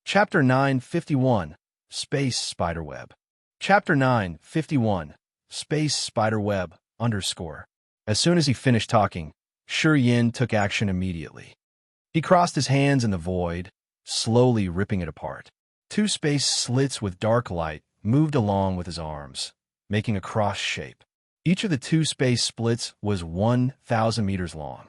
Chapter 951, Space Spiderweb. Chapter 951, Space Spiderweb, _. As soon as he finished talking, Yin took action immediately. He crossed his hands in the void, slowly ripping it apart. Two space slits with dark light moved along with his arms, making a cross shape. Each of the two space splits was 1,000 meters long.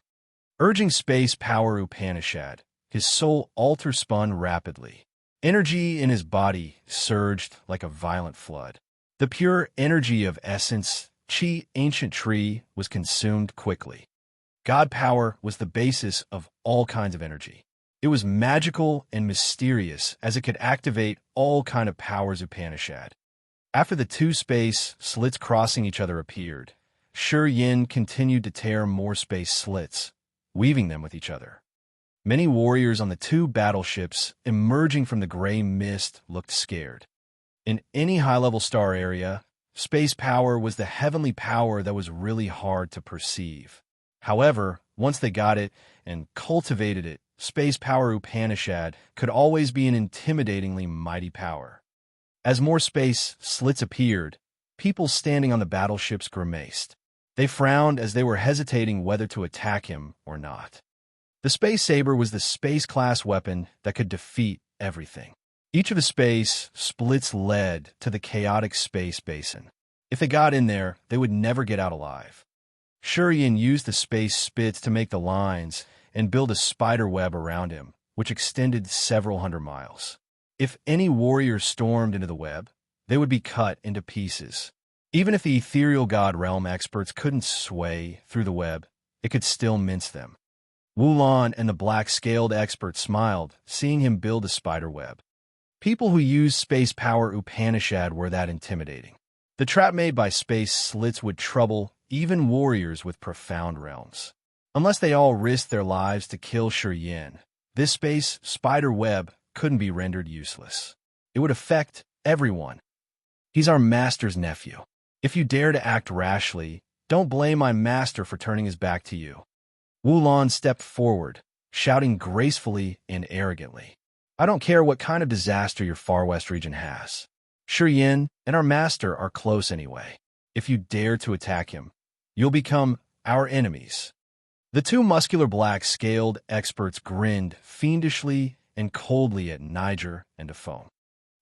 Urging space power Upanishad, his soul altar spun rapidly. Energy in his body surged like a violent flood. The pure energy of essence, Chi, ancient tree, was consumed quickly. God power was the basis of all kinds of energy. It was magical and mysterious as it could activate all kinds of powers Upanishad. After the two space slits crossing each other appeared, Yin continued to tear more space slits, weaving them with each other. Many warriors on the two battleships emerging from the gray mist looked scared. In any high-level star area, space power was the heavenly power that was really hard to perceive. However, once they got it and cultivated it, space power Upanishad could always be an intimidatingly mighty power. As more space slits appeared, people standing on the battleships grimaced. They frowned as they were hesitating whether to attack him or not. The space saber was the space-class weapon that could defeat everything. Each of the space splits led to the chaotic space basin. If they got in there, they would never get out alive. Yin used the space spits to make the lines and build a spider web around him, which extended several hundred miles. If any warrior stormed into the web, they would be cut into pieces. Even if the ethereal god realm experts couldn't sway through the web, it could still mince them. Wulan and the black-scaled expert smiled, seeing him build a spider web. People who used space power Upanishad were that intimidating. The trap made by space slits would trouble even warriors with profound realms. Unless they all risked their lives to kill Yin, this space spider web couldn't be rendered useless. It would affect everyone. He's our master's nephew. If you dare to act rashly, don't blame my master for turning his back to you. Wulan stepped forward, shouting gracefully and arrogantly. I don't care what kind of disaster your Far West region has. Yin and our master are close anyway. If you dare to attack him, you'll become our enemies. The two muscular black-scaled experts grinned fiendishly and coldly at Niger and Defoe.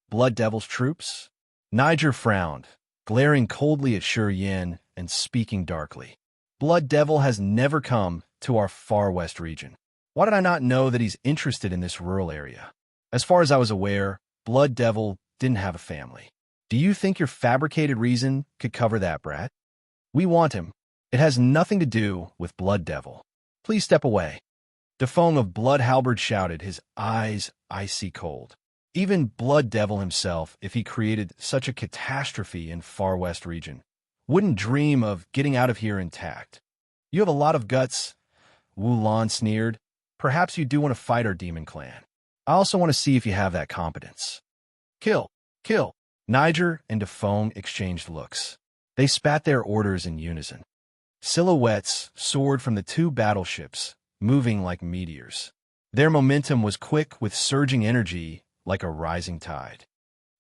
Blood Devil's troops? Niger frowned, glaring coldly at Yin and speaking darkly. Blood Devil has never come to our Far West region. Why did I not know that he's interested in this rural area? As far as I was aware, Blood Devil didn't have a family. Do you think your fabricated reason could cover that, brat? We want him. It has nothing to do with Blood Devil. Please step away. Defong of Blood Halberd shouted, his eyes icy cold. Even Blood Devil himself, if he created such a catastrophe in Far West region, wouldn't dream of getting out of here intact. You have a lot of guts, Wulan sneered. Perhaps you do want to fight our demon clan. I also want to see if you have that competence. Kill, kill. Niger and Defong exchanged looks. They spat their orders in unison. Silhouettes soared from the two battleships, moving like meteors. Their momentum was quick with surging energy like a rising tide.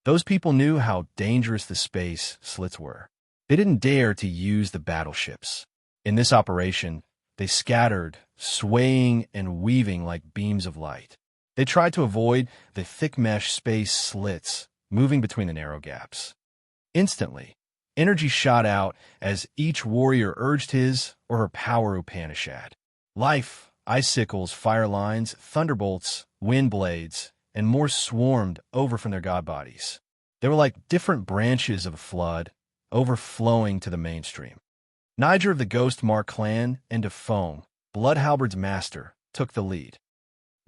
Those people knew how dangerous the space slits were. They didn't dare to use the battleships. In this operation, they scattered, swaying and weaving like beams of light. They tried to avoid the thick mesh space slits, moving between the narrow gaps. Instantly, energy shot out as each warrior urged his or her power Upanishad. Life, icicles, fire lines, thunderbolts, wind blades, and more swarmed over from their god bodies. They were like different branches of a flood, overflowing to the mainstream. Niger of the Ghost Mark clan and Defong, Blood Halberd's master, took the lead.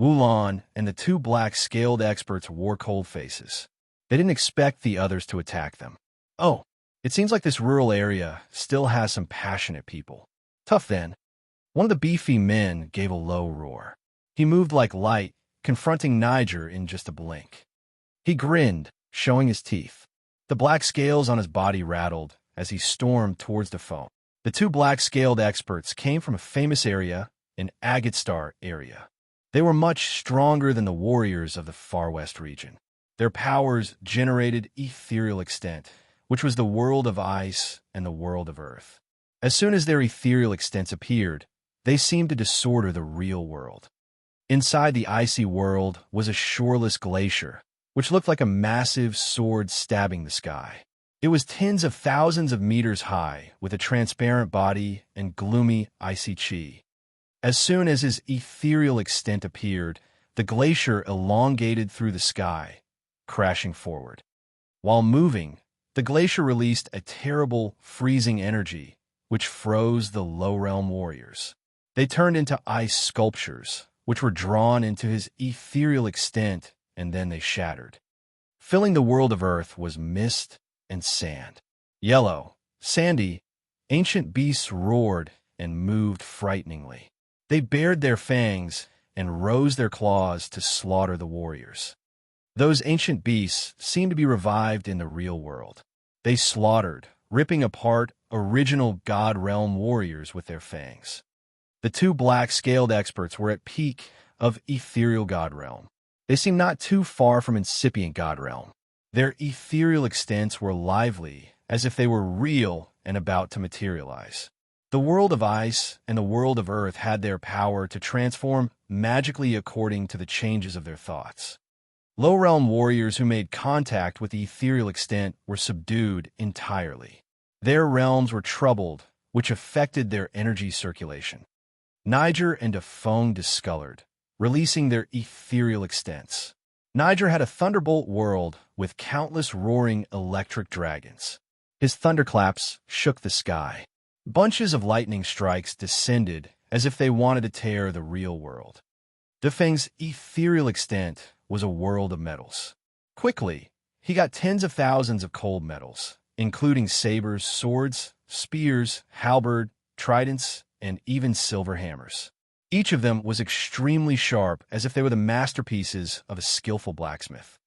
Wulan and the two black-scaled experts wore cold faces. They didn't expect the others to attack them. Oh, it seems like this rural area still has some passionate people. Tough then. One of the beefy men gave a low roar. He moved like light, confronting Niger in just a blink. He grinned, showing his teeth. The black scales on his body rattled as he stormed towards Defoe. The two black-scaled experts came from a famous area, an Agate Star area. They were much stronger than the warriors of the Far West region. Their powers generated ethereal extent, which was the world of ice and the world of earth. As soon as their ethereal extents appeared, they seemed to disorder the real world. Inside the icy world was a shoreless glacier, which looked like a massive sword stabbing the sky. It was tens of thousands of meters high, with a transparent body and gloomy, icy chi. As soon as his ethereal extent appeared, the glacier elongated through the sky, crashing forward. While moving, the glacier released a terrible, freezing energy, which froze the low-realm warriors. They turned into ice sculptures, which were drawn into his ethereal extent, and then they shattered. Filling the world of earth was mist and sand. Yellow, sandy, ancient beasts roared and moved frighteningly. They bared their fangs and rose their claws to slaughter the warriors. Those ancient beasts seemed to be revived in the real world. They slaughtered, ripping apart original God Realm warriors with their fangs. The two black-scaled experts were at peak of ethereal God Realm. They seemed not too far from incipient God Realm. Their ethereal extents were lively, as if they were real and about to materialize. The world of ice and the world of earth had their power to transform magically according to the changes of their thoughts. Low-realm warriors who made contact with the ethereal extent were subdued entirely. Their realms were troubled, which affected their energy circulation. Niger and Defong discolored, releasing their ethereal extents. Niger had a thunderbolt world with countless roaring electric dragons. His thunderclaps shook the sky. Bunches of lightning strikes descended as if they wanted to tear the real world. Defeng's ethereal extent was a world of metals. Quickly, he got tens of thousands of cold metals, including sabers, swords, spears, halberd, tridents, and even silver hammers. Each of them was extremely sharp, as if they were the masterpieces of a skillful blacksmith.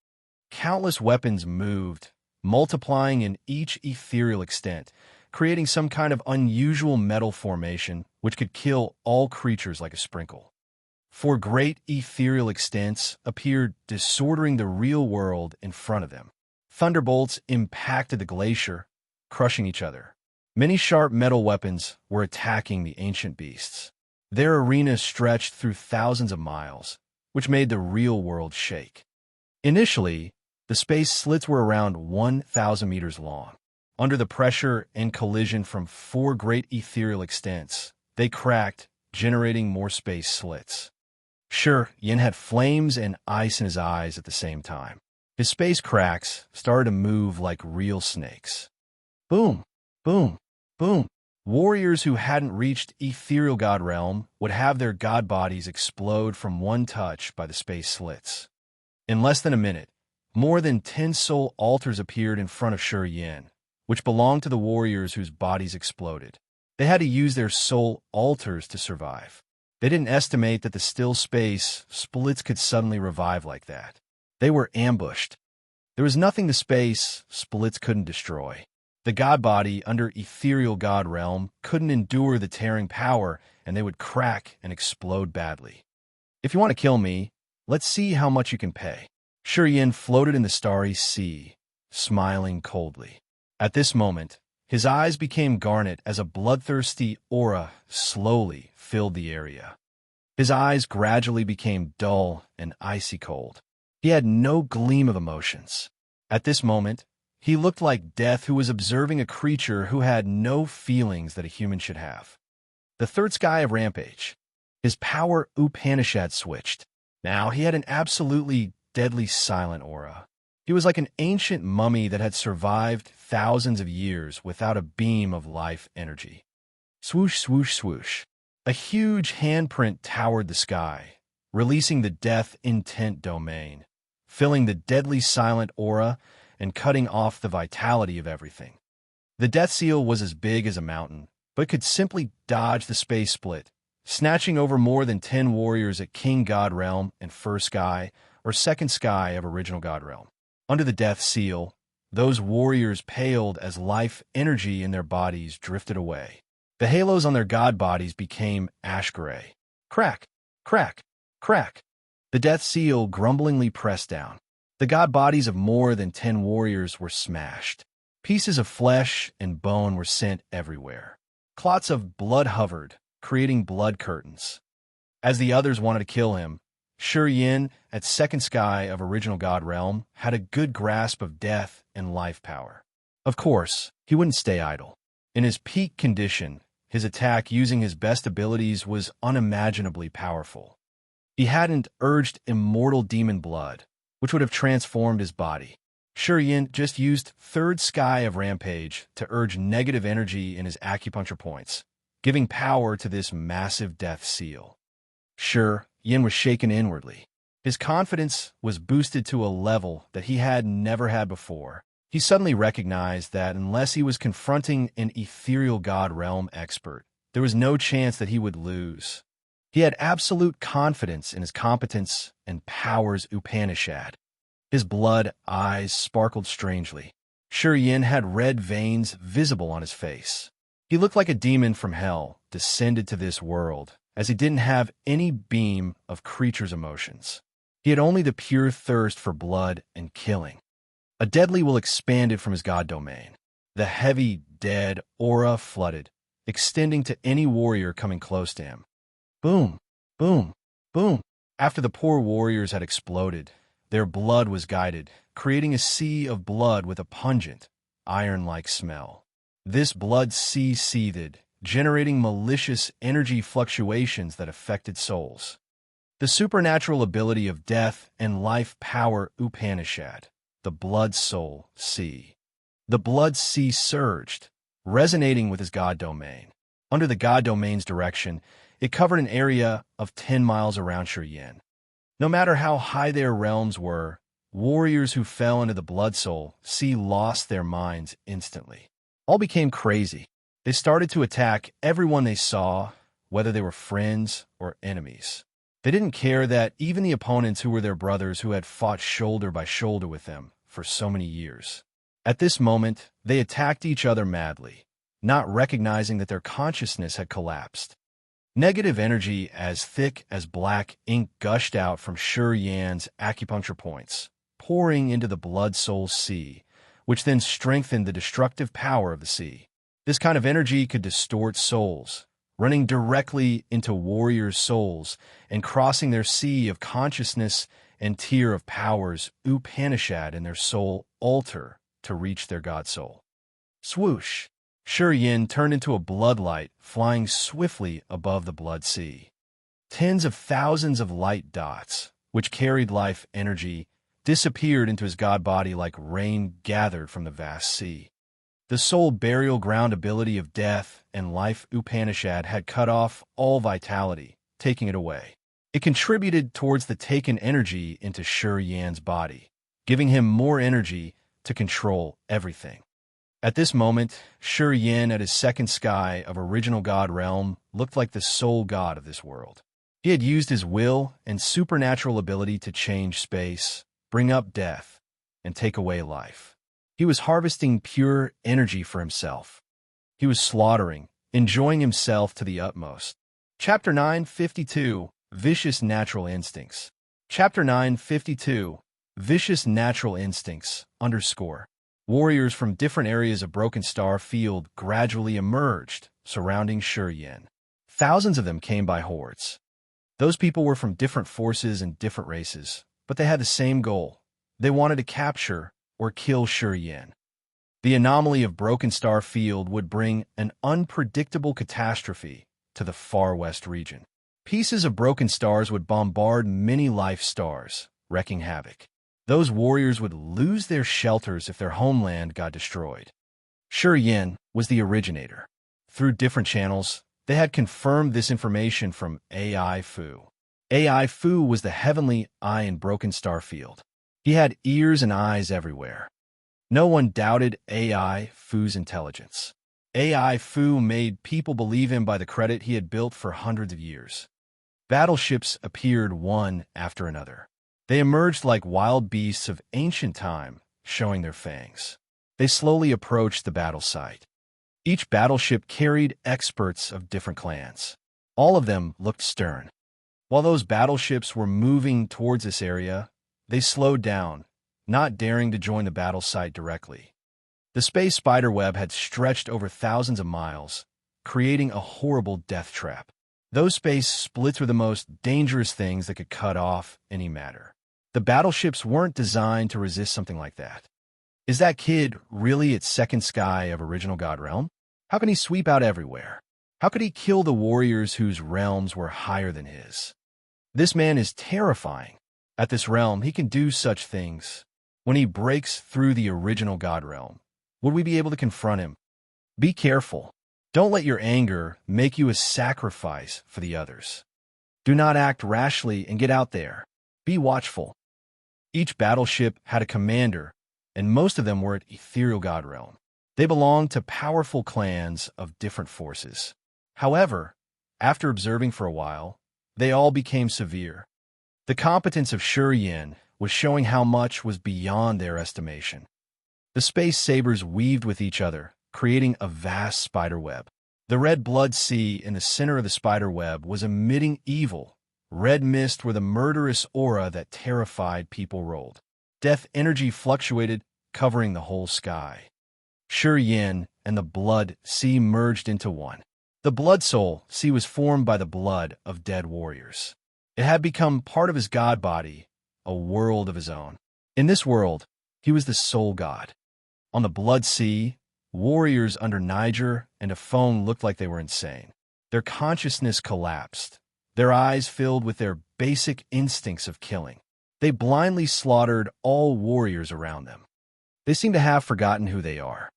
Countless weapons moved, multiplying in each ethereal extent, creating some kind of unusual metal formation which could kill all creatures like a sprinkle. Four great ethereal extents appeared, disordering the real world in front of them. Thunderbolts impacted the glacier, crushing each other. Many sharp metal weapons were attacking the ancient beasts. Their arena stretched through thousands of miles, which made the real world shake. Initially, the space slits were around 1,000 meters long. Under the pressure and collision from four great ethereal extents, they cracked, generating more space slits. Sure, Yin had flames and ice in his eyes at the same time. His space cracks started to move like real snakes. Boom, boom, boom. Warriors who hadn't reached ethereal god realm would have their god bodies explode from one touch by the space slits. In less than a minute, more than 10 soul altars appeared in front of Shi Yin, which belonged to the warriors whose bodies exploded. They had to use their soul altars to survive. They didn't estimate that the still space splits could suddenly revive like that. They were ambushed. There was nothing the space splits couldn't destroy. The god body under ethereal god realm couldn't endure the tearing power, and they would crack and explode badly. If you want to kill me, let's see how much you can pay. Shi Yin floated in the starry sea, smiling coldly. At this moment, his eyes became garnet as a bloodthirsty aura slowly filled the area. His eyes gradually became dull and icy cold. He had no gleam of emotions. At this moment, he looked like death who was observing a creature who had no feelings that a human should have. The third sky of Rampage. His power Upanishad switched. Now he had an absolutely deadly silent aura. He was like an ancient mummy that had survived thousands of years without a beam of life energy. Swoosh, swoosh, swoosh. A huge handprint towered the sky, releasing the death intent domain, filling the deadly silent aura and cutting off the vitality of everything. The death seal was as big as a mountain, but could simply dodge the space split, snatching over more than 10 warriors at King God Realm and First Sky, or Second Sky of Original God Realm. Under the death seal, those warriors paled as life energy in their bodies drifted away. The halos on their god bodies became ash gray. Crack, crack, Crack! The death seal grumblingly pressed down. The god bodies of more than 10 warriors were smashed. Pieces of flesh and bone were sent everywhere. Clots of blood hovered, creating blood curtains. As the others wanted to kill him, Yin, at second sky of original god realm, had a good grasp of death and life power. Of course, he wouldn't stay idle. In his peak condition, his attack using his best abilities was unimaginably powerful. He hadn't urged immortal demon blood, which would have transformed his body. Yin just used third sky of rampage to urge negative energy in his acupuncture points, giving power to this massive death seal. Yin was shaken inwardly. His confidence was boosted to a level that he had never had before. He suddenly recognized that unless he was confronting an ethereal god realm expert, there was no chance that he would lose. He had absolute confidence in his competence and powers Upanishad. His blood eyes sparkled strangely. Yin had red veins visible on his face. He looked like a demon from hell, descended to this world, as he didn't have any beam of creature's emotions. He had only the pure thirst for blood and killing. A deadly will expanded from his god domain. The heavy, dead aura flooded, extending to any warrior coming close to him. Boom, boom, boom. After the poor warriors had exploded, their blood was guided, creating a sea of blood with a pungent, iron-like smell. This blood sea seethed, generating malicious energy fluctuations that affected souls. The supernatural ability of death and life power Upanishad, the blood soul sea. The blood sea surged, resonating with his god domain. Under the god domain's direction, it covered an area of 10 miles around Yin. No matter how high their realms were, warriors who fell into the blood soul sea lost their minds instantly. All became crazy. They started to attack everyone they saw, whether they were friends or enemies. They didn't care that even the opponents who were their brothers who had fought shoulder by shoulder with them for so many years. At this moment, they attacked each other madly, not recognizing that their consciousness had collapsed. Negative energy as thick as black ink gushed out from Yin's acupuncture points, pouring into the blood soul sea, which then strengthened the destructive power of the sea. This kind of energy could distort souls, running directly into warriors' souls and crossing their sea of consciousness and tier of powers Upanishad in their soul altar to reach their god soul. Swoosh! Yin turned into a bloodlight flying swiftly above the blood sea. Tens of thousands of light dots, which carried life energy, disappeared into his god body like rain gathered from the vast sea. The soul burial ground ability of death and life Upanishad had cut off all vitality, taking it away. It contributed towards the taken energy into Yin's body, giving him more energy to control everything. At this moment, Yin at his second sky of original god realm looked like the sole god of this world. He had used his will and supernatural ability to change space, bring up death, and take away life. He was harvesting pure energy for himself. He was slaughtering, enjoying himself to the utmost. Chapter 952, Vicious Natural Instincts. Chapter 952, Vicious Natural Instincts, _ Warriors from different areas of Broken Star Field gradually emerged, surrounding Yin. Thousands of them came by hordes. Those people were from different forces and different races, but they had the same goal. They wanted to capture or kill Yin. The anomaly of Broken Star Field would bring an unpredictable catastrophe to the far west region. Pieces of broken stars would bombard many life stars, wreaking havoc. Those warriors would lose their shelters if their homeland got destroyed. Yin was the originator. Through different channels, they had confirmed this information from AI Fu. AI Fu was the heavenly eye in Broken Star Field. He had ears and eyes everywhere. No one doubted AI Fu's intelligence. AI Fu made people believe him by the credit he had built for hundreds of years. Battleships appeared one after another. They emerged like wild beasts of ancient time, showing their fangs. They slowly approached the battle site. Each battleship carried experts of different clans. All of them looked stern. While those battleships were moving towards this area, they slowed down, not daring to join the battle site directly. The space spiderweb had stretched over thousands of miles, creating a horrible death trap. Those space splits were the most dangerous things that could cut off any matter. The battleships weren't designed to resist something like that. Is that kid really its second sky of original God realm? How can he sweep out everywhere? How could he kill the warriors whose realms were higher than his? This man is terrifying. At this realm, he can do such things. When he breaks through the original God realm, would we be able to confront him? Be careful. Don't let your anger make you a sacrifice for the others. Do not act rashly and get out there. Be watchful. Each battleship had a commander, and most of them were at ethereal God realm. They belonged to powerful clans of different forces. However, after observing for a while, they all became severe. The competence of Yin was showing how much was beyond their estimation. The space sabers weaved with each other, creating a vast spider web. The red blood sea in the center of the spider web was emitting evil. Red mist where the murderous aura that terrified people rolled. Death energy fluctuated, covering the whole sky. Yin and the blood sea merged into one. The blood soul sea was formed by the blood of dead warriors. It had become part of his god body, a world of his own. In this world, he was the soul god. On the blood sea, warriors under Niger and Afong looked like they were insane. Their consciousness collapsed. Their eyes filled with their basic instincts of killing. They blindly slaughtered all warriors around them. They seemed to have forgotten who they are.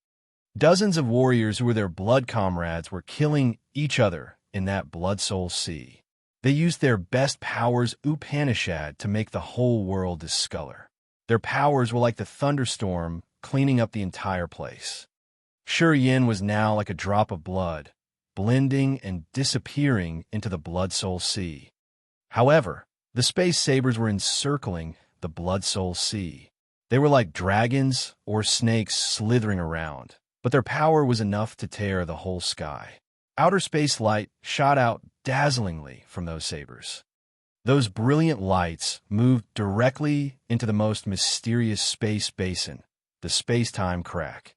Dozens of warriors who were their blood comrades were killing each other in that blood soul sea. They used their best powers Upanishad to make the whole world discolor. Their powers were like the thunderstorm cleaning up the entire place. Yin was now like a drop of blood, blending and disappearing into the blood soul sea. However, the space sabers were encircling the blood soul sea. They were like dragons or snakes slithering around, but their power was enough to tear the whole sky. Outer space light shot out dazzlingly from those sabers. Those brilliant lights moved directly into the most mysterious space basin, the space-time crack.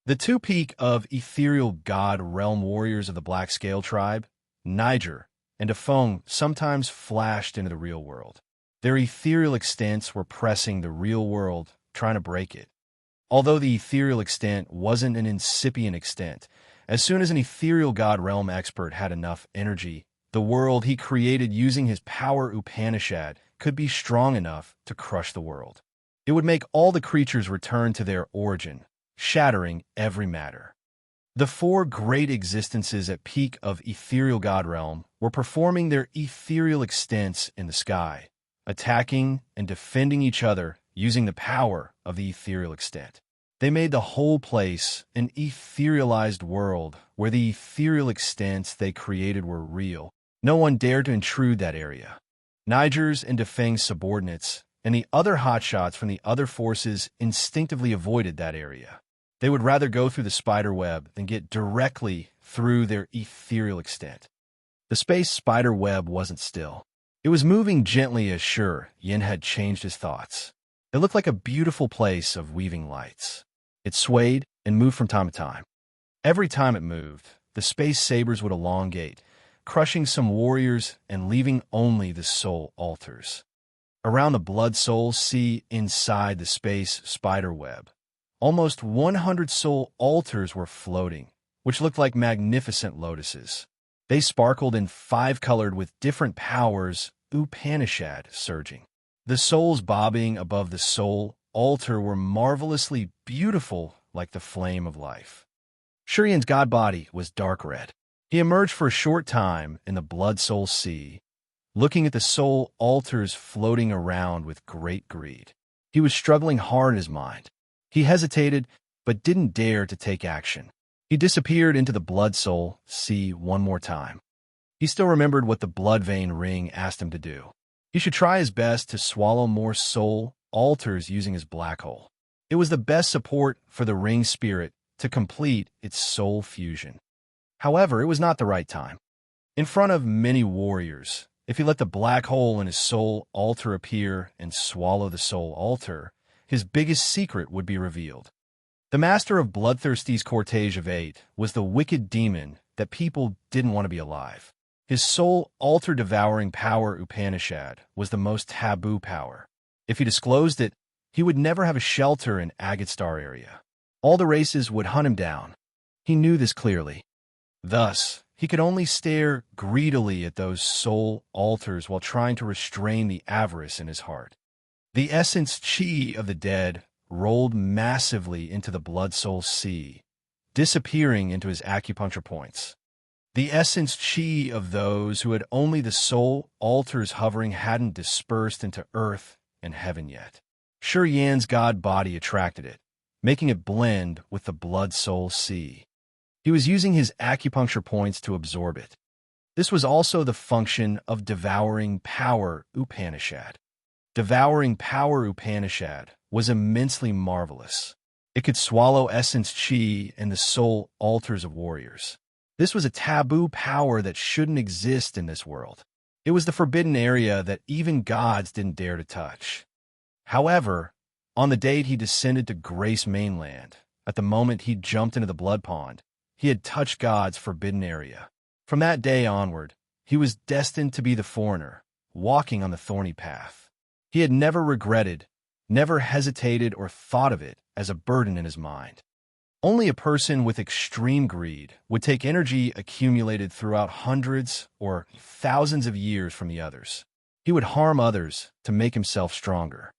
The two peak of ethereal god realm warriors of the Black Scale tribe, Niger and Afong, sometimes flashed into the real world. Their ethereal extents were pressing the real world, trying to break it. Although the ethereal extent wasn't an incipient extent, as soon as an ethereal god realm expert had enough energy, the world he created using his power Upanishad could be strong enough to crush the world. It would make all the creatures return to their origin, shattering every matter. The four great existences at peak of ethereal god realm were performing their ethereal extents in the sky, attacking and defending each other using the power of the ethereal extent. They made the whole place an etherealized world where the ethereal extents they created were real. No one dared to intrude that area. Niger's and Defeng's subordinates and the other hotshots from the other forces instinctively avoided that area. They would rather go through the spider web than get directly through their ethereal extent. The space spider web wasn't still. It was moving gently as Yin had changed his thoughts. It looked like a beautiful place of weaving lights. It swayed and moved from time to time. Every time it moved, the space sabers would elongate, crushing some warriors and leaving only the soul altars. Around the blood soul sea inside the space spider web, almost 100 soul altars were floating, which looked like magnificent lotuses. They sparkled and five-colored with different powers, Upanishad surging. The souls bobbing above the soul altar were marvelously beautiful like the flame of life. Yin's god body was dark red. He emerged for a short time in the blood soul sea, looking at the soul altars floating around with great greed. He was struggling hard in his mind. He hesitated, but didn't dare to take action. He disappeared into the blood soul sea one more time. He still remembered what the blood vein ring asked him to do. He should try his best to swallow more soul altars using his black hole. It was the best support for the ring spirit to complete its soul fusion. However, it was not the right time. In front of many warriors, If he let the black hole in his soul altar appear and swallow the soul altar, his biggest secret would be revealed. The master of Bloodthirsty's cortege of 8 was the wicked demon that people didn't want to be alive. His soul altar-devouring power Upanishad was the most taboo power. If he disclosed it, he would never have a shelter in Agate Star area. All the races would hunt him down. He knew this clearly. Thus, he could only stare greedily at those soul altars while trying to restrain the avarice in his heart. The essence chi of the dead rolled massively into the blood-soul sea, disappearing into his acupuncture points. The essence chi of those who had only the soul altars hovering hadn't dispersed into earth and heaven yet. Shi Yan's god body attracted it, making it blend with the blood-soul sea. He was using his acupuncture points to absorb it. This was also the function of devouring power Upanishad. Devouring power Upanishad was immensely marvelous. It could swallow essence chi and the soul altars of warriors. This was a taboo power that shouldn't exist in this world. It was the forbidden area that even gods didn't dare to touch. However, on the date he descended to Grace Mainland, at the moment he jumped into the blood pond, he had touched God's forbidden area. From that day onward, he was destined to be the foreigner, walking on the thorny path. He had never regretted, never hesitated or thought of it as a burden in his mind. Only a person with extreme greed would take energy accumulated throughout hundreds or thousands of years from the others. He would harm others to make himself stronger.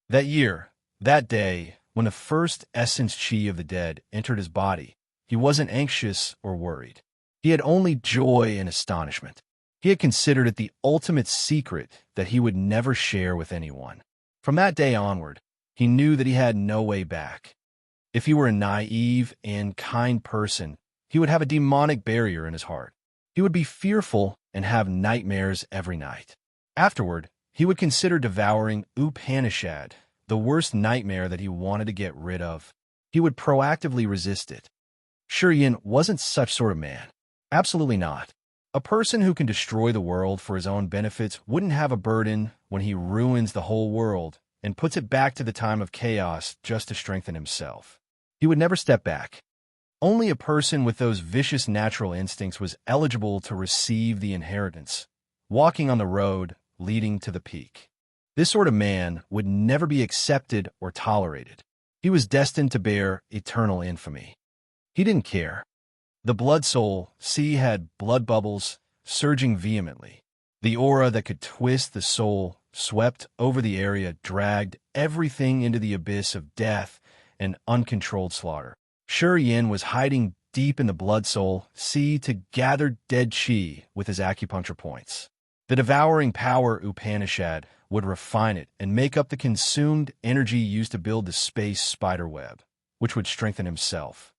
That year, that day, when the first essence chi of the dead entered his body, he wasn't anxious or worried. He had only joy and astonishment. He had considered it the ultimate secret that he would never share with anyone. From that day onward, he knew that he had no way back. If he were a naive and kind person, he would have a demonic barrier in his heart. He would be fearful and have nightmares every night. Afterward, he would consider devouring Upanishad the worst nightmare that he wanted to get rid of. He would proactively resist it. Shi Yan wasn't such sort of man. Absolutely not. A person who can destroy the world for his own benefits wouldn't have a burden when he ruins the whole world and puts it back to the time of chaos just to strengthen himself. He would never step back. Only a person with those vicious natural instincts was eligible to receive the inheritance, walking on the road leading to the peak. This sort of man would never be accepted or tolerated. He was destined to bear eternal infamy. He didn't care. The blood soul sea had blood bubbles surging vehemently. The aura that could twist the soul swept over the area, dragged everything into the abyss of death and uncontrolled slaughter. Shi Yan was hiding deep in the blood soul sea to gather dead chi with his acupuncture points. The devouring power Upanishad would refine it and make up the consumed energy used to build the space spider web, which would strengthen himself.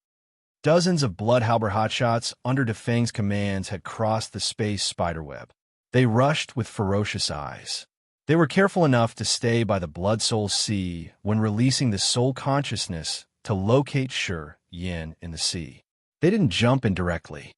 Dozens of Bloodhalber hotshots under Defeng's commands had crossed the space spiderweb. They rushed with ferocious eyes. They were careful enough to stay by the blood-soul sea when releasing the soul consciousness to locate Shi Yan in the sea. They didn't jump in directly.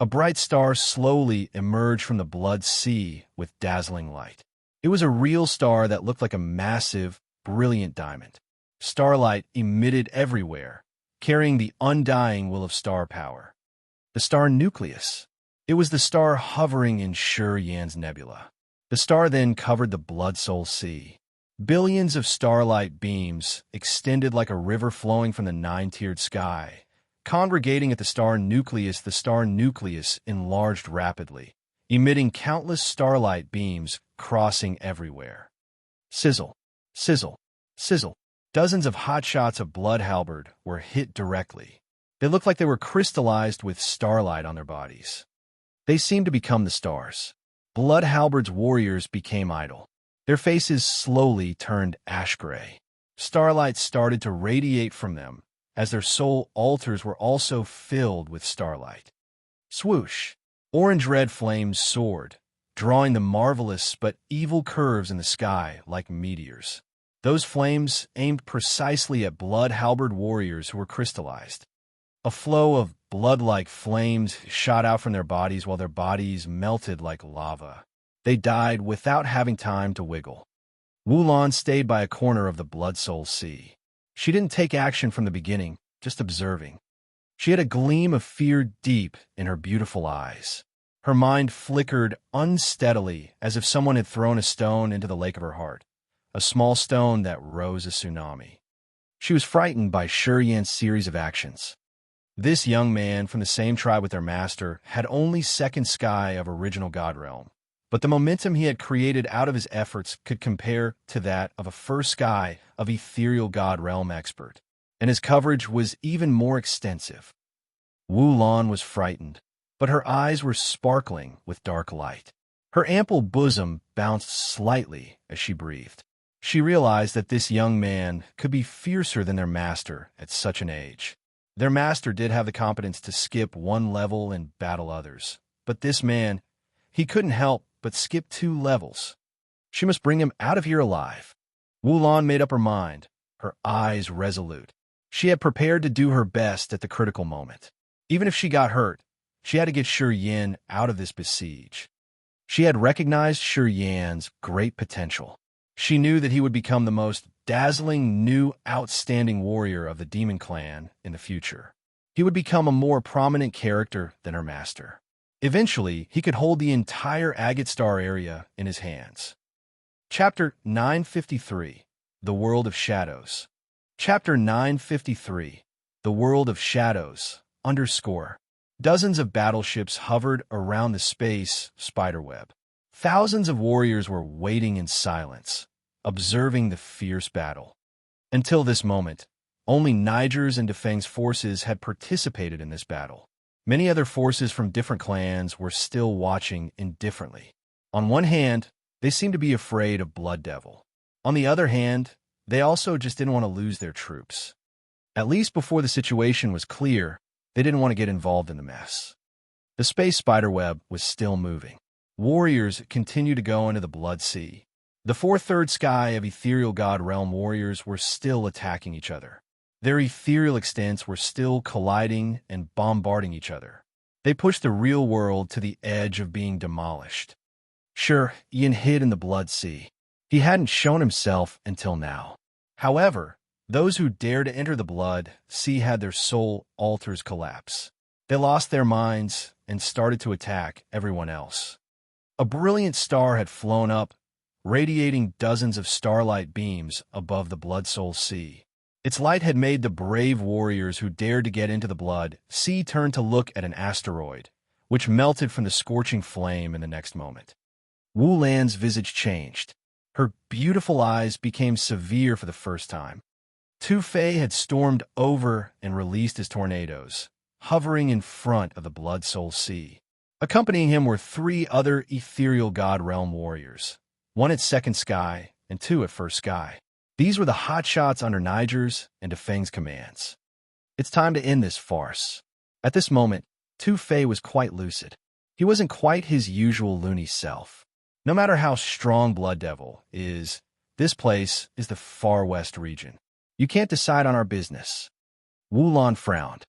A bright star slowly emerged from the blood sea with dazzling light. It was a real star that looked like a massive, brilliant diamond. Starlight emitted everywhere, carrying the undying will of star power. The star nucleus. It was the star hovering in Shi Yan's nebula. The star then covered the blood-soul sea. Billions of starlight beams extended like a river flowing from the nine-tiered sky. Congregating at the star nucleus enlarged rapidly, emitting countless starlight beams crossing everywhere. Sizzle, sizzle, sizzle. Dozens of hot shots of blood halberd were hit directly. They looked like they were crystallized with starlight on their bodies. They seemed to become the stars. Blood halberd's warriors became idle. Their faces slowly turned ash-gray. Starlight started to radiate from them, as their soul altars were also filled with starlight. Swoosh! Orange-red flames soared, drawing the marvelous but evil curves in the sky like meteors. Those flames aimed precisely at blood halberd warriors who were crystallized. A flow of blood-like flames shot out from their bodies while their bodies melted like lava. They died without having time to wiggle. Wulan stayed by a corner of the Blood Soul Sea. She didn't take action from the beginning, just observing. She had a gleam of fear deep in her beautiful eyes. Her mind flickered unsteadily as if someone had thrown a stone into the lake of her heart, a small stone that rose a tsunami. She was frightened by Yan's series of actions. This young man from the same tribe with their master had only second sky of original God realm, but the momentum he had created out of his efforts could compare to that of a first sky of ethereal God realm expert, and his coverage was even more extensive. Wulan was frightened, but her eyes were sparkling with dark light. Her ample bosom bounced slightly as she breathed. She realized that this young man could be fiercer than their master at such an age. Their master did have the competence to skip one level and battle others, but this man, he couldn't help but skip 2 levels. She must bring him out of here alive. Wulan made up her mind, her eyes resolute. She had prepared to do her best at the critical moment. Even if she got hurt, she had to get Yin out of this besiege. She had recognized Yan's great potential. She knew that he would become the most dazzling new outstanding warrior of the demon clan in the future. He would become a more prominent character than her master. Eventually, he could hold the entire Agate Star area in his hands. Chapter 953, The World of Shadows. Chapter 953, The World of Shadows, _ Dozens of battleships hovered around the space spiderweb. Thousands of warriors were waiting in silence, observing the fierce battle. Until this moment, only Niger's and Defeng's forces had participated in this battle. Many other forces from different clans were still watching indifferently. On one hand, they seemed to be afraid of Blood Devil. On the other hand, they also just didn't want to lose their troops. At least before the situation was clear, they didn't want to get involved in the mess. The space spiderweb was still moving. Warriors continued to go into the Blood Sea. The 4/3 sky of ethereal God realm warriors were still attacking each other. Their ethereal extents were still colliding and bombarding each other. They pushed the real world to the edge of being demolished. Sure, Ian hid in the Blood Sea. He hadn't shown himself until now. However, those who dared to enter the Blood Sea had their soul altars collapse. They lost their minds and started to attack everyone else. A brilliant star had flown up, radiating dozens of starlight beams above the Blood Soul Sea. Its light had made the brave warriors who dared to get into the Blood Sea turn to look at an asteroid, which melted from the scorching flame in the next moment. Wu Lan's visage changed. Her beautiful eyes became severe for the first time. Tu Fei had stormed over and released his tornadoes, hovering in front of the Blood Soul Sea. Accompanying him were 3 other ethereal God realm warriors, 1 at second sky and 2 at first sky. These were the hotshots under Niger's and Defeng's commands. It's time to end this farce. At this moment, Tu Fei was quite lucid. He wasn't quite his usual loony self. No matter how strong Blood Devil is, this place is the Far West region. You can't decide on our business. Wulan frowned.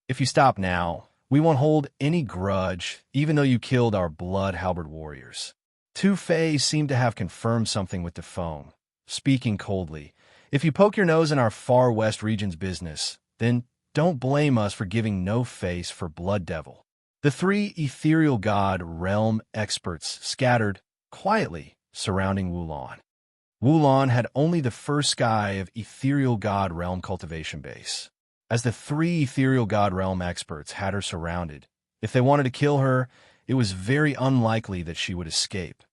If you stop now, we won't hold any grudge, even though you killed our blood halberd warriors. Tu Fei seemed to have confirmed something with the phone, speaking coldly. If you poke your nose in our Far West region's business, then don't blame us for giving no face for Blood Devil. The 3 ethereal god realm experts scattered quietly surrounding Wulan. Wulan had only the first sky of ethereal god realm cultivation base. As the 3 ethereal god realm experts had her surrounded, if they wanted to kill her, it was very unlikely that she would escape.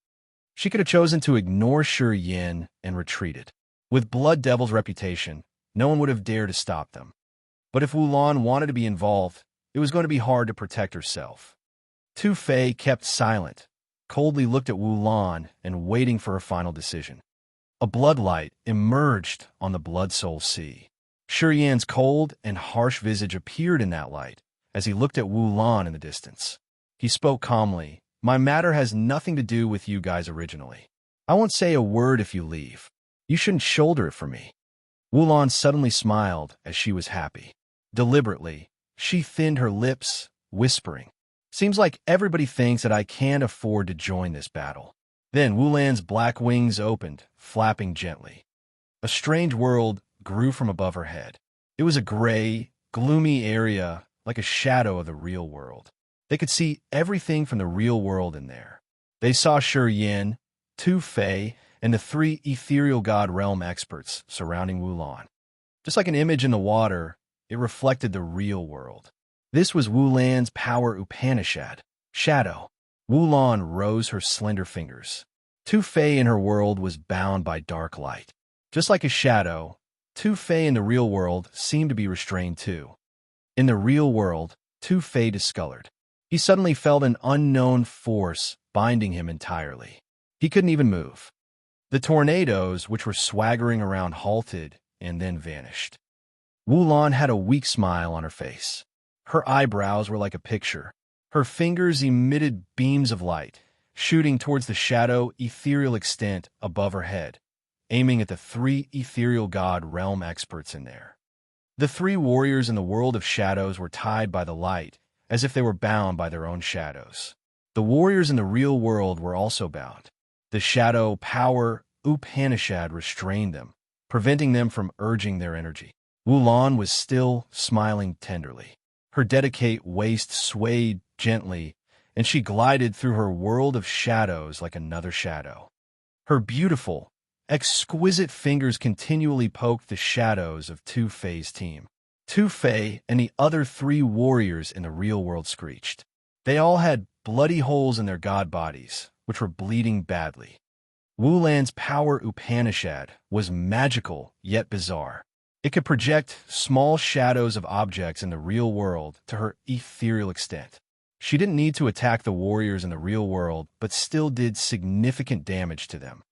She could have chosen to ignore Yin and retreated. With Blood Devil's reputation, no one would have dared to stop them. But if Wulan wanted to be involved, it was going to be hard to protect herself. Tu Fei kept silent, coldly looked at Wulan and waiting for her final decision. A bloodlight emerged on the Blood Soul Sea. Yan's cold and harsh visage appeared in that light as he looked at Wulan in the distance. He spoke calmly. My matter has nothing to do with you guys originally. I won't say a word if you leave. You shouldn't shoulder it for me. Wulan suddenly smiled as she was happy. Deliberately, she thinned her lips, whispering, Seems like everybody thinks that I can't afford to join this battle. Then Wulan's black wings opened, flapping gently. A strange world grew from above her head. It was a gray, gloomy area like a shadow of the real world. They could see everything from the real world in there. They saw Shi Yin, two Fae, and the three ethereal god realm experts surrounding Wulan. Just like an image in the water, it reflected the real world. This was Wulan's power Upanishad, shadow. Wulan rose her slender fingers. Tu Fei in her world was bound by dark light. Just like a shadow, Tu Fei in the real world seemed to be restrained too. In the real world, Tu Fei discolored. He suddenly felt an unknown force binding him entirely. He couldn't even move. The tornadoes, which were swaggering around, halted and then vanished. Wulan had a weak smile on her face. Her eyebrows were like a picture. Her fingers emitted beams of light, shooting towards the shadow ethereal extent above her head, aiming at the three ethereal god realm experts in there. The three warriors in the world of shadows were tied by the light, as if they were bound by their own shadows. The warriors in the real world were also bound. The shadow power Upanishad restrained them, preventing them from urging their energy. Wulan was still smiling tenderly. Her delicate waist swayed gently, and she glided through her world of shadows like another shadow. Her beautiful, exquisite fingers continually poked the shadows of Tu Fei's team. Tu Fei and the other three warriors in the real world screeched. They all had bloody holes in their god bodies, which were bleeding badly. Wulan's power Upanishad was magical yet bizarre. It could project small shadows of objects in the real world to her ethereal extent. She didn't need to attack the warriors in the real world, but still did significant damage to them.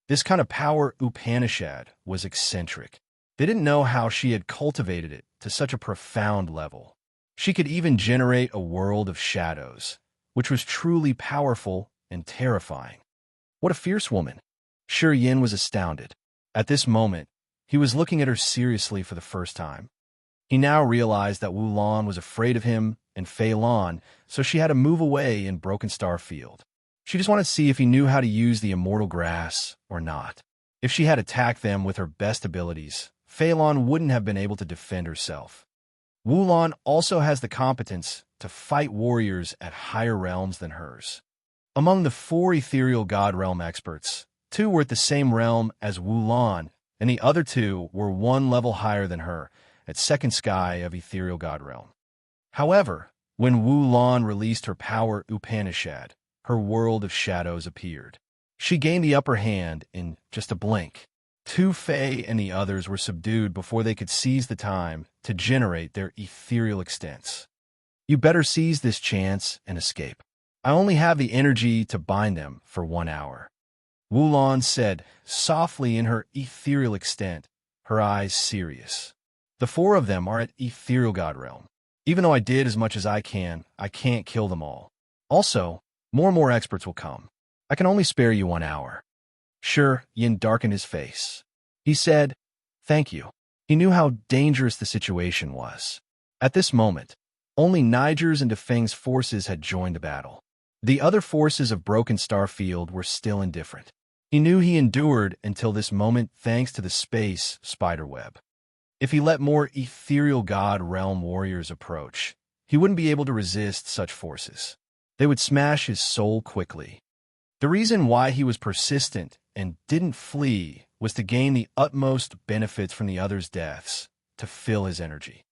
This kind of power Upanishad was eccentric. They didn't know how she had cultivated it to such a profound level. She could even generate a world of shadows, which was truly powerful and terrifying. What a fierce woman! Shi Yin was astounded. At this moment, he was looking at her seriously for the first time. He now realized that Wulan was afraid of him and Fei Lan, so she had to move away in Broken Star Field. She just wanted to see if he knew how to use the immortal grass or not. If she had attacked them with her best abilities, Fei Lan wouldn't have been able to defend herself. Wulan also has the competence to fight warriors at higher realms than hers. Among the four ethereal god realm experts, two were at the same realm as Wulan, and the other two were one level higher than her, at second sky of ethereal god realm. However, when Wulan released her power Upanishad, her world of shadows appeared. She gained the upper hand in just a blink. Tu Fei and the others were subdued before they could seize the time to generate their ethereal extents. You better seize this chance and escape. I only have the energy to bind them for 1 hour. Wulan said softly in her ethereal extent, her eyes serious. The four of them are at ethereal god realm. Even though I did as much as I can't kill them all. Also, more and more experts will come. I can only spare you 1 hour. Shi Yin darkened his face. He said, "Thank you." He knew how dangerous the situation was. At this moment, only Niger's and Defeng's forces had joined the battle. The other forces of Broken Star Field were still indifferent. He knew he endured until this moment thanks to the space spiderweb. If he let more ethereal god realm warriors approach, he wouldn't be able to resist such forces. They would smash his soul quickly. The reason why he was persistent and didn't flee was to gain the utmost benefits from the others' deaths, to fill his energy.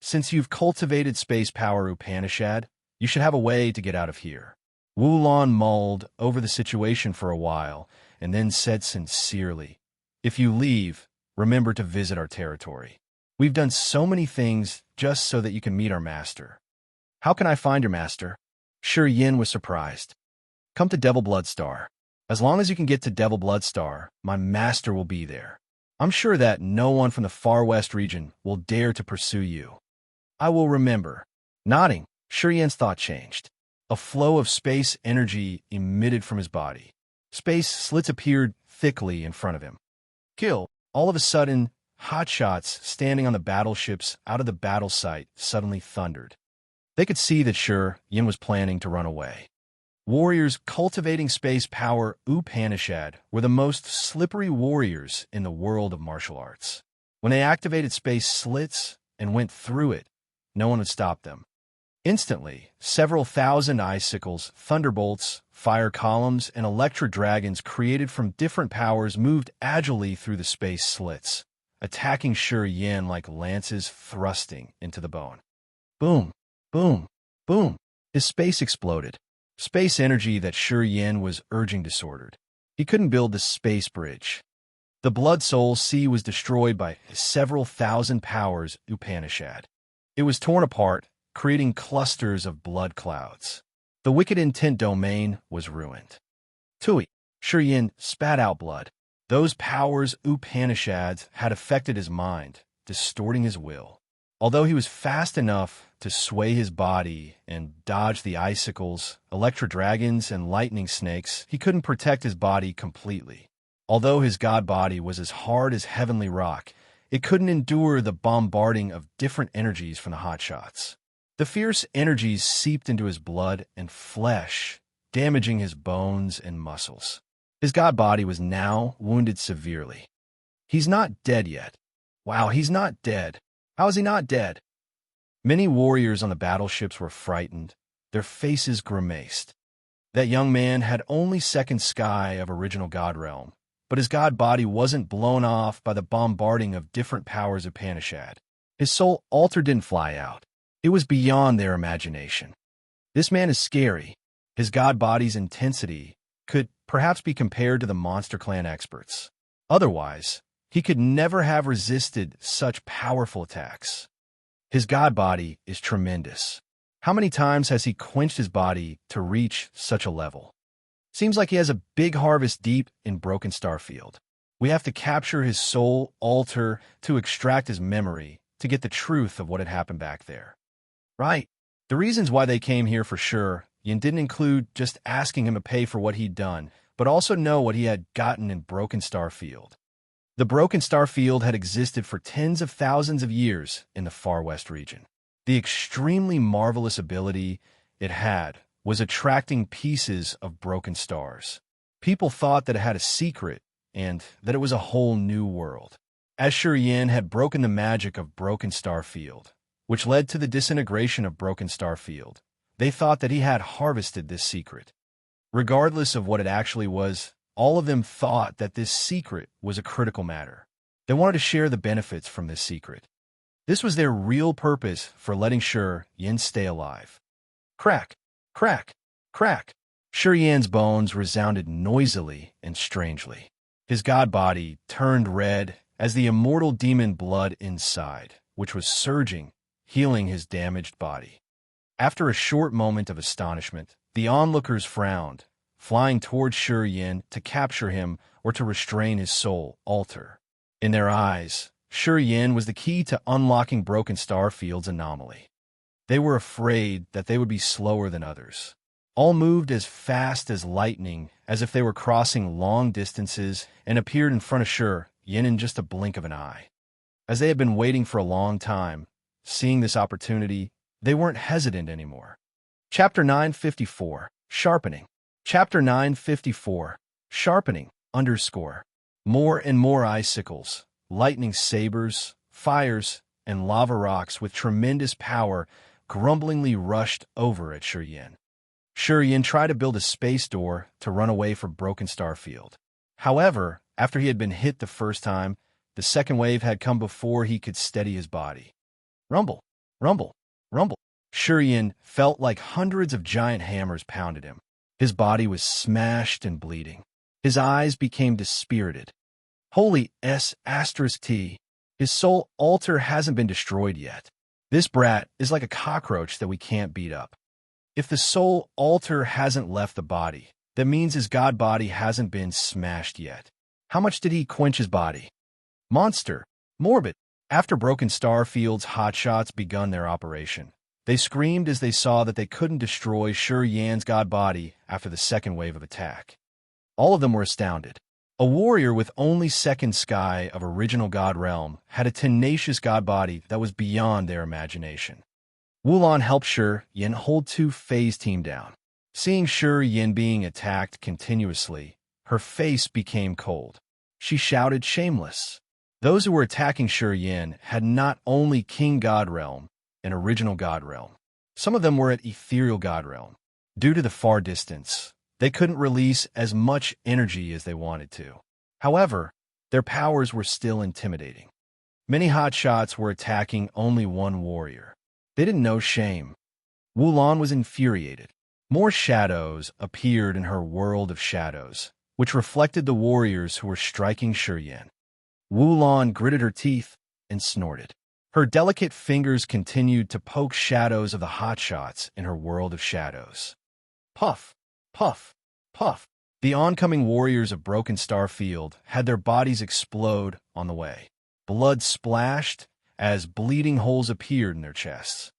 Since you've cultivated space power Upanishad, you should have a way to get out of here. Wulan mulled over the situation for a while and then said sincerely, "If you leave, remember to visit our territory. We've done so many things just so that you can meet our master." "How can I find your master?" Shi Yin was surprised. "Come to Devil Bloodstar. As long as you can get to Devil Bloodstar, my master will be there. I'm sure that no one from the far west region will dare to pursue you." "I will remember." Nodding, Shi Yin's thought changed. A flow of space energy emitted from his body. Space slits appeared thickly in front of him. "Kill." All of a sudden, hotshots standing on the battleships out of the battle site suddenly thundered. They could see that Shi Yin was planning to run away. Warriors cultivating space power Upanishad were the most slippery warriors in the world of martial arts. When they activated space slits and went through it, no one would stop them. Instantly, several thousand icicles, thunderbolts, fire columns, and electric dragons created from different powers moved agilely through the space slits, attacking Shi Yin like lances thrusting into the bone. Boom, boom, boom. His space exploded. Space energy that Shi Yin was urging disordered. He couldn't build the space bridge. The Blood Soul Sea was destroyed by several thousand powers Upanishad. It was torn apart, creating clusters of blood clouds. The wicked intent domain was ruined. Tui, Shi Yin spat out blood. Those powers Upanishads had affected his mind, distorting his will. Although he was fast enough to sway his body and dodge the icicles, electro dragons, and lightning snakes, he couldn't protect his body completely. Although his god body was as hard as heavenly rock, it couldn't endure the bombarding of different energies from the hotshots. The fierce energies seeped into his blood and flesh, damaging his bones and muscles. His god body was now wounded severely. He's not dead yet. Wow, he's not dead. How is he not dead? Many warriors on the battleships were frightened, their faces grimaced. That young man had only second sky of original god realm, but his god body wasn't blown off by the bombarding of different powers of Upanishad. His soul altar didn't fly out. It was beyond their imagination. This man is scary. His god body's intensity could perhaps be compared to the Monster Clan experts. Otherwise, he could never have resisted such powerful attacks. His god body is tremendous. How many times has he quenched his body to reach such a level? Seems like he has a big harvest deep in Broken Star Field. We have to capture his soul altar to extract his memory to get the truth of what had happened back there. Right. The reasons why they came here for sure, Yin didn't include just asking him to pay for what he'd done, but also know what he had gotten in Broken Star Field. The Broken Star Field had existed for tens of thousands of years in the Far West region. The extremely marvelous ability it had was attracting pieces of broken stars. People thought that it had a secret and that it was a whole new world. As Shi Yin had broken the magic of Broken Star Field, which led to the disintegration of Broken Star Field, they thought that he had harvested this secret. Regardless of what it actually was, all of them thought that this secret was a critical matter. They wanted to share the benefits from this secret. This was their real purpose for letting Shi Yin stay alive. Crack, crack, crack. Shi Yin's bones resounded noisily and strangely. His god body turned red as the immortal demon blood inside, which was surging, healing his damaged body. After a short moment of astonishment, the onlookers frowned, flying towards Shi Yin to capture him or to restrain his soul altar. In their eyes, Shi Yin was the key to unlocking Broken Star Field's anomaly. They were afraid that they would be slower than others. All moved as fast as lightning, as if they were crossing long distances, and appeared in front of Shi Yin in just a blink of an eye. As they had been waiting for a long time, seeing this opportunity, they weren't hesitant anymore. Chapter 954, Sharpening. Chapter 954, Sharpening, _ More and more icicles, lightning sabers, fires, and lava rocks with tremendous power grumblingly rushed over at Shi Yin. Shi Yin tried to build a space door to run away from Broken Star Field. However, after he had been hit the first time, the second wave had come before he could steady his body. Rumble, rumble, rumble. Shi Yin felt like hundreds of giant hammers pounded him. His body was smashed and bleeding. His eyes became dispirited. Holy S*T. His soul altar hasn't been destroyed yet. This brat is like a cockroach that we can't beat up. If the soul altar hasn't left the body, that means his god body hasn't been smashed yet. How much did he quench his body? Monster. Morbid. After Broken Star Field's hotshots begun their operation, they screamed as they saw that they couldn't destroy Shi Yin's god body after the second wave of attack. All of them were astounded. A warrior with only second sky of original god realm had a tenacious god body that was beyond their imagination. Wulon helped Shi Yin hold two phase team down. Seeing Shi Yin being attacked continuously, her face became cold. She shouted, "Shameless!" Those who were attacking Shi Yin had not only King God Realm and Original God Realm. Some of them were at Ethereal God Realm. Due to the far distance, they couldn't release as much energy as they wanted to. However, their powers were still intimidating. Many hotshots were attacking only one warrior. They didn't know shame. Wulan was infuriated. More shadows appeared in her world of shadows, which reflected the warriors who were striking Shi Yin. Wulan gritted her teeth and snorted. Her delicate fingers continued to poke shadows of the hotshots in her world of shadows. Puff, puff, puff. The oncoming warriors of Broken Star Field had their bodies explode on the way. Blood splashed as bleeding holes appeared in their chests.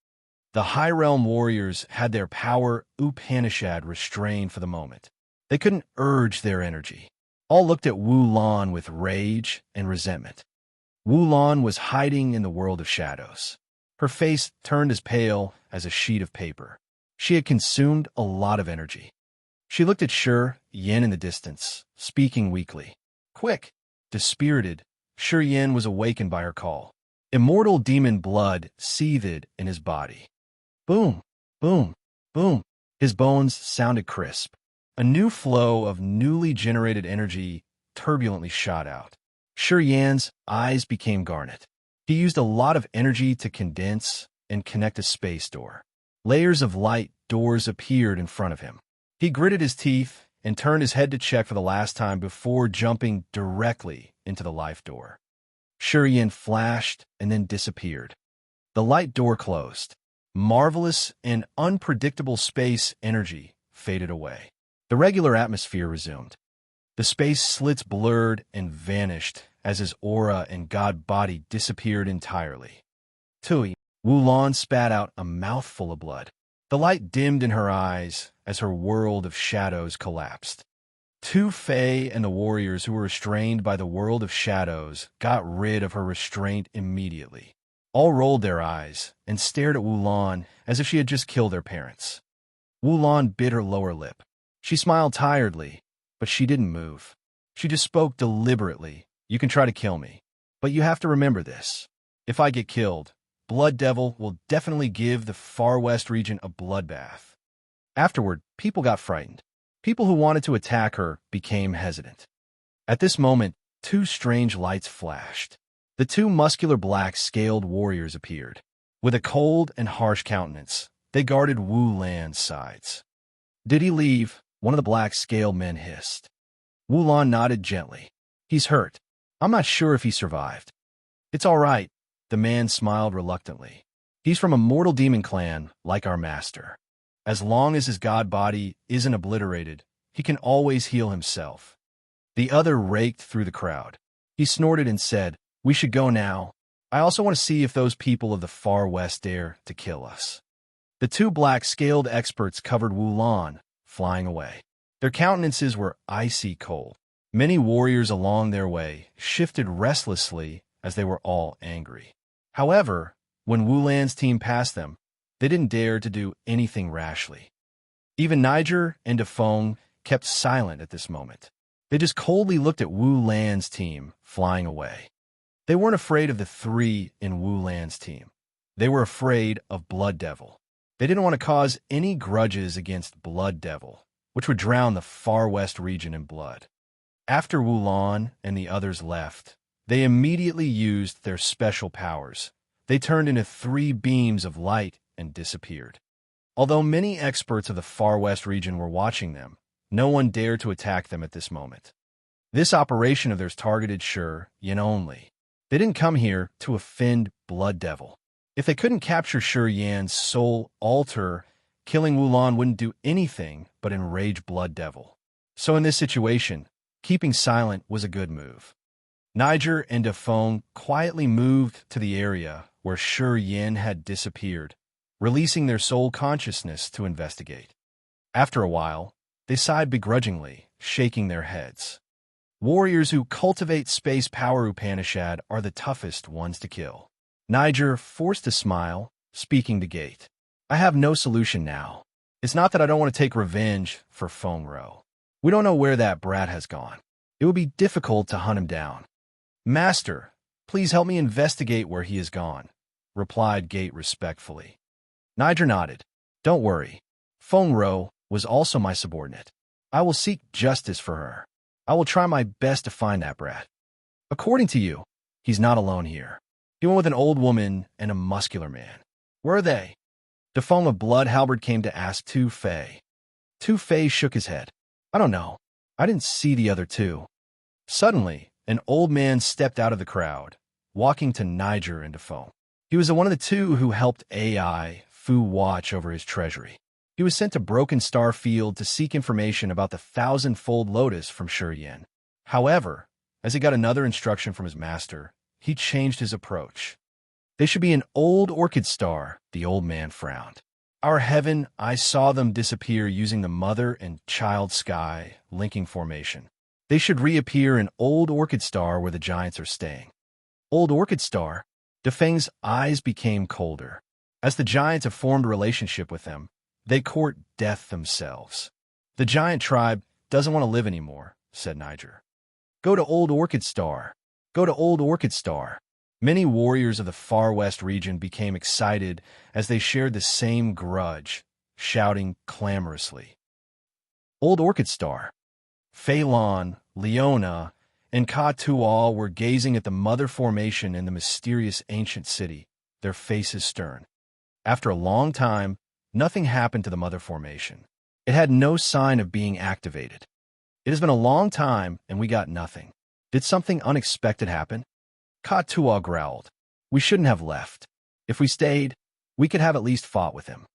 The High Realm warriors had their power Upanishad restrained for the moment. They couldn't urge their energy. All looked at Wu Lan with rage and resentment. Wu Lan was hiding in the world of shadows. Her face turned as pale as a sheet of paper. She had consumed a lot of energy. She looked at Shi Yin in the distance, speaking weakly. Quick! Dispirited, Shi Yin was awakened by her call. Immortal demon blood seethed in his body. Boom! Boom! Boom! His bones sounded crisp. A new flow of newly generated energy turbulently shot out. Shi Yan's eyes became garnet. He used a lot of energy to condense and connect a space door. Layers of light doors appeared in front of him. He gritted his teeth and turned his head to check for the last time before jumping directly into the life door. Shi Yin flashed and then disappeared. The light door closed. Marvelous and unpredictable space energy faded away. The regular atmosphere resumed. The space slits blurred and vanished as his aura and god body disappeared entirely. Tui, Wulan spat out a mouthful of blood. The light dimmed in her eyes as her world of shadows collapsed. Tu Fei and the warriors who were restrained by the world of shadows got rid of her restraint immediately. All rolled their eyes and stared at Wulan as if she had just killed their parents. Wulan bit her lower lip. She smiled tiredly, but she didn't move. She just spoke deliberately. You can try to kill me, but you have to remember this. If I get killed, Blood Devil will definitely give the Far West region a bloodbath. Afterward, people got frightened. People who wanted to attack her became hesitant. At this moment, two strange lights flashed. The two muscular black-scaled warriors appeared. With a cold and harsh countenance, they guarded Wu Lan's sides. Did he leave? One of the black-scaled men hissed. Wu Lan nodded gently. He's hurt. I'm not sure if he survived. It's all right, the man smiled reluctantly. He's from a mortal demon clan like our master. As long as his god body isn't obliterated, he can always heal himself. The other raked through the crowd. He snorted and said, "We should go now. I also want to see if those people of the Far West dare to kill us." The two black-scaled experts covered Wu Lan, flying away. Their countenances were icy cold. Many warriors along their way shifted restlessly as they were all angry. However, when Wu Lan's team passed them, they didn't dare to do anything rashly. Even Niger and Defong kept silent at this moment. They just coldly looked at Wu Lan's team flying away. They weren't afraid of the three in Wu Lan's team. They were afraid of Blood Devil. They didn't want to cause any grudges against Blood Devil, which would drown the Far West region in blood. After Wu Lan and the others left, they immediately used their special powers. They turned into 3 beams of light and disappeared. Although many experts of the Far West region were watching them, no one dared to attack them at this moment. This operation of theirs targeted Shi Yin only. They didn't come here to offend Blood Devil. If they couldn't capture Shi Yan's soul altar, killing Wu Lan wouldn't do anything but enrage Blood Devil. So in this situation, keeping silent was a good move. Niger and Defong quietly moved to the area where Shi Yin had disappeared, releasing their soul consciousness to investigate. After a while, they sighed begrudgingly, shaking their heads. Warriors who cultivate space power Upanishad are the toughest ones to kill. Niger forced a smile, speaking to Gate. I have no solution now. It's not that I don't want to take revenge for Feng Ro. We don't know where that brat has gone. It would be difficult to hunt him down. Master, please help me investigate where he has gone, replied Gate respectfully. Niger nodded. Don't worry. Feng Ro was also my subordinate. I will seek justice for her. I will try my best to find that brat. According to you, he's not alone here. He went with an old woman and a muscular man. Where are they? De Feng of Blood Halberd came to ask Tu Fei. Tu Fei shook his head. I don't know. I didn't see the other two. Suddenly, an old man stepped out of the crowd, walking to Niger and De Feng. He was one of the two who helped AI Fu watch over his treasury. He was sent to Broken Star Field to seek information about the thousand-fold lotus from Shi Yin. However, as he got another instruction from his master, he changed his approach. They should be an old orchid star, the old man frowned. Our heaven, I saw them disappear using the mother and child sky linking formation. They should reappear in old orchid star where the giants are staying. Old orchid star? De Feng's eyes became colder. As the giants have formed a relationship with them, they court death themselves. The giant tribe doesn't want to live anymore, said Niger. Go to Old Orchid Star. Go to Old Orchid Star. Many warriors of the Far West region became excited as they shared the same grudge, shouting clamorously. Old Orchid Star. Fei Lan, Leona, and Ka Tual were gazing at the mother formation in the mysterious ancient city, their faces stern. After a long time, nothing happened to the mother formation. It had no sign of being activated. It has been a long time, and we got nothing. Did something unexpected happen? Ka Tual growled. We shouldn't have left. If we stayed, we could have at least fought with him.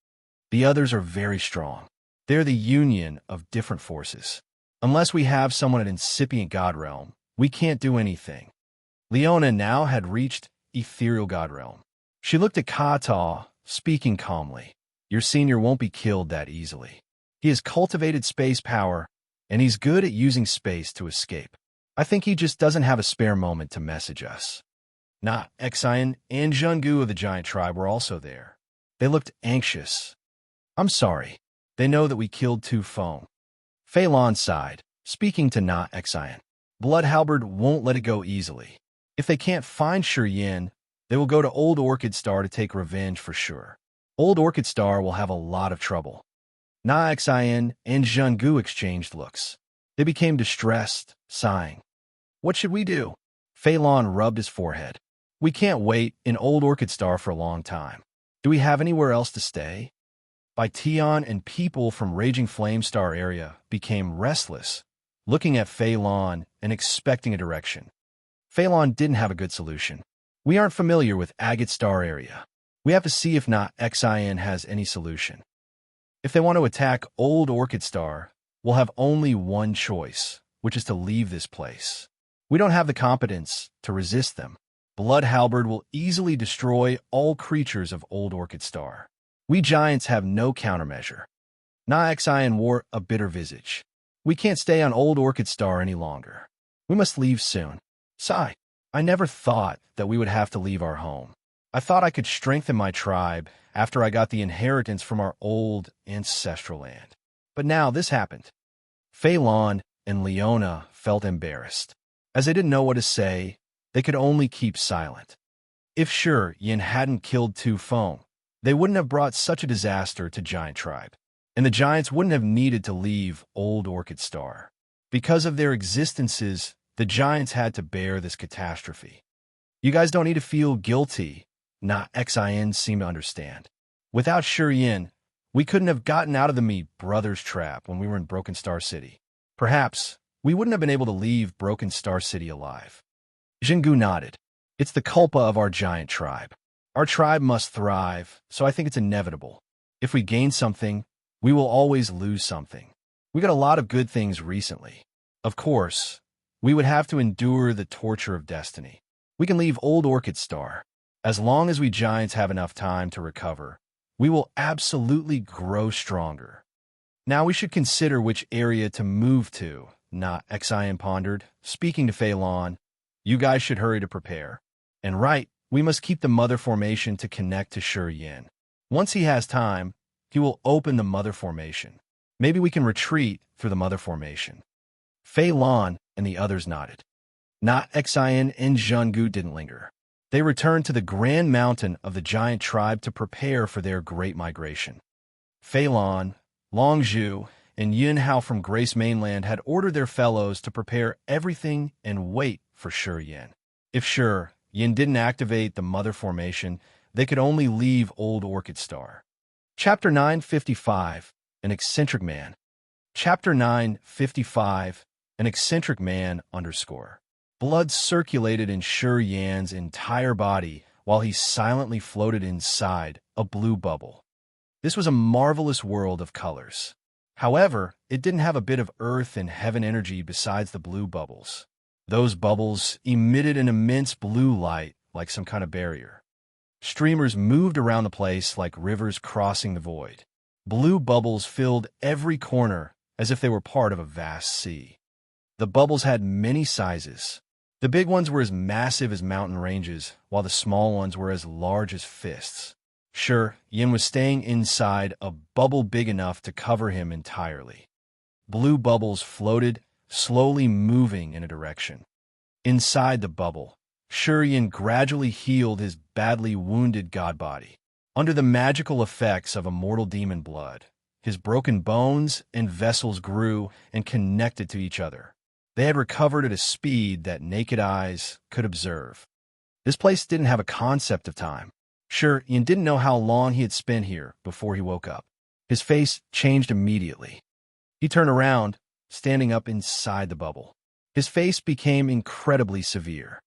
The others are very strong. They're the union of different forces. Unless we have someone at incipient God Realm, we can't do anything. Leona now had reached ethereal God Realm. She looked at Kata, speaking calmly. Your senior won't be killed that easily. He has cultivated space power, and he's good at using space to escape. I think he just doesn't have a spare moment to message us. Na, Xian and Zhenggu of the giant tribe were also there. They looked anxious. I'm sorry. They know that we killed Tu Feng. Fei Lan sighed, speaking to Na Xian. Blood Halberd won't let it go easily. If they can't find Shi Yin, they will go to Old Orchid Star to take revenge for sure. Old Orchid Star will have a lot of trouble. Na Xian and Zhenggu exchanged looks. They became distressed, sighing. What should we do? Fei Lan rubbed his forehead. We can't wait in Old Orchid Star for a long time. Do we have anywhere else to stay? Bai Tian and people from Raging Flame Star area became restless, looking at Fei Lan and expecting a direction. Fei Lan didn't have a good solution. We aren't familiar with Agate Star area. We have to see if not Xian has any solution. If they want to attack Old Orchid Star, we'll have only one choice, which is to leave this place. We don't have the competence to resist them. Blood Halberd will easily destroy all creatures of Old Orchid Star. We giants have no countermeasure. Na Xian wore a bitter visage. We can't stay on Old Orchid Star any longer. We must leave soon. Sigh. I never thought that we would have to leave our home. I thought I could strengthen my tribe after I got the inheritance from our old ancestral land. But now this happened. Fei Lan and Leona felt embarrassed. As they didn't know what to say, they could only keep silent. If Shi Yin hadn't killed Tu Feng, they wouldn't have brought such a disaster to Giant Tribe, and the Giants wouldn't have needed to leave Old Orchid Star. Because of their existences, the Giants had to bear this catastrophe. You guys don't need to feel guilty. Na Xian seemed to understand. Without Shi Yin, we couldn't have gotten out of the Me Brothers trap when we were in Broken Star City. Perhaps we wouldn't have been able to leave Broken Star City alive. Zhenggu nodded. It's the culpa of our giant tribe. Our tribe must thrive, so I think it's inevitable. If we gain something, we will always lose something. We got a lot of good things recently. Of course, we would have to endure the torture of destiny. We can leave Old Orchid Star. As long as we giants have enough time to recover, we will absolutely grow stronger. Now we should consider which area to move to, Na Xian pondered, speaking to Fei Lan. You guys should hurry to prepare. And right, we must keep the mother formation to connect to Shi Yin. Once he has time, he will open the Mother Formation. Maybe we can retreat through the Mother Formation. Fei Lan and the others nodded. Not Xian and Zhenggu didn't linger. They returned to the grand mountain of the giant tribe to prepare for their great migration. Fei Lan, Long Zhu, and Yin Hao from Grace Mainland had ordered their fellows to prepare everything and wait for Shi Yin. If Shi Yin didn't activate the Mother Formation, they could only leave Old Orchid Star. Chapter 955, An Eccentric Man. Chapter 955, An Eccentric Man _ Blood circulated in Shi Yan's entire body while he silently floated inside a blue bubble. This was a marvelous world of colors. However, it didn't have a bit of earth and heaven energy besides the blue bubbles. Those bubbles emitted an immense blue light like some kind of barrier. Streamers moved around the place like rivers crossing the void. Blue bubbles filled every corner as if they were part of a vast sea. The bubbles had many sizes. The big ones were as massive as mountain ranges, while the small ones were as large as fists. Shi Yin was staying inside a bubble big enough to cover him entirely. Blue bubbles floated, slowly moving in a direction. Inside the bubble, Shi Yin gradually healed his badly wounded god body. Under the magical effects of immortal demon blood, his broken bones and vessels grew and connected to each other. They had recovered at a speed that naked eyes could observe. This place didn't have a concept of time. Shi Yin didn't know how long he had spent here before he woke up. His face changed immediately. He turned around, standing up inside the bubble. His face became incredibly severe.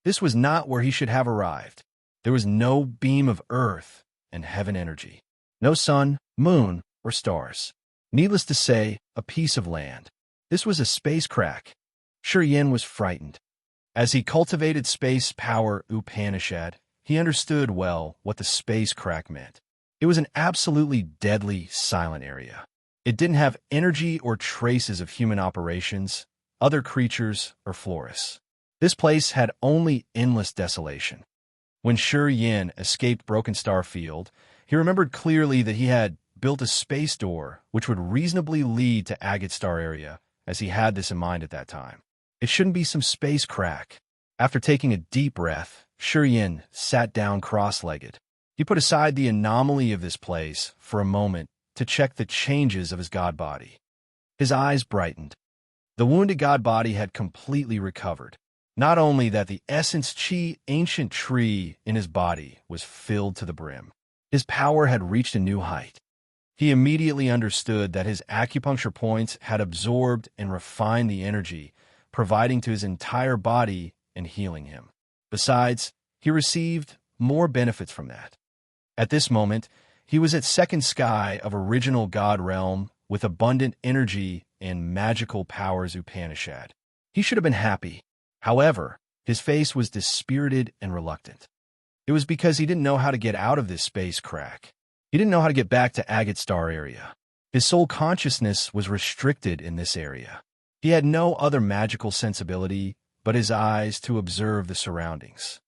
This was not where he should have arrived. There was no beam of earth and heaven energy. No sun, moon, or stars. Needless to say, a piece of land. This was a space crack. Shi Yin was frightened. As he cultivated space power Upanishad, he understood well what the space crack meant. It was an absolutely deadly, silent area. It didn't have energy or traces of human operations, other creatures, or florists. This place had only endless desolation. When Shi Yin escaped Broken Star Field, he remembered clearly that he had built a space door which would reasonably lead to Agate Star area, as he had this in mind at that time. It shouldn't be some space crack. After taking a deep breath, Shi Yin sat down cross-legged. He put aside the anomaly of this place for a moment to check the changes of his god body. His eyes brightened. The wounded god body had completely recovered. Not only that, the essence chi ancient tree in his body was filled to the brim. His power had reached a new height. He immediately understood that his acupuncture points had absorbed and refined the energy, providing to his entire body and healing him. Besides, he received more benefits from that. At this moment, he was at second sky of original god realm with abundant energy and magical powers Upanishad. He should have been happy. However, his face was dispirited and reluctant. It was because he didn't know how to get out of this space crack. He didn't know how to get back to Agate Star area. His soul consciousness was restricted in this area. He had no other magical sensibility but his eyes to observe the surroundings.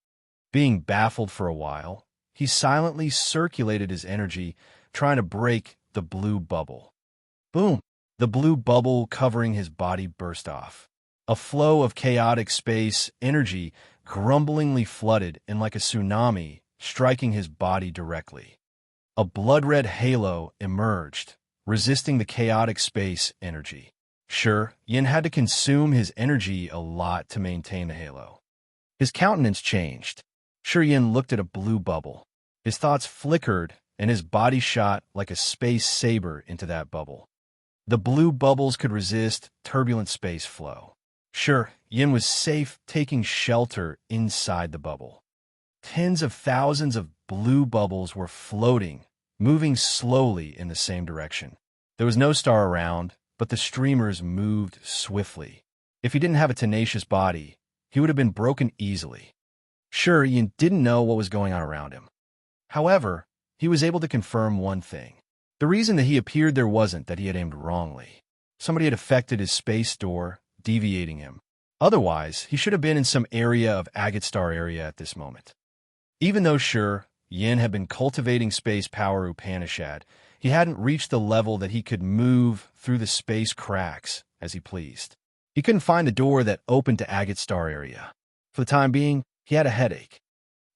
Being baffled for a while, he silently circulated his energy, trying to break the blue bubble. Boom! The blue bubble covering his body burst off. A flow of chaotic space energy grumblingly flooded and like a tsunami, striking his body directly. A blood-red halo emerged, resisting the chaotic space energy. Shi Yin had to consume his energy a lot to maintain the halo. His countenance changed. Shi Yin looked at a blue bubble. His thoughts flickered, and his body shot like a space saber into that bubble. The blue bubbles could resist turbulent space flow. Shi Yin was safe, taking shelter inside the bubble. Tens of thousands of blue bubbles were floating, moving slowly in the same direction. There was no star around, but the streamers moved swiftly. If he didn't have a tenacious body, he would have been broken easily. Shi Yin didn't know what was going on around him. However, he was able to confirm one thing. The reason that he appeared there wasn't that he had aimed wrongly. Somebody had affected his space door, deviating him. Otherwise, he should have been in some area of Agate Star area at this moment. Even though Shi Yin had been cultivating space power Upanishad, He hadn't reached the level that he could move through the space cracks as he pleased. He couldn't find the door that opened to Agate Star area. For the time being, he had a headache.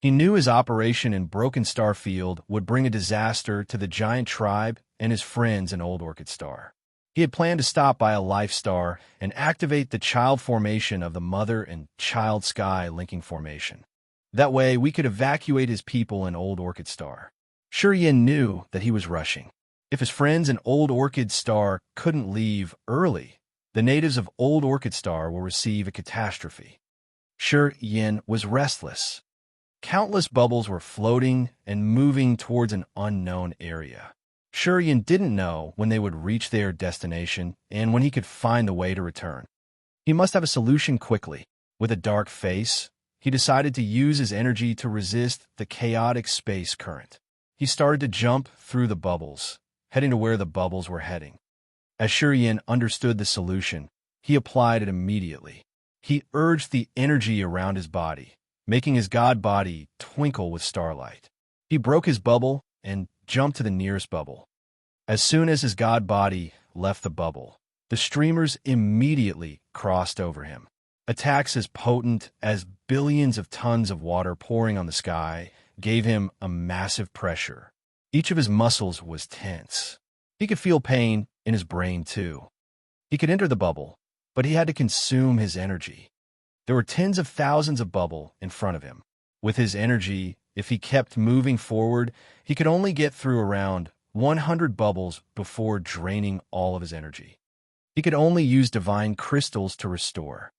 He knew his operation in Broken Star Field would bring a disaster to the giant tribe and his friends in Old Orchid Star. He had planned to stop by a life star and activate the child formation of the Mother and Child Sky linking formation. That way, we could evacuate his people in Old Orchid Star. Yin knew that he was rushing. If his friends in Old Orchid Star couldn't leave early, the natives of Old Orchid Star will receive a catastrophe. Yin was restless. Countless bubbles were floating and moving towards an unknown area. Yin didn't know when they would reach their destination and when he could find the way to return. He must have a solution quickly. With a dark face, he decided to use his energy to resist the chaotic space current. He started to jump through the bubbles, heading to where the bubbles were heading. As Yin understood the solution, he applied it immediately. He urged the energy around his body, making his god body twinkle with starlight. He broke his bubble and jumped to the nearest bubble. As soon as his god body left the bubble, the streamers immediately crossed over him. Attacks as potent as billions of tons of water pouring on the sky gave him a massive pressure. Each of his muscles was tense. He could feel pain in his brain too. He could enter the bubble, but he had to consume his energy. There were tens of thousands of bubble in front of him. With his energy, if he kept moving forward, he could only get through around 100 bubbles before draining all of his energy. He could only use divine crystals to restore.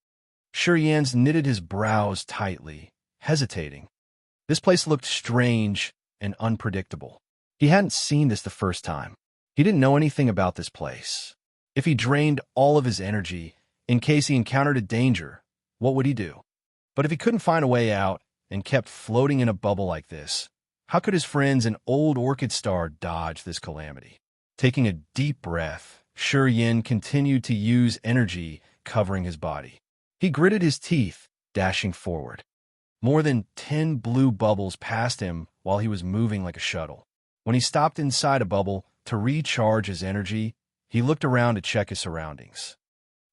Yin knitted his brows tightly, hesitating. This place looked strange and unpredictable. He hadn't seen this the first time. He didn't know anything about this place. If he drained all of his energy, in case he encountered a danger, what would he do? But if he couldn't find a way out and kept floating in a bubble like this, how could his friends in Old Orchid Star dodge this calamity? Taking a deep breath, Yin continued to use energy covering his body. He gritted his teeth, dashing forward. More than 10 blue bubbles passed him while he was moving like a shuttle. When he stopped inside a bubble to recharge his energy, he looked around to check his surroundings.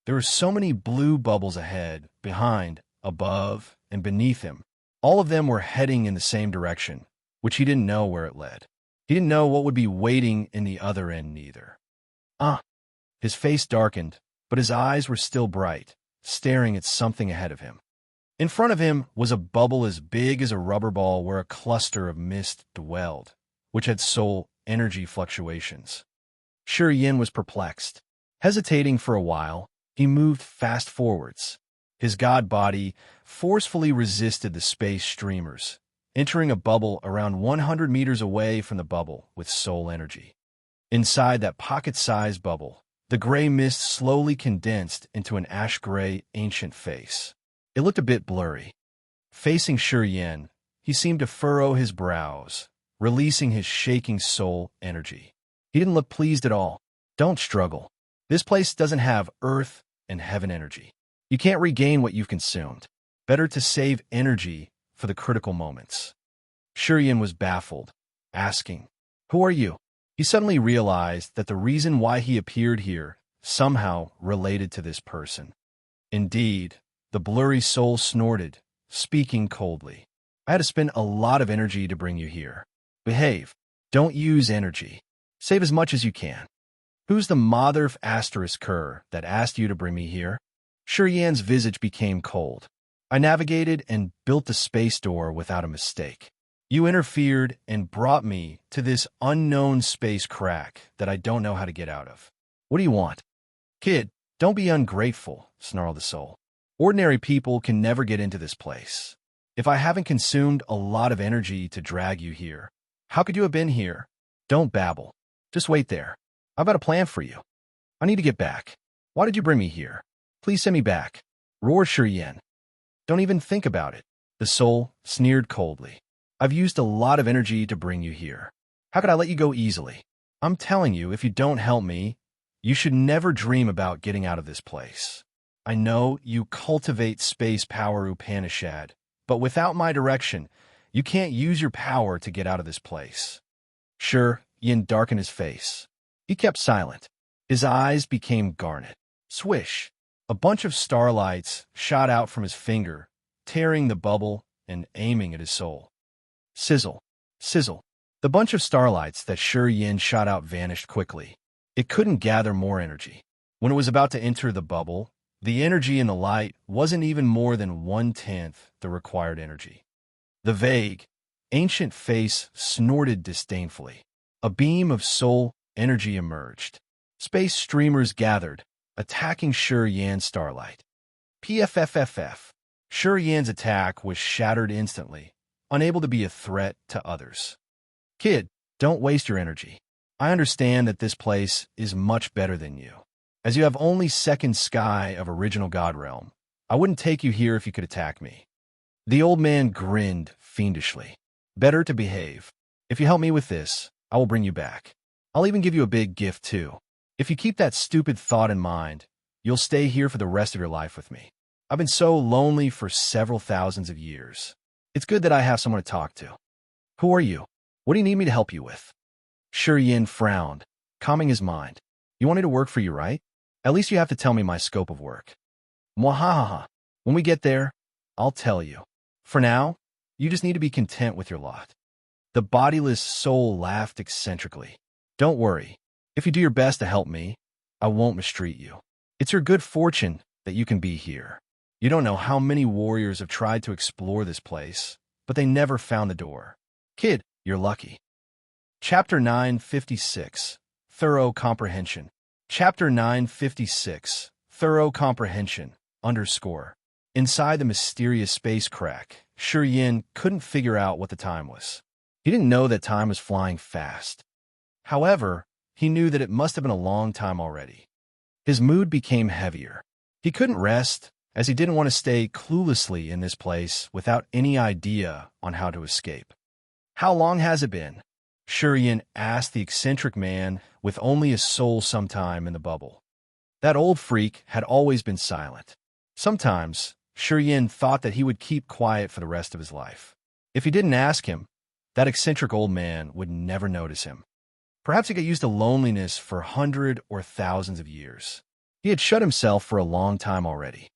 There were so many blue bubbles ahead, behind, above, and beneath him. All of them were heading in the same direction, which he didn't know where it led. He didn't know what would be waiting in the other end neither. His face darkened, but his eyes were still bright, staring at something ahead of him. In front of him was a bubble as big as a rubber ball where a cluster of mist dwelled, which had soul energy fluctuations. Yin was perplexed. Hesitating for a while, he moved fast forwards. His god body forcefully resisted the space streamers, entering a bubble around 100 meters away from the bubble with soul energy. Inside that pocket-sized bubble, the gray mist slowly condensed into an ash-gray ancient face. It looked a bit blurry. Facing Yin, he seemed to furrow his brows, releasing his shaking soul energy. He didn't look pleased at all. Don't struggle. This place doesn't have earth and heaven energy. You can't regain what you've consumed. Better to save energy for the critical moments. Yin was baffled, asking, "Who are you?" He suddenly realized that the reason why he appeared here somehow related to this person. Indeed, the blurry soul snorted, speaking coldly. "I had to spend a lot of energy to bring you here. Behave. Don't use energy. Save as much as you can. Who's the Motherf asterisk cur that asked you to bring me here?" Yin's visage became cold. "I navigated and built the space door without a mistake. You interfered and brought me to this unknown space crack that I don't know how to get out of. What do you want?" "Kid, don't be ungrateful," snarled the soul. "Ordinary people can never get into this place. If I haven't consumed a lot of energy to drag you here, how could you have been here? Don't babble. Just wait there. I've got a plan for you. I need to get back. Why did you bring me here? Please send me back," roared Yin. "Don't even think about it." The soul sneered coldly. "I've used a lot of energy to bring you here. How could I let you go easily? I'm telling you, if you don't help me, you should never dream about getting out of this place. I know you cultivate space power, Upanishad, but without my direction, you can't use your power to get out of this place." Yin darkened his face. He kept silent. His eyes became garnet. Swish! A bunch of starlights shot out from his finger, tearing the bubble and aiming at his soul. Sizzle! Sizzle! The bunch of starlights that Yin shot out vanished quickly. It couldn't gather more energy. When it was about to enter the bubble, the energy in the light wasn't even more than 1/10 the required energy. The vague, ancient face snorted disdainfully. A beam of soul energy emerged. Space streamers gathered, attacking Yan's starlight. PFFFF. Yan's attack was shattered instantly, unable to be a threat to others. Kid, don't waste your energy. I understand that this place is much better than you. As you have only second sky of original God realm, I wouldn't take you here if you could attack me. The old man grinned fiendishly. Better to behave. If you help me with this, I will bring you back. I'll even give you a big gift too. If you keep that stupid thought in mind, you'll stay here for the rest of your life with me. I've been so lonely for several thousands of years. It's good that I have someone to talk to. Who are you? What do you need me to help you with? Yin frowned, calming his mind. You want me to work for you, right? At least you have to tell me my scope of work. Mwahaha. When we get there, I'll tell you. For now, you just need to be content with your lot. The bodiless soul laughed eccentrically. Don't worry. If you do your best to help me, I won't mistreat you. It's your good fortune that you can be here. You don't know how many warriors have tried to explore this place, but they never found the door. Kid, you're lucky. Chapter 956. Thorough Comprehension. Chapter 956. Thorough Comprehension. _ Inside the mysterious space crack, Yin couldn't figure out what the time was. He didn't know that time was flying fast. However, he knew that it must have been a long time already. His mood became heavier. He couldn't rest, as he didn't want to stay cluelessly in this place without any idea on how to escape. How long has it been? Yin asked the eccentric man with only a soul sometime in the bubble. That old freak had always been silent. Sometimes, Yin thought that he would keep quiet for the rest of his life. If he didn't ask him, that eccentric old man would never notice him. Perhaps he got used to loneliness for hundreds or thousands of years. He had shut himself for a long time already.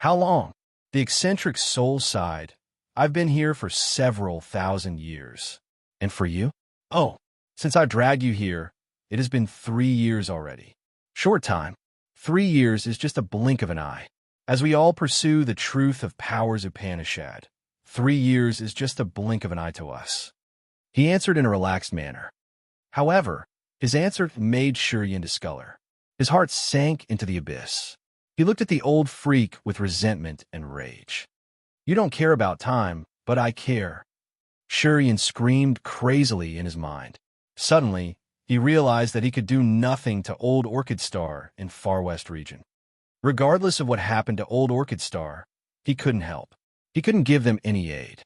How long? The eccentric soul sighed. I've been here for several thousand years. And for you? Oh, since I dragged you here, it has been 3 years already. Short time. 3 years is just a blink of an eye. As we all pursue the truth of powers Upanishad, 3 years is just a blink of an eye to us. He answered in a relaxed manner. However, his answer made Yin discolor. His heart sank into the abyss. He looked at the old freak with resentment and rage. You don't care about time, but I care. Yin screamed crazily in his mind. Suddenly, he realized that he could do nothing to Old Orchid Star in Far West region. Regardless of what happened to Old Orchid Star, he couldn't help. He couldn't give them any aid.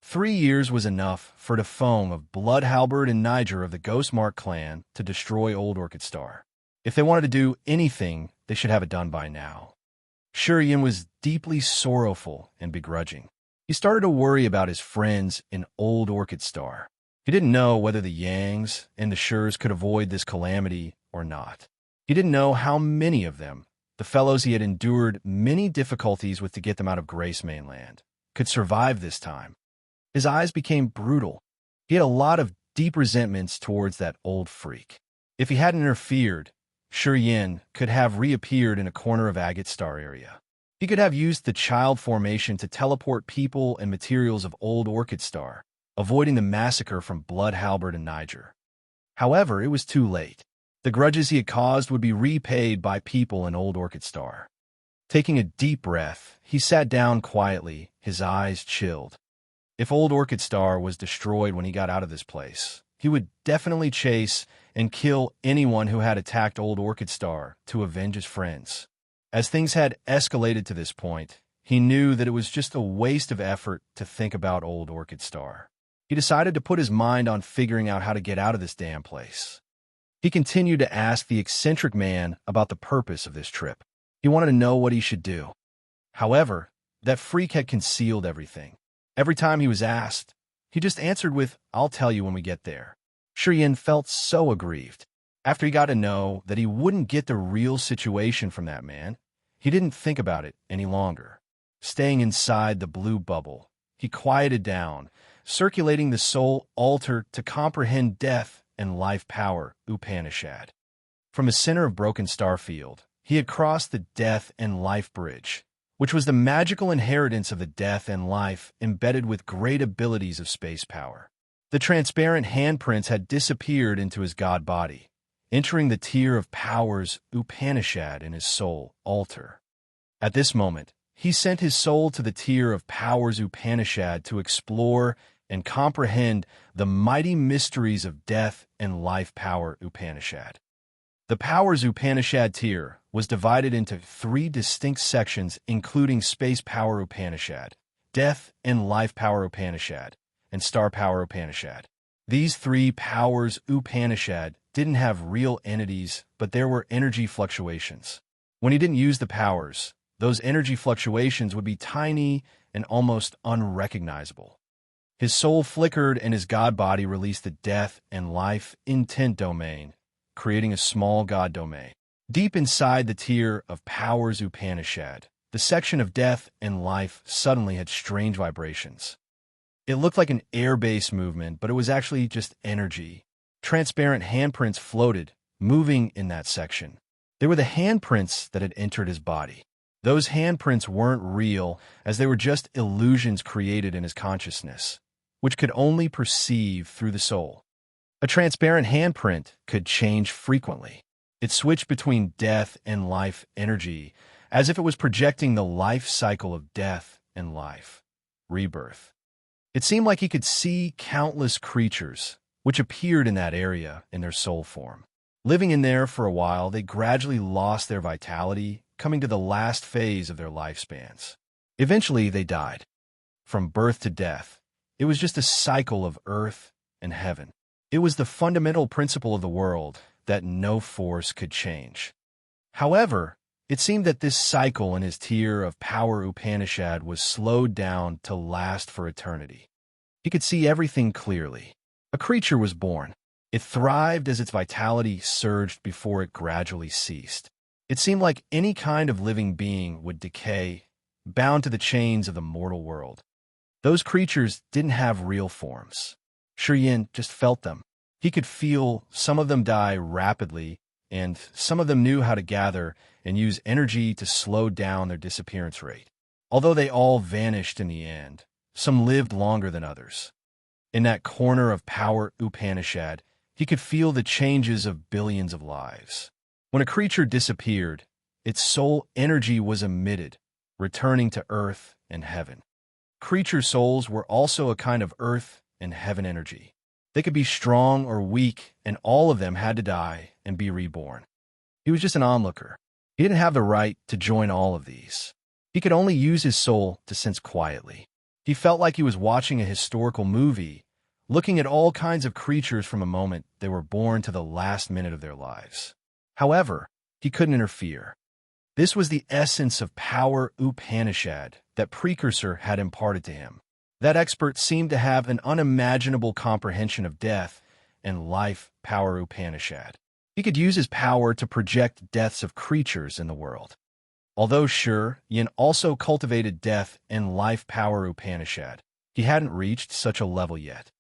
3 years was enough for the foam of Blood Halberd and Niger of the Ghostmark clan to destroy Old Orchid Star. If they wanted to do anything, they should have it done by now. Yin was deeply sorrowful and begrudging. He started to worry about his friends in Old Orchid Star. He didn't know whether the Yangs and the Shurs could avoid this calamity or not. He didn't know how many of them, the fellows he had endured many difficulties with to get them out of Grace Mainland, could survive this time. His eyes became brutal. He had a lot of deep resentments towards that old freak. If he hadn't interfered, Yin could have reappeared in a corner of Agate Star area. He could have used the child formation to teleport people and materials of Old Orchid Star, avoiding the massacre from Blood Halberd and Niger. However, it was too late. The grudges he had caused would be repaid by people in Old Orchid Star. Taking a deep breath, he sat down quietly, his eyes chilled. If Old Orchid Star was destroyed when he got out of this place, he would definitely chase and kill anyone who had attacked Old Orchid Star to avenge his friends. As things had escalated to this point, he knew that it was just a waste of effort to think about Old Orchid Star. He decided to put his mind on figuring out how to get out of this damn place. He continued to ask the eccentric man about the purpose of this trip. He wanted to know what he should do. However, that freak had concealed everything. Every time he was asked, he just answered with, "I'll tell you when we get there." Yin felt so aggrieved. After he got to know that he wouldn't get the real situation from that man, he didn't think about it any longer. Staying inside the blue bubble, he quieted down, circulating the soul altar to comprehend death and life power Upanishad. From the center of Broken Star Field, he had crossed the death and life bridge, which was the magical inheritance of the death and life embedded with great abilities of space power. The transparent handprints had disappeared into his god body, entering the tier of powers Upanishad in his soul altar. At this moment, he sent his soul to the tier of powers Upanishad to explore and comprehend the mighty mysteries of death and life power Upanishad. The powers Upanishad tier was divided into 3 distinct sections, including space power Upanishad, death and life power Upanishad, and star power Upanishad. These 3 powers Upanishad didn't have real entities, but there were energy fluctuations. When he didn't use the powers, those energy fluctuations would be tiny and almost unrecognizable. His soul flickered and his god body released the death and life intent domain, creating a small god domain. Deep inside the tier of powers Upanishad, the section of death and life suddenly had strange vibrations. It looked like an air-based movement, but it was actually just energy. Transparent handprints floated, moving in that section. They were the handprints that had entered his body. Those handprints weren't real, as they were just illusions created in his consciousness, which could only perceive through the soul. A transparent handprint could change frequently. It switched between death and life energy, as if it was projecting the life cycle of death and life, rebirth. It seemed like he could see countless creatures, which appeared in that area in their soul form. Living in there for a while, they gradually lost their vitality, coming to the last phase of their lifespans. Eventually, they died. From birth to death, it was just a cycle of earth and heaven. It was the fundamental principle of the world that no force could change. However, it seemed that this cycle in his tier of power Upanishad was slowed down to last for eternity. He could see everything clearly. A creature was born. It thrived as its vitality surged before it gradually ceased. It seemed like any kind of living being would decay, bound to the chains of the mortal world. Those creatures didn't have real forms. Yin just felt them. He could feel some of them die rapidly, and some of them knew how to gather and use energy to slow down their disappearance rate. Although they all vanished in the end, some lived longer than others. In that corner of power Upanishad, he could feel the changes of billions of lives. When a creature disappeared, its soul energy was emitted, returning to earth and heaven. Creature souls were also a kind of earth and heaven energy. They could be strong or weak, and all of them had to die and be reborn. He was just an onlooker. He didn't have the right to join all of these. He could only use his soul to sense quietly. He felt like he was watching a historical movie, looking at all kinds of creatures from the moment they were born to the last minute of their lives. However, he couldn't interfere. This was the essence of power Upanishad that Precursor had imparted to him. That expert seemed to have an unimaginable comprehension of death and life power Upanishad. He could use his power to project deaths of creatures in the world. Although Yin also cultivated death and life power Upanishad, he hadn't reached such a level yet.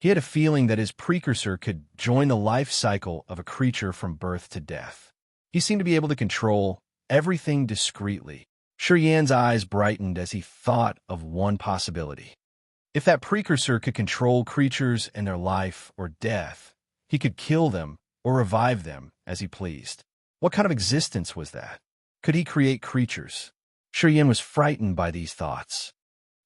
He had a feeling that his precursor could join the life cycle of a creature from birth to death. He seemed to be able to control everything discreetly. Yin's eyes brightened as he thought of one possibility. If that precursor could control creatures and their life or death, he could kill them or revive them as he pleased. What kind of existence was that? Could he create creatures? Yin was frightened by these thoughts.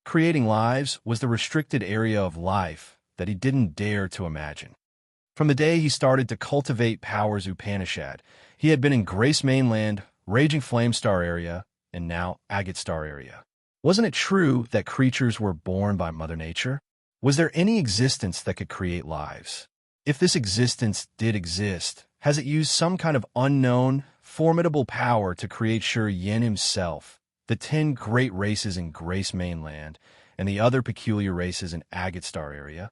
Creating lives was the restricted area of life that he didn't dare to imagine. From the day he started to cultivate powers Upanishad, he had been in Grace Mainland, Raging Flame Star area, and now Agate Star area. Wasn't it true that creatures were born by Mother Nature? Was there any existence that could create lives? If this existence did exist, has it used some kind of unknown, formidable power to create Yin himself, the 10 great races in Grace Mainland, and the other peculiar races in Agate Star area?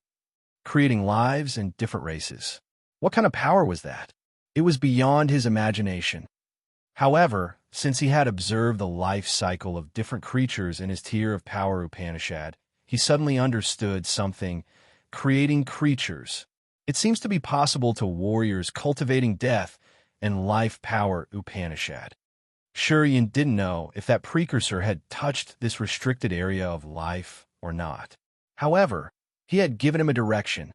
creating lives and different races. What kind of power was that? It was beyond his imagination. However, since he had observed the life cycle of different creatures in his tier of power Upanishad, he suddenly understood something: creating creatures. It seems to be possible to warriors cultivating death and life power Upanishad. Shurien didn't know if that precursor had touched this restricted area of life or not. However, he had given him a direction.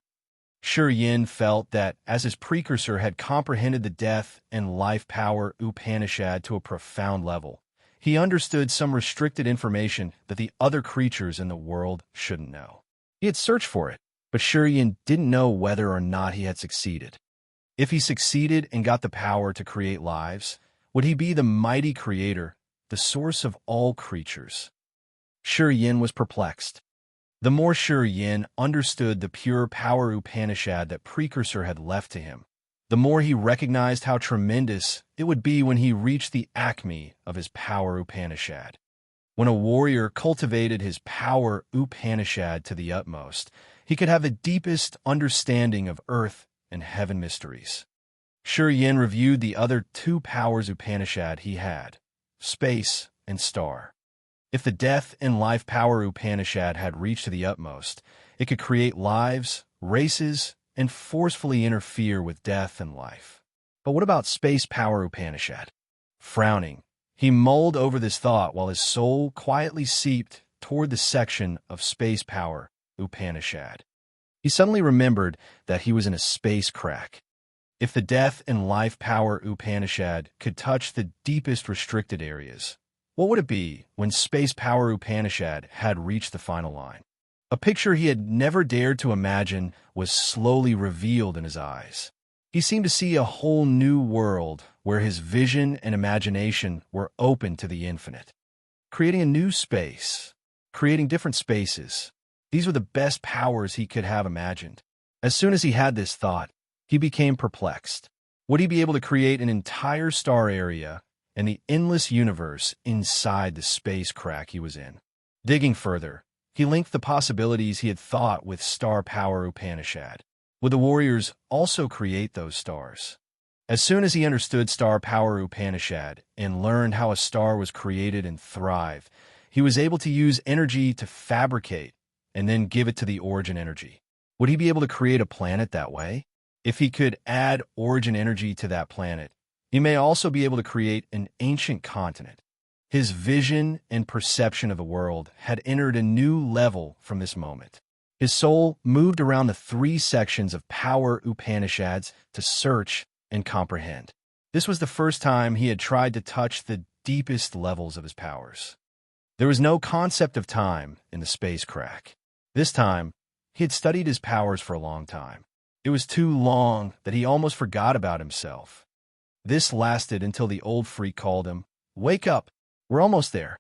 Shurien felt that as his precursor had comprehended the death and life power Upanishad to a profound level, he understood some restricted information that the other creatures in the world shouldn't know. He had searched for it, but Shurien didn't know whether or not he had succeeded. If he succeeded and got the power to create lives, would he be the mighty creator, the source of all creatures? Shurien was perplexed. The more Shurien understood the pure power Upanishad that precursor had left to him, the more he recognized how tremendous it would be when he reached the acme of his power Upanishad. When a warrior cultivated his power Upanishad to the utmost, he could have the deepest understanding of earth and heaven mysteries. Shurien reviewed the other two powers Upanishad he had, space and star. If the death and life power Upanishad had reached to the utmost, it could create lives, races, and forcefully interfere with death and life. But what about space power Upanishad? Frowning, he mulled over this thought while his soul quietly seeped toward the section of space power Upanishad. He suddenly remembered that he was in a space crack. If the death and life power Upanishad could touch the deepest restricted areas, what would it be when space power Upanishad had reached the final line? A picture he had never dared to imagine was slowly revealed in his eyes. He seemed to see a whole new world where his vision and imagination were open to the infinite. Creating a new space, creating different spaces, these were the best powers he could have imagined. As soon as he had this thought, he became perplexed. Would he be able to create an entire star area and the endless universe inside the space crack he was in? Digging further, he linked the possibilities he had thought with star power Upanishad. Would the warriors also create those stars? As soon as he understood star power Upanishad and learned how a star was created and thrived, he was able to use energy to fabricate and then give it to the origin energy. Would he be able to create a planet that way? If he could add origin energy to that planet, he may also be able to create an ancient continent. His vision and perception of the world had entered a new level from this moment. His soul moved around the three sections of power Upanishads to search and comprehend. This was the first time he had tried to touch the deepest levels of his powers. There was no concept of time in the space crack. This time, he had studied his powers for a long time. It was too long that he almost forgot about himself. This lasted until the old freak called him. "Wake up! We're almost there."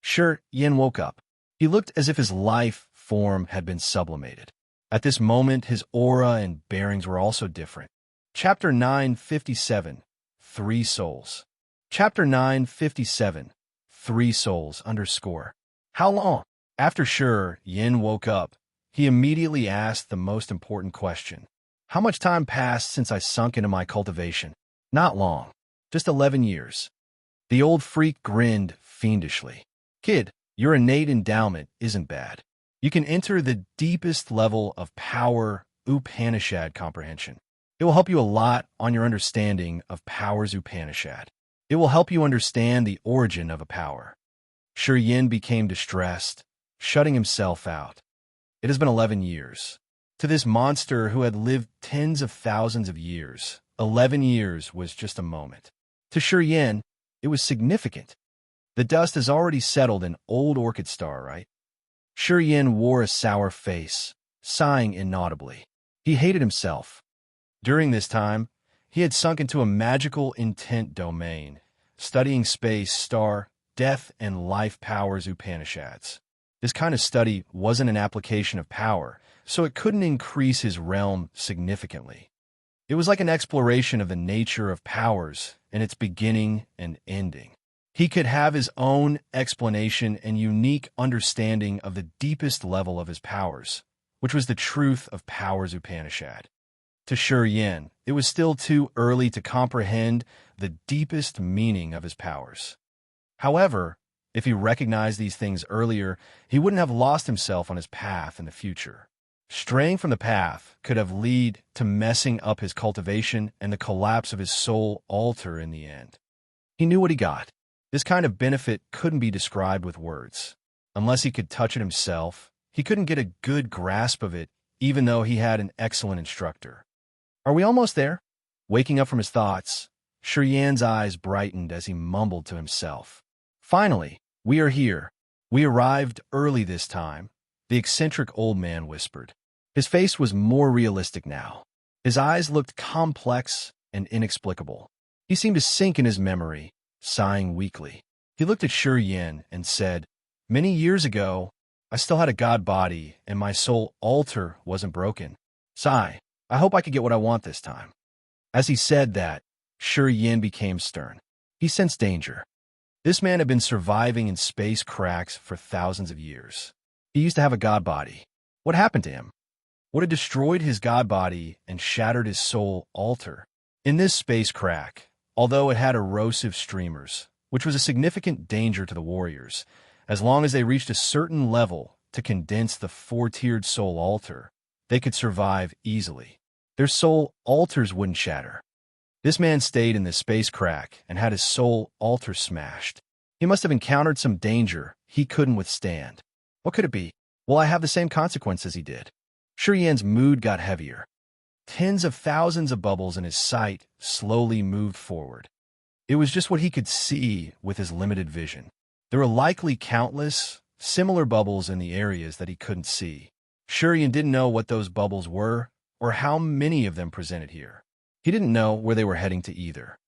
Sure, Yin woke up. He looked as if his life form had been sublimated. At this moment, his aura and bearings were also different. Chapter 957, Three Souls. Chapter 957, Three Souls _ How long? After Sure Yin woke up, he immediately asked the most important question. How much time passed since I sunk into my cultivation? Not long. Just 11 years. The old freak grinned fiendishly. Kid, your innate endowment isn't bad. You can enter the deepest level of power Upanishad comprehension. It will help you a lot on your understanding of powers Upanishad. It will help you understand the origin of a power. Sure Yin became distressed, shutting himself out. It has been 11 years. To this monster who had lived tens of thousands of years, 11 years was just a moment. To Sure Yin, it was significant. The dust has already settled in old Orchid Star, right? Sure Yin wore a sour face, sighing inaudibly. He hated himself. During this time, he had sunk into a magical intent domain, studying space, star, death, and life powers Upanishads. This kind of study wasn't an application of power, so it couldn't increase his realm significantly. It was like an exploration of the nature of powers and its beginning and ending. He could have his own explanation and unique understanding of the deepest level of his powers, which was the truth of powers Upanishad. To Shi Yin, it was still too early to comprehend the deepest meaning of his powers. However, if he recognized these things earlier, he wouldn't have lost himself on his path in the future. Straying from the path could have led to messing up his cultivation and the collapse of his soul altar in the end. He knew what he got. This kind of benefit couldn't be described with words. Unless he could touch it himself, he couldn't get a good grasp of it, even though he had an excellent instructor. Are we almost there? Waking up from his thoughts, Shi Yan's eyes brightened as he mumbled to himself. Finally, we are here. We arrived early this time, the eccentric old man whispered. His face was more realistic now. His eyes looked complex and inexplicable. He seemed to sink in his memory, sighing weakly. He looked at Shi Yan and said, "Many years ago, I still had a god body and my soul altar wasn't broken. Sigh, I hope I could get what I want this time." As he said that, Shi Yan became stern. He sensed danger. This man had been surviving in space cracks for thousands of years. He used to have a god body. What happened to him? What had destroyed his god body and shattered his soul altar? In this space crack, although it had erosive streamers, which was a significant danger to the warriors, as long as they reached a certain level to condense the four-tiered soul altar, they could survive easily. Their soul altars wouldn't shatter. This man stayed in this space crack and had his soul altar smashed. He must have encountered some danger he couldn't withstand. What could it be? Will I have the same consequence as he did? Shi Yan's mood got heavier. Tens of thousands of bubbles in his sight slowly moved forward. It was just what he could see with his limited vision. There were likely countless, similar bubbles in the areas that he couldn't see. Shi Yan didn't know what those bubbles were or how many of them presented here. He didn't know where they were heading to either.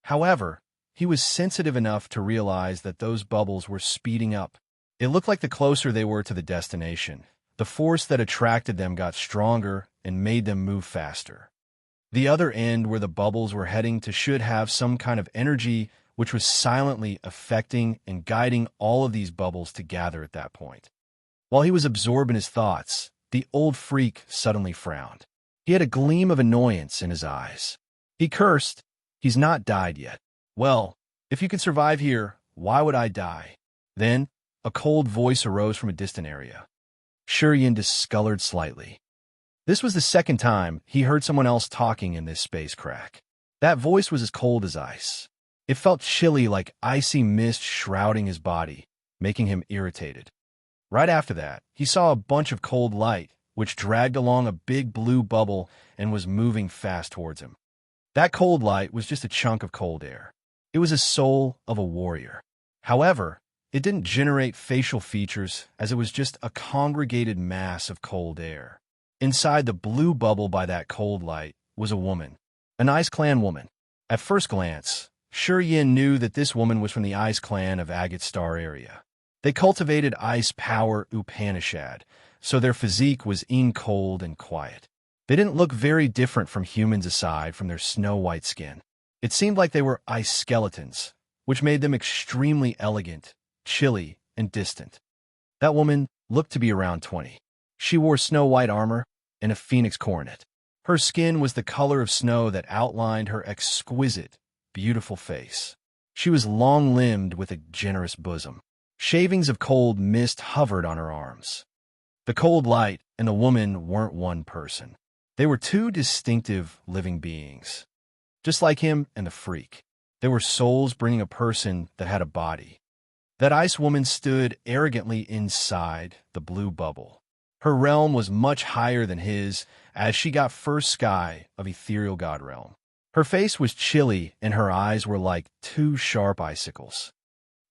However, he was sensitive enough to realize that those bubbles were speeding up. It looked like the closer they were to the destination, the force that attracted them got stronger and made them move faster. The other end where the bubbles were heading to should have some kind of energy which was silently affecting and guiding all of these bubbles to gather at that point. While he was absorbed in his thoughts, the old freak suddenly frowned. He had a gleam of annoyance in his eyes. He cursed, "He's not died yet. Well, if you can survive here, why would I die?" Then, a cold voice arose from a distant area. Shi Yan discolored slightly. This was the second time he heard someone else talking in this space crack. That voice was as cold as ice. It felt chilly like icy mist shrouding his body, making him irritated. Right after that, he saw a bunch of cold light, which dragged along a big blue bubble and was moving fast towards him. That cold light was just a chunk of cold air. It was a soul of a warrior. However, it didn't generate facial features as it was just a congregated mass of cold air. Inside the blue bubble by that cold light was a woman, an Ice Clan woman. At first glance, Shi Yan knew that this woman was from the Ice Clan of Agate Star area. They cultivated ice power Upanishad, so their physique was cold and quiet. They didn't look very different from humans aside from their snow-white skin. It seemed like they were ice skeletons, which made them extremely elegant, chilly, and distant. That woman looked to be around 20. She wore snow-white armor and a phoenix coronet. Her skin was the color of snow that outlined her exquisite, beautiful face. She was long-limbed with a generous bosom. Shavings of cold mist hovered on her arms. The cold light and the woman weren't one person. They were two distinctive living beings. Just like him and the freak, they were souls bringing a person that had a body. That ice woman stood arrogantly inside the blue bubble. Her realm was much higher than his, as she got first sky of ethereal god realm. Her face was chilly and her eyes were like two sharp icicles.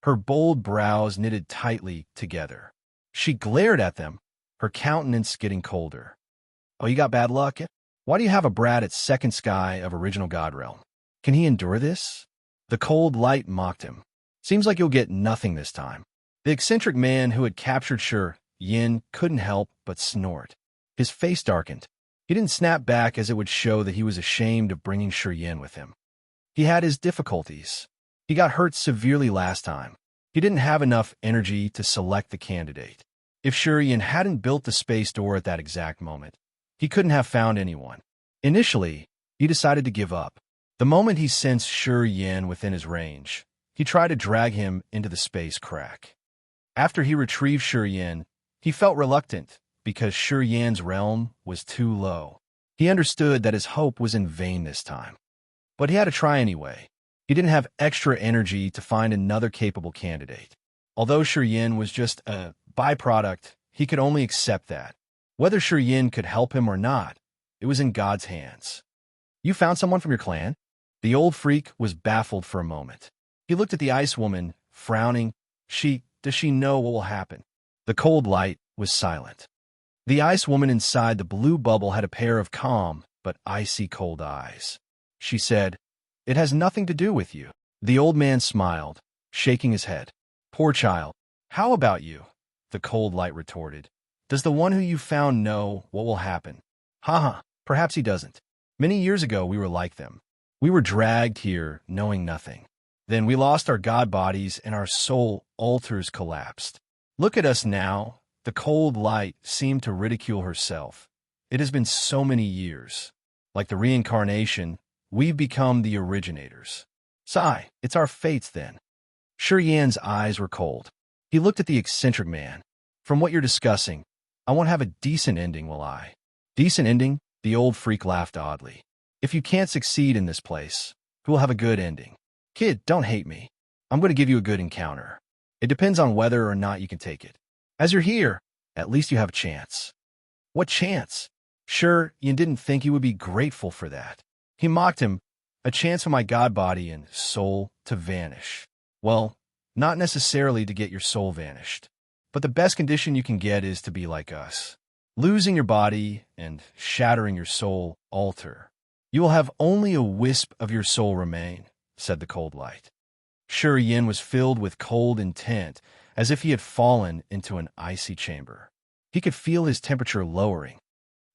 Her bold brows knitted tightly together. She glared at them, her countenance getting colder. "Oh, you got bad luck? Why do you have a brat at second sky of original god realm? Can he endure this?" The cold light mocked him. "Seems like you'll get nothing this time." The eccentric man who had captured Shi Yan couldn't help but snort. His face darkened. He didn't snap back as it would show that he was ashamed of bringing Shi Yan with him. He had his difficulties. He got hurt severely last time. He didn't have enough energy to select the candidate. If Shurian hadn't built the space door at that exact moment, he couldn't have found anyone. Initially, he decided to give up. The moment he sensed Shurian within his range, he tried to drag him into the space crack. After he retrieved Shurian, he felt reluctant because Shurian's realm was too low. He understood that his hope was in vain this time. But he had to try anyway. He didn't have extra energy to find another capable candidate. Although Shurian was just a byproduct, he could only accept that. Whether Shurian could help him or not, it was in God's hands. You found someone from your clan? The old freak was baffled for a moment. He looked at the ice woman, frowning. Does she know what will happen? The cold light was silent. The ice woman inside the blue bubble had a pair of calm but icy cold eyes. She said, "It has nothing to do with you." The old man smiled, shaking his head. "Poor child. How about you?" The cold light retorted. "Does the one who you found know what will happen?" Haha, perhaps he doesn't. Many years ago we were like them. We were dragged here knowing nothing. Then we lost our god bodies and our soul altars collapsed. Look at us now. The cold light seemed to ridicule herself. It has been so many years. Like the reincarnation, we've become the originators. Sigh, it's our fates then. Shurian's eyes were cold. He looked at the eccentric man. From what you're discussing, I won't have a decent ending, will I? Decent ending? The old freak laughed oddly. If you can't succeed in this place, who will have a good ending? Kid, don't hate me. I'm going to give you a good encounter. It depends on whether or not you can take it. As you're here, at least you have a chance. What chance? Sure, you didn't think you would be grateful for that. He mocked him. A chance for my god body and soul to vanish. Well, not necessarily to get your soul vanished. But the best condition you can get is to be like us. Losing your body and shattering your soul altar. You will have only a wisp of your soul remain, said the cold light. Shurian was filled with cold intent, as if he had fallen into an icy chamber. He could feel his temperature lowering.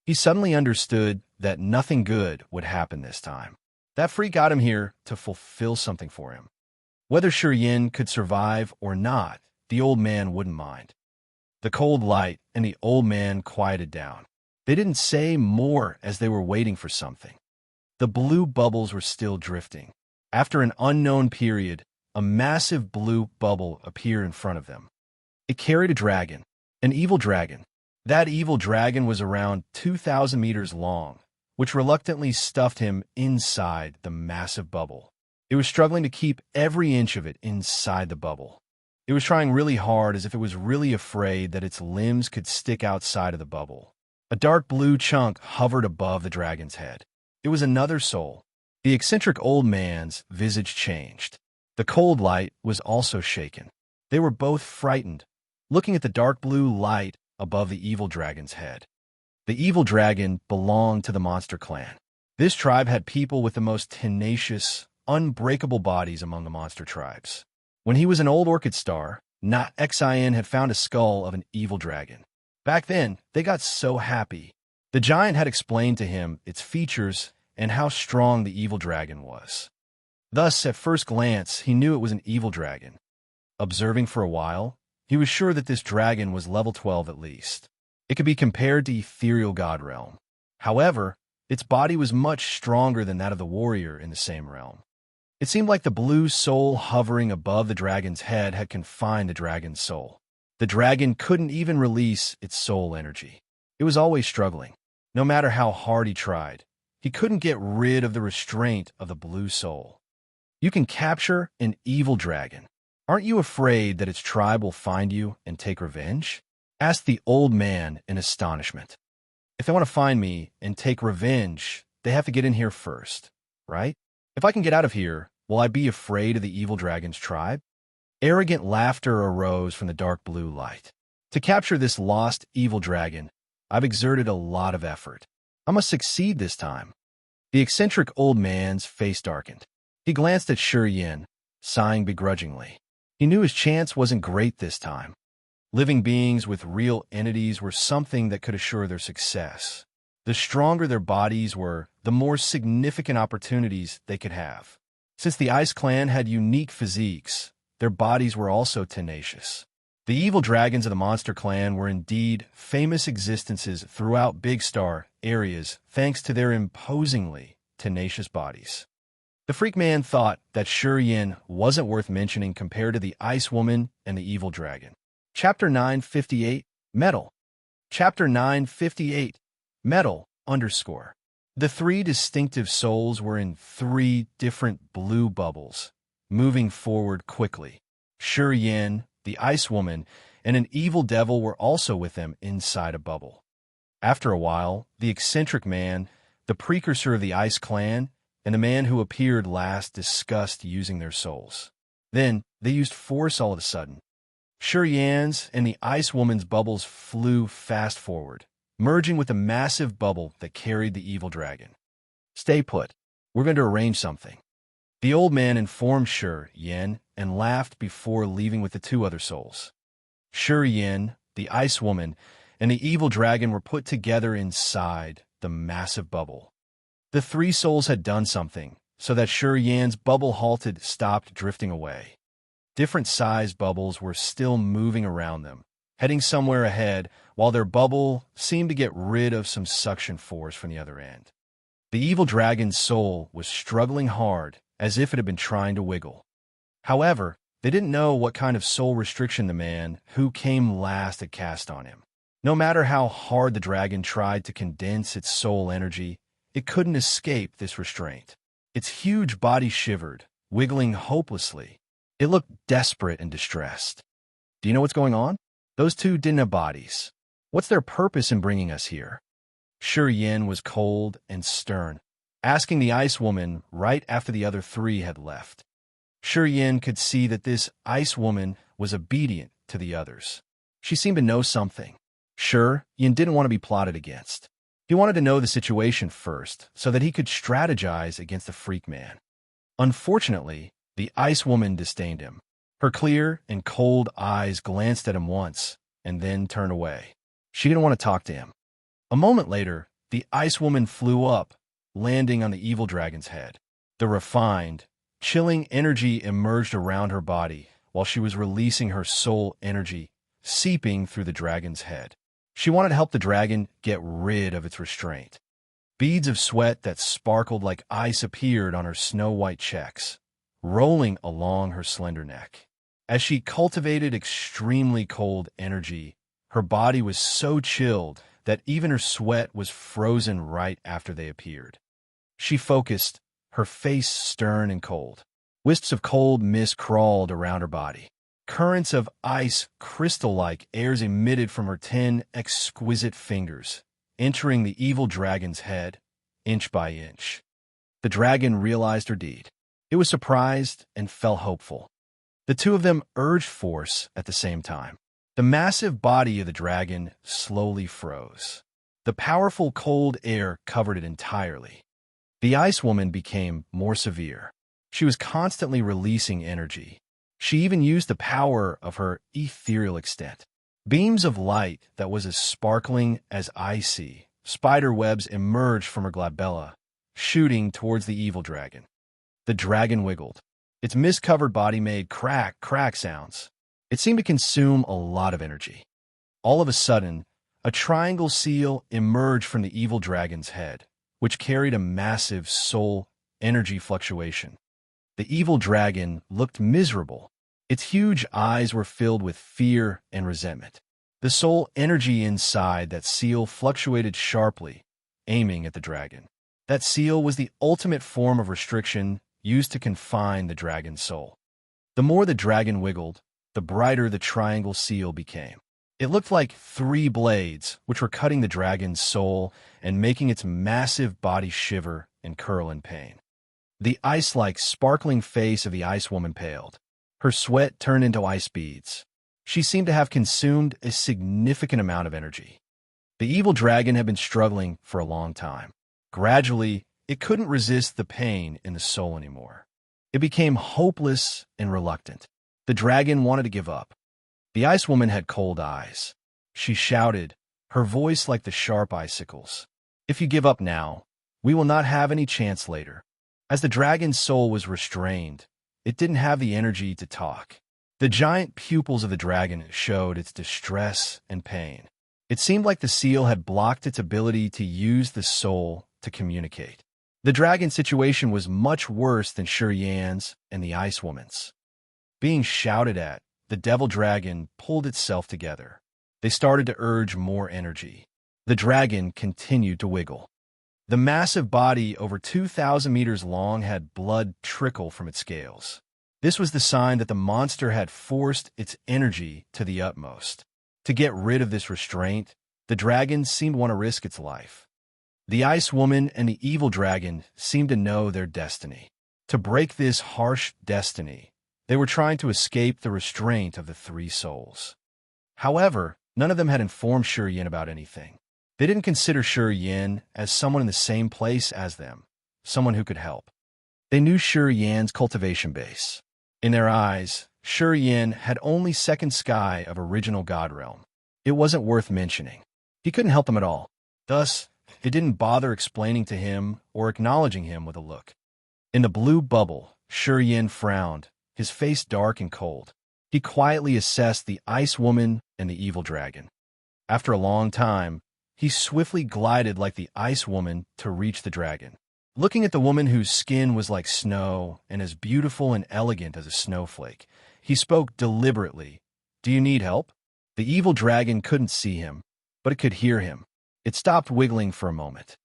He suddenly understood that nothing good would happen this time. That freak got him here to fulfill something for him. Whether Shurian could survive or not, the old man wouldn't mind. The cold light and the old man quieted down. They didn't say more as they were waiting for something. The blue bubbles were still drifting. After an unknown period, a massive blue bubble appeared in front of them. It carried a dragon, an evil dragon. That evil dragon was around 2,000 meters long, which reluctantly stuffed him inside the massive bubble. It was struggling to keep every inch of it inside the bubble. It was trying really hard, as if it was really afraid that its limbs could stick outside of the bubble. A dark blue chunk hovered above the dragon's head. It was another soul. The eccentric old man's visage changed. The cold light was also shaken. They were both frightened, looking at the dark blue light above the evil dragon's head. The evil dragon belonged to the monster clan. This tribe had people with the most tenacious, unbreakable bodies among the monster tribes. When he was an old orchid star, Not Xian had found a skull of an evil dragon. Back then, they got so happy. The giant had explained to him its features and how strong the evil dragon was. Thus, at first glance, he knew it was an evil dragon. Observing for a while, he was sure that this dragon was level 12 at least. It could be compared to ethereal god realm. However, its body was much stronger than that of the warrior in the same realm. It seemed like the blue soul hovering above the dragon's head had confined the dragon's soul. The dragon couldn't even release its soul energy. It was always struggling. No matter how hard he tried, he couldn't get rid of the restraint of the blue soul. You can capture an evil dragon. Aren't you afraid that its tribe will find you and take revenge? Asked the old man in astonishment. If they want to find me and take revenge, they have to get in here first, right? If I can get out of here, will I be afraid of the evil dragon's tribe? Arrogant laughter arose from the dark blue light. To capture this lost evil dragon, I've exerted a lot of effort. I must succeed this time. The eccentric old man's face darkened. He glanced at Yin, sighing begrudgingly. He knew his chance wasn't great this time. Living beings with real entities were something that could assure their success. The stronger their bodies were, the more significant opportunities they could have. Since the Ice Clan had unique physiques, their bodies were also tenacious. The evil dragons of the monster clan were indeed famous existences throughout Big Star areas thanks to their imposingly tenacious bodies. The freak man thought that Yin wasn't worth mentioning compared to the Ice Woman and the evil dragon. Chapter 958, Metal. Chapter 958, Metal _ The three distinctive souls were in three different blue bubbles, moving forward quickly. Yin, the Ice Woman, and an evil devil were also with them inside a bubble. After a while, the eccentric man, the precursor of the Ice Clan, and the man who appeared last discussed using their souls. Then, they used force all of a sudden. Yan's and the Ice Woman's bubbles flew fast forward, merging with the massive bubble that carried the evil dragon. "Stay put. We're going to arrange something." The old man informed Yin and laughed before leaving with the two other souls. Yin, the Ice Woman, and the evil dragon were put together inside the massive bubble. The three souls had done something, so that Yin's bubble stopped drifting away. Different sized bubbles were still moving around them, heading somewhere ahead, while their bubble seemed to get rid of some suction force from the other end. The evil dragon's soul was struggling hard, as if it had been trying to wiggle. However, they didn't know what kind of soul restriction the man who came last had cast on him. No matter how hard the dragon tried to condense its soul energy, it couldn't escape this restraint. Its huge body shivered, wiggling hopelessly. It looked desperate and distressed. "Do you know what's going on? Those two didn't have bodies. What's their purpose in bringing us here?" Yin was cold and stern, asking the Ice Woman right after the other three had left. Yin could see that this Ice Woman was obedient to the others. She seemed to know something. Yin didn't want to be plotted against. He wanted to know the situation first so that he could strategize against the freak man. Unfortunately, the Ice Woman disdained him. Her clear and cold eyes glanced at him once and then turned away. She didn't want to talk to him. A moment later, the Ice Woman flew up, landing on the evil dragon's head. The refined, chilling energy emerged around her body while she was releasing her soul energy, seeping through the dragon's head. She wanted to help the dragon get rid of its restraint. Beads of sweat that sparkled like ice appeared on her snow-white checks, rolling along her slender neck. As she cultivated extremely cold energy, her body was so chilled that even her sweat was frozen right after they appeared. She focused, her face stern and cold. Wisps of cold mist crawled around her body. Currents of ice, crystal-like airs emitted from her 10 exquisite fingers, entering the evil dragon's head, inch by inch. The dragon realized her deed. It was surprised and felt hopeful. The two of them urged force at the same time. The massive body of the dragon slowly froze. The powerful cold air covered it entirely. The Ice Woman became more severe. She was constantly releasing energy. She even used the power of her ethereal extent. Beams of light that was as sparkling as icy spider webs emerged from her glabella, shooting towards the evil dragon. The dragon wiggled. Its mist-covered body made crack, crack sounds. It seemed to consume a lot of energy. All of a sudden, a triangle seal emerged from the evil dragon's head, which carried a massive soul energy fluctuation. The evil dragon looked miserable. Its huge eyes were filled with fear and resentment. The soul energy inside that seal fluctuated sharply, aiming at the dragon. That seal was the ultimate form of restriction used to confine the dragon's soul. The more the dragon wiggled, the brighter the triangle seal became. It looked like 3 blades, which were cutting the dragon's soul and making its massive body shiver and curl in pain. The ice-like, sparkling face of the Ice Woman paled. Her sweat turned into ice beads. She seemed to have consumed a significant amount of energy. The evil dragon had been struggling for a long time. Gradually, it couldn't resist the pain in the soul anymore. It became hopeless and reluctant. The dragon wanted to give up. The Ice Woman had cold eyes. She shouted, her voice like the sharp icicles. "If you give up now, we will not have any chance later." As the dragon's soul was restrained, it didn't have the energy to talk. The giant pupils of the dragon showed its distress and pain. It seemed like the seal had blocked its ability to use the soul to communicate. The dragon situation was much worse than Yan's and the Ice Woman's. Being shouted at, the devil dragon pulled itself together. They started to urge more energy. The dragon continued to wiggle. The massive body, over 2,000 meters long, had blood trickle from its scales. This was the sign that the monster had forced its energy to the utmost. To get rid of this restraint, the dragon seemed to want to risk its life. The Ice Woman and the evil dragon seemed to know their destiny. To break this harsh destiny, they were trying to escape the restraint of the three souls. However, none of them had informed Yin about anything. They didn't consider Yin as someone in the same place as them, someone who could help. They knew Yan's cultivation base. In their eyes, Yin had only second sky of original God realm. It wasn't worth mentioning. He couldn't help them at all. Thus, it didn't bother explaining to him or acknowledging him with a look. In the blue bubble, Yin frowned, his face dark and cold. He quietly assessed the Ice Woman and the evil dragon. After a long time, he swiftly glided like the Ice Woman to reach the dragon. Looking at the woman whose skin was like snow and as beautiful and elegant as a snowflake, he spoke deliberately. "Do you need help?" The evil dragon couldn't see him, but it could hear him. It stopped wiggling for a moment.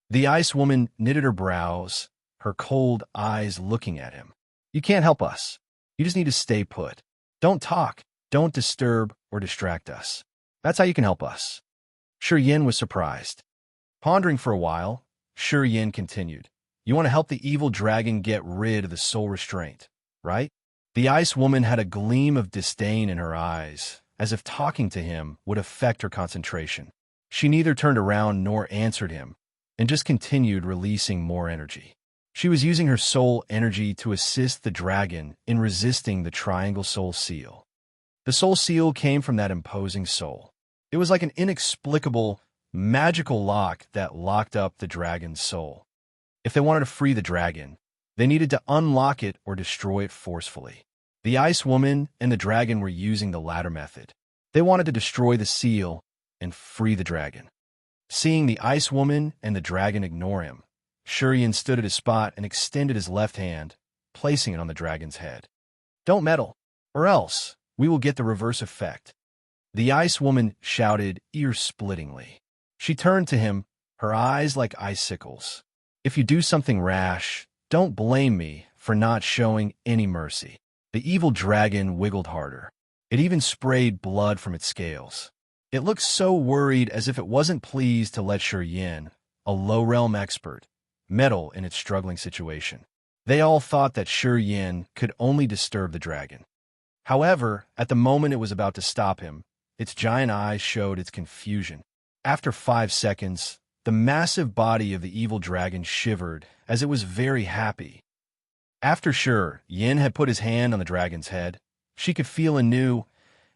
The Ice Woman knitted her brows, her cold eyes looking at him. "You can't help us. You just need to stay put. Don't talk, don't disturb or distract us. That's how you can help us." Yin was surprised. Pondering for a while, Yin continued, "You want to help the evil dragon get rid of the soul restraint, right?" The Ice Woman had a gleam of disdain in her eyes, as if talking to him would affect her concentration. She neither turned around nor answered him, and just continued releasing more energy. She was using her soul energy to assist the dragon in resisting the triangle soul seal. The soul seal came from that imposing soul. It was like an inexplicable, magical lock that locked up the dragon's soul. If they wanted to free the dragon, they needed to unlock it or destroy it forcefully. The Ice Woman and the dragon were using the latter method. They wanted to destroy the seal and free the dragon. Seeing the Ice Woman and the dragon ignore him, Yin stood at his spot and extended his left hand, placing it on the dragon's head. "Don't meddle, or else we will get the reverse effect." The Ice Woman shouted ear-splittingly. She turned to him, her eyes like icicles. "If you do something rash, don't blame me for not showing any mercy." The evil dragon wiggled harder. It even sprayed blood from its scales. It looked so worried, as if it wasn't pleased to let Yin, a low-realm expert, meddle in its struggling situation. They all thought that Yin could only disturb the dragon. However, at the moment it was about to stop him, its giant eyes showed its confusion. After 5 seconds, the massive body of the evil dragon shivered, as it was very happy. After Yin had put his hand on the dragon's head, she could feel a new,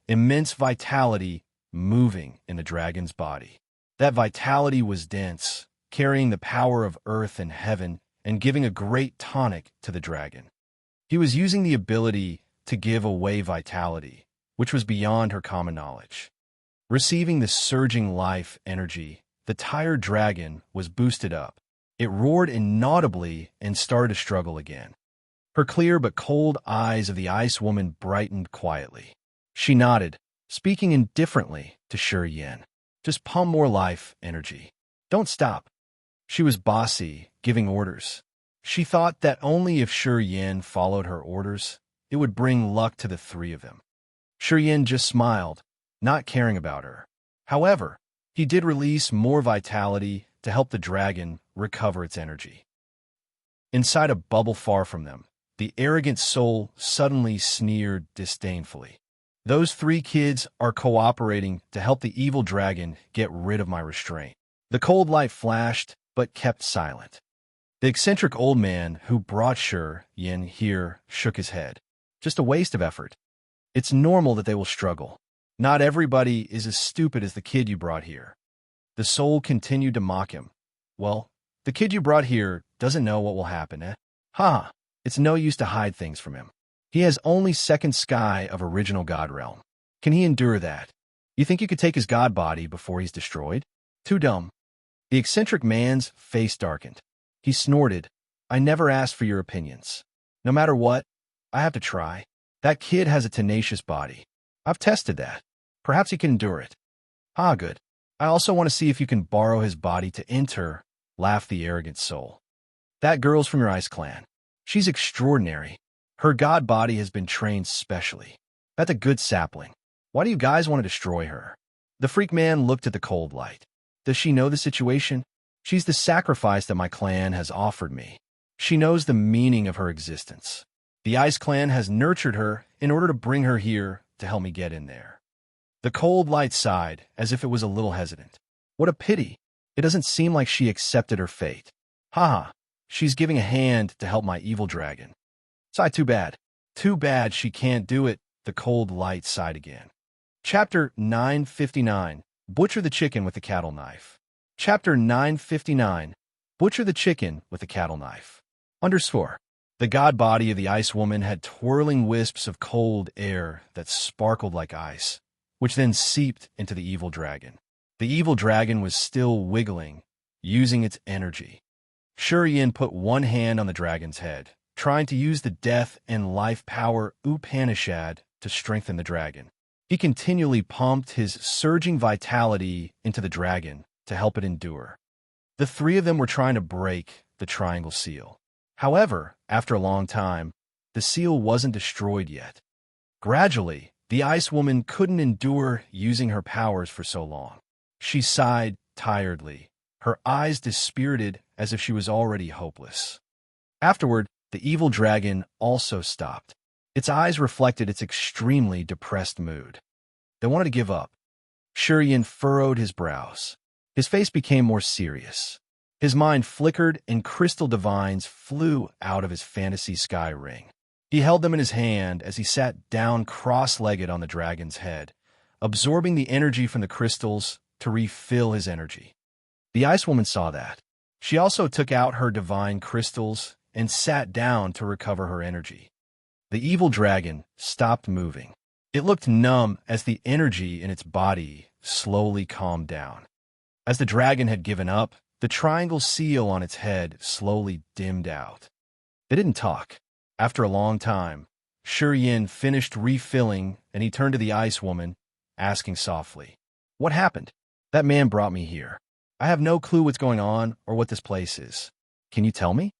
immense vitality moving in the dragon's body. That vitality was dense, carrying the power of earth and heaven and giving a great tonic to the dragon. He was using the ability to give away vitality, which was beyond her common knowledge. Receiving the surging life energy, the tired dragon was boosted up. It roared inaudibly and started to struggle again. Her clear but cold eyes of the Ice Woman brightened quietly. She nodded, speaking indifferently to Yin. "Just pump more life energy. Don't stop." She was bossy, giving orders. She thought that only if Yin followed her orders, it would bring luck to the three of them. Yin just smiled, not caring about her. However, he did release more vitality to help the dragon recover its energy. Inside a bubble far from them, the arrogant soul suddenly sneered disdainfully. "Those 3 kids are cooperating to help the evil dragon get rid of my restraint." The cold light flashed, but kept silent. The eccentric old man who brought Yin here shook his head. "Just a waste of effort. It's normal that they will struggle. Not everybody is as stupid as the kid you brought here." The soul continued to mock him. "Well, the kid you brought here doesn't know what will happen, eh? Ha! It's no use to hide things from him." He has only second sky of original god realm. Can he endure that? You think you could take his god body before he's destroyed? Too dumb. The eccentric man's face darkened. He snorted. I never asked for your opinions. No matter what, I have to try. That kid has a tenacious body. I've tested that. Perhaps he can endure it. Ah, good. I also want to see if you can borrow his body to enter, laughed the arrogant soul. That girl's from your ice clan. She's extraordinary. Her god body has been trained specially. That's a good sapling. Why do you guys want to destroy her? The freak man looked at the cold light. Does she know the situation? She's the sacrifice that my clan has offered me. She knows the meaning of her existence. The Ice Clan has nurtured her in order to bring her here to help me get in there. The cold light sighed, as if it was a little hesitant. What a pity. It doesn't seem like she accepted her fate. Haha, she's giving a hand to help my evil dragon. Sigh, too bad. Too bad she can't do it, the cold light sighed again. Chapter 959, Butcher the Chicken with the Cattle Knife. Chapter 959, Butcher the Chicken with the Cattle Knife. Underscore. The god body of the ice woman had twirling wisps of cold air that sparkled like ice, which then seeped into the evil dragon. The evil dragon was still wiggling, using its energy. Shurian put one hand on the dragon's head, trying to use the death and life power Upanishad to strengthen the dragon. He continually pumped his surging vitality into the dragon to help it endure. The three of them were trying to break the triangle seal. However, after a long time, the seal wasn't destroyed yet. Gradually, the ice woman couldn't endure using her powers for so long. She sighed tiredly, her eyes dispirited as if she was already hopeless. Afterward, the evil dragon also stopped. Its eyes reflected its extremely depressed mood. They wanted to give up. Shurian furrowed his brows. His face became more serious. His mind flickered and crystal divines flew out of his fantasy sky ring. He held them in his hand as he sat down cross-legged on the dragon's head, absorbing the energy from the crystals to refill his energy. The ice woman saw that. She also took out her divine crystals and sat down to recover her energy. The evil dragon stopped moving. It looked numb as the energy in its body slowly calmed down. As the dragon had given up, the triangle seal on its head slowly dimmed out. They didn't talk. After a long time, Shurian finished refilling and he turned to the ice woman, asking softly, "What happened? That man brought me here. I have no clue what's going on or what this place is. Can you tell me?"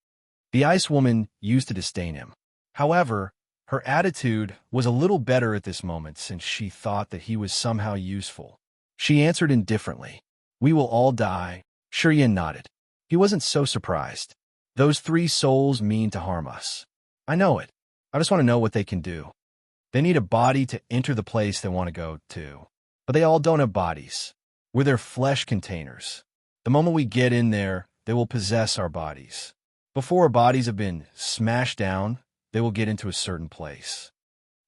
The ice woman used to disdain him. However, her attitude was a little better at this moment since she thought that he was somehow useful. She answered indifferently, "We will all die." Shurian nodded. He wasn't so surprised. Those three souls mean to harm us. I know it. I just want to know what they can do. They need a body to enter the place they want to go to. But they all don't have bodies. We're their flesh containers. The moment we get in there, they will possess our bodies. Before our bodies have been smashed down, they will get into a certain place.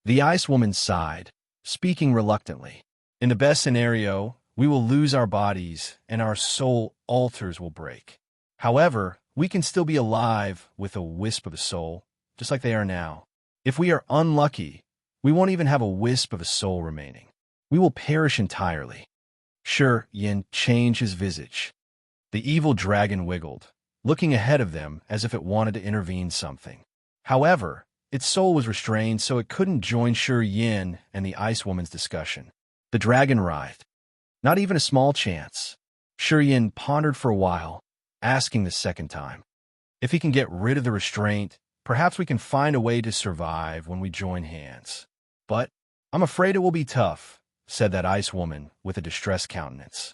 The ice woman sighed, speaking reluctantly. In the best scenario, we will lose our bodies and our soul altars will break. However, we can still be alive with a wisp of a soul, just like they are now. If we are unlucky, we won't even have a wisp of a soul remaining. We will perish entirely. Sure, Yin changed his visage. The evil dragon wiggled, looking ahead of them as if it wanted to intervene something. However, its soul was restrained so it couldn't join Sure Yin and the ice woman's discussion. The dragon writhed. Not even a small chance. Shurian pondered for a while, asking the second time. If he can get rid of the restraint, perhaps we can find a way to survive when we join hands. But I'm afraid it will be tough, said that ice woman with a distressed countenance.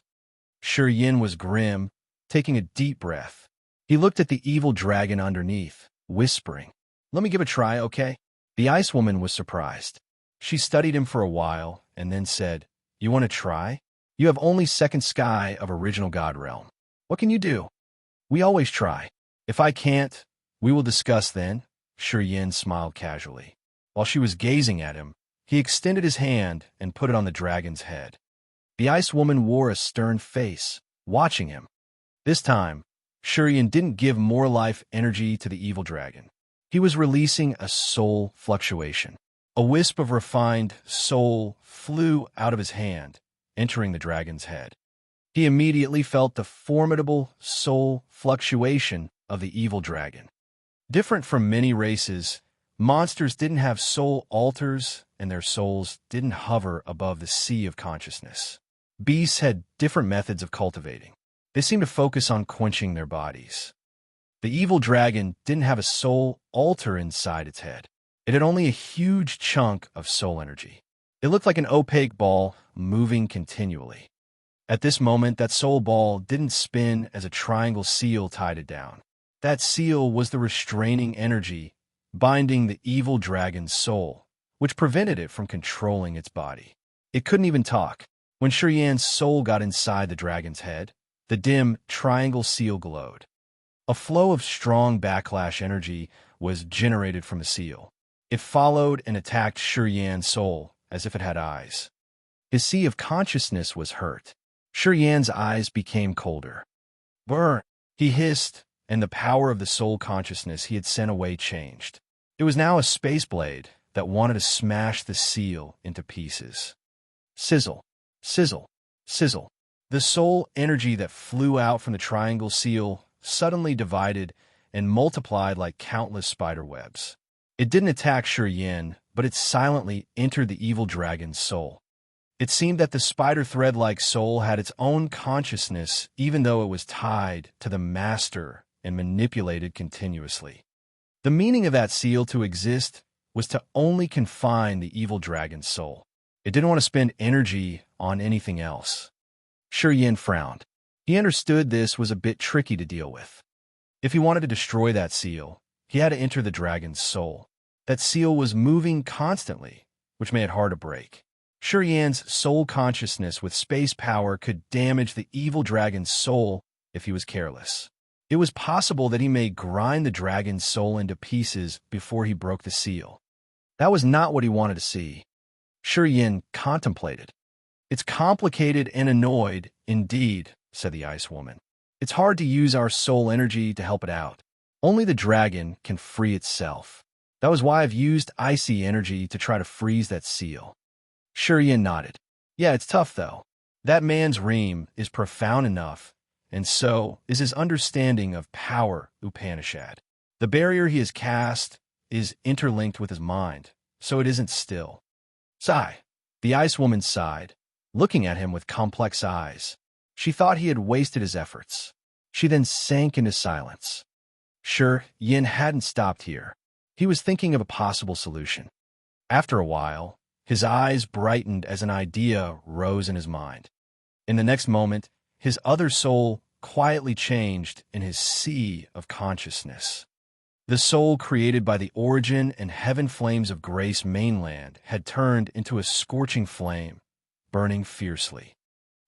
Shurian was grim, taking a deep breath. He looked at the evil dragon underneath, whispering, "Let me give a try, okay?" The ice woman was surprised. She studied him for a while and then said, "You want to try? You have only second sky of original god realm. What can you do?" "We always try. If I can't, we will discuss then." Shurian smiled casually. While she was gazing at him, he extended his hand and put it on the dragon's head. The ice woman wore a stern face, watching him. This time, Shurian didn't give more life energy to the evil dragon. He was releasing a soul fluctuation. A wisp of refined soul flew out of his hand, entering the dragon's head. He immediately felt the formidable soul fluctuation of the evil dragon. Different from many races, monsters didn't have soul altars, and their souls didn't hover above the sea of consciousness. Beasts had different methods of cultivating. They seemed to focus on quenching their bodies. The evil dragon didn't have a soul altar inside its head. It had only a huge chunk of soul energy. It looked like an opaque ball moving continually. At this moment, that soul ball didn't spin as a triangle seal tied it down. That seal was the restraining energy binding the evil dragon's soul, which prevented it from controlling its body. It couldn't even talk. When Shiyan's soul got inside the dragon's head, the dim triangle seal glowed. A flow of strong backlash energy was generated from the seal. It followed and attacked Shiyan's soul as if it had eyes. His sea of consciousness was hurt. Shiyan's eyes became colder. Burn! He hissed, and the power of the soul consciousness he had sent away changed. It was now a space blade that wanted to smash the seal into pieces. Sizzle, sizzle, sizzle. The soul energy that flew out from the triangle seal suddenly divided and multiplied like countless spider webs. It didn't attack Shiyan, but it silently entered the evil dragon's soul. It seemed that the spider thread-like soul had its own consciousness, even though it was tied to the master and manipulated continuously. The meaning of that seal to exist was to only confine the evil dragon's soul. It didn't want to spend energy on anything else. Shiyan frowned. He understood this was a bit tricky to deal with. If he wanted to destroy that seal, he had to enter the dragon's soul. That seal was moving constantly, which made it hard to break. Shiyan's soul consciousness with space power could damage the evil dragon's soul if he was careless. It was possible that he may grind the dragon's soul into pieces before he broke the seal. That was not what he wanted to see. Shiyan contemplated. "It's complicated and annoyed, indeed," said the Ice Woman. "It's hard to use our soul energy to help it out. Only the dragon can free itself. That was why I've used icy energy to try to freeze that seal." Shiyan nodded. "Yeah, it's tough, though. That man's ream is profound enough, and so is his understanding of power, Upanishad. The barrier he has cast is interlinked with his mind, so it isn't still." Sigh. The Ice Woman sighed, looking at him with complex eyes. She thought he had wasted his efforts. She then sank into silence. Shiyan hadn't stopped here. He was thinking of a possible solution. After a while, his eyes brightened as an idea rose in his mind. In the next moment, his other soul quietly changed in his sea of consciousness. The soul created by the Origin and Heaven Flames of Grace mainland had turned into a scorching flame, burning fiercely.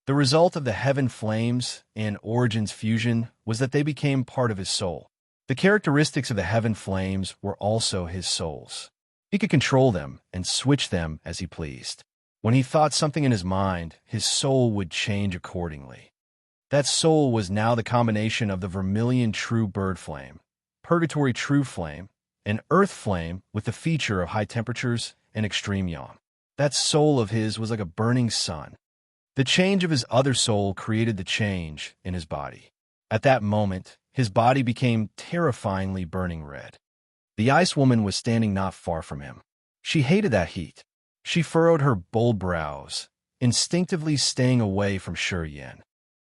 The result of the Heaven Flames and Origin's fusion was that they became part of his soul. The characteristics of the Heaven Flames were also his soul's. He could control them and switch them as he pleased. When he thought something in his mind, his soul would change accordingly. That soul was now the combination of the Vermilion True Bird Flame, Purgatory True Flame, and Earth Flame with the feature of high temperatures and extreme yang. That soul of his was like a burning sun. The change of his other soul created the change in his body. At that moment, his body became terrifyingly burning red. The Ice Woman was standing not far from him. She hated that heat. She furrowed her bold brows, instinctively staying away from Shiyan.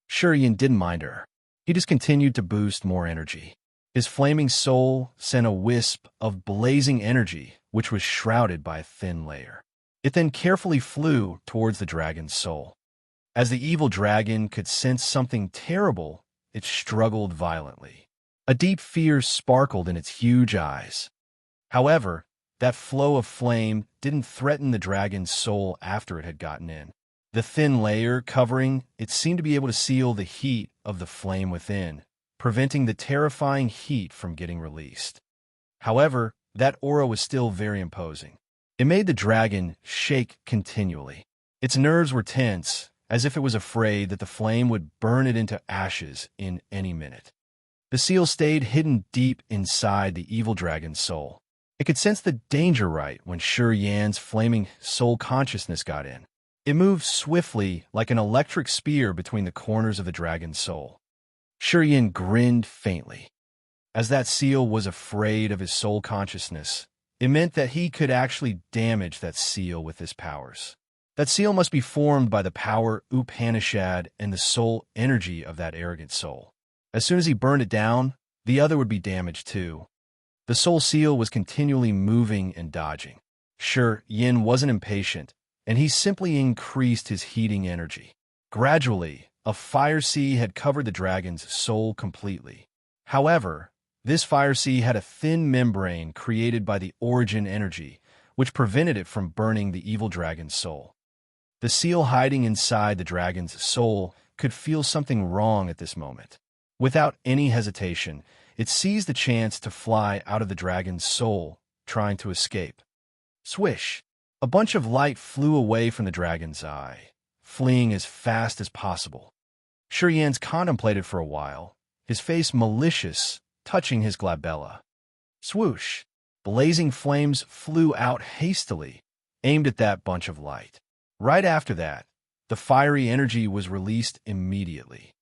Shiyan didn't mind her. He just continued to boost more energy. His flaming soul sent a wisp of blazing energy, which was shrouded by a thin layer. It then carefully flew towards the dragon's soul. As the evil dragon could sense something terrible, it struggled violently. A deep fear sparkled in its huge eyes. However, that flow of flame didn't threaten the dragon's soul after it had gotten in. The thin layer covering it seemed to be able to seal the heat of the flame within, preventing the terrifying heat from getting released. However, that aura was still very imposing. It made the dragon shake continually. Its nerves were tense, as if it was afraid that the flame would burn it into ashes in any minute. The seal stayed hidden deep inside the evil dragon's soul. It could sense the danger right when Shi Yan's flaming soul consciousness got in. It moved swiftly like an electric spear between the corners of the dragon's soul. Shi Yan grinned faintly. As that seal was afraid of his soul consciousness, it meant that he could actually damage that seal with his powers. That seal must be formed by the power Upanishad and the soul energy of that arrogant soul. As soon as he burned it down, the other would be damaged too. The soul seal was continually moving and dodging. Shi Yan wasn't impatient, and he simply increased his heating energy. Gradually, a fire sea had covered the dragon's soul completely. However, this fire sea had a thin membrane created by the origin energy, which prevented it from burning the evil dragon's soul. The seal hiding inside the dragon's soul could feel something wrong at this moment. Without any hesitation, it seized the chance to fly out of the dragon's soul, trying to escape. Swish! A bunch of light flew away from the dragon's eye, fleeing as fast as possible. Shi Yan's contemplated for a while, his face malicious, touching his glabella. Swoosh! Blazing flames flew out hastily, aimed at that bunch of light. Right after that, the fiery energy was released immediately.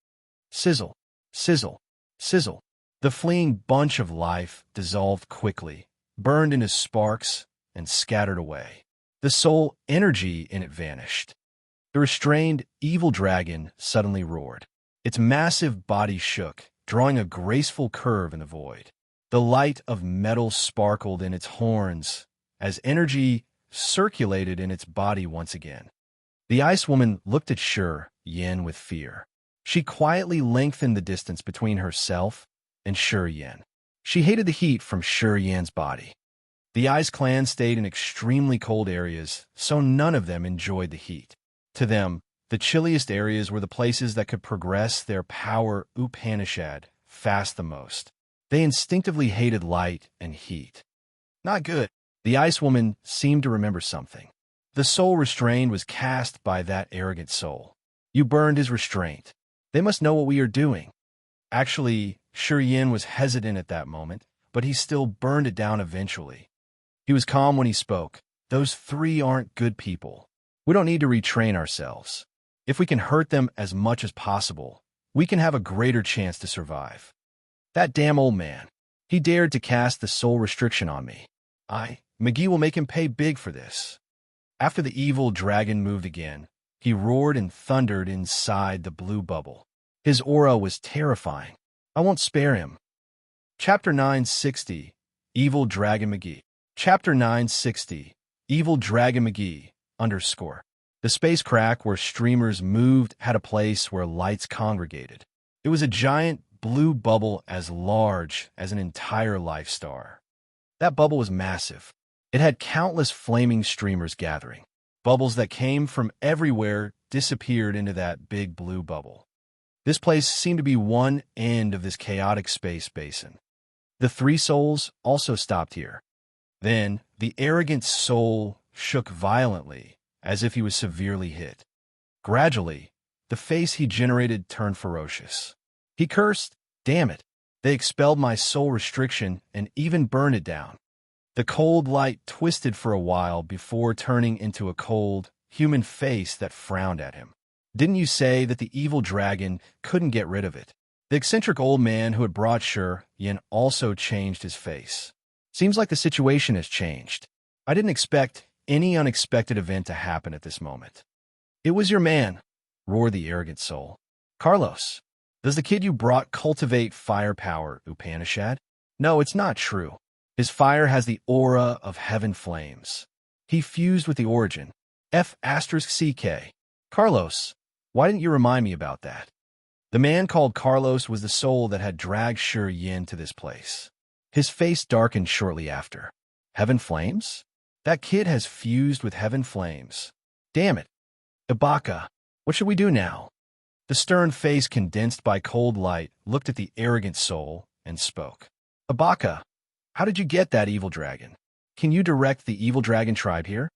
Sizzle, sizzle, sizzle. The fleeing bunch of life dissolved quickly, burned into sparks, and scattered away. The soul energy in it vanished. The restrained evil dragon suddenly roared. Its massive body shook, drawing a graceful curve in the void. The light of metal sparkled in its horns as energy circulated in its body once again. The ice woman looked at Shi Yan with fear. She quietly lengthened the distance between herself and Shi Yan. She hated the heat from Shi Yan's body. The Ice Clan stayed in extremely cold areas, so none of them enjoyed the heat. To them, the chilliest areas were the places that could progress their power Upanishad fast the most. They instinctively hated light and heat. Not good. The Ice Woman seemed to remember something. The soul restrained was cast by that arrogant soul. You burned his restraint. They must know what we are doing. Actually, Shi Yan was hesitant at that moment, but he still burned it down eventually. He was calm when he spoke. Those three aren't good people. We don't need to retrain ourselves. If we can hurt them as much as possible, we can have a greater chance to survive. That damn old man. He dared to cast the soul restriction on me. McGee will make him pay big for this. After the evil dragon moved again, he roared and thundered inside the blue bubble. His aura was terrifying. I won't spare him. Chapter 960, Evil Dragon McGee. Chapter 960, Evil Dragon McGee, _. The space crack where streamers moved had a place where lights congregated. It was a giant blue bubble as large as an entire life star. That bubble was massive. It had countless flaming streamers gathering. Bubbles that came from everywhere disappeared into that big blue bubble. This place seemed to be one end of this chaotic space basin. The three souls also stopped here. Then, the arrogant soul shook violently, as if he was severely hit. Gradually, the face he generated turned ferocious. He cursed, "Damn it! They expelled my soul restriction and even burned it down." The cold light twisted for a while before turning into a cold, human face that frowned at him. Didn't you say that the evil dragon couldn't get rid of it? The eccentric old man who had brought Shi Yan also changed his face. Seems like the situation has changed. I didn't expect any unexpected event to happen at this moment. It was your man, roared the arrogant soul. Carlos, does the kid you brought cultivate firepower, Upanishad? No, it's not true. His fire has the aura of heaven flames. He fused with the origin. F*CK. Carlos, why didn't you remind me about that? The man called Carlos was the soul that had dragged Shi Yan to this place. His face darkened shortly after. Heaven flames? That kid has fused with heaven flames. Damn it. Ibaka, what should we do now? The stern face condensed by cold light looked at the arrogant soul and spoke. Ibaka, how did you get that evil dragon? Can you direct the evil dragon tribe here?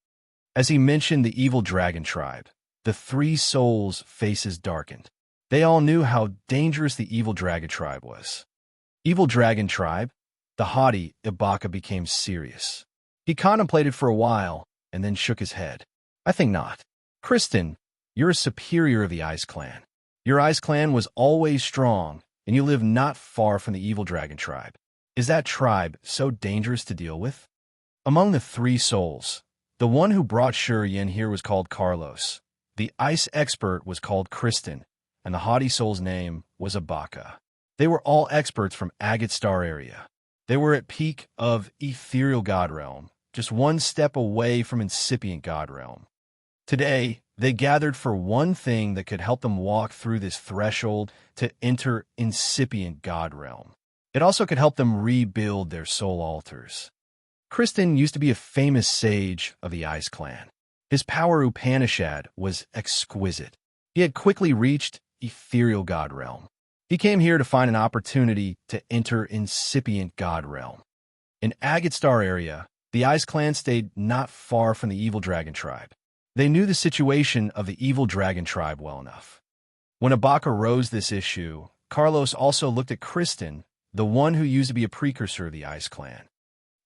As he mentioned the evil dragon tribe, the three souls' faces darkened. They all knew how dangerous the evil dragon tribe was. Evil Dragon Tribe? The haughty Ibaka became serious. He contemplated for a while and then shook his head. I think not. Kristen, you're a superior of the Ice Clan. Your Ice Clan was always strong, and you live not far from the Evil Dragon Tribe. Is that tribe so dangerous to deal with? Among the three souls, the one who brought Yin here was called Carlos. The ice expert was called Kristen, and the haughty soul's name was Ibaka. They were all experts from Agate Star area. They were at peak of ethereal god realm, just one step away from incipient god realm. Today, they gathered for one thing that could help them walk through this threshold to enter incipient god realm. It also could help them rebuild their soul altars. Kristen used to be a famous sage of the Ice Clan. His power Upanishad was exquisite. He had quickly reached ethereal god realm. He came here to find an opportunity to enter incipient god realm. In Agate Star area, the Ice Clan stayed not far from the Evil Dragon Tribe. They knew the situation of the Evil Dragon Tribe well enough. When Ibaka rose this issue, Carlos also looked at Kristen, the one who used to be a precursor of the Ice Clan.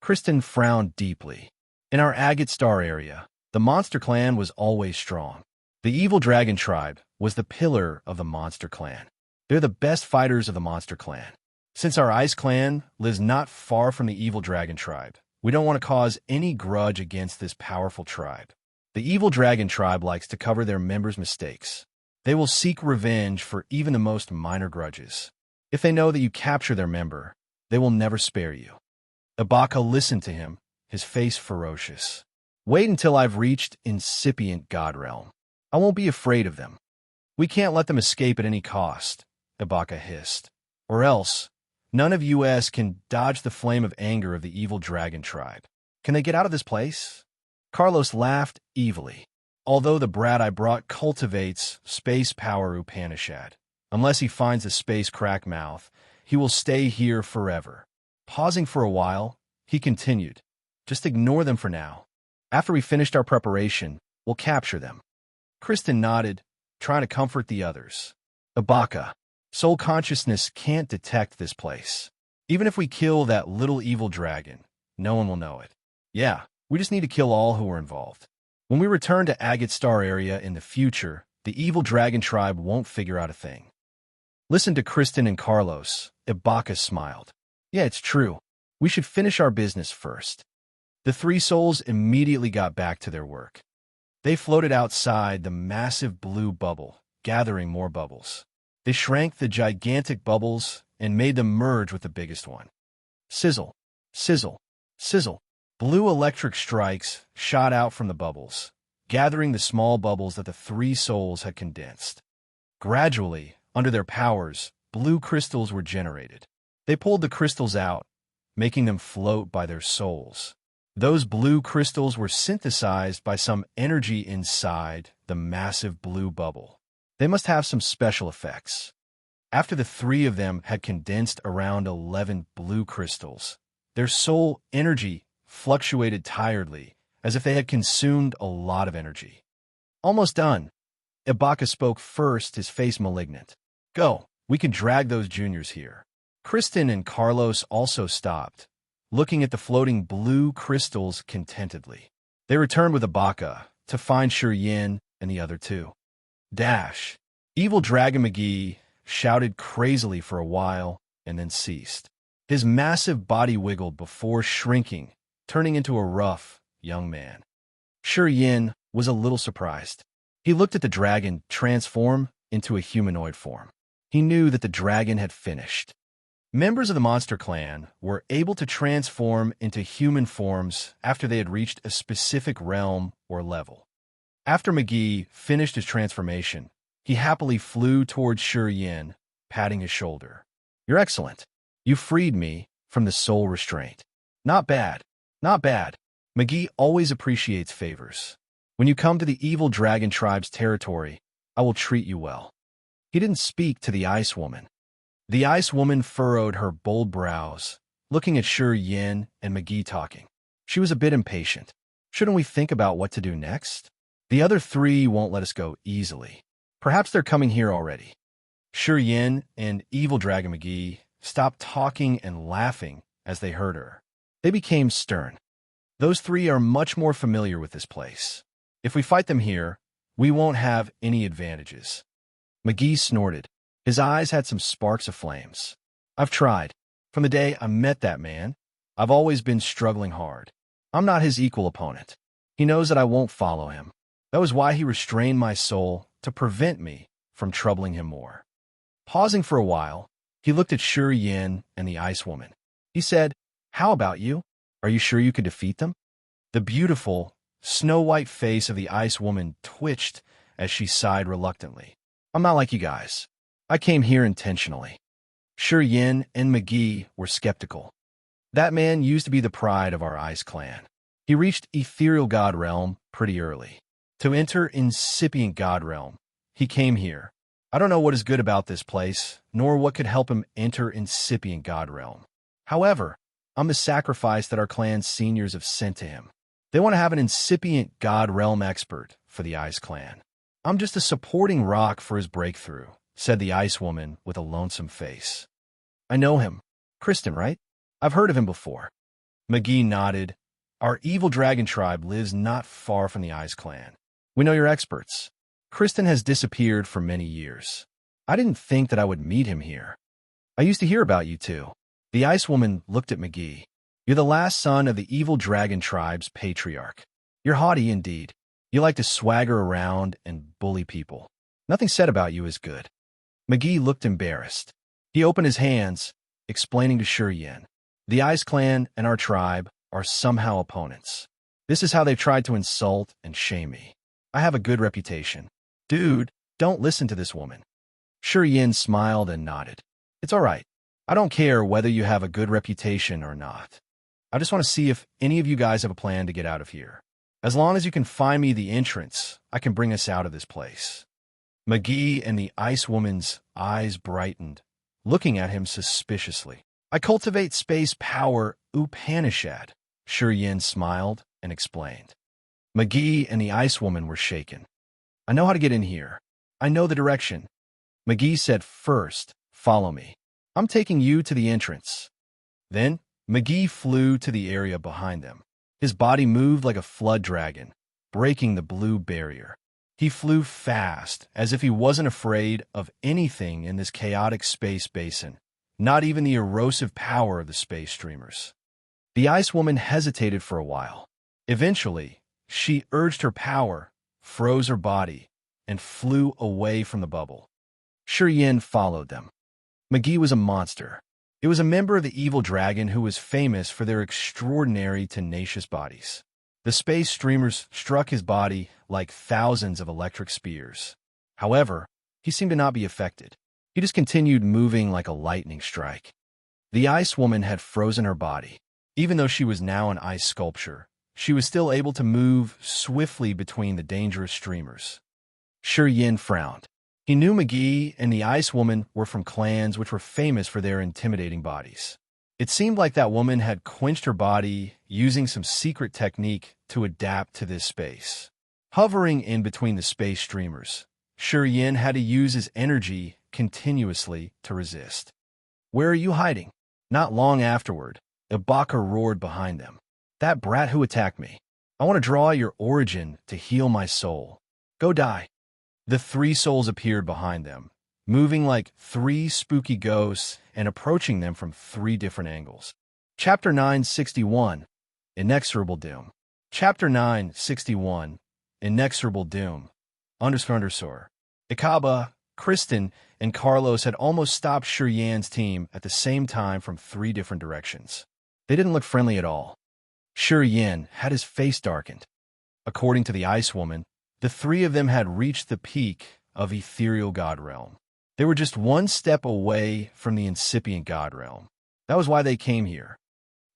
Kristen frowned deeply. In our Agate Star area, the Monster Clan was always strong. The Evil Dragon Tribe was the pillar of the Monster Clan. They're the best fighters of the Monster Clan. Since our Ice Clan lives not far from the Evil Dragon Tribe, we don't want to cause any grudge against this powerful tribe. The Evil Dragon Tribe likes to cover their members' mistakes. They will seek revenge for even the most minor grudges. If they know that you capture their member, they will never spare you. Ibaka listened to him, his face ferocious. Wait until I've reached incipient god realm. I won't be afraid of them. We can't let them escape at any cost, Ibaka hissed. Or else, none of us can dodge the flame of anger of the Evil Dragon Tribe. Can they get out of this place? Carlos laughed evilly. Although the brat I brought cultivates space power Upanishad, unless he finds a space crack mouth, he will stay here forever. Pausing for a while, he continued, just ignore them for now. After we finished our preparation, we'll capture them. Kristen nodded, trying to comfort the others. Ibaka, soul consciousness can't detect this place. Even if we kill that little evil dragon, no one will know it. Yeah, we just need to kill all who are involved. When we return to Agate Star area in the future, the Evil Dragon Tribe won't figure out a thing. Listen to Kristen and Carlos. Ibaka smiled. Yeah, it's true. We should finish our business first. The three souls immediately got back to their work. They floated outside the massive blue bubble, gathering more bubbles. They shrank the gigantic bubbles and made them merge with the biggest one. Sizzle, sizzle, sizzle. Blue electric strikes shot out from the bubbles, gathering the small bubbles that the three souls had condensed. Gradually, under their powers, blue crystals were generated. They pulled the crystals out, making them float by their souls. Those blue crystals were synthesized by some energy inside the massive blue bubble. They must have some special effects. After the three of them had condensed around 11 blue crystals, their soul energy fluctuated tiredly, as if they had consumed a lot of energy. Almost done. Ibaka spoke first, his face malignant. Go, we can drag those juniors here. Kristen and Carlos also stopped, looking at the floating blue crystals contentedly. They returned with Ibaka to find Yin and the other two. Dash. Evil Dragon McGee shouted crazily for a while and then ceased. His massive body wiggled before shrinking, turning into a rough young man. Yin was a little surprised. He looked at the dragon transform into a humanoid form. He knew that the dragon had finished. Members of the Monster Clan were able to transform into human forms after they had reached a specific realm or level. After McGee finished his transformation, he happily flew towards Yin, patting his shoulder. You're excellent. You freed me from the soul restraint. Not bad. Not bad. McGee always appreciates favors. When you come to the Evil Dragon Tribe's territory, I will treat you well. He didn't speak to the Ice Woman. The Ice Woman furrowed her bold brows, looking at Yin and McGee talking. She was a bit impatient. Shouldn't we think about what to do next? The other three won't let us go easily. Perhaps they're coming here already. Yin and Evil Dragon McGee stopped talking and laughing as they heard her. They became stern. Those three are much more familiar with this place. If we fight them here, we won't have any advantages. McGee snorted. His eyes had some sparks of flames. I've tried. From the day I met that man, I've always been struggling hard. I'm not his equal opponent. He knows that I won't follow him. That was why he restrained my soul to prevent me from troubling him more. Pausing for a while, he looked at Sure Yin and the Ice Woman. He said, "How about you? Are you sure you could defeat them?" The beautiful, snow-white face of the Ice Woman twitched as she sighed reluctantly. "I'm not like you guys. I came here intentionally." Sure Yin and McGee were skeptical. That man used to be the pride of our Ice Clan. He reached Ethereal God Realm pretty early. To enter Incipient God Realm, he came here. I don't know what is good about this place, nor what could help him enter Incipient God Realm. However, I'm the sacrifice that our clan's seniors have sent to him. They want to have an Incipient God Realm expert for the Ice Clan. I'm just a supporting rock for his breakthrough, said the Ice Woman with a lonesome face. I know him. Kristen, right? I've heard of him before. McGee nodded. Our evil dragon tribe lives not far from the Ice Clan. We know you're experts. Kristen has disappeared for many years. I didn't think that I would meet him here. I used to hear about you two. The Ice Woman looked at McGee. You're the last son of the evil dragon tribe's patriarch. You're haughty indeed. You like to swagger around and bully people. Nothing said about you is good. McGee looked embarrassed. He opened his hands, explaining to Sure Yin. The Ice Clan and our tribe are somehow opponents. This is how they've tried to insult and shame me. I have a good reputation. Dude, don't listen to this woman. Sure Yin smiled and nodded. It's all right. I don't care whether you have a good reputation or not. I just want to see if any of you guys have a plan to get out of here. As long as you can find me the entrance, I can bring us out of this place. McGee and the Ice Woman's eyes brightened, looking at him suspiciously. I cultivate space power Upanishad. Sure Yin smiled and explained. McGee and the Ice Woman were shaken. I know how to get in here. I know the direction. McGee said, first, follow me. I'm taking you to the entrance. Then, McGee flew to the area behind them. His body moved like a flood dragon, breaking the blue barrier. He flew fast, as if he wasn't afraid of anything in this chaotic space basin, not even the erosive power of the space streamers. The Ice Woman hesitated for a while. Eventually, she urged her power, froze her body, and flew away from the bubble. Sure Yin followed them. McGee was a monster. It was a member of the evil dragon who was famous for their extraordinary tenacious bodies. The space streamers struck his body like thousands of electric spears. However, he seemed to not be affected. He just continued moving like a lightning strike. The Ice Woman had frozen her body. Even though she was now an ice sculpture, she was still able to move swiftly between the dangerous streamers. Sure Yin frowned. He knew McGee and the Ice Woman were from clans which were famous for their intimidating bodies. It seemed like that woman had quenched her body using some secret technique to adapt to this space. Hovering in between the space streamers, Sure Yin had to use his energy continuously to resist. Where are you hiding? Not long afterward, Ibaka roared behind them. That brat who attacked me. I want to draw your origin to heal my soul. Go die. The three souls appeared behind them, moving like three spooky ghosts and approaching them from three different angles. Chapter 961, Inexorable Doom. Chapter 961, Inexorable Doom. __. Ikaba, Kristen, and Carlos had almost stopped Sure Yan's team at the same time from three different directions. They didn't look friendly at all. Sure Yin had his face darkened. According to the Ice Woman, the three of them had reached the peak of Ethereal God Realm. They were just one step away from the Incipient God Realm. That was why they came here.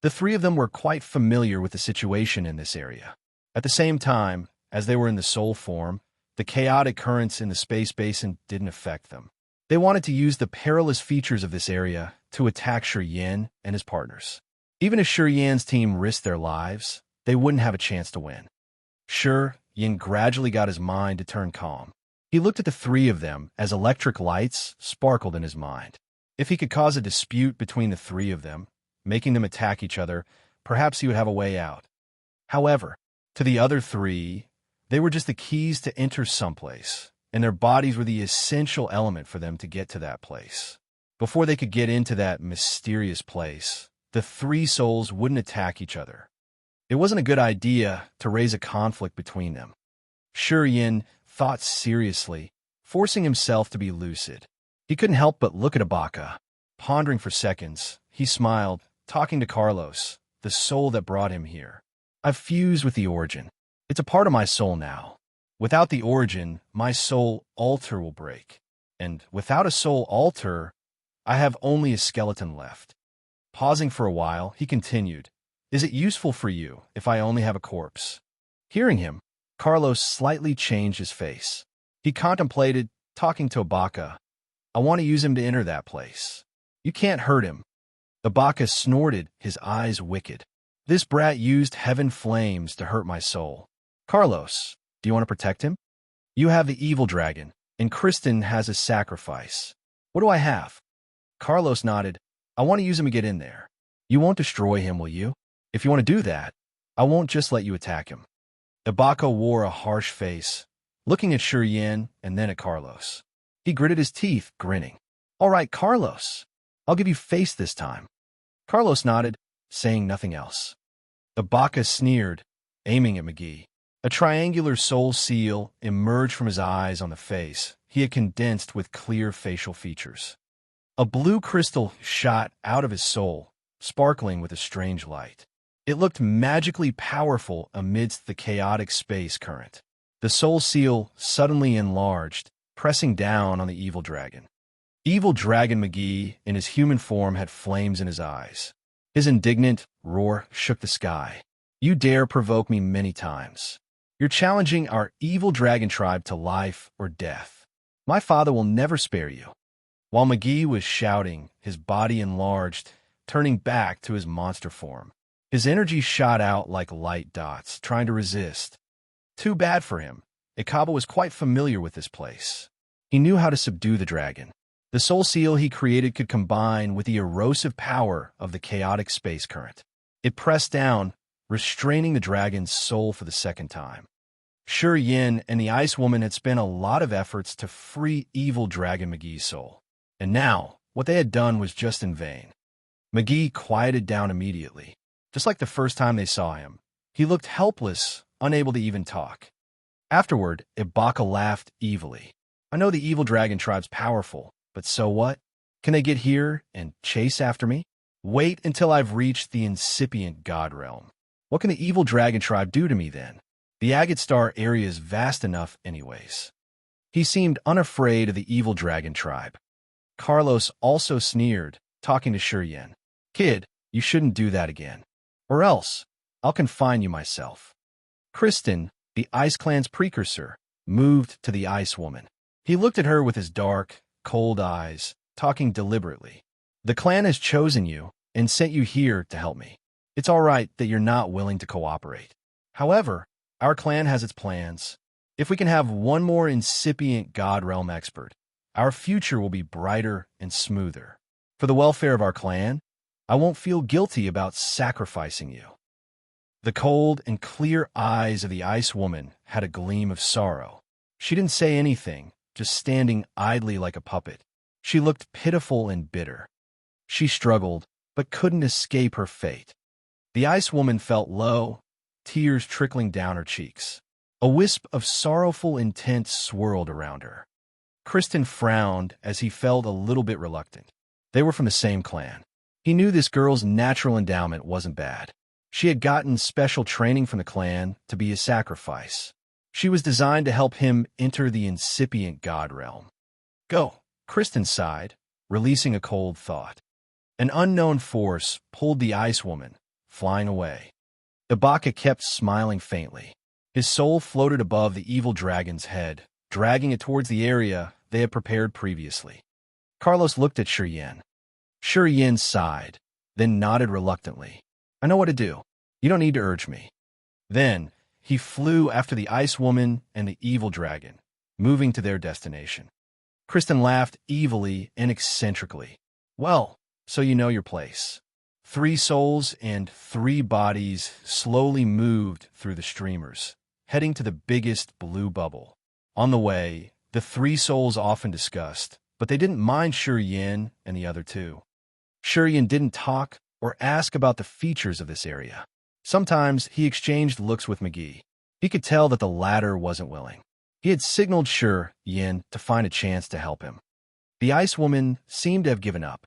The three of them were quite familiar with the situation in this area. At the same time, as they were in the soul form, the chaotic currents in the space basin didn't affect them. They wanted to use the perilous features of this area to attack Sure Yin and his partners. Even if Sure Yan's team risked their lives, they wouldn't have a chance to win. Sure Yin gradually got his mind to turn calm. He looked at the three of them as electric lights sparkled in his mind. If he could cause a dispute between the three of them, making them attack each other, perhaps he would have a way out. However, to the other three, they were just the keys to enter someplace, and their bodies were the essential element for them to get to that place. Before they could get into that mysterious place, the three souls wouldn't attack each other. It wasn't a good idea to raise a conflict between them. Yin thought seriously, forcing himself to be lucid. He couldn't help but look at Ibaka. Pondering for seconds, he smiled, talking to Carlos, the soul that brought him here. I've fused with the origin. It's a part of my soul now. Without the origin, my soul altar will break. And without a soul altar, I have only a skeleton left. Pausing for a while, he continued, Is it useful for you if I only have a corpse? Hearing him, Carlos slightly changed his face. He contemplated, talking to Ibaka. I want to use him to enter that place. You can't hurt him. Ibaka snorted, his eyes wicked. This brat used heaven flames to hurt my soul. Carlos, do you want to protect him? You have the evil dragon, and Kristen has a sacrifice. What do I have? Carlos nodded. I want to use him to get in there. You won't destroy him, will you? If you want to do that, I won't just let you attack him. Ibaka wore a harsh face, looking at Yin and then at Carlos. He gritted his teeth, grinning. All right, Carlos. I'll give you face this time. Carlos nodded, saying nothing else. Ibaka sneered, aiming at McGee. A triangular soul seal emerged from his eyes on the face he had condensed with clear facial features. A blue crystal shot out of his soul, sparkling with a strange light. It looked magically powerful amidst the chaotic space current. The soul seal suddenly enlarged, pressing down on the evil dragon. Evil Dragon McGee, in his human form, had flames in his eyes. His indignant roar shook the sky. You dare provoke me many times. You're challenging our evil dragon tribe to life or death. My father will never spare you. While McGee was shouting, his body enlarged, turning back to his monster form. His energy shot out like light dots, trying to resist. Too bad for him. Ikaba was quite familiar with this place. He knew how to subdue the dragon. The soul seal he created could combine with the erosive power of the chaotic space current. It pressed down, restraining the dragon's soul for the second time. Yin and the Ice Woman had spent a lot of efforts to free evil Dragon McGee's soul. And now, what they had done was just in vain. McGee quieted down immediately. Just like the first time they saw him, he looked helpless, unable to even talk. Afterward, Ibaka laughed evilly. I know the evil dragon tribe's powerful, but so what? Can they get here and chase after me? Wait until I've reached the incipient god realm. What can the evil dragon tribe do to me then? The Agate Star area is vast enough anyways. He seemed unafraid of the evil dragon tribe. Carlos also sneered, talking to Yin. Kid, you shouldn't do that again. Or else, I'll confine you myself. Kristen, the Ice Clan's precursor, moved to the Ice Woman. He looked at her with his dark, cold eyes, talking deliberately. The clan has chosen you and sent you here to help me. It's all right that you're not willing to cooperate. However, our clan has its plans. If we can have one more incipient God Realm expert, our future will be brighter and smoother. For the welfare of our clan, I won't feel guilty about sacrificing you. The cold and clear eyes of the Ice Woman had a gleam of sorrow. She didn't say anything, just standing idly like a puppet. She looked pitiful and bitter. She struggled, but couldn't escape her fate. The Ice Woman felt low, tears trickling down her cheeks. A wisp of sorrowful intent swirled around her. Kristen frowned as he felt a little bit reluctant. They were from the same clan. He knew this girl's natural endowment wasn't bad. She had gotten special training from the clan to be a sacrifice. She was designed to help him enter the incipient god realm. Go, Kristen sighed, releasing a cold thought. An unknown force pulled the Ice Woman, flying away. Ibaka kept smiling faintly. His soul floated above the evil dragon's head, dragging it towards the area they had prepared previously. Carlos looked at Yin. Yin sighed, then nodded reluctantly. I know what to do. You don't need to urge me. Then, he flew after the Ice Woman and the evil dragon, moving to their destination. Kristen laughed evilly and eccentrically. Well, so you know your place. 3 souls and 3 bodies slowly moved through the streamers, heading to the biggest blue bubble. On the way, the 3 souls often discussed, but they didn't mind Yin and the other 2. Yin didn't talk or ask about the features of this area. Sometimes he exchanged looks with McGee. He could tell that the latter wasn't willing. He had signaled Yin to find a chance to help him. The Ice Woman seemed to have given up.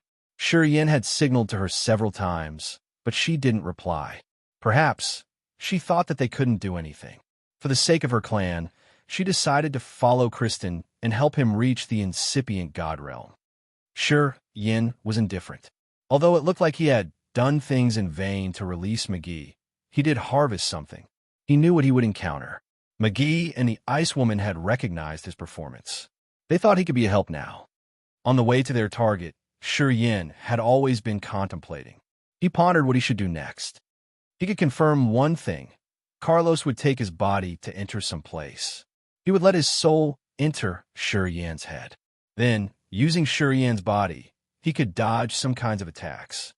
Yin had signaled to her several times, but she didn't reply. Perhaps she thought that they couldn't do anything. For the sake of her clan, she decided to follow Kristen and help him reach the incipient god realm. Yin was indifferent. Although it looked like he had done things in vain to release McGee, he did harvest something. He knew what he would encounter. McGee and the Ice Woman had recognized his performance. They thought he could be a help now. On the way to their target, Yin had always been contemplating. He pondered what he should do next. He could confirm one thing. Carlos would take his body to enter some place. He would let his soul enter Yin's head. Then, using Yin's body, he could dodge some kinds of attacks.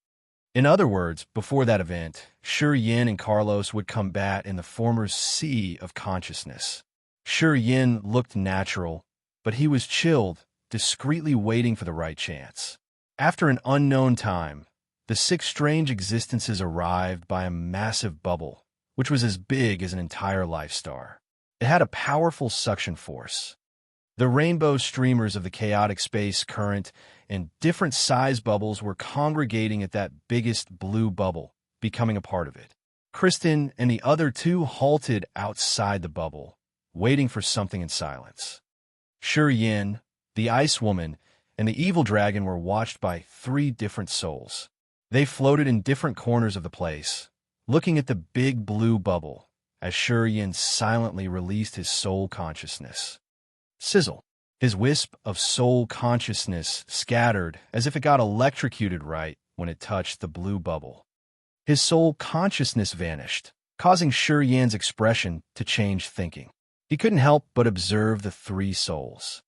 In other words, before that event, Yin and Carlos would combat in the former's sea of consciousness. Yin looked natural, but he was chilled, discreetly waiting for the right chance. After an unknown time, the 6 strange existences arrived by a massive bubble, which was as big as an entire life star. It had a powerful suction force. The rainbow streamers of the chaotic space current and different size bubbles were congregating at that biggest blue bubble, becoming a part of it. Kristen and the other 2 halted outside the bubble, waiting for something in silence. Yin, the Ice Woman, and the Evil Dragon were watched by 3 different souls. They floated in different corners of the place, looking at the big blue bubble, as Yin silently released his soul consciousness. Sizzle. His wisp of soul consciousness scattered as if it got electrocuted right when it touched the blue bubble. His soul consciousness vanished, causing Yin's expression to change thinking. He couldn't help but observe the 3 souls.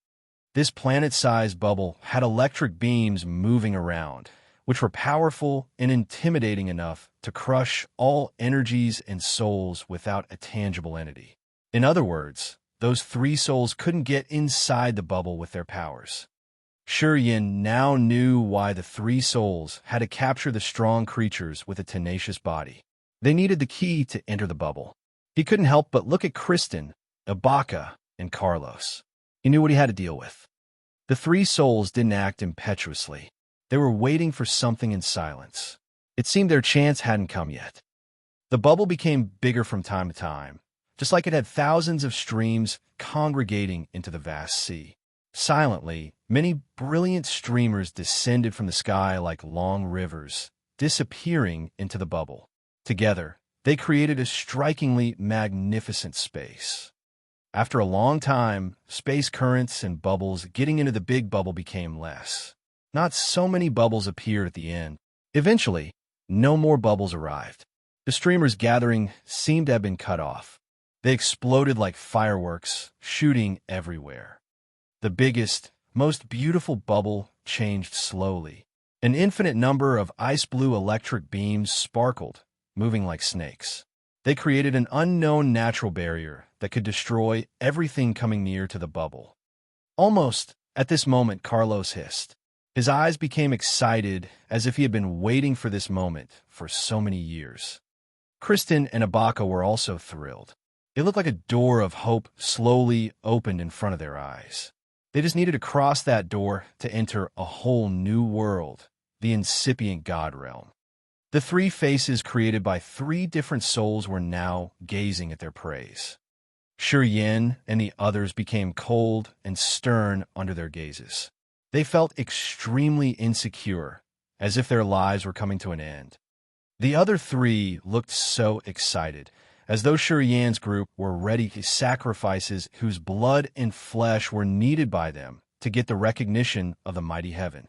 This planet-sized bubble had electric beams moving around, which were powerful and intimidating enough to crush all energies and souls without a tangible entity. In other words, those 3 souls couldn't get inside the bubble with their powers. Yin now knew why the 3 souls had to capture the strong creatures with a tenacious body. They needed the key to enter the bubble. He couldn't help but look at Kristen, Ibaka, and Carlos. He knew what he had to deal with. The 3 souls didn't act impetuously. They were waiting for something in silence. It seemed their chance hadn't come yet. The bubble became bigger from time to time, just like it had thousands of streams congregating into the vast sea. Silently, many brilliant streamers descended from the sky like long rivers, disappearing into the bubble. Together, they created a strikingly magnificent space. After a long time, space currents and bubbles getting into the big bubble became less. Not so many bubbles appeared at the end. Eventually, no more bubbles arrived. The streamers gathering seemed to have been cut off. They exploded like fireworks, shooting everywhere. The biggest, most beautiful bubble changed slowly. An infinite number of ice-blue electric beams sparkled, moving like snakes. They created an unknown natural barrier that could destroy everything coming near to the bubble. Almost at this moment, Carlos hissed. His eyes became excited, as if he had been waiting for this moment for so many years. Kristen and Ibaka were also thrilled. It looked like a door of hope slowly opened in front of their eyes. They just needed to cross that door to enter a whole new world, the incipient god realm. The 3 faces created by 3 different souls were now gazing at their praise. Yin and the others became cold and stern under their gazes. They felt extremely insecure, as if their lives were coming to an end. The other 3 looked so excited, as though Yin's group were ready to sacrifices whose blood and flesh were needed by them to get the recognition of the mighty heaven.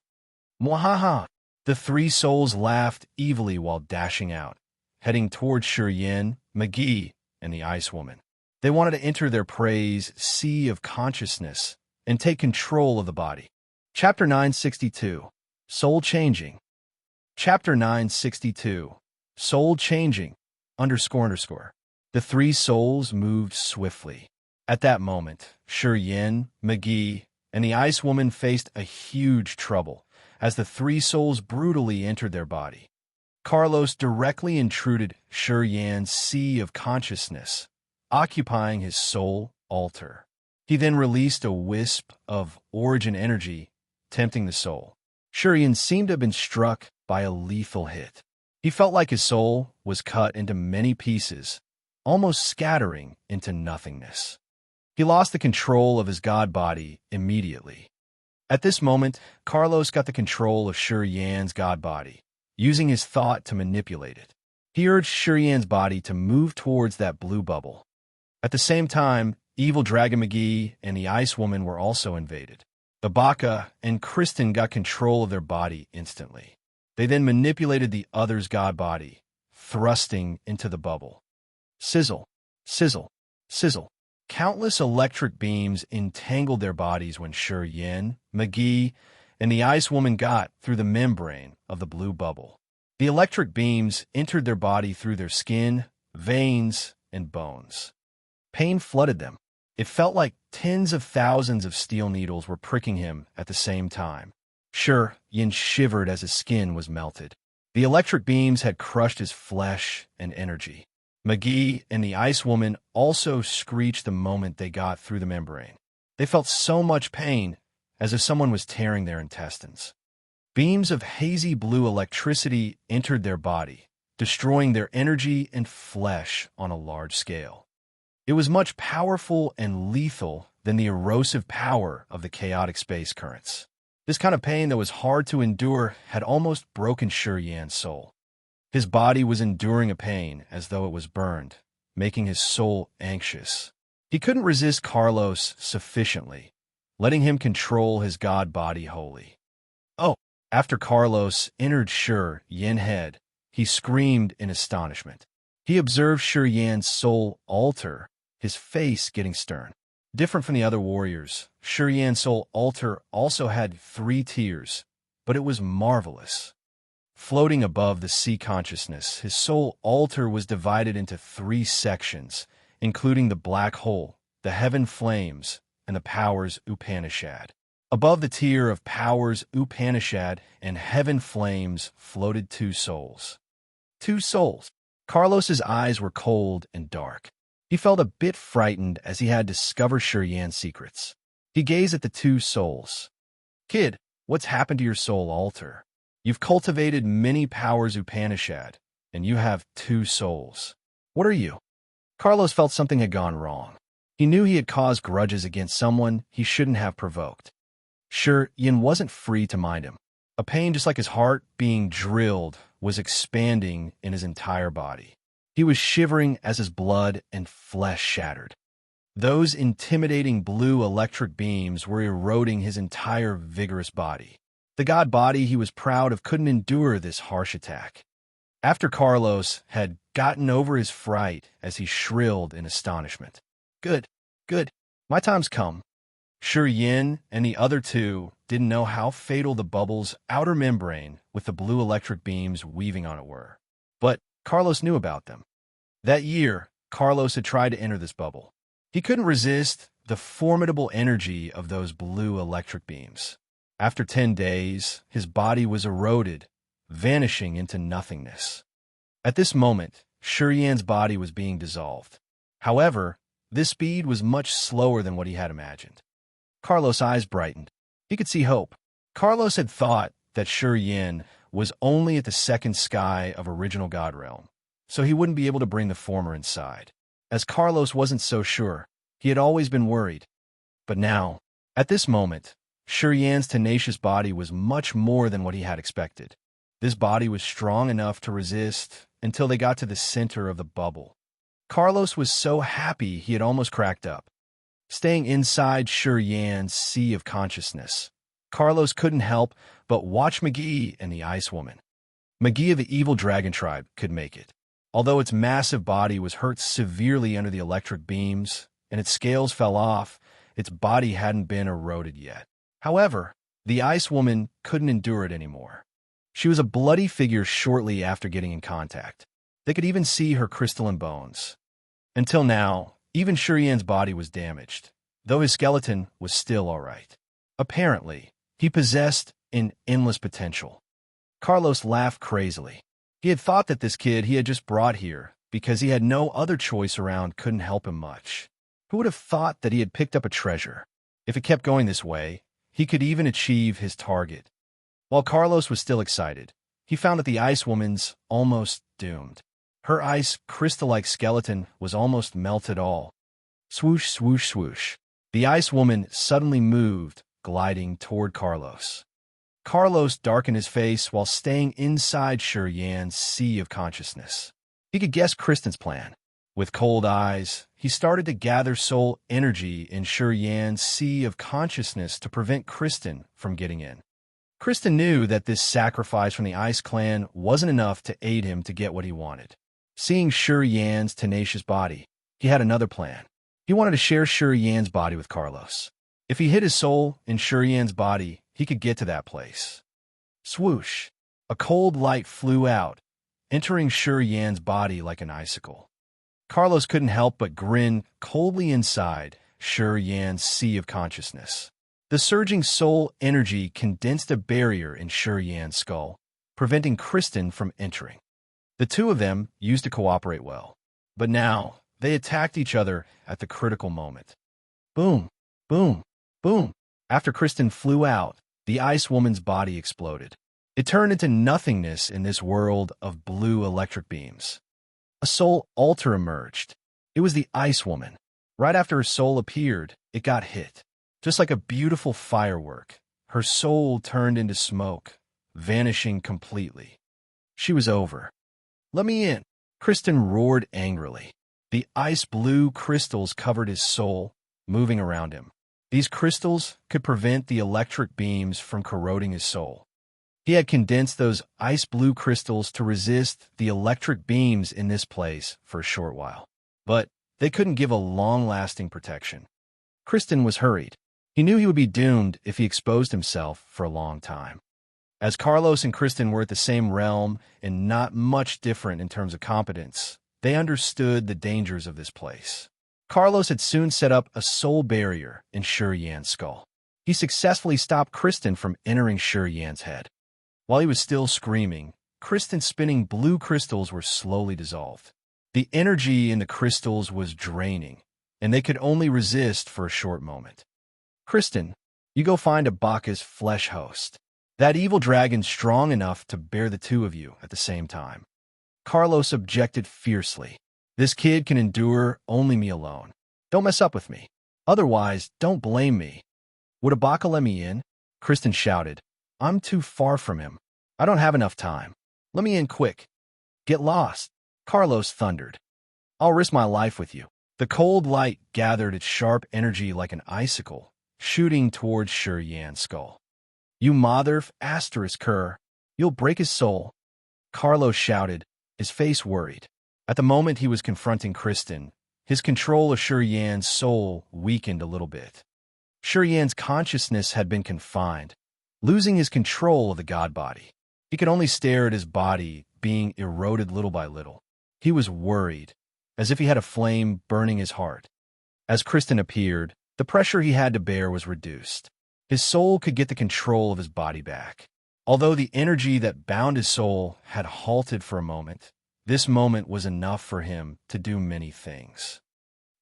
Mwahaha! The 3 souls laughed evilly while dashing out, heading toward Yin, McGee, and the Ice Woman. They wanted to enter their praise sea of consciousness and take control of the body. Chapter 962. Soul Changing. Chapter 962. Soul Changing, underscore underscore. The three souls moved swiftly. At that moment, Yin, McGee, and the Ice Woman faced a huge trouble as the three souls brutally entered their body. Carlos directly intruded Yan's sea of consciousness, occupying his soul altar. He then released a wisp of origin energy, tempting the soul. Yan seemed to have been struck by a lethal hit. He felt like his soul was cut into many pieces, almost scattering into nothingness. He lost the control of his god body immediately. At this moment, Carlos got the control of Yan's god body, using his thought to manipulate it. He urged Yan's body to move towards that blue bubble. At the same time, Evil Dragon McGee and the Ice Woman were also invaded. Ibaka and Kristen got control of their body instantly. They then manipulated the other's god body, thrusting into the bubble. Sizzle, sizzle, sizzle. Countless electric beams entangled their bodies when Yin, McGee, and the Ice Woman got through the membrane of the blue bubble. The electric beams entered their body through their skin, veins, and bones. Pain flooded them. It felt like tens of thousands of steel needles were pricking him at the same time. Yin shivered as his skin was melted. The electric beams had crushed his flesh and energy. McGee and the Ice Woman also screeched the moment they got through the membrane. They felt so much pain, as if someone was tearing their intestines. Beams of hazy blue electricity entered their body, destroying their energy and flesh on a large scale. It was much powerful and lethal than the erosive power of the chaotic space currents. This kind of pain that was hard to endure had almost broken Yan's soul. His body was enduring a pain as though it was burned, making his soul anxious. He couldn't resist Carlos sufficiently, letting him control his god body wholly. Oh, after Carlos entered Yin's head, he screamed in astonishment. He observed Yan's soul alter, his face getting stern. Different from the other warriors, Yan's soul altar also had 3 tiers, but it was marvelous. Floating above the sea consciousness, his soul altar was divided into 3 sections, including the black hole, the heaven flames, and the powers Upanishad. Above the tier of powers Upanishad and heaven flames floated 2 souls. 2 souls. Carlos's eyes were cold and dark. He felt a bit frightened as he had discovered Yan's secrets. He gazed at the 2 souls. Kid, what's happened to your soul altar? You've cultivated many powers Upanishad, and you have 2 souls. What are you? Carlos felt something had gone wrong. He knew he had caused grudges against someone he shouldn't have provoked. Yin wasn't free to mind him. A pain just like his heart being drilled was expanding in his entire body. He was shivering as his blood and flesh shattered. Those intimidating blue electric beams were eroding his entire vigorous body. The god body he was proud of couldn't endure this harsh attack. After Carlos had gotten over his fright as he shrilled in astonishment. Good, good, my time's come. Yin and the other 2 didn't know how fatal the bubble's outer membrane with the blue electric beams weaving on it were. But Carlos knew about them. That year, Carlos had tried to enter this bubble. He couldn't resist the formidable energy of those blue electric beams. After 10 days, his body was eroded, vanishing into nothingness. At this moment, Yan's body was being dissolved. However, this speed was much slower than what he had imagined. Carlos' eyes brightened. He could see hope. Carlos had thought that Yin was only at the 2nd sky of original God realm, so he wouldn't be able to bring the former inside. As Carlos wasn't so sure, he had always been worried. But now, at this moment, Yan's tenacious body was much more than what he had expected. This body was strong enough to resist until they got to the center of the bubble. Carlos was so happy he had almost cracked up. Staying inside Yan's sea of consciousness, Carlos couldn't help but watch McGee and the Ice Woman. McGee of the Evil Dragon tribe could make it. Although its massive body was hurt severely under the electric beams and its scales fell off, its body hadn't been eroded yet. However, The Ice Woman couldn't endure it anymore. She was a bloody figure shortly after getting in contact. They could even see her crystalline bones. Until now, even Shurian's body was damaged, though his skeleton was still all right. Apparently, he possessed an endless potential. Carlos laughed crazily. He had thought that this kid he had just brought here, because he had no other choice around, couldn't help him much. Who would have thought that he had picked up a treasure? If it kept going this way, he could even achieve his target. While Carlos was still excited, he found that the Ice Woman's almost doomed. Her ice crystal-like skeleton was almost melted all. Swoosh, swoosh, swoosh. The Ice Woman suddenly moved, gliding toward Carlos. Carlos darkened his face while staying inside Shurian's sea of consciousness. He could guess Kristen's plan. With cold eyes, he started to gather soul energy in Shurian's sea of consciousness to prevent Kristen from getting in. Kristen knew that this sacrifice from the Ice Clan wasn't enough to aid him to get what he wanted. Seeing Shurian's tenacious body, he had another plan. He wanted to share Shurian's body with Carlos. If he hid his soul in Shurian's body, he could get to that place. Swoosh! A cold light flew out, entering Shurian's body like an icicle. Carlos couldn't help but grin coldly inside Shurian's sea of consciousness. The surging soul energy condensed a barrier in Shurian's skull, preventing Kristen from entering. The two of them used to cooperate well, but now they attacked each other at the critical moment. Boom, boom, boom. After Kristen flew out, the Ice Woman's body exploded. It turned into nothingness in this world of blue electric beams. A soul altar emerged. It was the Ice Woman. Right after her soul appeared, it got hit. Just like a beautiful firework, her soul turned into smoke, vanishing completely. She was over. Let me in, Kristen roared angrily. The ice blue crystals covered his soul, moving around him. These crystals could prevent the electric beams from corroding his soul. He had condensed those ice blue crystals to resist the electric beams in this place for a short while. But they couldn't give a long-lasting protection. Kristen was hurried. He knew he would be doomed if he exposed himself for a long time. As Carlos and Kristen were at the same realm and not much different in terms of competence, they understood the dangers of this place. Carlos had soon set up a soul barrier in Shurian's skull. He successfully stopped Kristen from entering Shurian's head. While he was still screaming, Kristen's spinning blue crystals were slowly dissolved. The energy in the crystals was draining, and they could only resist for a short moment. Kristen, you go find a Bacchus flesh host. That evil dragon strong enough to bear the two of you at the same time. Carlos objected fiercely. This kid can endure only me alone. Don't mess up with me. Otherwise, don't blame me. Would Ibaka let me in? Kristen shouted. I'm too far from him. I don't have enough time. Let me in quick. Get lost, Carlos thundered. I'll risk my life with you. The cold light gathered its sharp energy like an icicle, shooting towards Shurian's skull. You cur. You'll break his soul. Carlos shouted, his face worried. At the moment he was confronting Kristen, his control of Shurian's soul weakened a little bit. Shurian's consciousness had been confined, losing his control of the god body. He could only stare at his body being eroded little by little. He was worried, as if he had a flame burning his heart. As Kristen appeared, the pressure he had to bear was reduced. His soul could get the control of his body back. Although the energy that bound his soul had halted for a moment, this moment was enough for him to do many things.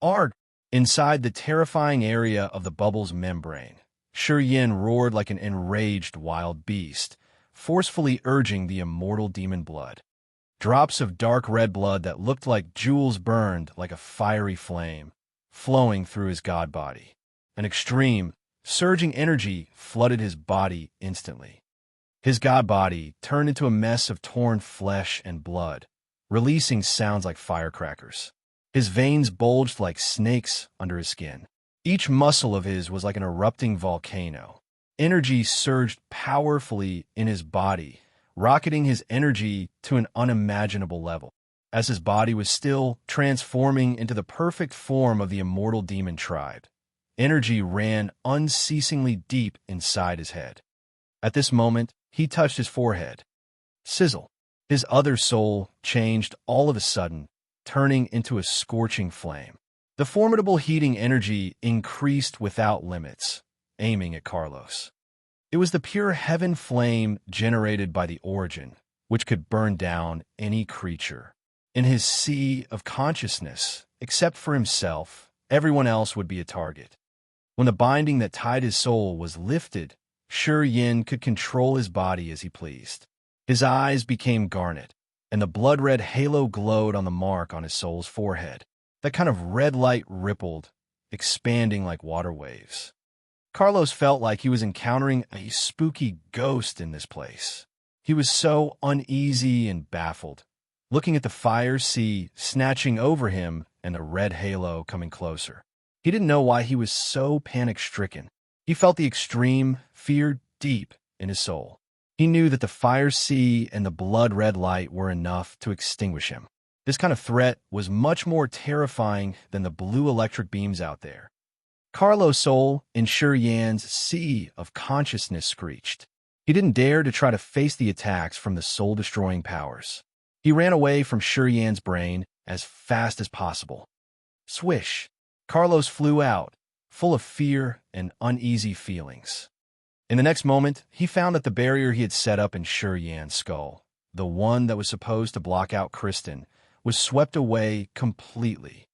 Arg! Inside the terrifying area of the bubble's membrane, Shurian roared like an enraged wild beast, forcefully urging the immortal demon blood. Drops of dark red blood that looked like jewels burned like a fiery flame, flowing through his god body. An extreme, surging energy flooded his body instantly. His god body turned into a mess of torn flesh and blood, releasing sounds like firecrackers. His veins bulged like snakes under his skin. Each muscle of his was like an erupting volcano. Energy surged powerfully in his body, rocketing his energy to an unimaginable level. As his body was still transforming into the perfect form of the immortal demon tribe, energy ran unceasingly deep inside his head. At this moment, he touched his forehead. Sizzle. His other soul changed all of a sudden, turning into a scorching flame. The formidable heating energy increased without limits, aiming at Carlos. It was the pure heaven flame generated by the origin, which could burn down any creature. In his sea of consciousness, except for himself, everyone else would be a target. When the binding that tied his soul was lifted, Yin could control his body as he pleased. His eyes became garnet, and the blood-red halo glowed on the mark on his soul's forehead. That kind of red light rippled, expanding like water waves. Carlos felt like he was encountering a spooky ghost in this place. He was so uneasy and baffled, looking at the fire sea snatching over him and the red halo coming closer. He didn't know why he was so panic-stricken. He felt the extreme fear deep in his soul. He knew that the fire sea and the blood-red light were enough to extinguish him. This kind of threat was much more terrifying than the blue electric beams out there. Carlos' soul in Yan's sea of consciousness screeched. He didn't dare to try to face the attacks from the soul-destroying powers. He ran away from Yan's brain as fast as possible. Swish! Carlos flew out, full of fear and uneasy feelings. In the next moment, he found that the barrier he had set up in Yan's skull, the one that was supposed to block out Kristen, was swept away completely.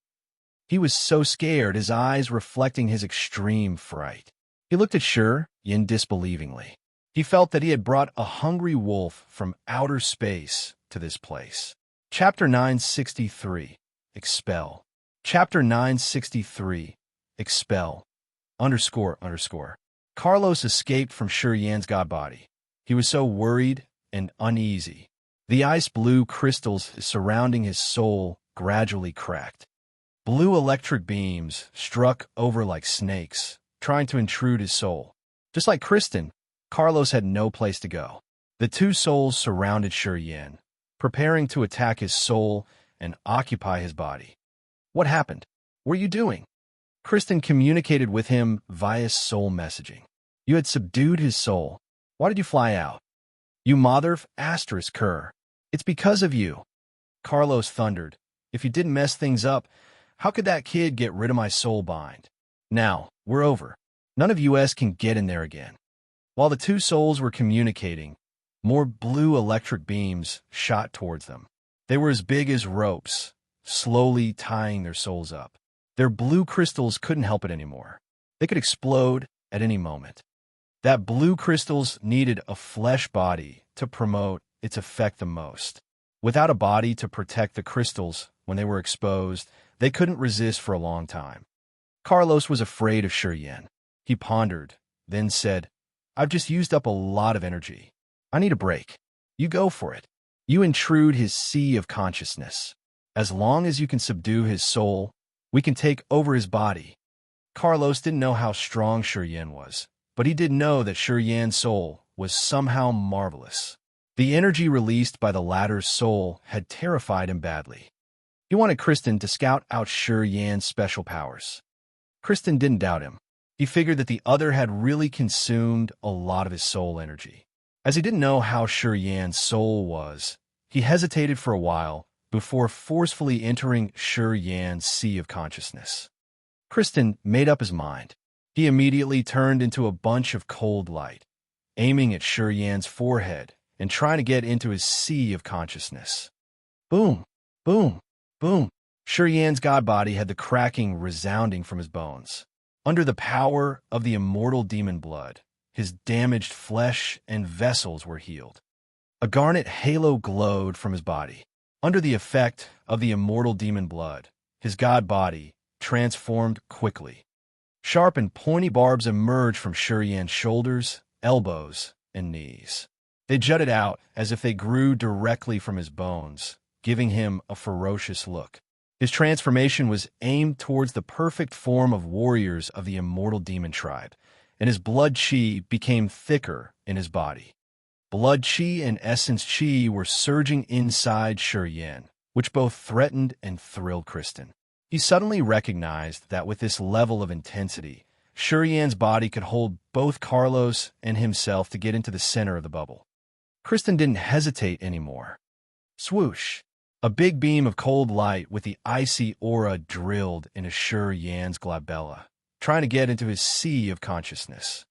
He was so scared, his eyes reflecting his extreme fright. He looked at Yin disbelievingly. He felt that he had brought a hungry wolf from outer space to this place. Chapter 963, Expel. Chapter 963, Expel. __. Carlos escaped from Yan's god body. He was so worried and uneasy. The ice-blue crystals surrounding his soul gradually cracked. Blue electric beams struck over like snakes, trying to intrude his soul. Just like Kristen, Carlos had no place to go. The two souls surrounded Yin, preparing to attack his soul and occupy his body. What happened? What are you doing? Kristen communicated with him via soul messaging. You had subdued his soul. Why did you fly out? You mother asterisk cur. It's because of you. Carlos thundered. If you didn't mess things up, how could that kid get rid of my soul bind? Now, we're over. None of us can get in there again. While the two souls were communicating, more blue electric beams shot towards them. They were as big as ropes, slowly tying their souls up. Their blue crystals couldn't help it anymore. They could explode at any moment. That blue crystals needed a flesh body to promote its effect the most. Without a body to protect the crystals when they were exposed, they couldn't resist for a long time. Carlos was afraid of Yin. He pondered, then said, I've just used up a lot of energy. I need a break. You go for it. You intrude his sea of consciousness. As long as you can subdue his soul, we can take over his body. Carlos didn't know how strong Yin was, but he did know that Yan's soul was somehow marvelous. The energy released by the latter's soul had terrified him badly. He wanted Kristen to scout out Yan's special powers. Kristen didn't doubt him. He figured that the other had really consumed a lot of his soul energy. As he didn't know how Yan's soul was, he hesitated for a while before forcefully entering Yan's sea of consciousness. Kristen made up his mind. He immediately turned into a bunch of cold light, aiming at Yan's forehead and trying to get into his sea of consciousness. Boom, boom, boom. Yan's god body had the cracking resounding from his bones. Under the power of the immortal demon blood, his damaged flesh and vessels were healed. A garnet halo glowed from his body. Under the effect of the immortal demon blood, his god body transformed quickly. Sharp and pointy barbs emerged from Yan's shoulders, elbows, and knees. They jutted out as if they grew directly from his bones, giving him a ferocious look. His transformation was aimed towards the perfect form of warriors of the immortal demon tribe, and his blood chi became thicker in his body. Blood chi and essence chi were surging inside Yin, which both threatened and thrilled Kristen. He suddenly recognized that with this level of intensity, Yan's body could hold both Carlos and himself to get into the center of the bubble. Kristen didn't hesitate anymore. Swoosh! A big beam of cold light with the icy aura drilled into Yan's glabella, trying to get into his sea of consciousness.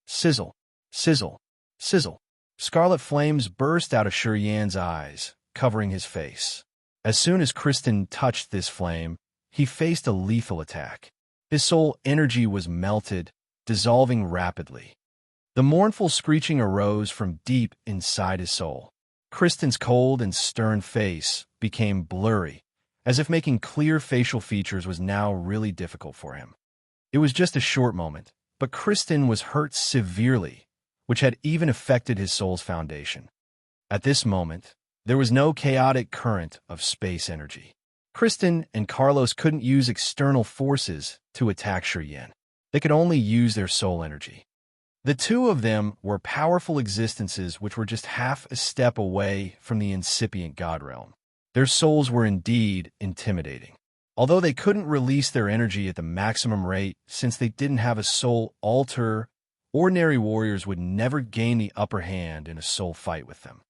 Sizzle, sizzle, sizzle. Scarlet flames burst out of Yan's eyes, covering his face. As soon as Kristen touched this flame, he faced a lethal attack. His soul energy was melted, dissolving rapidly. The mournful screeching arose from deep inside his soul. Kristen's cold and stern face became blurry, as if making clear facial features was now really difficult for him. It was just a short moment, but Kristen was hurt severely, which had even affected his soul's foundation. At this moment, there was no chaotic current of space energy. Kristen and Carlos couldn't use external forces to attack Yan. They could only use their soul energy. The two of them were powerful existences which were just half a step away from the incipient God realm. Their souls were indeed intimidating. Although they couldn't release their energy at the maximum rate since they didn't have a soul altar, ordinary warriors would never gain the upper hand in a soul fight with them.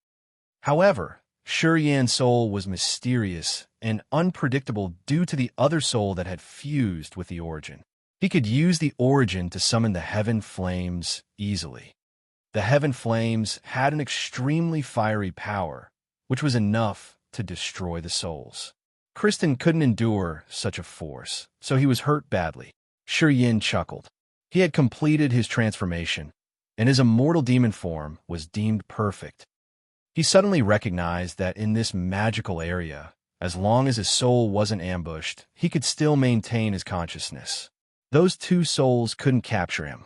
However, Yan's soul was mysterious and unpredictable due to the other soul that had fused with the origin. He could use the origin to summon the heaven flames easily. The heaven flames had an extremely fiery power, which was enough to destroy the souls. Kristen couldn't endure such a force, so he was hurt badly. Yan chuckled. He had completed his transformation, and his immortal demon form was deemed perfect. He suddenly recognized that in this magical area, as long as his soul wasn't ambushed, he could still maintain his consciousness. Those two souls couldn't capture him.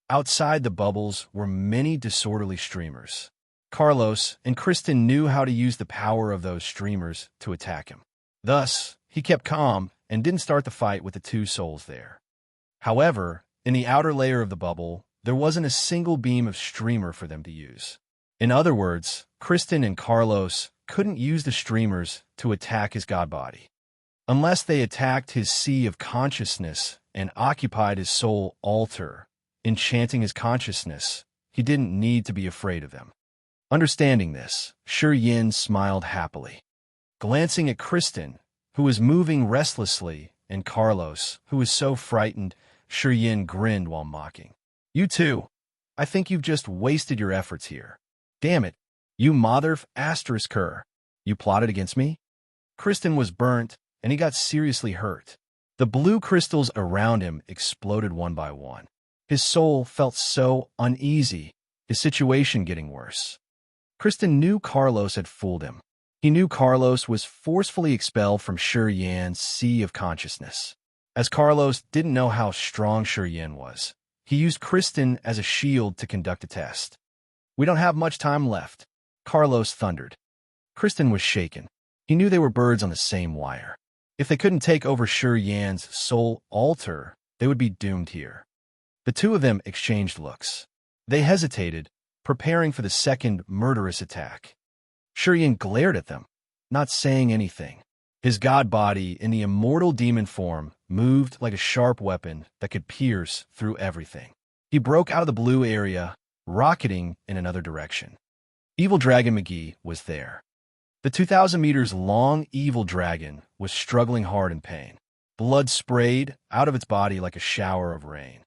Outside the bubbles were many disorderly streamers. Carlos and Kristen knew how to use the power of those streamers to attack him. Thus, he kept calm and didn't start the fight with the two souls there. However, in the outer layer of the bubble, there wasn't a single beam of streamer for them to use. In other words, Kristen and Carlos couldn't use the streamers to attack his god body. Unless they attacked his sea of consciousness and occupied his soul altar, enchanting his consciousness, he didn't need to be afraid of them. Understanding this, Yan smiled happily. Glancing at Kristen, who was moving restlessly, and Carlos, who was so frightened, Yan grinned while mocking. You too. I think you've just wasted your efforts here. Damn it, you mother***er. You plotted against me? Kristen was burnt, and he got seriously hurt. The blue crystals around him exploded one by one. His soul felt so uneasy, his situation getting worse. Kristen knew Carlos had fooled him. He knew Carlos was forcefully expelled from Yan's sea of consciousness. As Carlos didn't know how strong Yan was, he used Kristen as a shield to conduct a test. We don't have much time left, Carlos thundered. Kristen was shaken. He knew they were birds on the same wire. If they couldn't take over Yan's soul altar, they would be doomed here. The two of them exchanged looks. They hesitated, preparing for the second murderous attack. Yan glared at them, not saying anything. His god body in the immortal demon form moved like a sharp weapon that could pierce through everything. He broke out of the blue area, rocketing in another direction. Evil Dragon McGee was there. The 2,000 meters long evil dragon was struggling hard in pain. Blood sprayed out of its body like a shower of rain.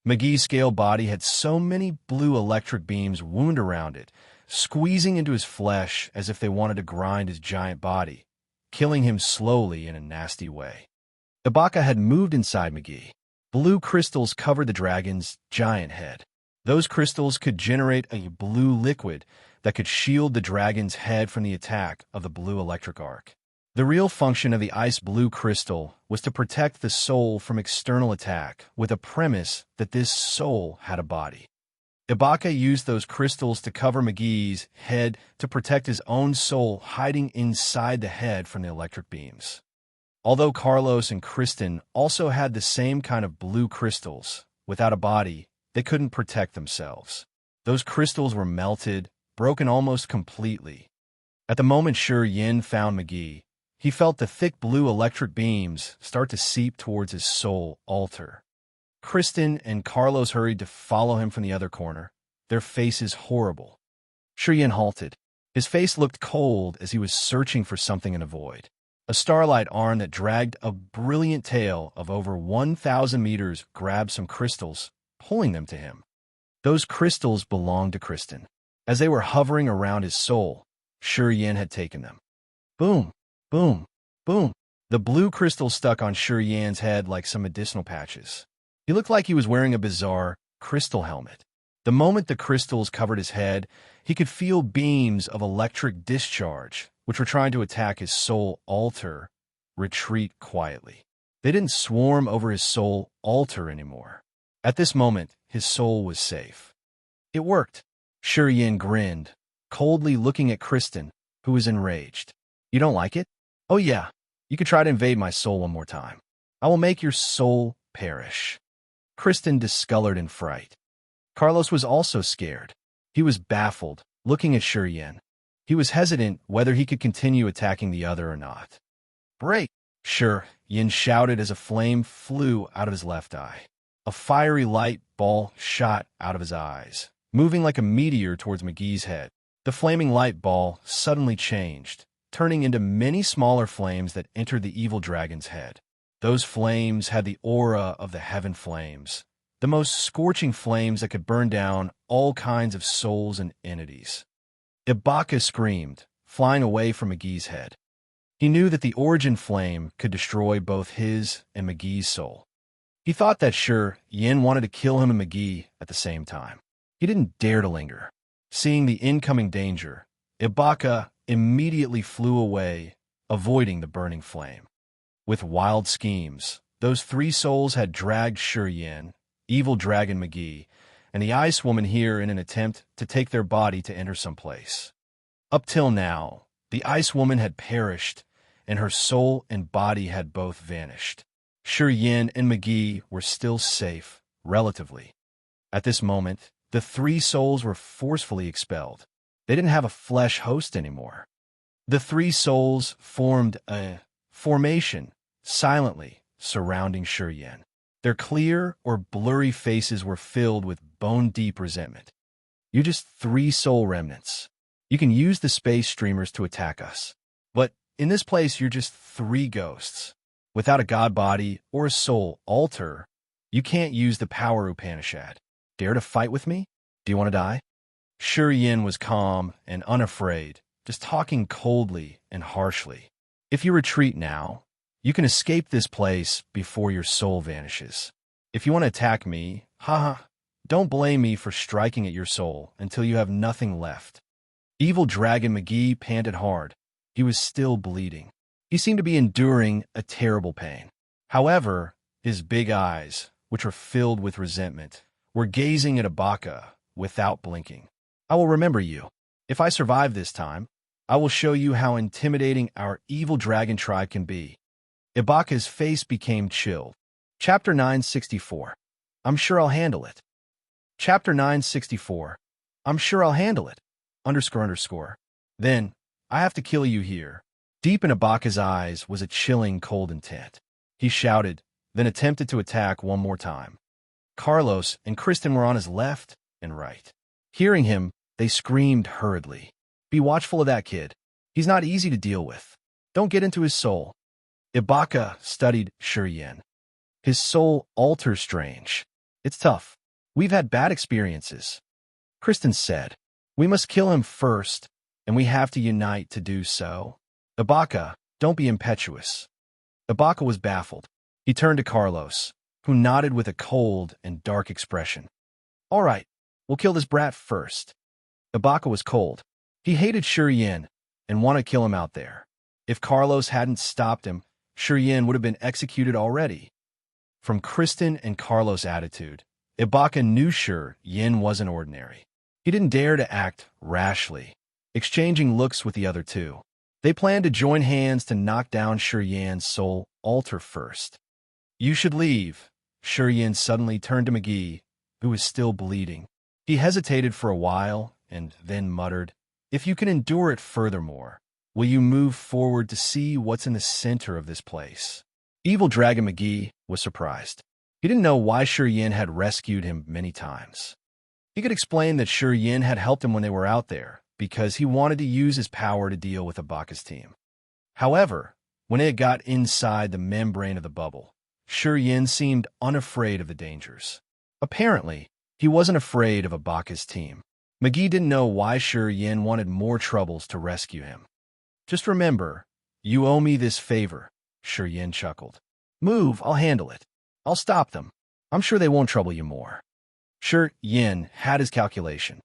McGee's scale body had so many blue electric beams wound around it, squeezing into his flesh as if they wanted to grind his giant body, killing him slowly in a nasty way. Ibaka had moved inside McGee. Blue crystals covered the dragon's giant head. Those crystals could generate a blue liquid that could shield the dragon's head from the attack of the blue electric arc. The real function of the ice blue crystal was to protect the soul from external attack, with a premise that this soul had a body. Ibaka used those crystals to cover McGee's head to protect his own soul hiding inside the head from the electric beams. Although Carlos and Kristen also had the same kind of blue crystals, without a body, they couldn't protect themselves. Those crystals were melted, broken almost completely. At the moment Yan found McGee, he felt the thick blue electric beams start to seep towards his soul altar. Kristen and Carlos hurried to follow him from the other corner, their faces horrible. Yin halted. His face looked cold as he was searching for something in a void. A starlight arm that dragged a brilliant tail of over 1,000 meters grabbed some crystals, pulling them to him. Those crystals belonged to Kristen. As they were hovering around his soul, Yin had taken them. Boom, boom, boom. The blue crystals stuck on Yin's head like some medicinal patches. He looked like he was wearing a bizarre crystal helmet. The moment the crystals covered his head, he could feel beams of electric discharge, which were trying to attack his soul altar, retreat quietly. They didn't swarm over his soul altar anymore. At this moment, his soul was safe. It worked. Yin grinned, coldly looking at Kristen, who was enraged. You don't like it? Oh yeah, you could try to invade my soul one more time. I will make your soul perish. Kristen discolored in fright. Carlos was also scared. He was baffled, looking at Yin. He was hesitant whether he could continue attacking the other or not. Break! Yin shouted as a flame flew out of his left eye. A fiery light ball shot out of his eyes, moving like a meteor towards McGee's head. The flaming light ball suddenly changed, turning into many smaller flames that entered the evil dragon's head. Those flames had the aura of the heaven flames, the most scorching flames that could burn down all kinds of souls and entities. Ibaka screamed, flying away from McGee's head. He knew that the origin flame could destroy both his and McGee's soul. He thought that Yin wanted to kill him and McGee at the same time. He didn't dare to linger. Seeing the incoming danger, Ibaka immediately flew away, avoiding the burning flame. With wild schemes, those three souls had dragged Yin, Evil Dragon McGee, and the Ice Woman here in an attempt to take their body to enter someplace. Up till now, the Ice Woman had perished, and her soul and body had both vanished. Yin and McGee were still safe, relatively. At this moment, the three souls were forcefully expelled. They didn't have a flesh host anymore. The three souls formed a formation, silently surrounding Yin. Their clear or blurry faces were filled with bone-deep resentment. You're just three soul remnants. You can use the space streamers to attack us. But in this place, you're just three ghosts. Without a god body or a soul altar, you can't use the power Upanishad. Dare to fight with me? Do you want to die? Yin was calm and unafraid, just talking coldly and harshly. If you retreat now, you can escape this place before your soul vanishes. If you want to attack me, don't blame me for striking at your soul until you have nothing left. Evil Dragon McGee panted hard. He was still bleeding. He seemed to be enduring a terrible pain. However, his big eyes, which were filled with resentment, were gazing at Ibaka without blinking. I will remember you. If I survive this time, I will show you how intimidating our evil dragon tribe can be. Ibaka's face became chilled. Chapter 964. I'm sure I'll handle it. Chapter 964. I'm sure I'll handle it. __. Then, I have to kill you here. Deep in Ibaka's eyes was a chilling, cold intent. He shouted, then attempted to attack one more time. Carlos and Kristen were on his left and right. Hearing him, they screamed hurriedly. Be watchful of that kid. He's not easy to deal with. Don't get into his soul. Ibaka studied Yin. His soul alters strange. It's tough. We've had bad experiences. Kristen said, we must kill him first, and we have to unite to do so. Ibaka, don't be impetuous. Ibaka was baffled. He turned to Carlos, who nodded with a cold and dark expression. All right, we'll kill this brat first. Ibaka was cold. He hated Yin and wanted to kill him out there. If Carlos hadn't stopped him, Yin would have been executed already. From Kristen and Carlos' attitude, Ibaka knew Yin wasn't ordinary. He didn't dare to act rashly, exchanging looks with the other two. They planned to join hands to knock down Yin's soul altar first. You should leave. Yin suddenly turned to McGee, who was still bleeding. He hesitated for a while and then muttered, if you can endure it furthermore, will you move forward to see what's in the center of this place? Evil Dragon McGee was surprised. He He didn't know why Shi Yin had rescued him many times. He could explain that Shi Yin had helped him when they were out there, because he wanted to use his power to deal with Ibaka's team. However, when it got inside the membrane of the bubble, Shi Yin seemed unafraid of the dangers. Apparently, he wasn't afraid of Ibaka's team. McGee didn't know why Shi Yin wanted more troubles to rescue him. Just remember, you owe me this favor, Shi Yin chuckled. Move, I'll handle it. I'll stop them. I'm sure they won't trouble you more. Shi Yin had his calculation.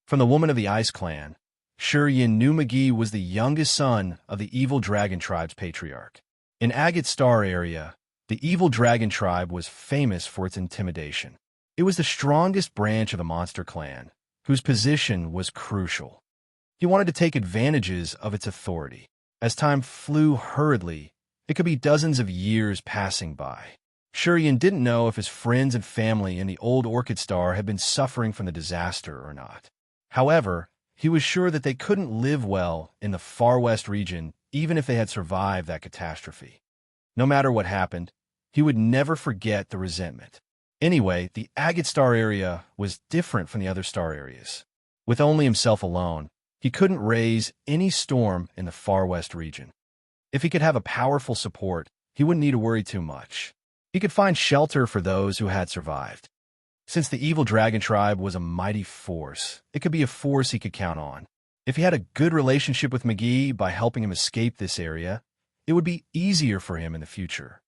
From the woman of the Ice Clan, Shi Yin knew McGee was the youngest son of the Evil Dragon Tribe's patriarch. In Agate Star area, the Evil Dragon Tribe was famous for its intimidation. It was the strongest branch of the Monster Clan, whose position was crucial. He wanted to take advantages of its authority. As time flew hurriedly, it could be dozens of years passing by. Shi Yin didn't know if his friends and family in the old Orchid Star had been suffering from the disaster or not. However, he was sure that they couldn't live well in the far west region even if they had survived that catastrophe. No matter what happened, he would never forget the resentment. Anyway, the Agate Star area was different from the other star areas. With only himself alone, he couldn't raise any storm in the far west region. If he could have a powerful support, he wouldn't need to worry too much. He could find shelter for those who had survived. Since the Evil Dragon Tribe was a mighty force, it could be a force he could count on. If he had a good relationship with McGee by helping him escape this area, it would be easier for him in the future.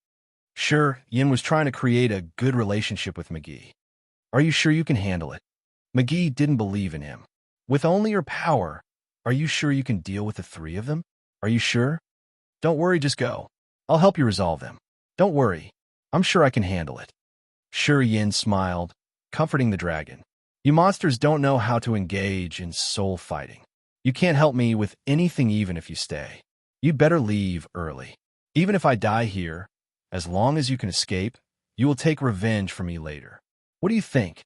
Sure, Yin was trying to create a good relationship with McGee. Are you sure you can handle it? McGee didn't believe in him. With only your power, are you sure you can deal with the three of them? Are you sure? Don't worry, just go. I'll help you resolve them. Don't worry. I'm sure I can handle it. Shi Yin smiled, comforting the dragon. You monsters don't know how to engage in soul fighting. You can't help me with anything even if you stay. You'd better leave early. Even if I die here, as long as you can escape, you will take revenge for me later. What do you think?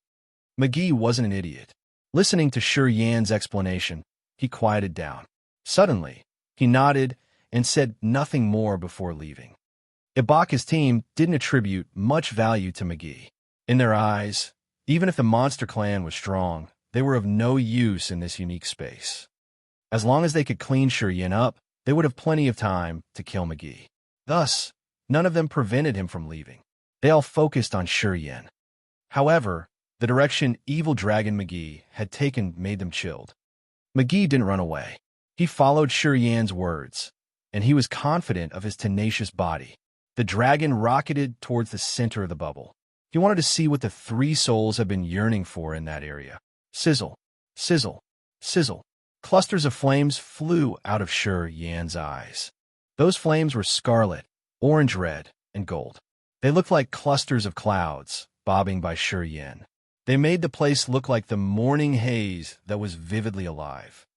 McGee wasn't an idiot. Listening to Shi Yin's explanation, he quieted down. Suddenly, he nodded and said nothing more before leaving. Ibaka's team didn't attribute much value to McGee. In their eyes, even if the Monster Clan was strong, they were of no use in this unique space. As long as they could clean Shi Yin up, they would have plenty of time to kill McGee. Thus, none of them prevented him from leaving. They all focused on Shi Yin. However, the direction Evil Dragon McGee had taken made them chilled. McGee didn't run away. He followed Shi Yin's words, and he was confident of his tenacious body. The dragon rocketed towards the center of the bubble. He wanted to see what the three souls had been yearning for in that area. Sizzle, sizzle, sizzle. Clusters of flames flew out of Shi Yin's eyes. Those flames were scarlet, orange-red, and gold. They looked like clusters of clouds, bobbing by Shi Yin. They made the place look like the morning haze that was vividly alive.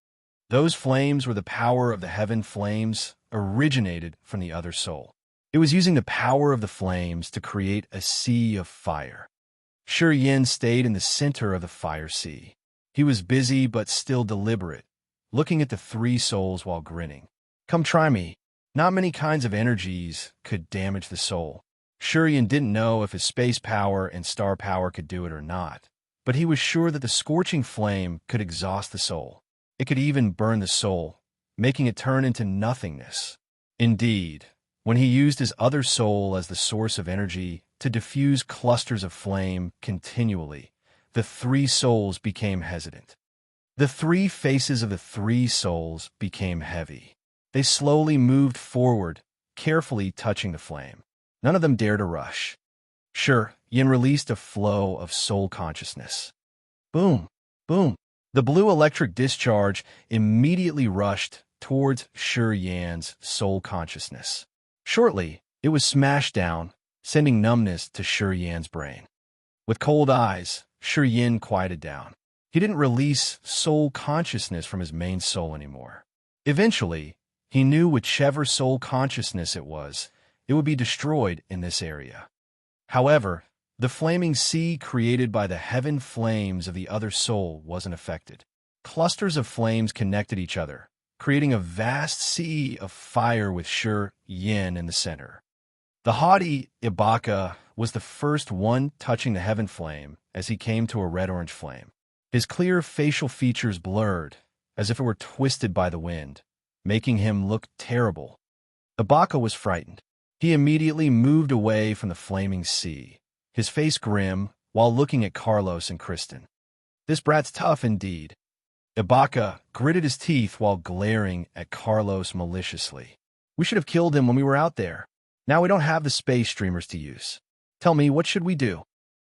Those flames were the power of the heaven flames originated from the other soul. It was using the power of the flames to create a sea of fire. Shi Yin stayed in the center of the fire sea. He was busy but still deliberate, looking at the three souls while grinning. Come try me. Not many kinds of energies could damage the soul. Shi Yin didn't know if his space power and star power could do it or not, but he was sure that the scorching flame could exhaust the soul. It could even burn the soul, making it turn into nothingness. Indeed, when he used his other soul as the source of energy to diffuse clusters of flame continually, the three souls became hesitant. The three faces of the three souls became heavy. They slowly moved forward, carefully touching the flame. None of them dared to rush. Shi Yin released a flow of soul consciousness. Boom, boom. The blue electric discharge immediately rushed towards Shi Yin's soul consciousness. Shortly, it was smashed down, sending numbness to Shi Yin's brain. With cold eyes, Shi Yin quieted down. He didn't release soul consciousness from his main soul anymore. Eventually, he knew whichever soul consciousness it would be destroyed in this area. However, the flaming sea created by the heaven flames of the other soul wasn't affected. Clusters of flames connected each other, creating a vast sea of fire with Shi Yin in the center. The haughty Ibaka was the first one touching the heaven flame as he came to a red-orange flame. His clear facial features blurred, as if it were twisted by the wind, making him look terrible. Ibaka was frightened. He immediately moved away from the flaming sea, his face grim, while looking at Carlos and Kristen. "This brat's tough indeed." Ibaka gritted his teeth while glaring at Carlos maliciously. "We should have killed him when we were out there. Now we don't have the space streamers to use. Tell me, what should we do?"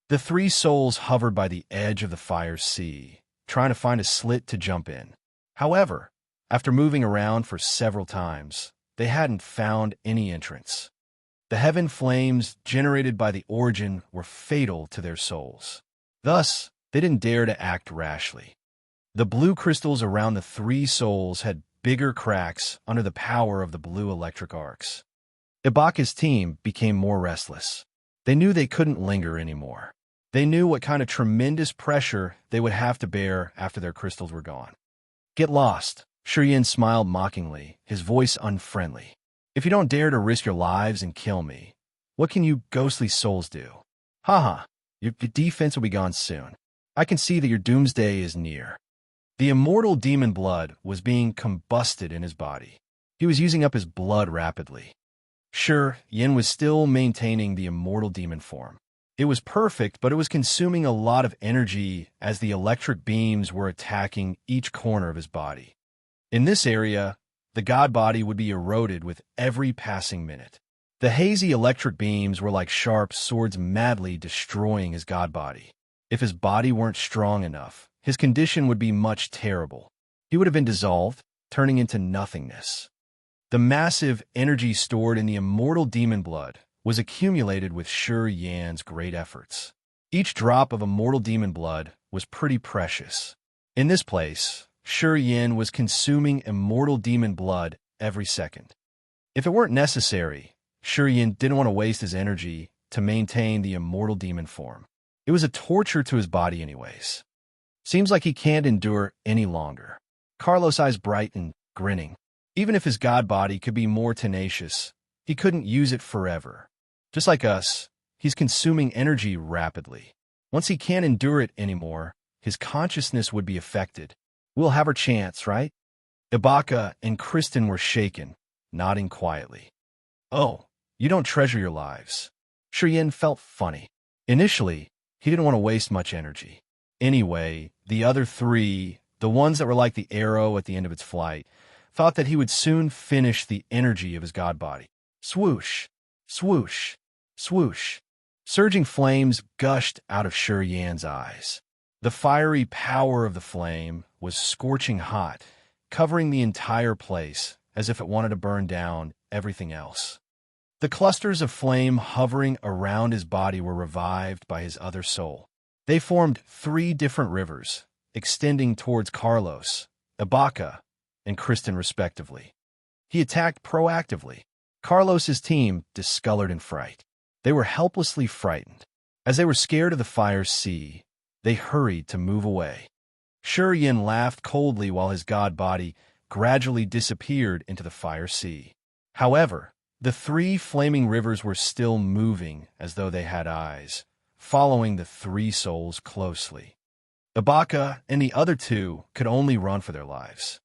The three souls hovered by the edge of the fire's sea, trying to find a slit to jump in. However, after moving around for several times, they hadn't found any entrance. The heaven flames generated by the origin were fatal to their souls. Thus, they didn't dare to act rashly. The blue crystals around the three souls had bigger cracks under the power of the blue electric arcs. Ibaka's team became more restless. They knew they couldn't linger anymore. They knew what kind of tremendous pressure they would have to bear after their crystals were gone. "Get lost," Shurien smiled mockingly, his voice unfriendly. "If you don't dare to risk your lives and kill me, what can you ghostly souls do? Haha, your defense will be gone soon. I can see that your doomsday is near." The immortal demon blood was being combusted in his body. He was using up his blood rapidly. Sure, Yin was still maintaining the immortal demon form. It was perfect, but it was consuming a lot of energy as the electric beams were attacking each corner of his body. In this area, the god body would be eroded with every passing minute. The hazy electric beams were like sharp swords madly destroying his god body. If his body weren't strong enough, his condition would be much terrible. He would have been dissolved, turning into nothingness. The massive energy stored in the immortal demon blood was accumulated with Shur Yan's great efforts. Each drop of immortal demon blood was pretty precious. In this place, Shur Yan was consuming immortal demon blood every second. If it weren't necessary, Shur Yan didn't want to waste his energy to maintain the immortal demon form. It was a torture to his body anyways. Seems like he can't endure any longer. Carlos' eyes brightened, grinning. Even if his god body could be more tenacious, he couldn't use it forever. Just like us, he's consuming energy rapidly. Once he can't endure it anymore, his consciousness would be affected. "We'll have our chance, right?" Ibaka and Kristen were shaken, nodding quietly. "Oh, you don't treasure your lives." Shurien felt funny. Initially, he didn't want to waste much energy. Anyway, the other three, the ones that were like the arrow at the end of its flight, thought that he would soon finish the energy of his god body. Swoosh, swoosh, swoosh. Surging flames gushed out of Shur Yan's eyes. The fiery power of the flame was scorching hot, covering the entire place as if it wanted to burn down everything else. The clusters of flame hovering around his body were revived by his other soul. They formed 3 different rivers, extending towards Carlos, Ibaka, and Kristen respectively. He attacked proactively. Carlos's team discolored in fright. They were helplessly frightened. As they were scared of the fire's sea, they hurried to move away. Shur Yan laughed coldly while his god body gradually disappeared into the fire sea. However, the 3 flaming rivers were still moving as though they had eyes, following the 3 souls closely. Ibaka and the other 2 could only run for their lives.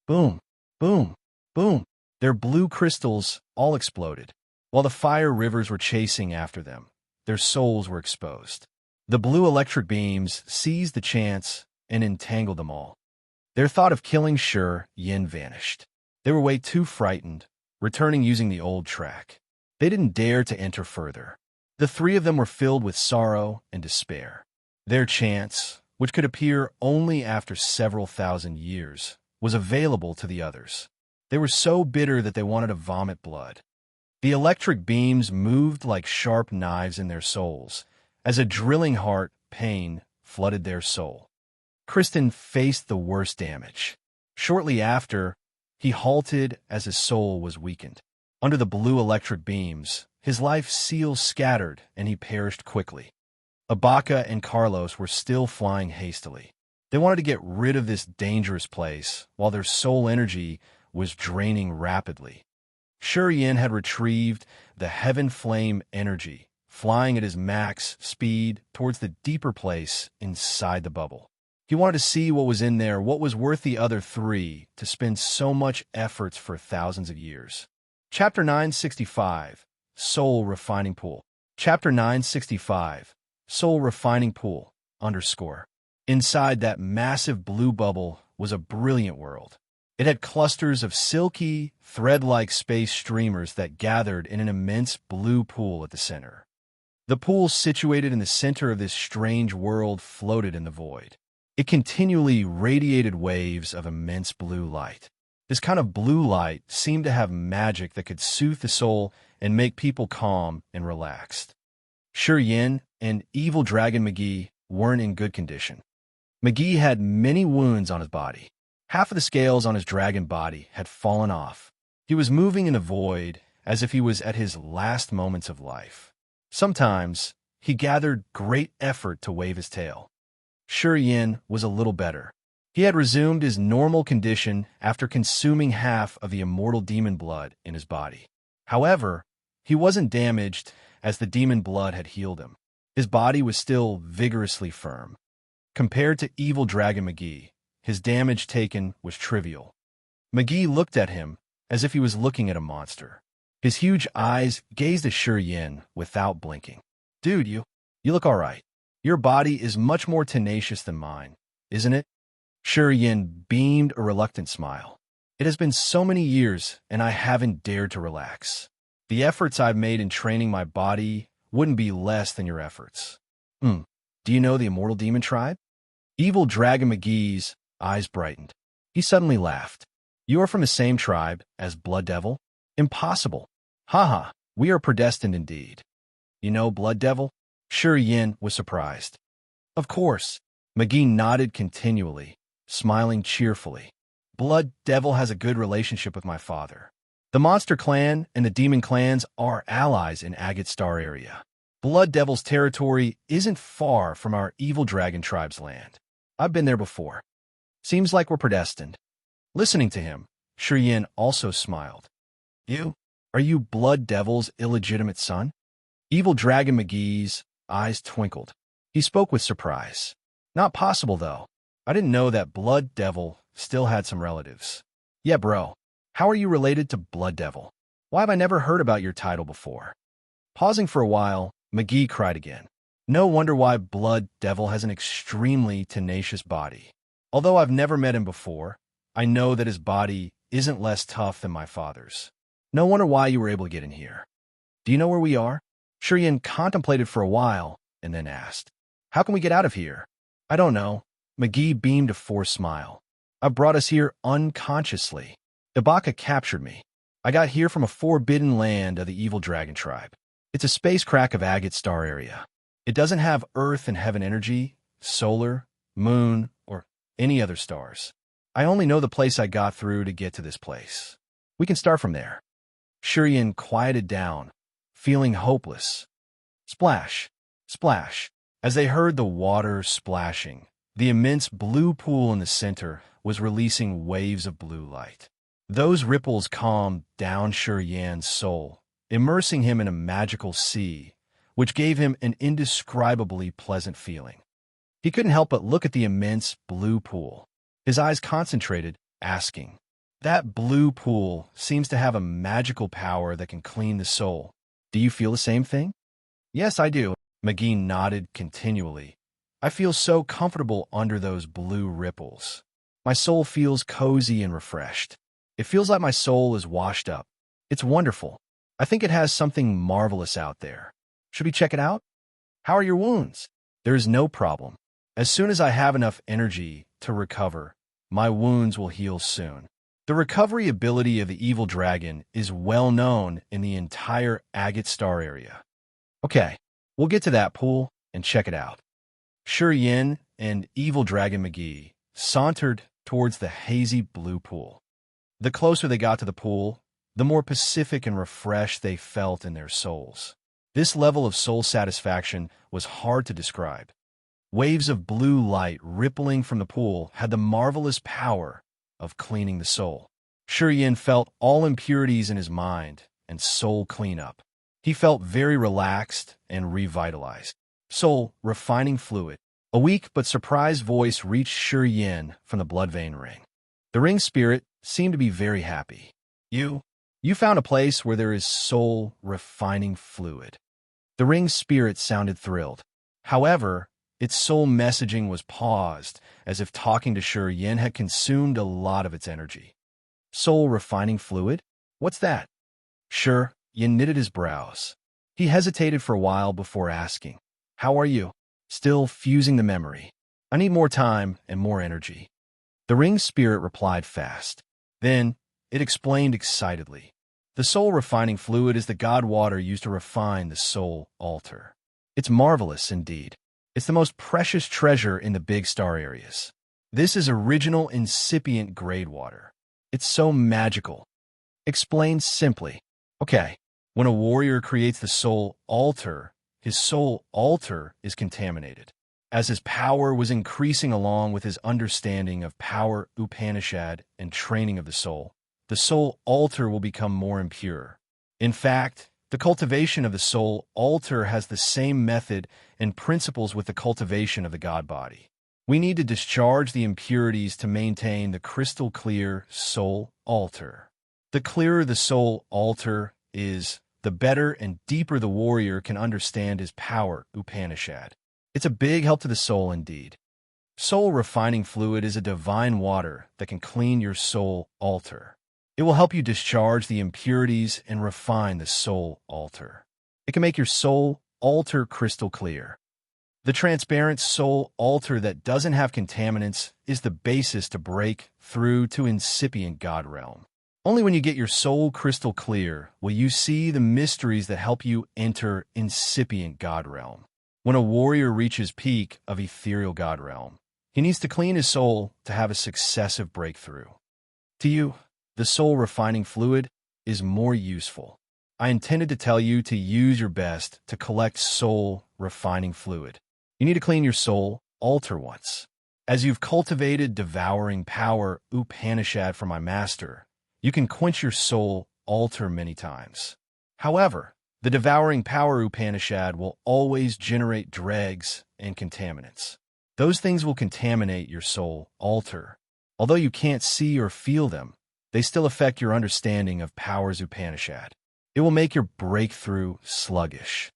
Boom, boom, boom. Their blue crystals all exploded. While the fire rivers were chasing after them, their souls were exposed. The blue electric beams seized the chance and entangled them all. Their thought of killing Shur Yan vanished. They were way too frightened, returning using the old track. They didn't dare to enter further. The 3 of them were filled with sorrow and despair. Their chance, which could appear only after several thousand years, was available to the others. They were so bitter that they wanted to vomit blood. The electric beams moved like sharp knives in their souls, as a drilling heart pain flooded their soul. Kristen faced the worst damage. Shortly after, he halted as his soul was weakened. Under the blue electric beams, his life seal scattered and he perished quickly. Ibaka and Carlos were still flying hastily. They wanted to get rid of this dangerous place while their soul energy was draining rapidly. Shur Yan had retrieved the heaven flame energy flying at his max speed towards the deeper place inside the bubble. He wanted to see what was in there, what was worth the other three to spend so much efforts for thousands of years. Chapter 965, Soul Refining Pool. Chapter 965, Soul Refining Pool, _ Inside that massive blue bubble was a brilliant world. It had clusters of silky, thread-like space streamers that gathered in an immense blue pool at the center. The pool situated in the center of this strange world floated in the void. It continually radiated waves of immense blue light. This kind of blue light seemed to have magic that could soothe the soul and make people calm and relaxed. Yin and Evil Dragon McGee weren't in good condition. McGee had many wounds on his body. Half of the scales on his dragon body had fallen off. He was moving in the void as if he was at his last moments of life. Sometimes he gathered great effort to wave his tail. Yin was a little better. He had resumed his normal condition after consuming half of the immortal demon blood in his body. However, he wasn't damaged as the demon blood had healed him. His body was still vigorously firm. Compared to Evil Dragon McGee, his damage taken was trivial. McGee looked at him as if he was looking at a monster. His huge eyes gazed at Yin without blinking. Dude, you look all right. Your body is much more tenacious than mine, isn't it? Yin beamed a reluctant smile. It has been so many years, and I haven't dared to relax. The efforts I've made in training my body wouldn't be less than your efforts. Do you know the Immortal Demon Tribe? Evil Dragon McGee's eyes brightened. He suddenly laughed. You are from the same tribe as Blood Devil? Impossible. Haha, we are predestined indeed. You know Blood Devil? Yin was surprised. Of course. McGee nodded continually, smiling cheerfully. Blood Devil has a good relationship with my father. The Monster Clan and the Demon Clans are allies in Agate Star area. Blood Devil's territory isn't far from our Evil Dragon Tribe's land. I've been there before. Seems like we're predestined. Listening to him, Yin also smiled. Are you Blood Devil's illegitimate son? Evil Dragon McGee's eyes twinkled. He spoke with surprise. Not possible, though. I didn't know that Blood Devil still had some relatives. Yeah, bro. How are you related to Blood Devil? Why have I never heard about your title before? Pausing for a while, McGee cried again. No wonder why Blood Devil has an extremely tenacious body. Although I've never met him before, I know that his body isn't less tough than my father's. No wonder why you were able to get in here. Do you know where we are? Yin contemplated for a while and then asked, How can we get out of here? I don't know. McGee beamed a forced smile. I brought us here unconsciously. Ibaka captured me. I got here from a forbidden land of the Evil Dragon Tribe. It's a space crack of Agate Star area. It doesn't have Earth and heaven energy, solar, moon, or any other stars. I only know the place I got through to get to this place. We can start from there. Yin quieted down, feeling hopeless. Splash, splash. As they heard the water splashing, the immense blue pool in the center was releasing waves of blue light. Those ripples calmed down Yin's soul, immersing him in a magical sea, which gave him an indescribably pleasant feeling. He couldn't help but look at the immense blue pool. His eyes concentrated, asking, That blue pool seems to have a magical power that can clean the soul. Do you feel the same thing? Yes, I do. McGee nodded continually. I feel so comfortable under those blue ripples. My soul feels cozy and refreshed. It feels like my soul is washed up. It's wonderful. I think it has something marvelous out there. Should we check it out? How are your wounds? There is no problem. As soon as I have enough energy to recover, my wounds will heal soon. The recovery ability of the Evil Dragon is well known in the entire Agate Star area. Okay, we'll get to that pool and check it out. Yin and Evil Dragon McGee sauntered towards the hazy blue pool. The closer they got to the pool, the more pacific and refreshed they felt in their souls. This level of soul satisfaction was hard to describe. Waves of blue light rippling from the pool had the marvelous power of cleaning the soul. Yin felt all impurities in his mind and soul clean up. He felt very relaxed and revitalized. Soul, refining fluid. A weak but surprised voice reached Shi Yin from the blood vein ring. The ring spirit seemed to be very happy. You found a place where there is soul refining fluid. The ring spirit sounded thrilled. However, its soul messaging was paused, as if talking to Shi Yin had consumed a lot of its energy. Soul refining fluid? What's that? Shi Yin knitted his brows. He hesitated for a while before asking, "How are you?" "Still fusing the memory. I need more time and more energy." The ring spirit replied fast. Then it explained excitedly. The soul refining fluid is the god water used to refine the soul altar. It's marvelous indeed. It's the most precious treasure in the big star areas. This is original incipient grade water. It's so magical. Explained simply. Okay, when a warrior creates the soul altar, his soul altar is contaminated. As his power was increasing along with his understanding of power Upanishad and training of the soul altar will become more impure. In fact, the cultivation of the soul altar has the same method and principles with the cultivation of the God body. We need to discharge the impurities to maintain the crystal clear soul altar. The clearer the soul altar is, the better and deeper the warrior can understand his power Upanishad. It's a big help to the soul indeed. Soul refining fluid is a divine water that can clean your soul altar. It will help you discharge the impurities and refine the soul altar. It can make your soul altar crystal clear. The transparent soul altar that doesn't have contaminants is the basis to break through to incipient God realm. Only when you get your soul crystal clear will you see the mysteries that help you enter incipient God realm. When a warrior reaches peak of ethereal God realm, he needs to clean his soul to have a successive breakthrough. To you, the soul refining fluid is more useful. I intended to tell you to use your best to collect soul refining fluid. You need to clean your soul altar once. As you've cultivated devouring power Upanishad from my master, you can quench your soul altar many times. However, the devouring power Upanishad will always generate dregs and contaminants. Those things will contaminate your soul altar. Although you can't see or feel them, they still affect your understanding of powers Upanishad. It will make your breakthrough sluggish.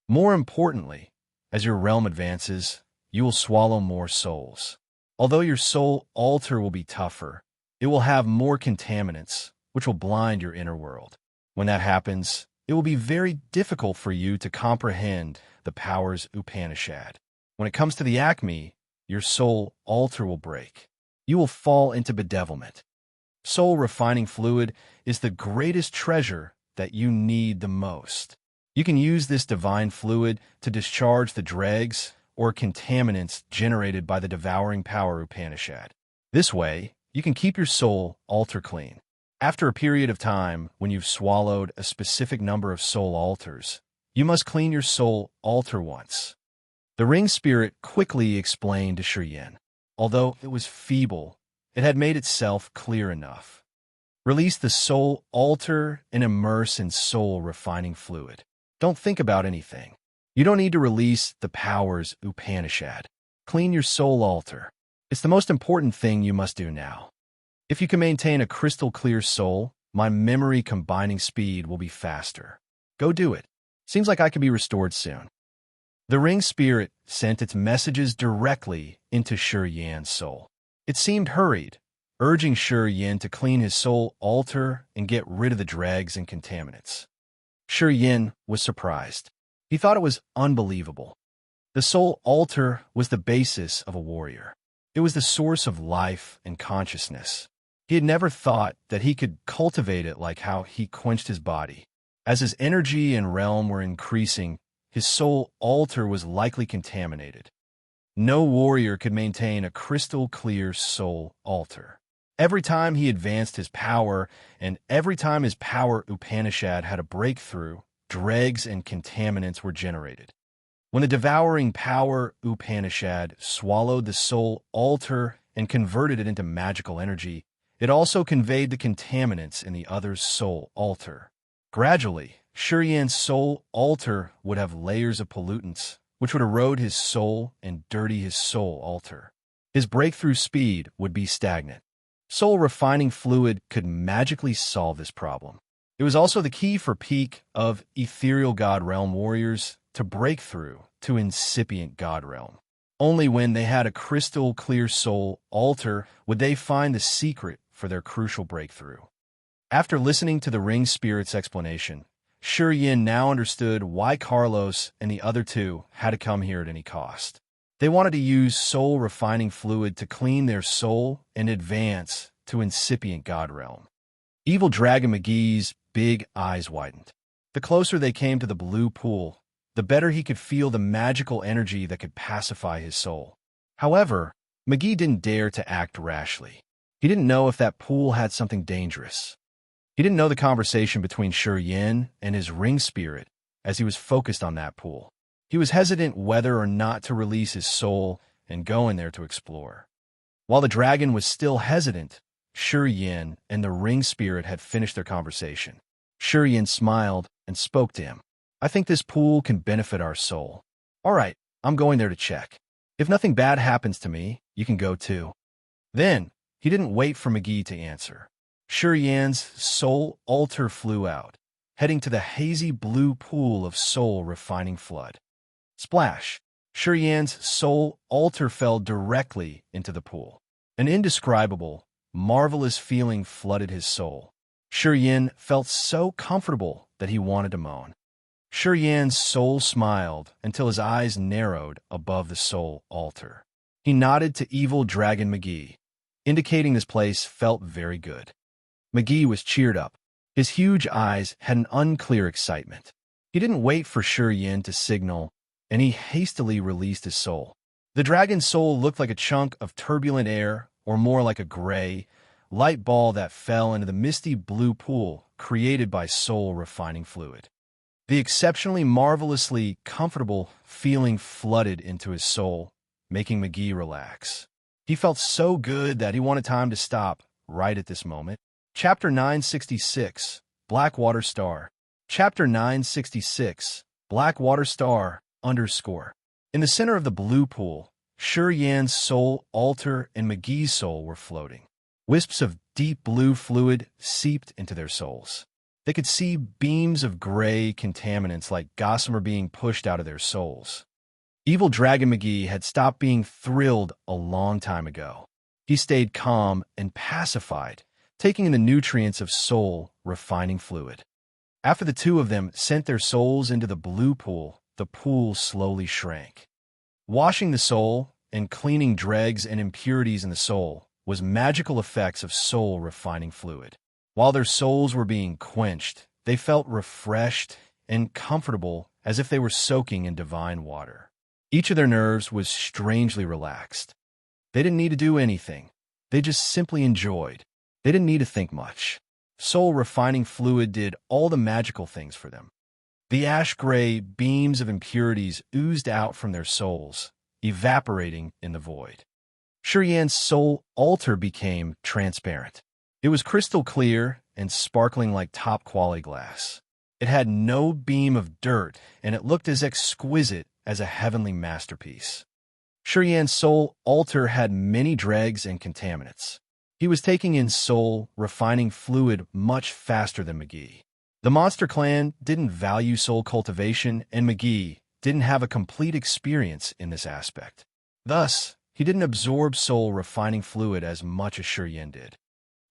More importantly, as your realm advances, you will swallow more souls. Although your soul altar will be tougher, it will have more contaminants, which will blind your inner world. When that happens, it will be very difficult for you to comprehend the powers Upanishad. When it comes to the acme, your soul altar will break. You will fall into bedevilment. Soul refining fluid is the greatest treasure that you need the most. You can use this divine fluid to discharge the dregs or contaminants generated by the devouring power Upanishad. This way, you can keep your soul altar clean. After a period of time, when you've swallowed a specific number of soul altars, you must clean your soul altar once. The ring spirit quickly explained to Shi Yin. Although it was feeble, it had made itself clear enough. Release the soul altar and immerse in soul refining fluid. Don't think about anything. You don't need to release the powers Upanishad. Clean your soul altar. It's the most important thing you must do now. If you can maintain a crystal clear soul, my memory combining speed will be faster. Go do it. Seems like I can be restored soon. The ring spirit sent its messages directly into Shi Yin's soul. It seemed hurried, urging Shi Yin to clean his soul altar and get rid of the dregs and contaminants. Shi Yin was surprised. He thought it was unbelievable. The soul altar was the basis of a warrior. It was the source of life and consciousness. He had never thought that he could cultivate it like how he quenched his body. As his energy and realm were increasing, his soul altar was likely contaminated. No warrior could maintain a crystal clear soul altar. Every time he advanced his power, and every time his power Upanishad had a breakthrough, dregs and contaminants were generated. When the devouring power Upanishad swallowed the soul altar and converted it into magical energy, it also conveyed the contaminants in the other's soul altar. Gradually, Yan's soul altar would have layers of pollutants, which would erode his soul and dirty his soul altar. His breakthrough speed would be stagnant. Soul refining fluid could magically solve this problem. It was also the key for peak of ethereal god realm warriors to break through to incipient god realm. Only when they had a crystal clear soul altar would they find the secret for their crucial breakthrough. After listening to the ring spirit's explanation, Yin now understood why Carlos and the other two had to come here at any cost. They wanted to use soul refining fluid to clean their soul and advance to incipient god realm. Evil Dragon McGee's big eyes widened. The closer they came to the blue pool, the better he could feel the magical energy that could pacify his soul. However, McGee didn't dare to act rashly. He didn't know if that pool had something dangerous. He didn't know the conversation between Yin and his ring spirit as he was focused on that pool. He was hesitant whether or not to release his soul and go in there to explore. While the dragon was still hesitant, Yin and the ring spirit had finished their conversation. Yin smiled and spoke to him. I think this pool can benefit our soul. All right, I'm going there to check. If nothing bad happens to me, you can go too. Then, he didn't wait for McGee to answer. Yan's soul altar flew out, heading to the hazy blue pool of soul refining flood. Splash! Yan's soul altar fell directly into the pool. An indescribable, marvelous feeling flooded his soul. Yin felt so comfortable that he wanted to moan. Yan's soul smiled until his eyes narrowed above the soul altar. He nodded to Evil Dragon McGee, indicating this place felt very good. McGee was cheered up. His huge eyes had an unclear excitement. He didn't wait for Yin to signal, and he hastily released his soul. The dragon's soul looked like a chunk of turbulent air, or more like a gray, light ball that fell into the misty blue pool created by soul refining fluid. The exceptionally marvelously comfortable feeling flooded into his soul, making McGee relax. He felt so good that he wanted time to stop right at this moment. Chapter 966, Blackwater Star. Chapter 966, Blackwater Star, _. In the center of the blue pool, Yan's soul altar and McGee's soul were floating. Wisps of deep blue fluid seeped into their souls. They could see beams of gray contaminants like gossamer being pushed out of their souls. Evil Dragon McGee had stopped being thrilled a long time ago. He stayed calm and pacified, taking in the nutrients of soul refining fluid. After the two of them sent their souls into the blue pool, the pool slowly shrank. Washing the soul and cleaning dregs and impurities in the soul was magical effects of soul refining fluid. While their souls were being quenched, they felt refreshed and comfortable as if they were soaking in divine water. Each of their nerves was strangely relaxed. They didn't need to do anything. They just simply enjoyed. They didn't need to think much. Soul refining fluid did all the magical things for them. The ash-gray beams of impurities oozed out from their souls, evaporating in the void. Yan's soul altar became transparent. It was crystal clear and sparkling like top-quality glass. It had no beam of dirt, and it looked as exquisite as a heavenly masterpiece. Yan's soul altar had many dregs and contaminants. He was taking in soul refining fluid much faster than McGee. The Monster Clan didn't value soul cultivation, and McGee didn't have a complete experience in this aspect. Thus, he didn't absorb soul refining fluid as much as Yin did.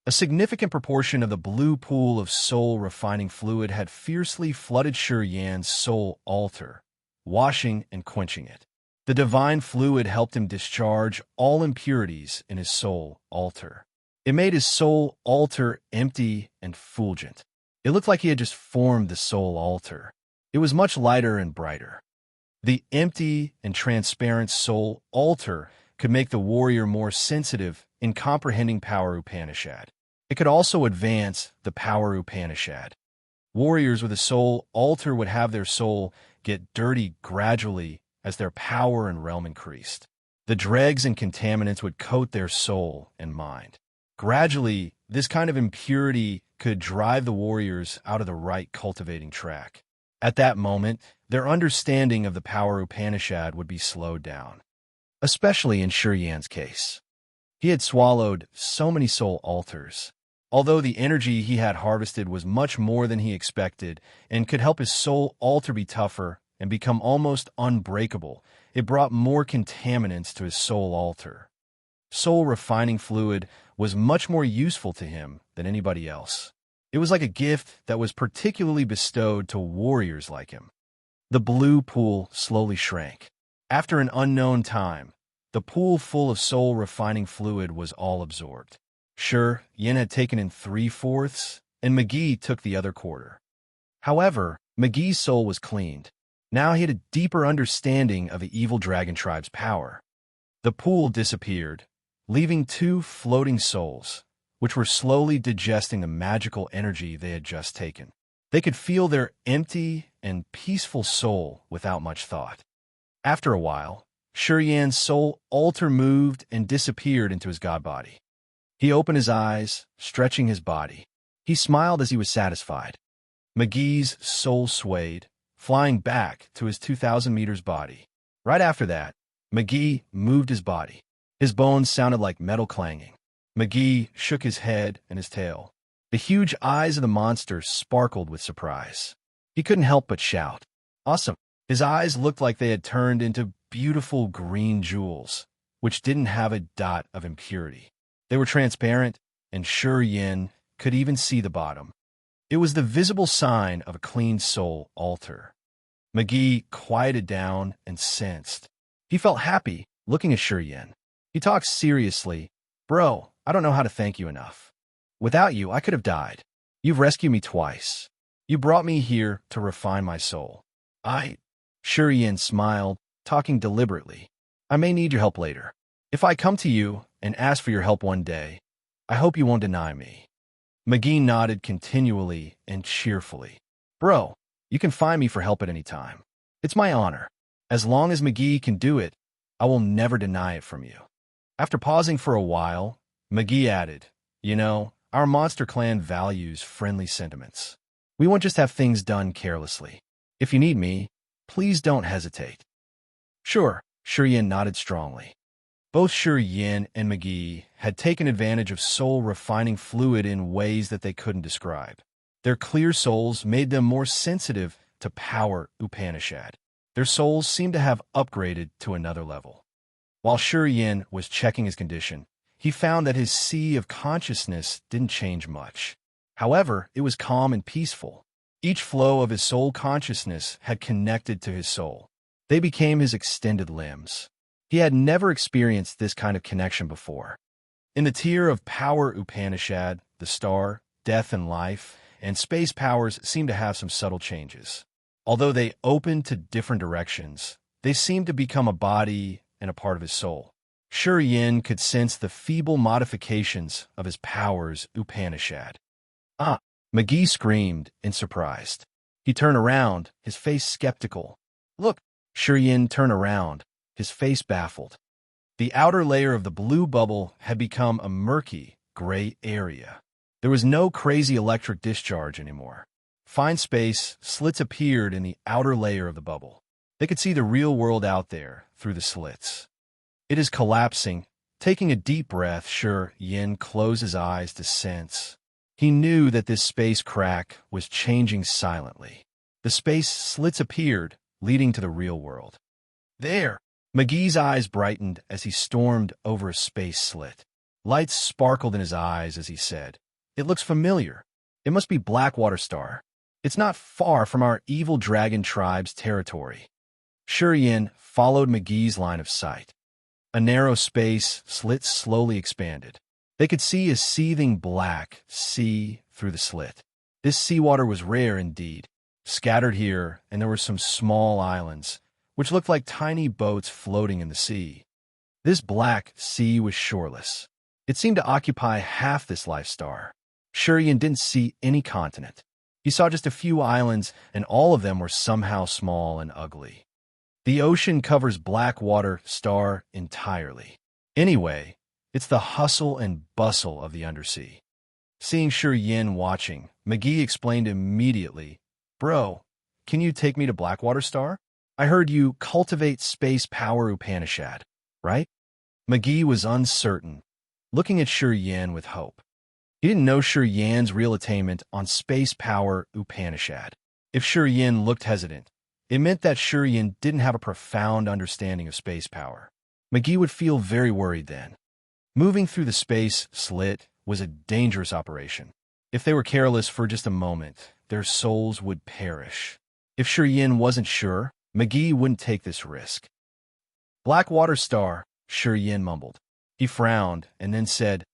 A significant proportion of the blue pool of soul refining fluid had fiercely flooded Yan's soul altar, washing and quenching it. The divine fluid helped him discharge all impurities in his soul altar. It made his soul altar empty and fulgent. It looked like he had just formed the soul altar. It was much lighter and brighter. The empty and transparent soul altar could make the warrior more sensitive in comprehending power Upanishad. It could also advance the power Upanishad. Warriors with a soul altar would have their soul get dirty gradually as their power and realm increased. The dregs and contaminants would coat their soul and mind. Gradually, This kind of impurity could drive the warriors out of the right cultivating track. At that moment, their understanding of the power Upanishad would be slowed down, especially in Shuryan's case. He had swallowed so many soul altars. Although the energy he had harvested was much more than he expected and could help his soul altar be tougher and become almost unbreakable, it brought more contaminants to his soul altar. Soul refining fluid was much more useful to him than anybody else. It was like a gift that was particularly bestowed to warriors like him. The blue pool slowly shrank. After an unknown time, the pool full of soul refining fluid was all absorbed. Sure, Yin had taken in 3/4, and McGee took the other quarter. However, McGee's soul was cleaned. Now he had a deeper understanding of the evil dragon tribe's power. The pool disappeared, leaving 2 floating souls, which were slowly digesting the magical energy they had just taken. They could feel their empty and peaceful soul without much thought. After a while, Shuryan's soul altar moved and disappeared into his god body. He opened his eyes, stretching his body. He smiled as he was satisfied. McGee's soul swayed, flying back to his 2,000 meters body. Right after that, McGee moved his body. His bones sounded like metal clanging. McGee shook his head and his tail. The huge eyes of the monster sparkled with surprise. He couldn't help but shout, "Awesome!" His eyes looked like they had turned into beautiful green jewels, which didn't have a dot of impurity. They were transparent, and Shuryan could even see the bottom. It was the visible sign of a clean soul altar. McGee quieted down and sensed. He felt happy looking at Shuryan. He talked seriously. "Bro, I don't know how to thank you enough. Without you, I could have died. You've rescued me twice. You brought me here to refine my soul." Shuryan smiled, talking deliberately. "I may need your help later. If I come to you and ask for your help one day, I hope you won't deny me." McGee nodded continually and cheerfully. "Bro, you can find me for help at any time. It's my honor. As long as McGee can do it, I will never deny it from you." After pausing for a while, McGee added, "You know, our monster clan values friendly sentiments. We won't just have things done carelessly. If you need me, please don't hesitate." "Sure," Shuryan nodded strongly. Both Shuryan and McGee had taken advantage of soul refining fluid in ways that they couldn't describe. Their clear souls made them more sensitive to power Upanishad. Their souls seemed to have upgraded to another level. While Shuryan was checking his condition, he found that his sea of consciousness didn't change much. However, it was calm and peaceful. Each flow of his soul consciousness had connected to his soul. They became his extended limbs. He had never experienced this kind of connection before. In the tier of power Upanishad, the star, death and life, and space powers seemed to have some subtle changes. Although they opened to different directions, they seemed to become a body and a part of his soul. Shuryan could sense the feeble modifications of his powers Upanishad. "Ah!" McGee screamed in surprise. He turned around, his face skeptical. "Look!" Shuryan turned around, his face baffled. The outer layer of the blue bubble had become a murky, gray area. There was no crazy electric discharge anymore. Fine space slits appeared in the outer layer of the bubble. They could see the real world out there through the slits. "It is collapsing." Taking a deep breath, Shuryan closed his eyes to sense. He knew that this space crack was changing silently. The space slits appeared, leading to the real world. "There!" McGee's eyes brightened as he stormed over a space slit. Lights sparkled in his eyes as he said, "It looks familiar. It must be Blackwater Star. It's not far from our evil dragon tribe's territory." Shuryan followed McGee's line of sight. A narrow space slit slowly expanded. They could see a seething black sea through the slit. This seawater was rare indeed. Scattered here, and there were some small islands, which looked like tiny boats floating in the sea. This black sea was shoreless. It seemed to occupy half this life star. Shuryan didn't see any continent. He saw just a few islands, and all of them were somehow small and ugly. The ocean covers Blackwater Star entirely. Anyway, it's the hustle and bustle of the undersea. Seeing Yin watching, McGee explained immediately, "Bro, can you take me to Blackwater Star? I heard you cultivate space power Upanishad, right?" McGee was uncertain, looking at Yin with hope. He didn't know Yan's real attainment on space power Upanishad. If Yin looked hesitant, it meant that Yin didn't have a profound understanding of space power. McGee would feel very worried then. Moving through the space slit was a dangerous operation. If they were careless for just a moment, their souls would perish. If Yin wasn't sure, McGee wouldn't take this risk. "Blackwater Star," Yin mumbled. He frowned and then said,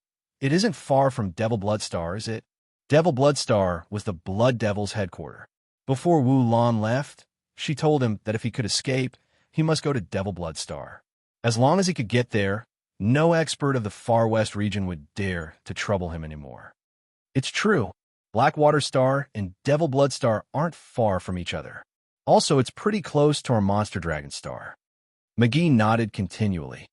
"It isn't far from Devil Blood Star, is it?" Devil Blood Star was the Blood Devil's headquarters. Before Wu Lan left, she told him that if he could escape, he must go to Devil Blood Star. As long as he could get there, no expert of the Far West region would dare to trouble him anymore. It's true. Blackwater Star and Devil Blood Star aren't far from each other. Also, it's pretty close to our Monster Dragon Star. McGee nodded continually.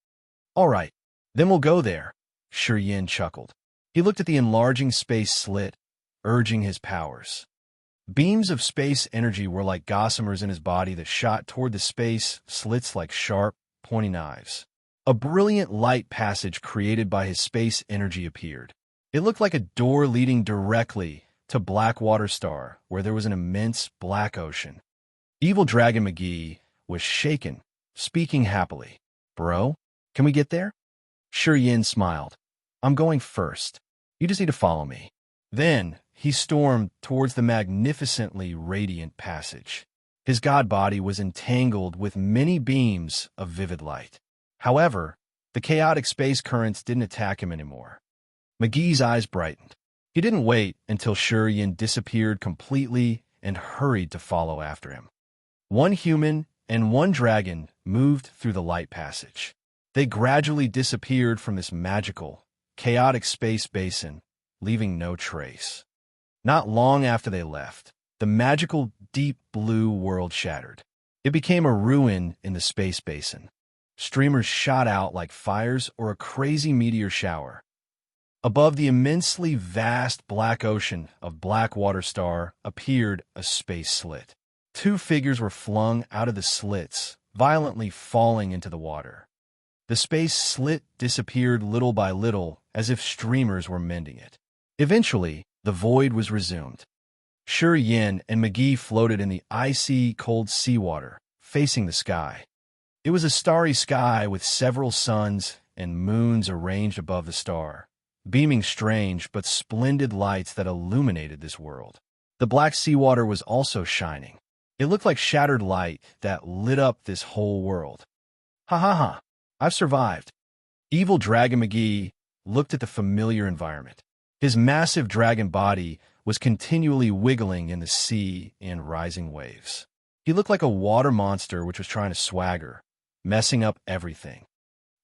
"All right, then we'll go there," Yin chuckled. He looked at the enlarging space slit, urging his powers. Beams of space energy were like gossamers in his body that shot toward the space slits like sharp, pointy knives. A brilliant light passage created by his space energy appeared. It looked like a door leading directly to Blackwater Star, where there was an immense black ocean. Evil Dragon McGee was shaken, speaking happily. "Bro, can we get there?" Yin smiled. "I'm going first. You just need to follow me." Then he stormed towards the magnificently radiant passage. His god body was entangled with many beams of vivid light. However, the chaotic space currents didn't attack him anymore. McGee's eyes brightened. He didn't wait until Yin disappeared completely and hurried to follow after him. One human and one dragon moved through the light passage. They gradually disappeared from this magical, chaotic space basin, leaving no trace. Not long after they left, the magical deep blue world shattered. It became a ruin in the space basin. Streamers shot out like fires or a crazy meteor shower. Above the immensely vast black ocean of Blackwater Star appeared a space slit. Two figures were flung out of the slits, violently falling into the water. The space slit disappeared little by little, as if streamers were mending it. Eventually, the void was resumed. Yin and McGee floated in the icy, cold seawater, facing the sky. It was a starry sky with several suns and moons arranged above the star, beaming strange but splendid lights that illuminated this world. The black seawater was also shining. It looked like shattered light that lit up this whole world. "Ha ha ha, I've survived." Evil Dragon McGee looked at the familiar environment. His massive dragon body was continually wiggling in the sea and rising waves. He looked like a water monster which was trying to swagger, messing up everything.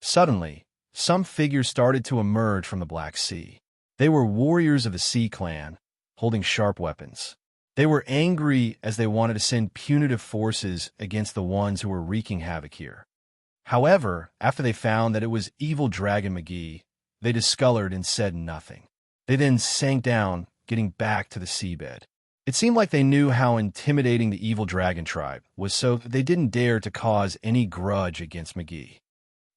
Suddenly, some figures started to emerge from the Black Sea. They were warriors of the Sea Clan, holding sharp weapons. They were angry as they wanted to send punitive forces against the ones who were wreaking havoc here. However, after they found that it was Evil Dragon McGee, they discolored and said nothing. They then sank down, getting back to the seabed. It seemed like they knew how intimidating the Evil Dragon tribe was, so they didn't dare to cause any grudge against McGee.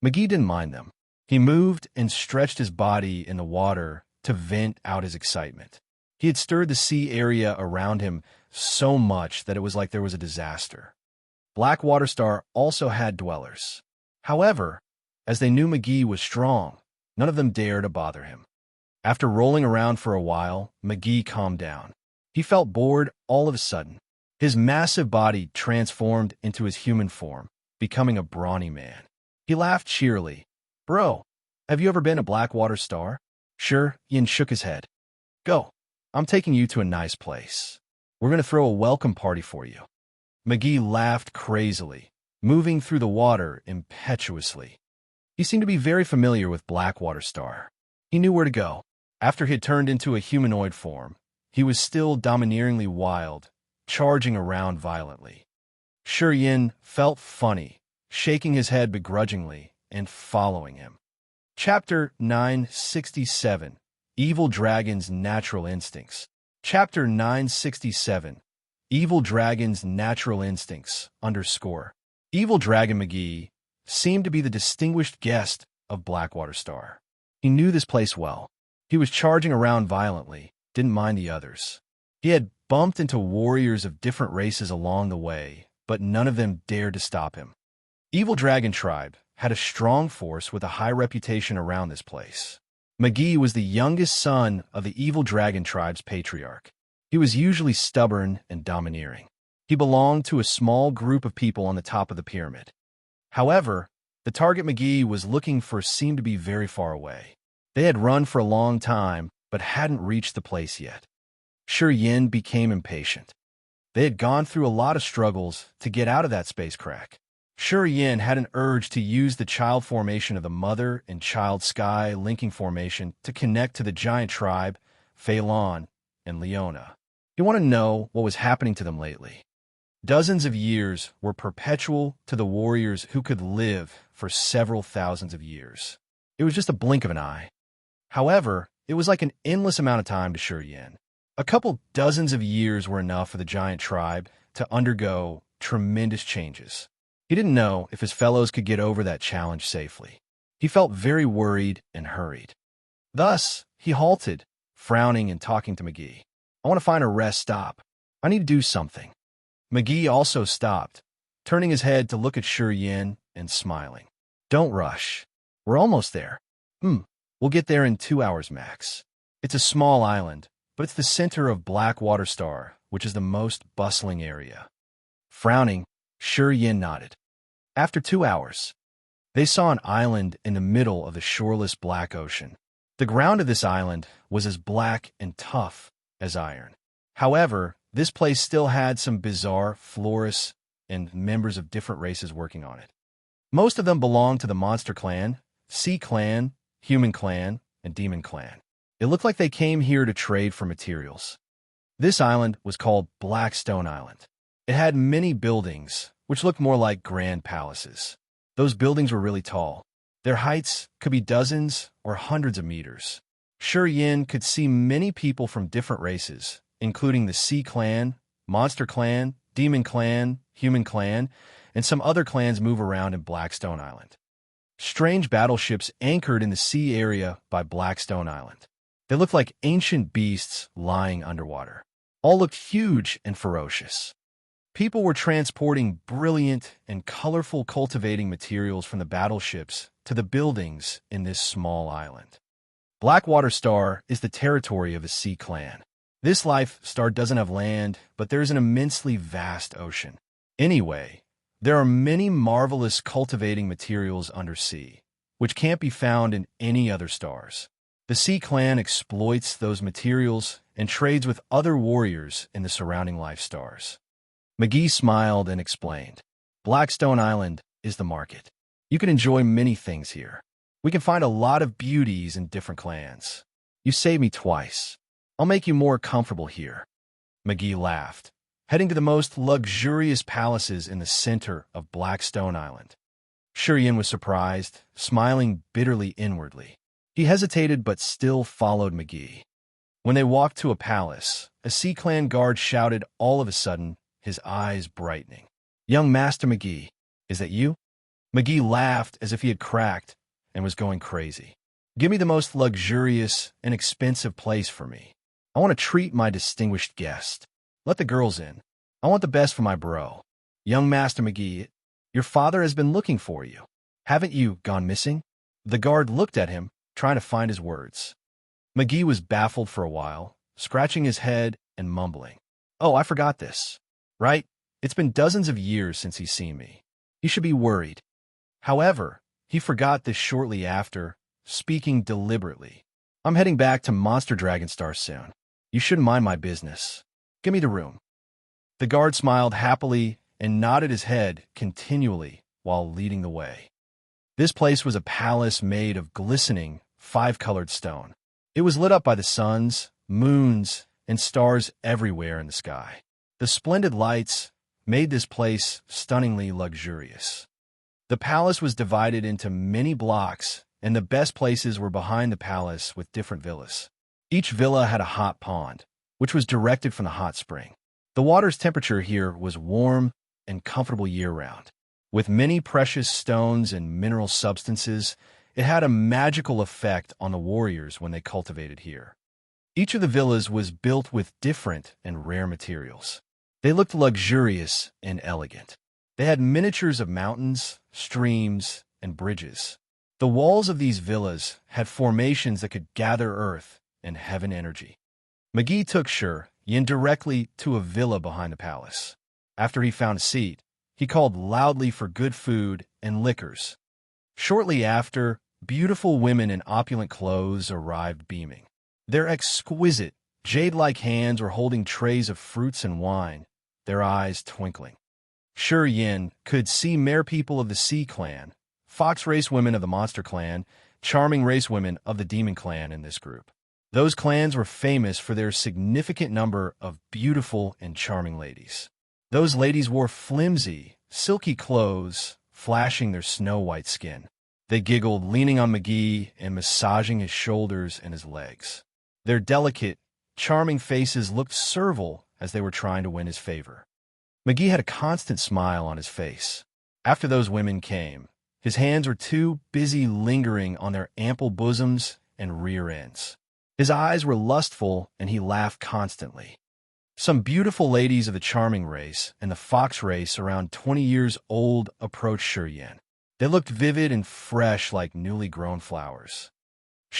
McGee didn't mind them. He moved and stretched his body in the water to vent out his excitement. He had stirred the sea area around him so much that it was like there was a disaster. Blackwater Star also had dwellers. However, as they knew McGee was strong, none of them dared to bother him. After rolling around for a while, McGee calmed down. He felt bored all of a sudden. His massive body transformed into his human form, becoming a brawny man. He laughed cheerily. "Bro, have you ever been to Blackwater Star?" Yin shook his head. "Go. I'm taking you to a nice place. We're going to throw a welcome party for you." McGee laughed crazily, moving through the water impetuously. He seemed to be very familiar with Blackwater Star. He knew where to go. After he had turned into a humanoid form, he was still domineeringly wild, charging around violently. Yin felt funny, shaking his head begrudgingly and following him. Chapter 967. Evil Dragon's Natural Instincts. Chapter 967. Evil Dragon's Natural Instincts, _ Evil Dragon McGee seemed to be the distinguished guest of Blackwater Star. He knew this place well. He was charging around violently, didn't mind the others. He had bumped into warriors of different races along the way, but none of them dared to stop him. Evil Dragon Tribe had a strong force with a high reputation around this place. McGee was the youngest son of the Evil Dragon Tribe's patriarch. He was usually stubborn and domineering. He belonged to a small group of people on the top of the pyramid. However, the target McGee was looking for seemed to be very far away. They had run for a long time, but hadn't reached the place yet. Sure Yin became impatient. They had gone through a lot of struggles to get out of that space crack. Sure Yin had an urge to use the child formation of the mother and child sky linking formation to connect to the giant tribe, Fei Lan and Leona. He wanted to know what was happening to them lately. Dozens of years were perpetual to the warriors who could live for several thousands of years. It was just a blink of an eye. However, it was like an endless amount of time to Sure Yin. A couple dozens of years were enough for the giant tribe to undergo tremendous changes. He didn't know if his fellows could get over that challenge safely. He felt very worried and hurried. Thus, he halted, frowning and talking to McGee. I want to find a rest stop. I need to do something. McGee also stopped, turning his head to look at Sure Yin and smiling. Don't rush. We're almost there. We'll get there in 2 hours max. It's a small island, but it's the center of Blackwater Star, which is the most bustling area. Frowning, Sure Yin nodded. After 2 hours, they saw an island in the middle of the shoreless black ocean. The ground of this island was as black and tough as iron. However, this place still had some bizarre florists and members of different races working on it. Most of them belonged to the Monster Clan, Sea Clan, Human Clan, and Demon Clan. It looked like they came here to trade for materials. This island was called Blackstone Island. It had many buildings, which looked more like grand palaces. Those buildings were really tall. Their heights could be dozens or hundreds of meters. Sure Yin could see many people from different races, including the Sea Clan, Monster Clan, Demon Clan, Human Clan, and some other clans move around in Blackstone Island. Strange battleships anchored in the sea area by Blackstone Island. They looked like ancient beasts lying underwater. All looked huge and ferocious. People were transporting brilliant and colorful cultivating materials from the battleships to the buildings in this small island. Blackwater Star is the territory of the Sea Clan. This life star doesn't have land, but there's an immensely vast ocean. Anyway, there are many marvelous cultivating materials undersea, which can't be found in any other stars. The Sea Clan exploits those materials and trades with other warriors in the surrounding life stars. McGee smiled and explained. Blackstone Island is the market. You can enjoy many things here. We can find a lot of beauties in different clans. You saved me twice. I'll make you more comfortable here. McGee laughed, heading to the most luxurious palaces in the center of Blackstone Island. Sure Yin was surprised, smiling bitterly inwardly. He hesitated but still followed McGee. When they walked to a palace, a Sea Clan guard shouted all of a sudden, his eyes brightening. Young Master McGee, is that you? McGee laughed as if he had cracked and was going crazy. Give me the most luxurious and expensive place for me. I want to treat my distinguished guest. Let the girls in. I want the best for my bro. Young Master McGee, your father has been looking for you. Haven't you gone missing? The guard looked at him, trying to find his words. McGee was baffled for a while, scratching his head and mumbling. Oh, I forgot this. Right? It's been dozens of years since he's seen me. He should be worried. However, he forgot this shortly after, speaking deliberately. I'm heading back to Monster Dragon Star soon. You shouldn't mind my business. Give me the room. The guard smiled happily and nodded his head continually while leading the way. This place was a palace made of glistening, five-colored stone. It was lit up by the suns, moons, and stars everywhere in the sky. The splendid lights made this place stunningly luxurious. The palace was divided into many blocks, and the best places were behind the palace with different villas. Each villa had a hot pond, which was directed from the hot spring. The water's temperature here was warm and comfortable year-round. With many precious stones and mineral substances, it had a magical effect on the warriors when they cultivated here. Each of the villas was built with different and rare materials. They looked luxurious and elegant. They had miniatures of mountains, streams, and bridges. The walls of these villas had formations that could gather earth and heaven energy. McGee took Yin directly to a villa behind the palace. After he found a seat, he called loudly for good food and liquors. Shortly after, beautiful women in opulent clothes arrived beaming. Their exquisite, jade-like hands were holding trays of fruits and wine, their eyes twinkling. Yin could see mere people of the Sea Clan, fox race women of the Monster Clan, charming race women of the Demon Clan in this group. Those clans were famous for their significant number of beautiful and charming ladies. Those ladies wore flimsy, silky clothes, flashing their snow-white skin. They giggled, leaning on McGee and massaging his shoulders and his legs. Their delicate, charming faces looked servile as they were trying to win his favor. McGee had a constant smile on his face. After those women came, his hands were too busy lingering on their ample bosoms and rear ends. His eyes were lustful, and he laughed constantly. Some beautiful ladies of the charming race and the fox race around 20 years old approached Yin. They looked vivid and fresh like newly grown flowers.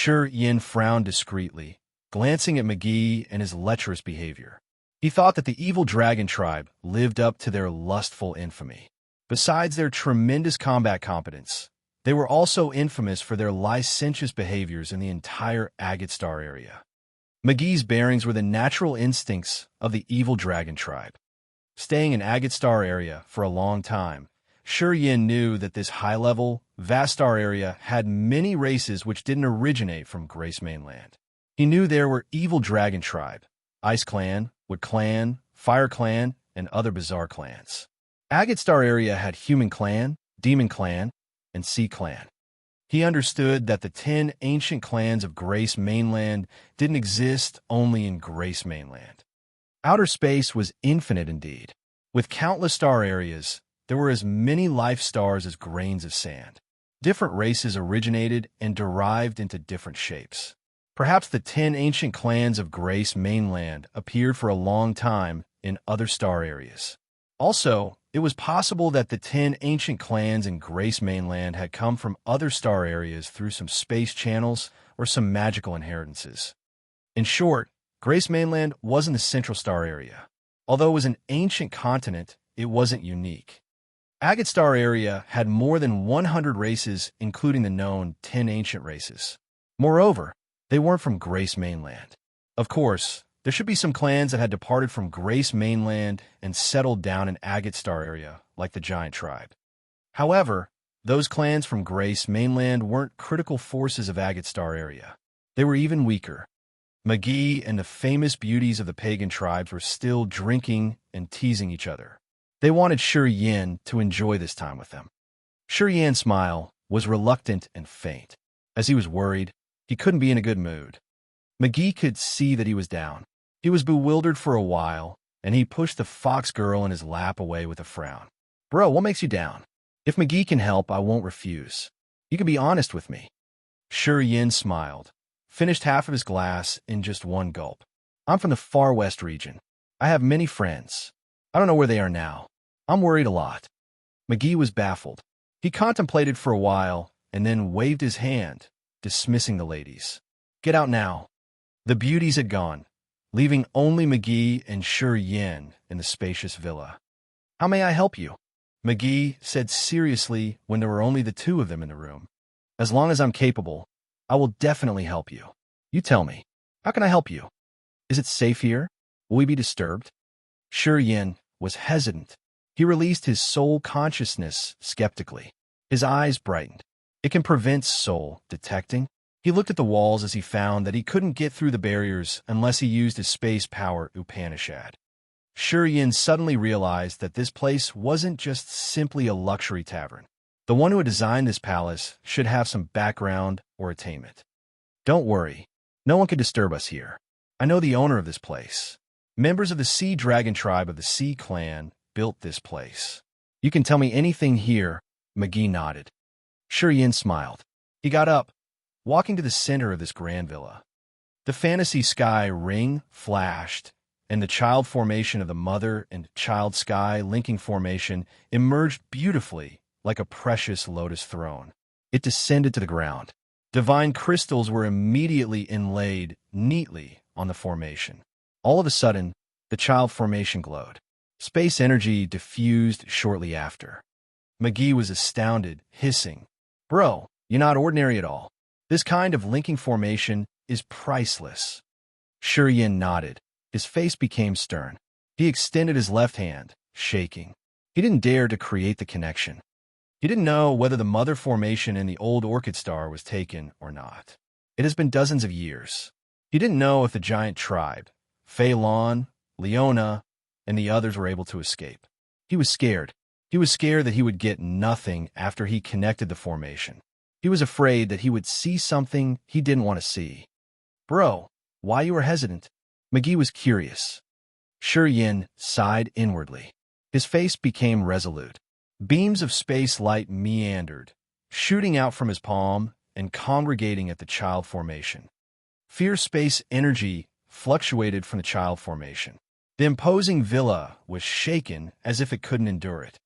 Yin frowned discreetly, glancing at McGee and his lecherous behavior. He thought that the evil dragon tribe lived up to their lustful infamy. Besides their tremendous combat competence, they were also infamous for their licentious behaviors in the entire Agate Star area. McGee's bearings were the natural instincts of the evil dragon tribe. Staying in Agate Star area for a long time, Yin knew that this high-level, vast star area had many races which didn't originate from Grace Mainland. He knew there were evil dragon tribe, Ice Clan, Wood Clan, Fire Clan, and other bizarre clans. Agate Star area had Human Clan, Demon Clan, and Sea Clan. He understood that the 10 ancient clans of Grace Mainland didn't exist only in Grace Mainland. Outer space was infinite indeed. With countless star areas, there were as many life stars as grains of sand. Different races originated and derived into different shapes. Perhaps the 10 ancient clans of Grace Mainland appeared for a long time in other star areas. Also, it was possible that the 10 ancient clans in Grace Mainland had come from other star areas through some space channels or some magical inheritances. In short, Grace Mainland wasn't the central star area. Although it was an ancient continent, it wasn't unique. Agate Star area had more than 100 races, including the known 10 ancient races. Moreover, they weren't from Grace Mainland. Of course, there should be some clans that had departed from Grace Mainland and settled down in Agate Star area, like the Giant Tribe. However, those clans from Grace Mainland weren't critical forces of Agate Star area. They were even weaker. McGee and the famous beauties of the pagan tribes were still drinking and teasing each other. They wanted Yin to enjoy this time with them. Yin's smile was reluctant and faint. As he was worried, he couldn't be in a good mood. McGee could see that he was down. He was bewildered for a while, and he pushed the fox girl in his lap away with a frown. Bro, what makes you down? If McGee can help, I won't refuse. You can be honest with me. Yin smiled, finished half of his glass in just one gulp. I'm from the far west region. I have many friends. I don't know where they are now. I'm worried a lot. McGee was baffled. He contemplated for a while and then waved his hand, dismissing the ladies. Get out now. The beauties had gone, leaving only McGee and Yin in the spacious villa. How may I help you? McGee said seriously when there were only the two of them in the room. As long as I'm capable, I will definitely help you. You tell me. How can I help you? Is it safe here? Will we be disturbed? Yin was hesitant. He released his soul consciousness skeptically. His eyes brightened. It can prevent soul detecting. He looked at the walls as he found that he couldn't get through the barriers unless he used his space power Upanishad. Yin suddenly realized that this place wasn't just simply a luxury tavern. The one who had designed this palace should have some background or attainment. Don't worry. No one could disturb us here. I know the owner of this place. Members of the Sea Dragon tribe of the Sea Clan built this place. You can tell me anything here." McGee nodded. Sure Yin smiled. He got up, walking to the center of this grand villa. The fantasy sky ring flashed, and the child formation of the mother and child sky linking formation emerged beautifully like a precious lotus throne. It descended to the ground. Divine crystals were immediately inlaid neatly on the formation. All of a sudden, the child formation glowed. Space energy diffused shortly after. McGee was astounded, hissing, "Bro, you're not ordinary at all. This kind of linking formation is priceless." Sure Yin nodded. His face became stern. He extended his left hand, shaking. He didn't dare to create the connection. He didn't know whether the mother formation in the old orchid star was taken or not. It has been dozens of years. He didn't know if the giant tribe, Fei Lon, Leona, and the others were able to escape. He was scared. He was scared that he would get nothing after he connected the formation. He was afraid that he would see something he didn't want to see. "Bro, why you were hesitant?" McGee was curious. Sure Yin sighed inwardly. His face became resolute. Beams of space light meandered, shooting out from his palm and congregating at the child formation. Fierce space energy fluctuated from the child formation. The imposing villa was shaken as if it couldn't endure it.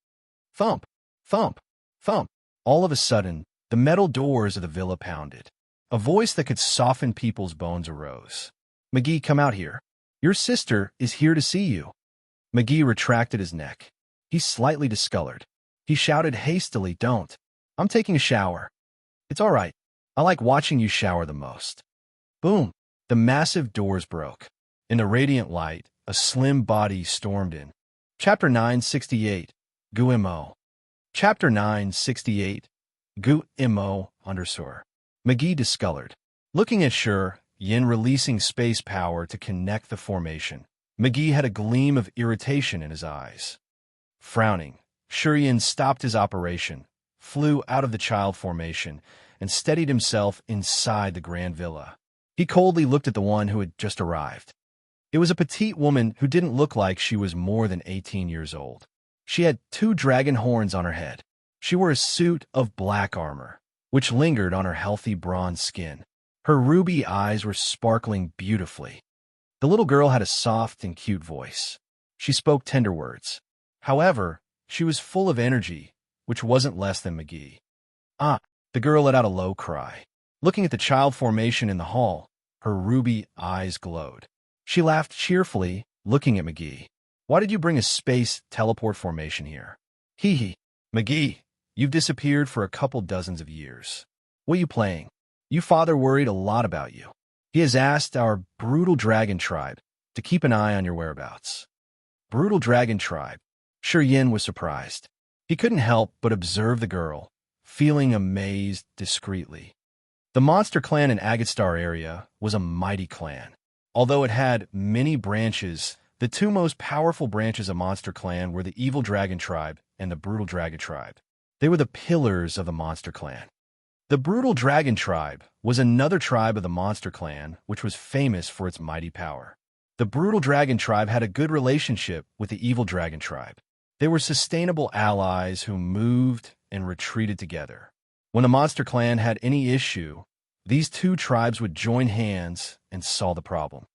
Thump, thump, thump. All of a sudden, the metal doors of the villa pounded. A voice that could soften people's bones arose. "McGee, come out here. Your sister is here to see you." McGee retracted his neck. He slightly discolored. He shouted hastily, "Don't. I'm taking a shower." "It's all right. I like watching you shower the most." Boom! The massive doors broke. In the radiant light, a slim body stormed in. Chapter 968, Guimo. Chapter 968, Guimo _. McGee discolored. Looking at Sure Yin releasing space power to connect the formation, McGee had a gleam of irritation in his eyes. Frowning, Sure Yin stopped his operation, flew out of the child formation, and steadied himself inside the grand villa. He coldly looked at the one who had just arrived. It was a petite woman who didn't look like she was more than 18 years old. She had 2 dragon horns on her head. She wore a suit of black armor, which lingered on her healthy bronze skin. Her ruby eyes were sparkling beautifully. The little girl had a soft and cute voice. She spoke tender words. However, she was full of energy, which wasn't less than McGee. "Ah!" The girl let out a low cry. Looking at the child formation in the hall, her ruby eyes glowed. She laughed cheerfully, looking at McGee. "Why did you bring a space teleport formation here?" "Hee hee. McGee, you've disappeared for a couple dozens of years. What are you playing? Your father worried a lot about you. He has asked our brutal dragon tribe to keep an eye on your whereabouts." Brutal dragon tribe. Sure Yin was surprised. He couldn't help but observe the girl, feeling amazed discreetly. The monster clan in Agatstar area was a mighty clan. Although it had many branches, the 2 most powerful branches of Monster Clan were the Evil Dragon Tribe and the Brutal Dragon Tribe. They were the pillars of the Monster Clan. The Brutal Dragon Tribe was another tribe of the Monster Clan, which was famous for its mighty power. The Brutal Dragon Tribe had a good relationship with the Evil Dragon Tribe. They were sustainable allies who moved and retreated together. When the Monster Clan had any issue, these 2 tribes would join hands and solve the problem.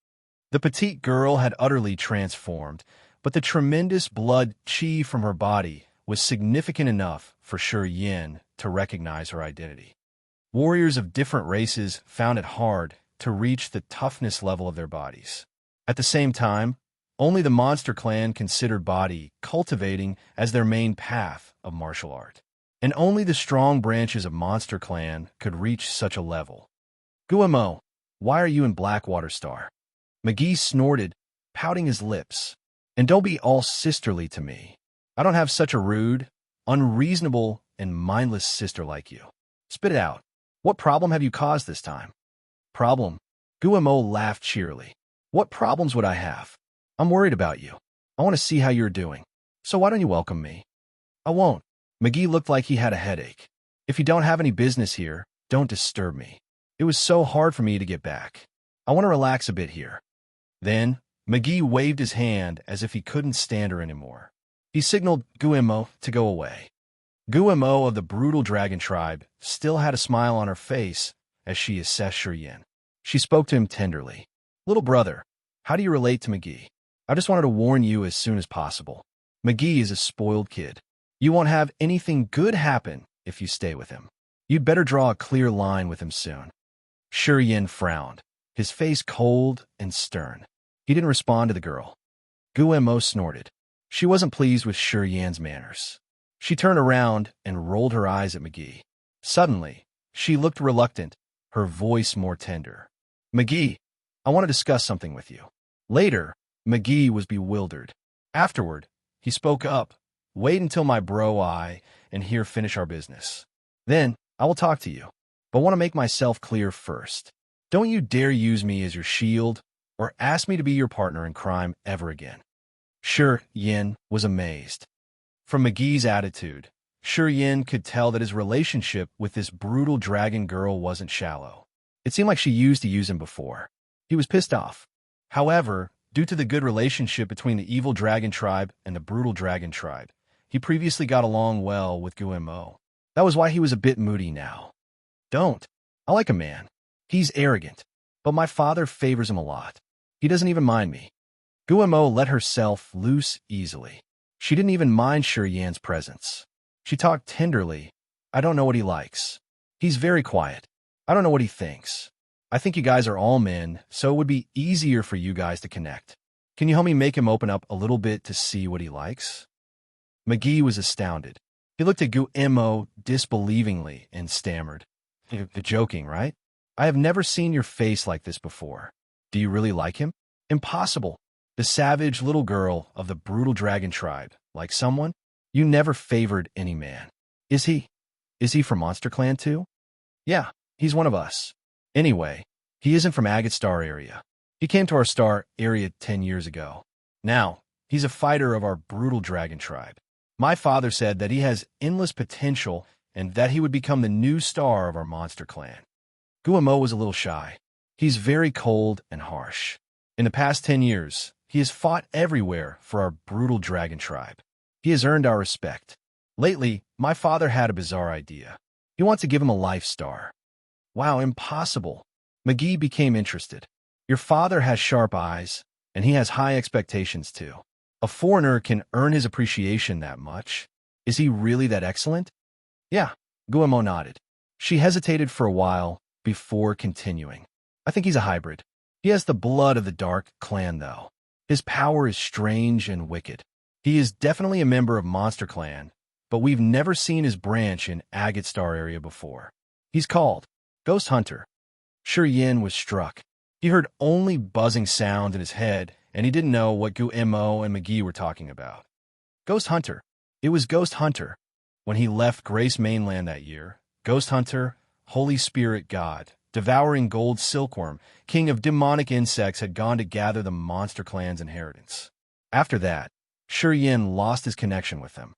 The petite girl had utterly transformed, but the tremendous blood chi from her body was significant enough for Sure Yin to recognize her identity. Warriors of different races found it hard to reach the toughness level of their bodies. At the same time, only the Monster Clan considered body cultivating as their main path of martial art. And only the strong branches of Monster Clan could reach such a level. "Guimo, why are you in Blackwater Star?" McGee snorted, pouting his lips. "And don't be all sisterly to me. I don't have such a rude, unreasonable, and mindless sister like you. Spit it out. What problem have you caused this time?" "Problem?" Guimo laughed cheerily. "What problems would I have? I'm worried about you. I want to see how you're doing. So why don't you welcome me?" "I won't." McGee looked like he had a headache. "If you don't have any business here, don't disturb me. It was so hard for me to get back. I want to relax a bit here. Then, McGee waved his hand as if he couldn't stand her anymore. He signaled Guillermo to go away. Guillermo of the brutal dragon tribe still had a smile on her face as she assessed Shireen. She spoke to him tenderly. Little brother, how do you relate to McGee? I just wanted to warn you as soon as possible. McGee is a spoiled kid. You won't have anything good happen if you stay with him. You'd better draw a clear line with him soon. Shireen frowned, his face cold and stern. He didn't respond to the girl. Guillermo snorted. She wasn't pleased with Shireen's manners. She turned around and rolled her eyes at McGee. Suddenly, she looked reluctant, her voice more tender. McGee, I want to discuss something with you. Later, McGee was bewildered. Afterward, he spoke up. Wait until my I and here finish our business. Then, I will talk to you. But want to make myself clear first. Don't you dare use me as your shield or ask me to be your partner in crime ever again. Shireen was amazed. From McGee's attitude, Shireen could tell that his relationship with this brutal dragon girl wasn't shallow. It seemed like she used to use him before. He was pissed off. However, due to the good relationship between the evil dragon tribe and the brutal dragon tribe, he previously got along well with Guillermo. That was why he was a bit moody now. Don't. I like a man. He's arrogant, but my father favors him a lot. He doesn't even mind me. Guillermo let herself loose easily. She didn't even mind Shireen's presence. She talked tenderly. I don't know what he likes. He's very quiet. I don't know what he thinks. I think you guys are all men, so it would be easier for you guys to connect. Can you help me make him open up a little bit to see what he likes? McGee was astounded. He looked at Guillermo disbelievingly and stammered. You're joking, right? I have never seen your face like this before. Do you really like him? Impossible. The savage little girl of the brutal dragon tribe, like someone? You never favored any man. Is he? Is he from Monster Clan too? Yeah, he's one of us. Anyway, he isn't from Agate Star area. He came to our star area 10 years ago. Now, he's a fighter of our brutal dragon tribe. My father said that he has endless potential and that he would become the new star of our monster clan. Guillermo was a little shy. He's very cold and harsh. In the past 10 years, he has fought everywhere for our brutal dragon tribe. He has earned our respect. Lately, my father had a bizarre idea. He wants to give him a life star. Wow, impossible. McGee became interested. Your father has sharp eyes, and he has high expectations too. A foreigner can earn his appreciation that much. Is he really that excellent? Yeah, Guillermo nodded. She hesitated for a while before continuing. I think he's a hybrid. He has the blood of the Dark Clan, though. His power is strange and wicked. He is definitely a member of Monster Clan, but we've never seen his branch in Agate Star area before. He's called Ghost Hunter. Shireen was struck. He heard only buzzing sound in his head, and he didn't know what Guillermo and McGee were talking about. Ghost Hunter. It was Ghost Hunter. When he left Grace Mainland that year, Ghost Hunter, Holy Spirit God, devouring gold silkworm, king of demonic insects, had gone to gather the Monster Clan's inheritance. After that, Shireen lost his connection with him.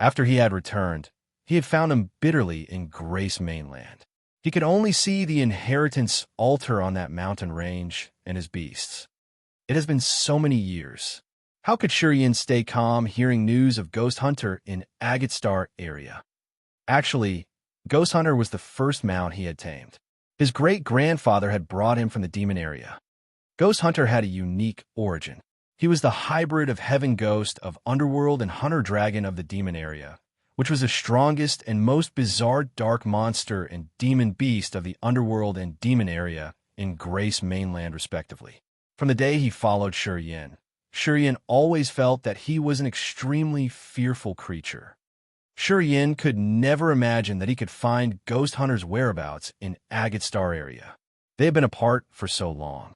After he had returned, he had found him bitterly in Grace Mainland. He could only see the inheritance altar on that mountain range and his beasts. It has been so many years. How could Shireen stay calm hearing news of Ghost Hunter in Agate Star area? Actually, Ghost Hunter was the first mount he had tamed. His great-grandfather had brought him from the demon area. Ghost Hunter had a unique origin. He was the hybrid of Heaven Ghost of Underworld and Hunter Dragon of the demon area, which was the strongest and most bizarre dark monster and demon beast of the Underworld and demon area in Grace Mainland respectively. From the day he followed Shireen, Shireen always felt that he was an extremely fearful creature. Shireen could never imagine that he could find Ghost Hunter's whereabouts in Agate Star area. They had been apart for so long.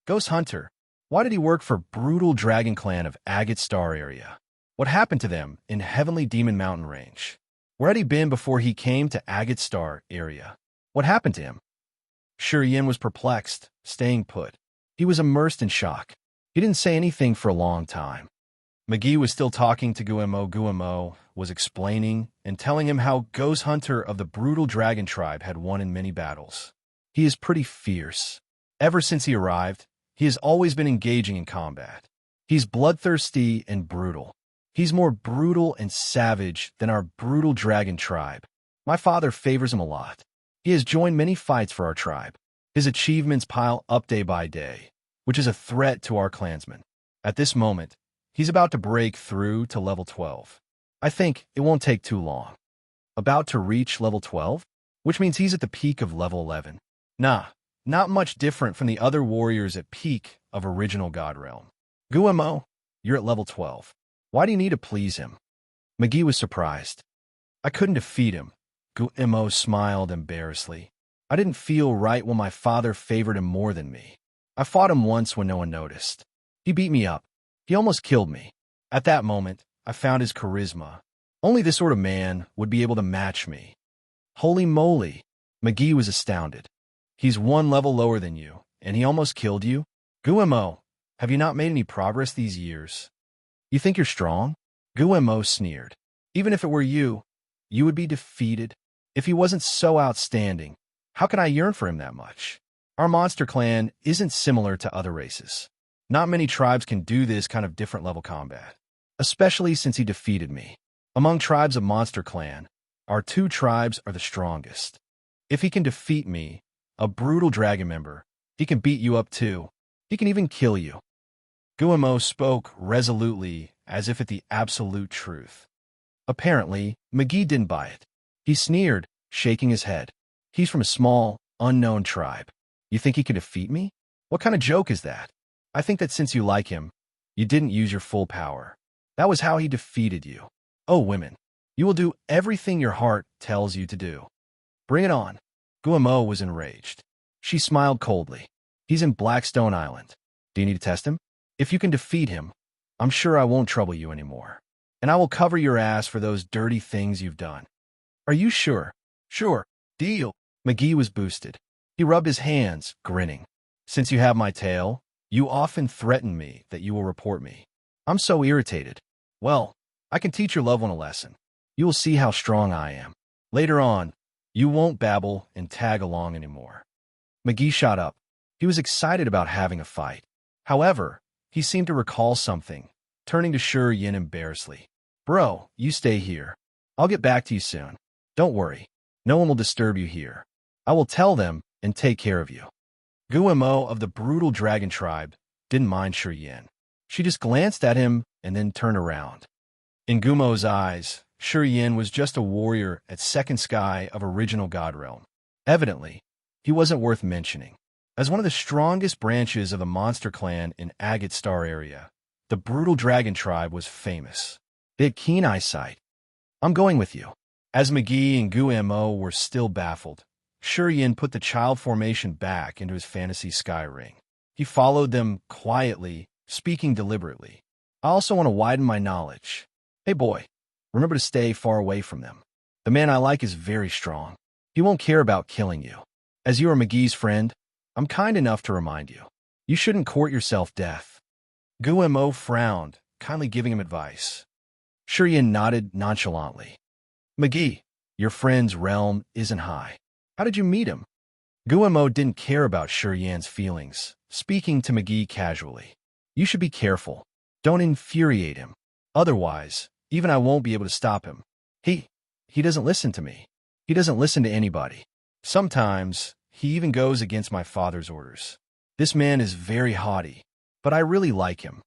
Ghost Hunter, why did he work for brutal dragon clan of Agate Star area? What happened to them in Heavenly Demon Mountain Range? Where had he been before he came to Agate Star area? What happened to him? Shireen was perplexed, staying put. He was immersed in shock. He didn't say anything for a long time. McGee was still talking to Guillermo. Guillermo was explaining and telling him how Ghost Hunter of the brutal dragon tribe had won in many battles. He is pretty fierce. Ever since he arrived, he has always been engaging in combat. He's bloodthirsty and brutal. He's more brutal and savage than our brutal dragon tribe. My father favors him a lot. He has joined many fights for our tribe. His achievements pile up day by day, which is a threat to our clansmen. At this moment, he's about to break through to level 12. I think it won't take too long. About to reach level 12? Which means he's at the peak of level 11. Nah, not much different from the other warriors at peak of original God Realm. Guillermo, you're at level 12. Why do you need to please him? McGee was surprised. I couldn't defeat him. Guillermo smiled embarrassedly. I didn't feel right when my father favored him more than me. I fought him once when no one noticed. He beat me up. He almost killed me. At that moment, I found his charisma. Only this sort of man would be able to match me. Holy moly! McGee was astounded. He's one level lower than you, and he almost killed you? Guillermo, have you not made any progress these years? You think you're strong? Guillermo sneered. Even if it were you, you would be defeated. If he wasn't so outstanding, how can I yearn for him that much? Our monster clan isn't similar to other races. Not many tribes can do this kind of different level combat, especially since he defeated me. Among tribes of Monster Clan, our two tribes are the strongest. If he can defeat me, a brutal dragon member, he can beat you up too. He can even kill you. Guillermo spoke resolutely as if at the absolute truth. Apparently, McGee didn't buy it. He sneered, shaking his head. He's from a small, unknown tribe. You think he could defeat me? What kind of joke is that? I think that since you like him, you didn't use your full power. That was how he defeated you. Oh, women, you will do everything your heart tells you to do. Bring it on. Guillermo was enraged. She smiled coldly. He's in Blackstone Island. Do you need to test him? If you can defeat him, I'm sure I won't trouble you anymore. And I will cover your ass for those dirty things you've done. Are you sure? Sure. Deal. McGee was boosted. He rubbed his hands, grinning. Since you have my tail, you often threaten me that you will report me. I'm so irritated. Well, I can teach your loved one a lesson. You will see how strong I am. Later on, you won't babble and tag along anymore. McGee shot up. He was excited about having a fight. However, he seemed to recall something, turning to Yin embarrassedly. Bro, you stay here. I'll get back to you soon. Don't worry. No one will disturb you here. I will tell them and take care of you. Guillermo of the brutal dragon tribe didn't mind Yin. She just glanced at him and then turned around. In Guillermo's eyes, Yin was just a warrior at second sky of original God Realm. Evidently, he wasn't worth mentioning. As one of the strongest branches of the monster clan in Agate Star area, the brutal dragon tribe was famous. They had keen eyesight. I'm going with you. As McGee and Guillermo were still baffled, Yin put the child formation back into his fantasy sky ring. He followed them quietly, speaking deliberately. I also want to widen my knowledge. Hey boy, remember to stay far away from them. The man I like is very strong. He won't care about killing you. As you are McGee's friend, I'm kind enough to remind you. You shouldn't court yourself death. Guillermo frowned, kindly giving him advice. Yin nodded nonchalantly. McGee, your friend's realm isn't high. How did you meet him? Guillermo didn't care about Yin's feelings, speaking to McGee casually. You should be careful. Don't infuriate him. Otherwise, even I won't be able to stop him. He doesn't listen to me. He doesn't listen to anybody. Sometimes, he even goes against my father's orders. This man is very haughty, but I really like him.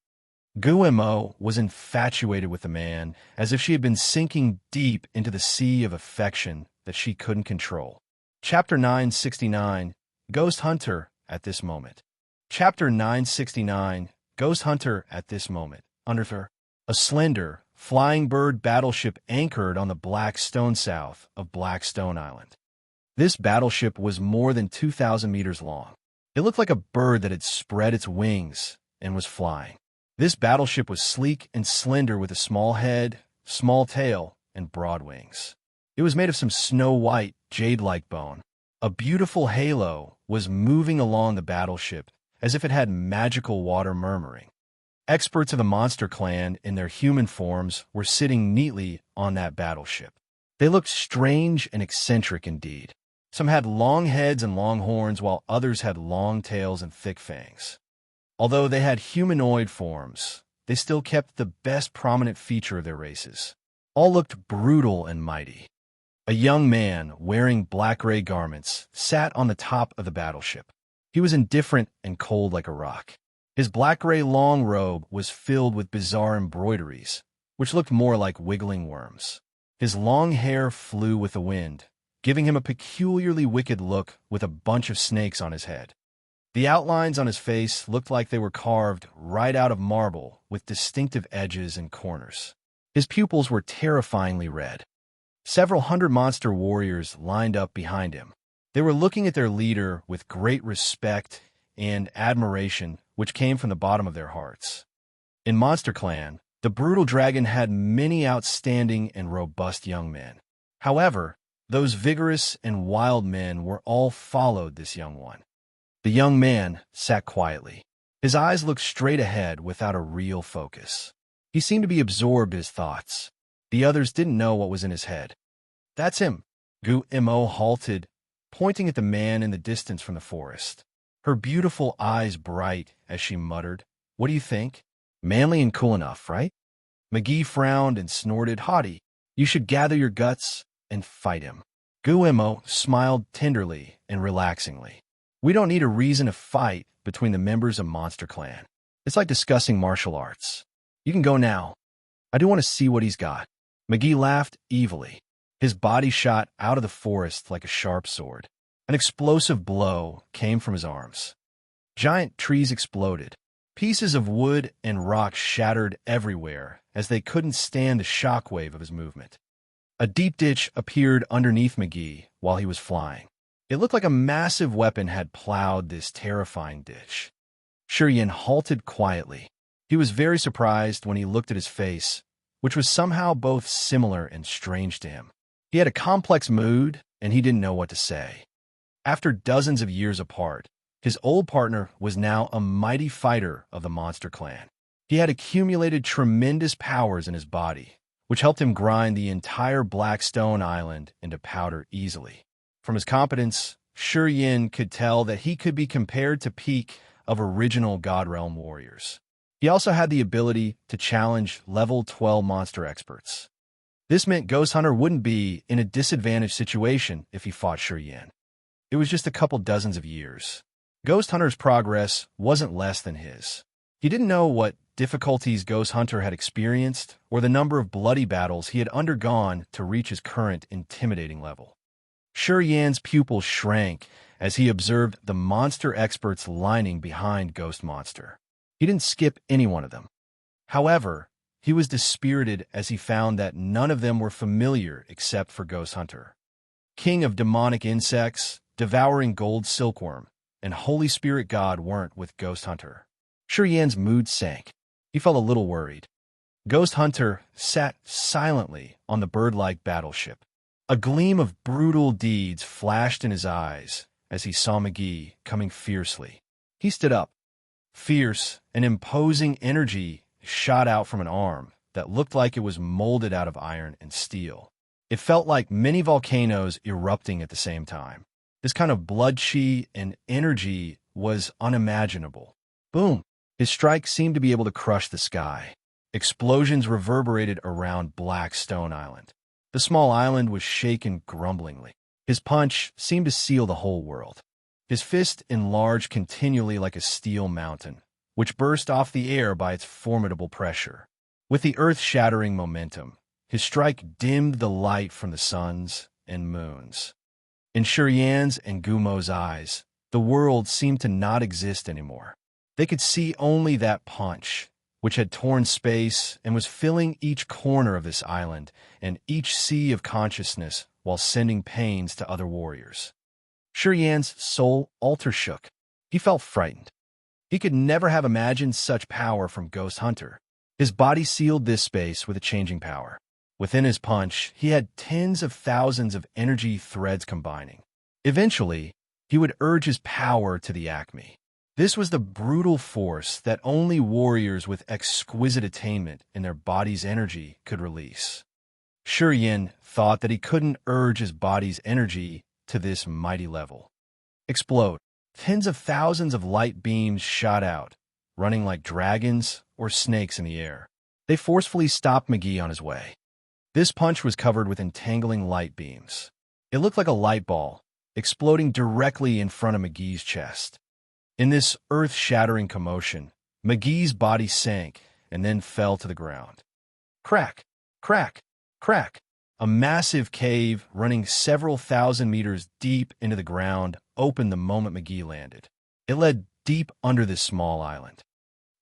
Guillermo was infatuated with the man, as if she had been sinking deep into the sea of affection that she couldn't control. Chapter 969, Ghost Hunter at this moment. Chapter 969, Ghost Hunter at this moment. Under her, a slender, flying bird battleship anchored on the black stone south of Blackstone Island. This battleship was more than 2,000 meters long. It looked like a bird that had spread its wings and was flying. This battleship was sleek and slender with a small head, small tail, and broad wings. It was made of some snow-white, jade-like bone. A beautiful halo was moving along the battleship as if it had magical water murmuring. Experts of the Monster Clan in their human forms were sitting neatly on that battleship. They looked strange and eccentric indeed. Some had long heads and long horns, while others had long tails and thick fangs. Although they had humanoid forms, they still kept the best prominent feature of their races. All looked brutal and mighty. A young man, wearing black-gray garments, sat on the top of the battleship. He was indifferent and cold like a rock. His black-gray long robe was filled with bizarre embroideries, which looked more like wiggling worms. His long hair flew with the wind, giving him a peculiarly wicked look with a bunch of snakes on his head. The outlines on his face looked like they were carved right out of marble with distinctive edges and corners. His pupils were terrifyingly red. Several hundred monster warriors lined up behind him. They were looking at their leader with great respect and admiration, which came from the bottom of their hearts. In Monster Clan, the brutal dragon had many outstanding and robust young men. However, those vigorous and wild men were all followed this young one. The young man sat quietly. His eyes looked straight ahead without a real focus. He seemed to be absorbed in his thoughts. The others didn't know what was in his head. "That's him." Gu-Mo halted, pointing at the man in the distance from the forest. Her beautiful eyes bright as she muttered, "What do you think? Manly and cool enough, right?" McGee frowned and snorted, "Haughty. You should gather your guts and fight him." Gu-Mo smiled tenderly and relaxingly. "We don't need a reason to fight between the members of Monster Clan. It's like discussing martial arts. You can go now. I do want to see what he's got." McGee laughed evilly. His body shot out of the forest like a sharp sword. An explosive blow came from his arms. Giant trees exploded. Pieces of wood and rock shattered everywhere as they couldn't stand the shockwave of his movement. A deep ditch appeared underneath McGee while he was flying. It looked like a massive weapon had plowed this terrifying ditch. Shurian halted quietly. He was very surprised when he looked at his face, which was somehow both similar and strange to him. He had a complex mood, and he didn't know what to say. After dozens of years apart, his old partner was now a mighty fighter of the Monster Clan. He had accumulated tremendous powers in his body, which helped him grind the entire Blackstone Island into powder easily. From his competence, Shurian could tell that he could be compared to peak of original God Realm warriors. He also had the ability to challenge level 12 monster experts. This meant Ghost Hunter wouldn't be in a disadvantaged situation if he fought Shurian. It was just a couple dozens of years. Ghost Hunter's progress wasn't less than his. He didn't know what difficulties Ghost Hunter had experienced or the number of bloody battles he had undergone to reach his current intimidating level. Shurian's pupils shrank as he observed the monster experts lining behind Ghost Monster. He didn't skip any one of them. However, he was dispirited as he found that none of them were familiar except for Ghost Hunter. King of demonic insects, devouring gold silkworm, and Holy Spirit God weren't with Ghost Hunter. Shurian's mood sank. He felt a little worried. Ghost Hunter sat silently on the bird-like battleship. A gleam of brutal deeds flashed in his eyes as he saw McGee coming fiercely. He stood up. Fierce and imposing energy shot out from an arm that looked like it was molded out of iron and steel. It felt like many volcanoes erupting at the same time. This kind of blood chi and energy was unimaginable. Boom! His strike seemed to be able to crush the sky. Explosions reverberated around Blackstone Island. The small island was shaken grumblingly. His punch seemed to seal the whole world. His fist enlarged continually like a steel mountain, which burst off the air by its formidable pressure. With the earth-shattering momentum, his strike dimmed the light from the suns and moons. In Shurian's and Gumo's eyes, the world seemed to not exist anymore. They could see only that punch, which had torn space and was filling each corner of this island and each sea of consciousness while sending pains to other warriors. Shurian's soul altar shook. He felt frightened. He could never have imagined such power from Ghost Hunter. His body sealed this space with a changing power. Within his punch, he had tens of thousands of energy threads combining. Eventually, he would urge his power to the acme. This was the brutal force that only warriors with exquisite attainment in their body's energy could release. Shurian thought that he couldn't urge his body's energy to this mighty level. Explode. Tens of thousands of light beams shot out, running like dragons or snakes in the air. They forcefully stopped McGee on his way. This punch was covered with entangling light beams. It looked like a light ball, exploding directly in front of McGee's chest. In this earth-shattering commotion, McGee's body sank and then fell to the ground. Crack, crack, crack. A massive cave running several thousand meters deep into the ground opened the moment McGee landed. It led deep under this small island.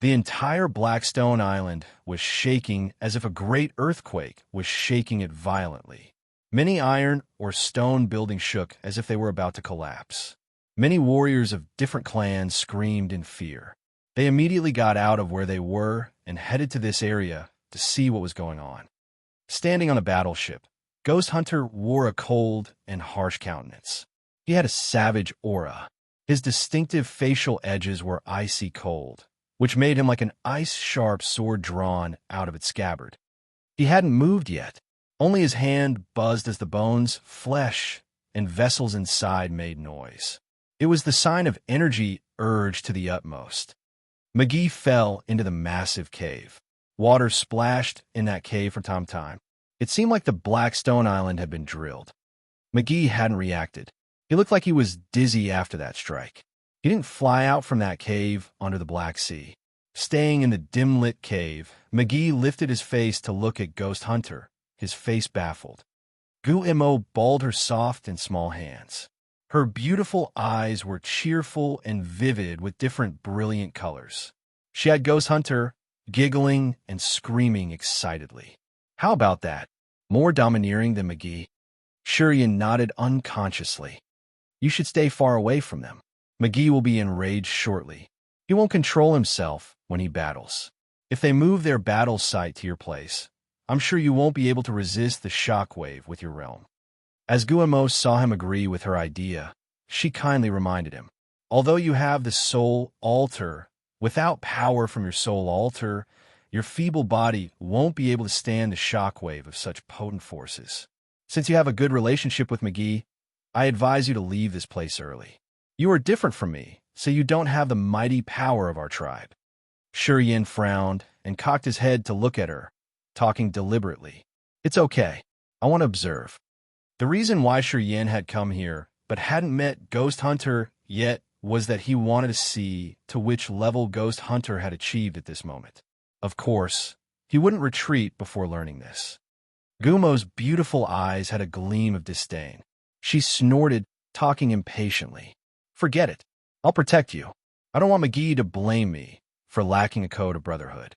The entire Blackstone Island was shaking as if a great earthquake was shaking it violently. Many iron or stone buildings shook as if they were about to collapse. Many warriors of different clans screamed in fear. They immediately got out of where they were and headed to this area to see what was going on. Standing on a battleship, Ghost Hunter wore a cold and harsh countenance. He had a savage aura. His distinctive facial edges were icy cold, which made him like an ice-sharp sword drawn out of its scabbard. He hadn't moved yet. Only his hand buzzed as the bones, flesh, and vessels inside made noise. It was the sign of energy urged to the utmost. McGee fell into the massive cave. Water splashed in that cave from time to time. It seemed like the Blackstone Island had been drilled. McGee hadn't reacted. He looked like he was dizzy after that strike. He didn't fly out from that cave under the Black Sea. Staying in the dim-lit cave, McGee lifted his face to look at Ghost Hunter, his face baffled. Gu-Imo balled her soft and small hands. Her beautiful eyes were cheerful and vivid with different brilliant colors. She had Ghost Hunter giggling and screaming excitedly. How about that? More domineering than McGee? Shurian nodded unconsciously. You should stay far away from them. McGee will be enraged shortly. He won't control himself when he battles. If they move their battle site to your place, I'm sure you won't be able to resist the shockwave with your realm. As Guillemot saw him agree with her idea, she kindly reminded him, although you have the soul altar, without power from your soul altar, your feeble body won't be able to stand the shockwave of such potent forces. Since you have a good relationship with McGee, I advise you to leave this place early. You are different from me, so you don't have the mighty power of our tribe. Shurian frowned and cocked his head to look at her, talking deliberately. It's okay. I want to observe. The reason why Shurian had come here but hadn't met Ghost Hunter yet was that he wanted to see to which level Ghost Hunter had achieved at this moment. Of course, he wouldn't retreat before learning this. Gumo's beautiful eyes had a gleam of disdain. She snorted, talking impatiently. Forget it. I'll protect you. I don't want McGee to blame me for lacking a code of brotherhood.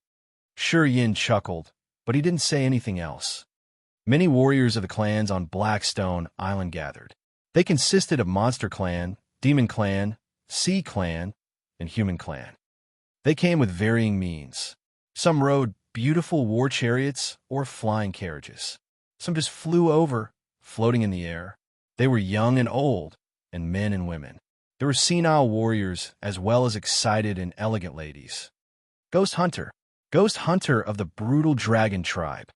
Shurian chuckled, but he didn't say anything else. Many warriors of the clans on Blackstone Island gathered. They consisted of Monster Clan, Demon Clan, Sea Clan, and Human Clan. They came with varying means. Some rode beautiful war chariots or flying carriages. Some just flew over, floating in the air. They were young and old, and men and women. There were senile warriors as well as excited and elegant ladies. Ghost Hunter of the brutal dragon tribe.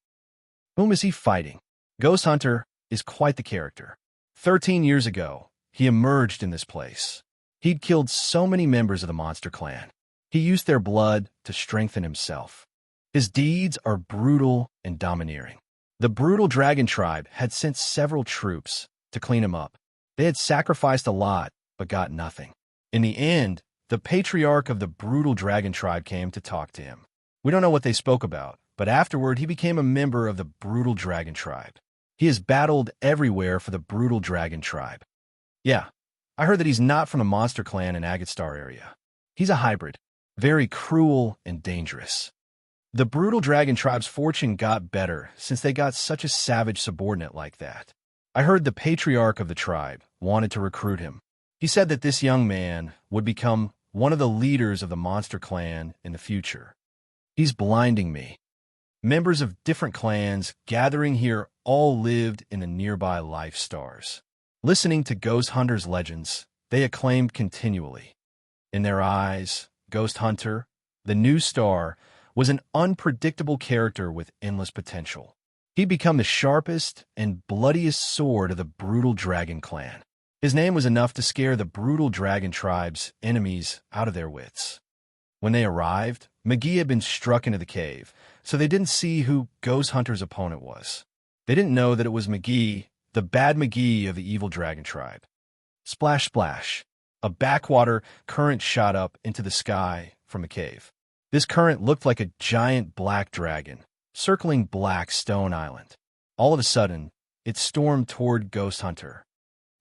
Whom is he fighting? Ghost Hunter is quite the character. 13 years ago, he emerged in this place. He'd killed so many members of the Monster Clan. He used their blood to strengthen himself. His deeds are brutal and domineering. The brutal dragon tribe had sent several troops to clean him up. They had sacrificed a lot, but got nothing. In the end, the patriarch of the brutal dragon tribe came to talk to him. We don't know what they spoke about, but afterward he became a member of the brutal dragon tribe. He has battled everywhere for the brutal dragon tribe. Yeah, I heard that he's not from the Monster Clan in Agatstar area. He's a hybrid, very cruel and dangerous. The brutal dragon tribe's fortune got better since they got such a savage subordinate like that. I heard the patriarch of the tribe wanted to recruit him. He said that this young man would become one of the leaders of the Monster Clan in the future. He's blinding me. Members of different clans gathering here all lived in the nearby life stars. Listening to Ghost Hunter's legends, they acclaimed continually. In their eyes, Ghost Hunter, the new star, was an unpredictable character with endless potential. He'd become the sharpest and bloodiest sword of the brutal dragon clan. His name was enough to scare the brutal dragon tribe's enemies out of their wits. When they arrived, McGee had been struck into the cave, so they didn't see who Ghost Hunter's opponent was. They didn't know that it was McGee, the bad McGee of the evil dragon tribe. Splash, splash. A backwater current shot up into the sky from the cave. This current looked like a giant black dragon, circling Black Stone Island. All of a sudden, it stormed toward Ghost Hunter.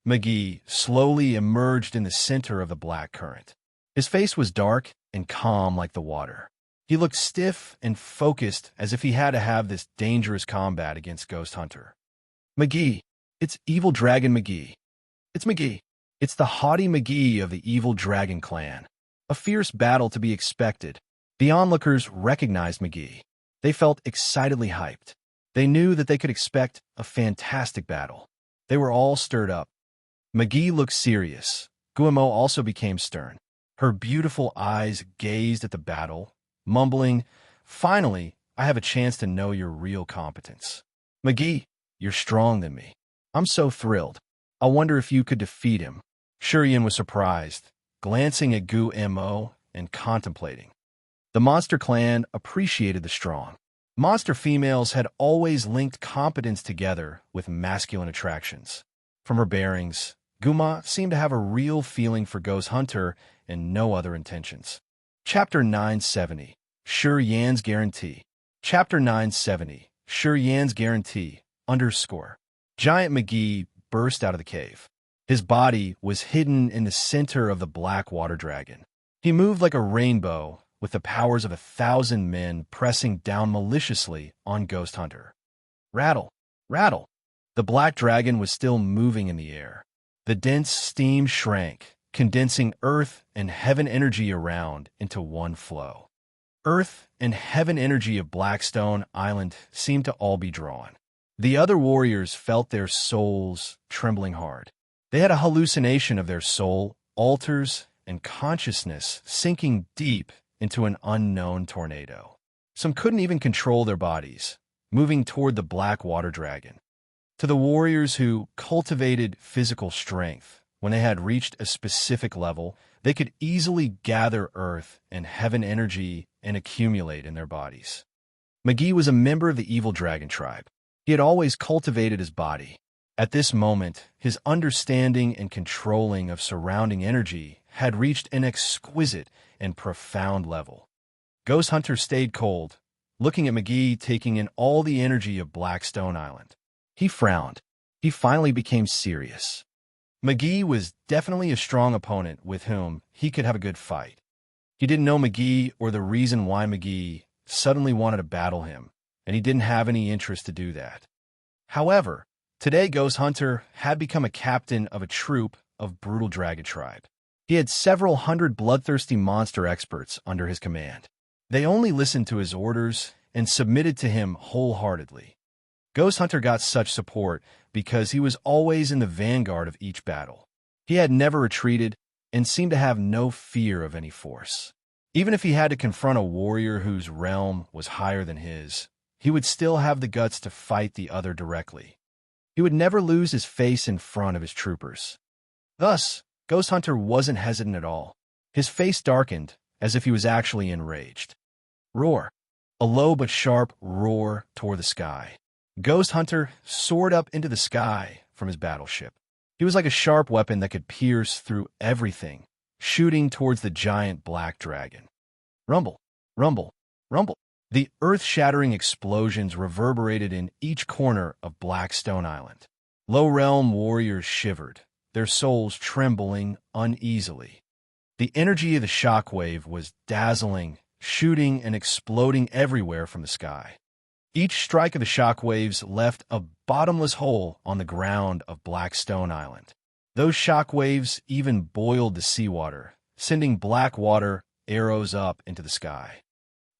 McGee slowly emerged in the center of the black current. His face was dark and calm like the water. He looked stiff and focused as if he had to have this dangerous combat against Ghost Hunter. McGee, it's Evil Dragon McGee. It's McGee. It's the haughty McGee of the Evil Dragon clan. A fierce battle to be expected. The onlookers recognized McGee. They felt excitedly hyped. They knew that they could expect a fantastic battle. They were all stirred up. McGee looked serious. Guillemot also became stern. Her beautiful eyes gazed at the battle, mumbling, "Finally, I have a chance to know your real competence. McGee, you're stronger than me. I'm so thrilled. I wonder if you could defeat him." Shurian was surprised, glancing at Guillemot and contemplating. The monster clan appreciated the strong. Monster females had always linked competence together with masculine attractions. From her bearings, Guillemot seemed to have a real feeling for Ghost Hunter and no other intentions. Chapter 970, Sure Yan's Guarantee. Chapter 970, Sure Yan's Guarantee, _ Giant McGee burst out of the cave. His body was hidden in the center of the black water dragon. He moved like a rainbow, with the powers of 1,000 men pressing down maliciously on Ghost Hunter. Rattle, rattle. The black dragon was still moving in the air. The dense steam shrank, condensing earth and heaven energy around into one flow. Earth and heaven energy of Blackstone Island seemed to all be drawn. The other warriors felt their souls trembling hard. They had a hallucination of their soul, altars, and consciousness sinking deep into an unknown tornado. Some couldn't even control their bodies, moving toward the black water dragon. To the warriors who cultivated physical strength, when they had reached a specific level, they could easily gather earth and heaven energy and accumulate in their bodies. McGee was a member of the evil dragon tribe. He had always cultivated his body. At this moment, his understanding and controlling of surrounding energy had reached an exquisite and profound level. Ghost Hunter stayed cold, looking at McGee taking in all the energy of Blackstone Island. He frowned. He finally became serious. McGee was definitely a strong opponent with whom he could have a good fight. He didn't know McGee or the reason why McGee suddenly wanted to battle him, and he didn't have any interest to do that. However, today Ghost Hunter had become a captain of a troop of brutal dragon tribe. He had several hundred bloodthirsty monster experts under his command. They only listened to his orders and submitted to him wholeheartedly. Ghost Hunter got such support because he was always in the vanguard of each battle. He had never retreated and seemed to have no fear of any force. Even if he had to confront a warrior whose realm was higher than his, he would still have the guts to fight the other directly. He would never lose his face in front of his troopers. Thus, Ghost Hunter wasn't hesitant at all. His face darkened as if he was actually enraged. Roar. A low but sharp roar tore the sky. Ghost Hunter soared up into the sky from his battleship. He was like a sharp weapon that could pierce through everything, shooting towards the giant black dragon. Rumble, rumble, rumble. The earth-shattering explosions reverberated in each corner of Blackstone Island. Low-realm warriors shivered, their souls trembling uneasily. The energy of the shockwave was dazzling, shooting and exploding everywhere from the sky. Each strike of the shockwaves left a bottomless hole on the ground of Blackstone Island. Those shockwaves even boiled the seawater, sending black water arrows up into the sky.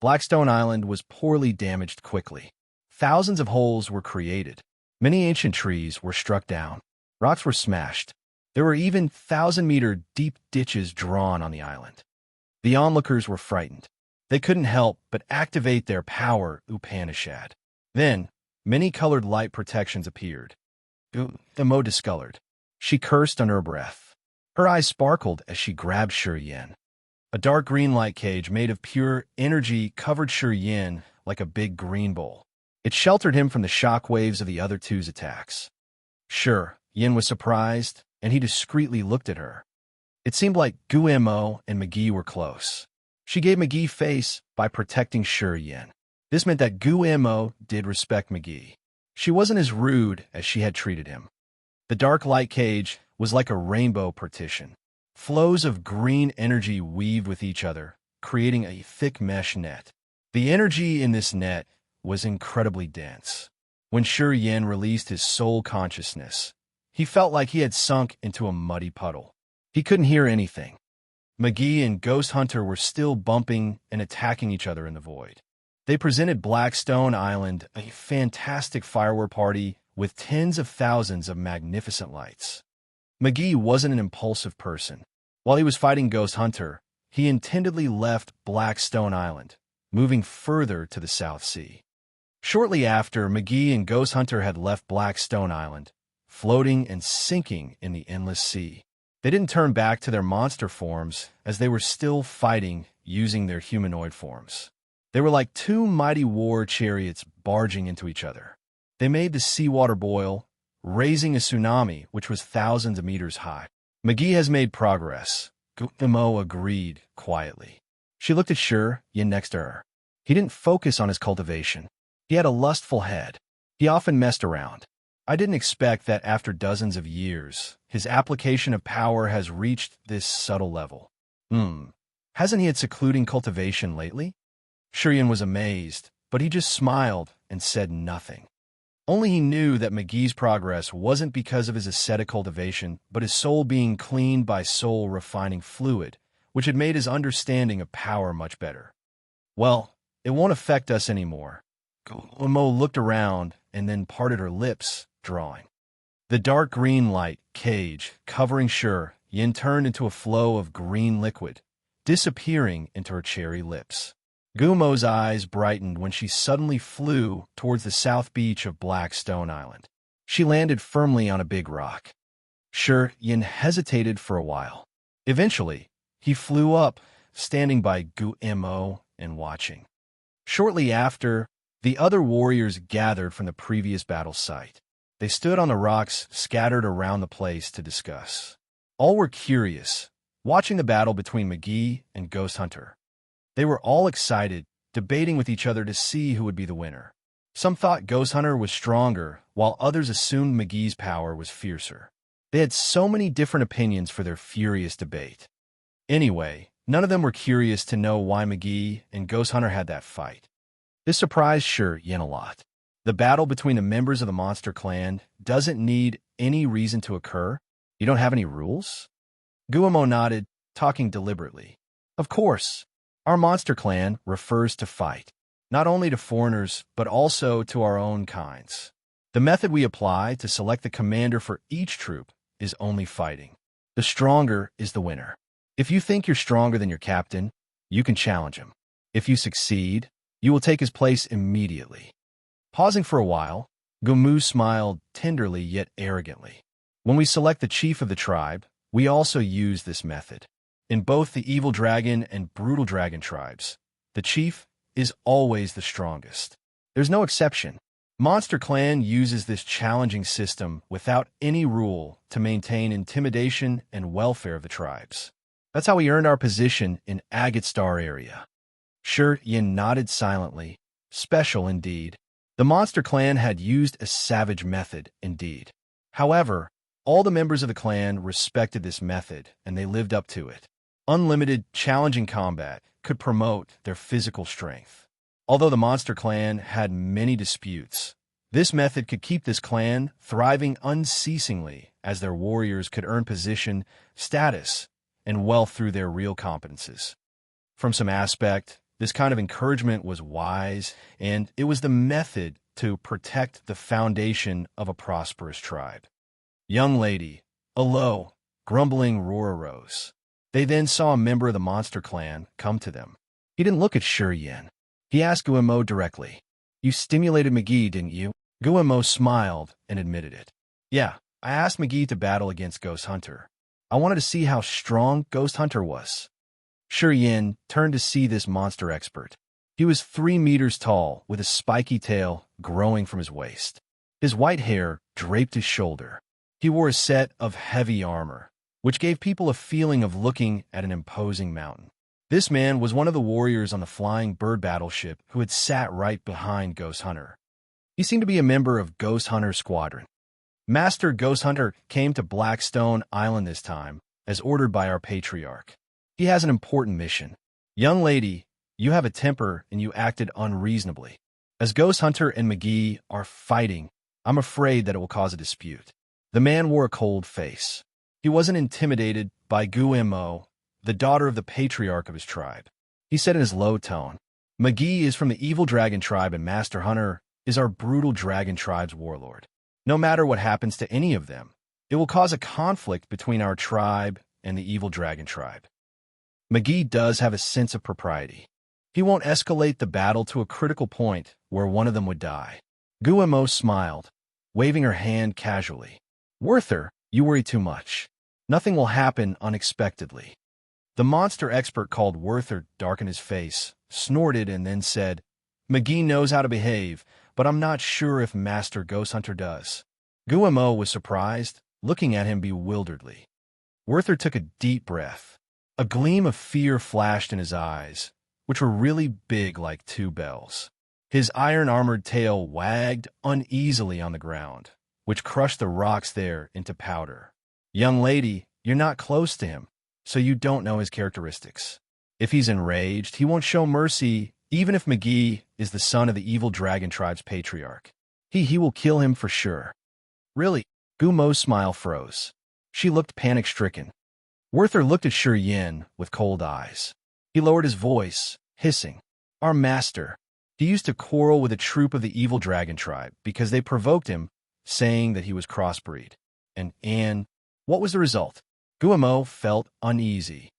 Blackstone Island was poorly damaged quickly. Thousands of holes were created. Many ancient trees were struck down. Rocks were smashed. There were even 1,000-meter deep ditches drawn on the island. The onlookers were frightened. They couldn't help but activate their power Upanishad. Then, many colored light protections appeared. The mode discolored. She cursed under her breath. Her eyes sparkled as she grabbed Shi Yin. A dark green light cage made of pure energy covered Shi Yin like a big green bowl. It sheltered him from the shock waves of the other two's attacks. Sure, Yin was surprised, and he discreetly looked at her. It seemed like Guillermo and McGee were close. She gave McGee face by protecting Shi Yin. This meant that Guillermo did respect McGee. She wasn't as rude as she had treated him. The dark light cage was like a rainbow partition. Flows of green energy weaved with each other, creating a thick mesh net. The energy in this net was incredibly dense. When Shi Yin released his soul consciousness, he felt like he had sunk into a muddy puddle. He couldn't hear anything. McGee and Ghost Hunter were still bumping and attacking each other in the void. They presented Blackstone Island a fantastic firework party with tens of thousands of magnificent lights. McGee wasn't an impulsive person. While he was fighting Ghost Hunter, he intendedly left Blackstone Island, moving further to the South Sea. Shortly after, McGee and Ghost Hunter had left Blackstone Island, floating and sinking in the endless sea. They didn't turn back to their monster forms as they were still fighting using their humanoid forms. They were like two mighty war chariots barging into each other. They made the seawater boil, raising a tsunami which was thousands of meters high. McGee has made progress, Guillermo agreed quietly. She looked at Shi Yin next to her. He didn't focus on his cultivation. He had a lustful head. He often messed around. I didn't expect that after dozens of years, his application of power has reached this subtle level. Hasn't he had secluding cultivation lately? Shi Yin was amazed, but he just smiled and said nothing. Only he knew that McGee's progress wasn't because of his ascetic cultivation, but his soul being cleaned by soul-refining fluid, which had made his understanding of power much better. Well, it won't affect us anymore. Guillermo looked around and then parted her lips, drawing. The dark green light cage covering Shi Yin turned into a flow of green liquid, disappearing into her cherry lips. Guillermo's eyes brightened when she suddenly flew towards the south beach of Blackstone Island. She landed firmly on a big rock. Shi Yin hesitated for a while. Eventually, he flew up, standing by Guillermo and watching. Shortly after, the other warriors gathered from the previous battle site. They stood on the rocks scattered around the place to discuss. All were curious, watching the battle between McGee and Ghost Hunter. They were all excited, debating with each other to see who would be the winner. Some thought Ghost Hunter was stronger, while others assumed McGee's power was fiercer. They had so many different opinions for their furious debate. Anyway, none of them were curious to know why McGee and Ghost Hunter had that fight. This surprised Shi Yin a lot. The battle between the members of the monster clan doesn't need any reason to occur. You don't have any rules? Guillermo nodded, talking deliberately. Of course. Our monster clan refers to fight, not only to foreigners, but also to our own kinds. The method we apply to select the commander for each troop is only fighting. The stronger is the winner. If you think you're stronger than your captain, you can challenge him. If you succeed, you will take his place immediately. Pausing for a while, Gumu smiled tenderly yet arrogantly. When we select the chief of the tribe, we also use this method. In both the evil dragon and brutal dragon tribes, the chief is always the strongest. There's no exception. Monster Clan uses this challenging system without any rule to maintain intimidation and welfare of the tribes. That's how we earned our position in Agate Star area. Shi Yin nodded silently. Special indeed. The Monster Clan had used a savage method indeed. However, all the members of the clan respected this method and they lived up to it. Unlimited, challenging combat could promote their physical strength. Although the Monster Clan had many disputes, this method could keep this clan thriving unceasingly as their warriors could earn position, status, and wealth through their real competences. From some aspect, this kind of encouragement was wise, and it was the method to protect the foundation of a prosperous tribe. Young lady, a low, grumbling roar arose. They then saw a member of the Monster Clan come to them. He didn't look at Shi Yin. He asked Guillermo directly, "You stimulated McGee, didn't you?" Guillermo smiled and admitted it. "Yeah, I asked McGee to battle against Ghost Hunter. I wanted to see how strong Ghost Hunter was. Yin turned to see this monster expert. He was 3 meters tall, with a spiky tail growing from his waist. His white hair draped his shoulder. He wore a set of heavy armor, which gave people a feeling of looking at an imposing mountain. This man was one of the warriors on the flying bird battleship who had sat right behind Ghost Hunter. He seemed to be a member of Ghost Hunter's squadron. Master Ghost Hunter came to Blackstone Island this time, as ordered by our patriarch. He has an important mission. Young lady, you have a temper and you acted unreasonably. As Ghost Hunter and McGee are fighting, I'm afraid that it will cause a dispute. The man wore a cold face. He wasn't intimidated by Guillermo, the daughter of the patriarch of his tribe. He said in his low tone, McGee is from the evil dragon tribe and Master Hunter is our brutal dragon tribe's warlord. No matter what happens to any of them, it will cause a conflict between our tribe and the evil dragon tribe. McGee does have a sense of propriety. He won't escalate the battle to a critical point where one of them would die. Guillermo smiled, waving her hand casually. Werther, you worry too much. Nothing will happen unexpectedly. The monster expert called Werther darkened his face, snorted, and then said, McGee knows how to behave, but I'm not sure if Master Ghost Hunter does. Guillermo was surprised, looking at him bewilderedly. Werther took a deep breath. A gleam of fear flashed in his eyes, which were really big like 2 bells. His iron-armored tail wagged uneasily on the ground, which crushed the rocks there into powder. Young lady, you're not close to him, so you don't know his characteristics. If he's enraged, he won't show mercy, even if McGee is the son of the evil dragon tribe's patriarch. He will kill him for sure. Really? Gumo's smile froze. She looked panic-stricken. Werther looked at Yin with cold eyes. He lowered his voice, hissing, Our master. He used to quarrel with a troop of the evil dragon tribe because they provoked him, saying that he was crossbreed. And what was the result? Guillermo felt uneasy.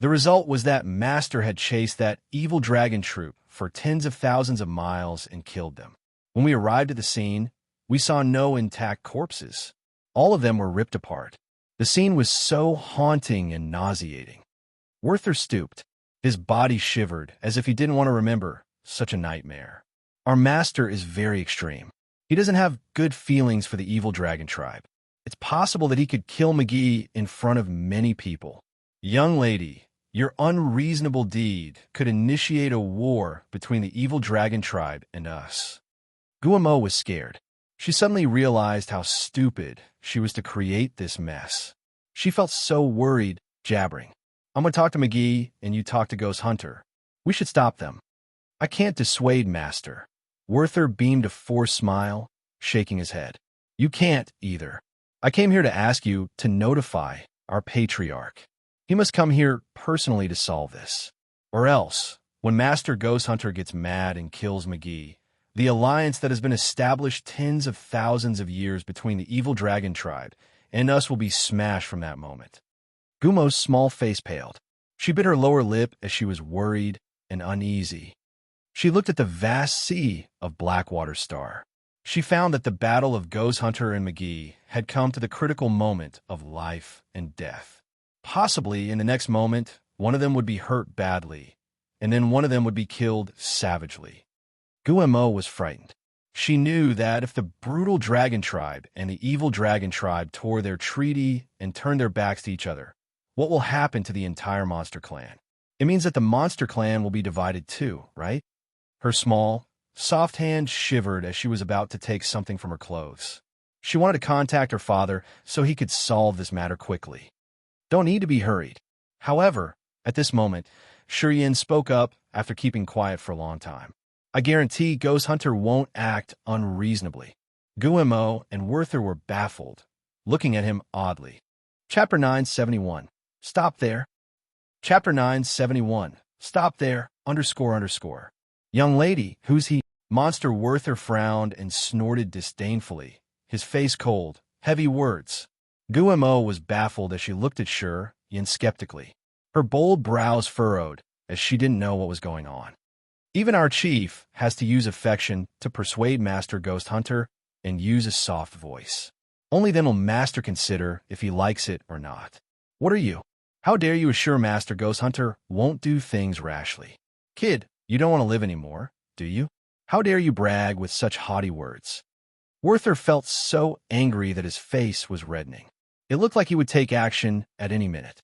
The result was that Master had chased that evil dragon troop for tens of thousands of miles and killed them. When we arrived at the scene, we saw no intact corpses. All of them were ripped apart. The scene was so haunting and nauseating. Werther stooped. His body shivered as if he didn't want to remember such a nightmare. Our master is very extreme. He doesn't have good feelings for the evil dragon tribe. It's possible that he could kill McGee in front of many people. Young lady, your unreasonable deed could initiate a war between the evil dragon tribe and us. Guillermo was scared. She suddenly realized how stupid she was to create this mess. She felt so worried, jabbering. I'm going to talk to McGee, and you talk to Ghost Hunter. We should stop them. I can't dissuade Master. Werther beamed a forced smile, shaking his head. You can't, either. I came here to ask you to notify our patriarch. He must come here personally to solve this. Or else, when Master Ghost Hunter gets mad and kills McGee, the alliance that has been established tens of thousands of years between the evil dragon tribe and us will be smashed from that moment. Gumo's small face paled. She bit her lower lip as she was worried and uneasy. She looked at the vast sea of Blackwater Star. She found that the battle of Ghost Hunter and McGee had come to the critical moment of life and death. Possibly in the next moment, one of them would be hurt badly, and then one of them would be killed savagely. Guillermo was frightened. She knew that if the brutal dragon tribe and the evil dragon tribe tore their treaty and turned their backs to each other, what will happen to the entire monster clan? It means that the monster clan will be divided too, right? Her small, soft hand shivered as she was about to take something from her clothes. She wanted to contact her father so he could solve this matter quickly. Don't need to be hurried. However, at this moment, Yin spoke up after keeping quiet for a long time. I guarantee Ghost Hunter won't act unreasonably. Guillermo and Werther were baffled, looking at him oddly. Chapter 971. Stop there. Chapter 971. Stop there, __. Young lady, who's he? Monster Werther frowned and snorted disdainfully, his face cold, heavy words. Guillermo was baffled as she looked at Yin skeptically. Her bold brows furrowed as she didn't know what was going on. Even our chief has to use affection to persuade Master Ghost Hunter and use a soft voice. Only then will Master consider if he likes it or not. What are you? How dare you assure Master Ghost Hunter won't do things rashly? Kid, you don't want to live anymore, do you? How dare you brag with such haughty words? Werther felt so angry that his face was reddening. It looked like he would take action at any minute.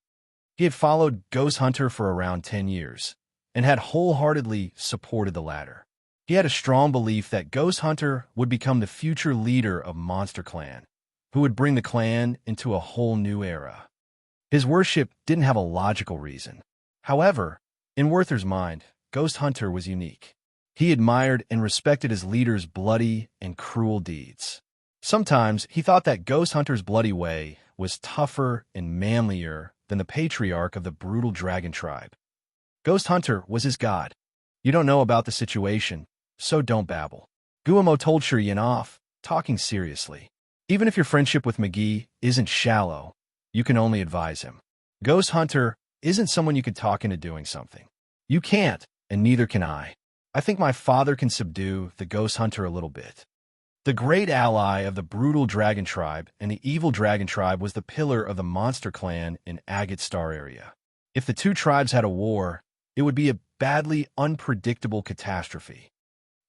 He had followed Ghost Hunter for around 10 years and had wholeheartedly supported the latter. He had a strong belief that Ghost Hunter would become the future leader of Monster Clan, who would bring the clan into a whole new era. His worship didn't have a logical reason. However, in Werther's mind, Ghost Hunter was unique. He admired and respected his leader's bloody and cruel deeds. Sometimes he thought that Ghost Hunter's bloody way was tougher and manlier than the patriarch of the brutal dragon tribe. Ghost Hunter was his god. You don't know about the situation, so don't babble. Guillermo told Yin off, talking seriously. Even if your friendship with McGee isn't shallow, you can only advise him. Ghost Hunter isn't someone you can talk into doing something. You can't, and neither can I. I think my father can subdue the Ghost Hunter a little bit. The great ally of the brutal dragon tribe and the evil dragon tribe was the pillar of the monster clan in Agate Star area. If the two tribes had a war, it would be a badly unpredictable catastrophe.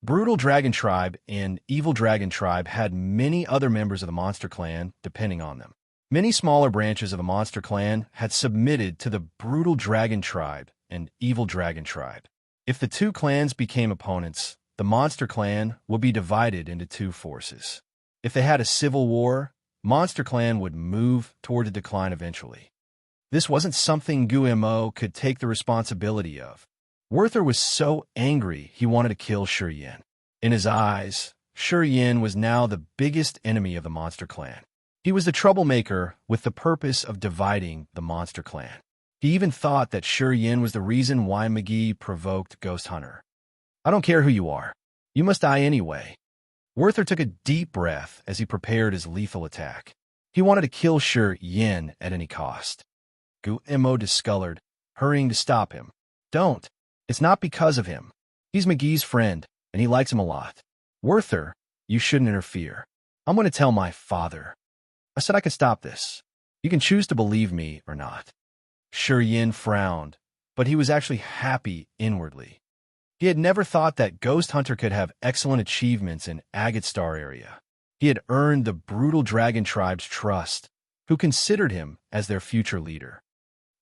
Brutal dragon tribe and evil dragon tribe had many other members of the monster clan depending on them. Many smaller branches of the monster clan had submitted to the brutal dragon tribe and evil dragon tribe. If the two clans became opponents, the Monster Clan would be divided into two forces. If they had a civil war, Monster Clan would move toward a decline eventually. This wasn't something Guillermo could take the responsibility of. Werther was so angry he wanted to kill Yin. In his eyes, Yin was now the biggest enemy of the Monster Clan. He was the troublemaker with the purpose of dividing the Monster Clan. He even thought that Yin was the reason why McGee provoked Ghost Hunter. I don't care who you are. You must die anyway. Werther took a deep breath as he prepared his lethal attack. He wanted to kill Yin at any cost. Guillermo discolored, hurrying to stop him. Don't. It's not because of him. He's McGee's friend, and he likes him a lot. Werther, you shouldn't interfere. I'm going to tell my father. I said I could stop this. You can choose to believe me or not. Yin frowned, but he was actually happy inwardly. He had never thought that Ghost Hunter could have excellent achievements in Agate Star area. He had earned the brutal dragon tribe's trust, who considered him as their future leader.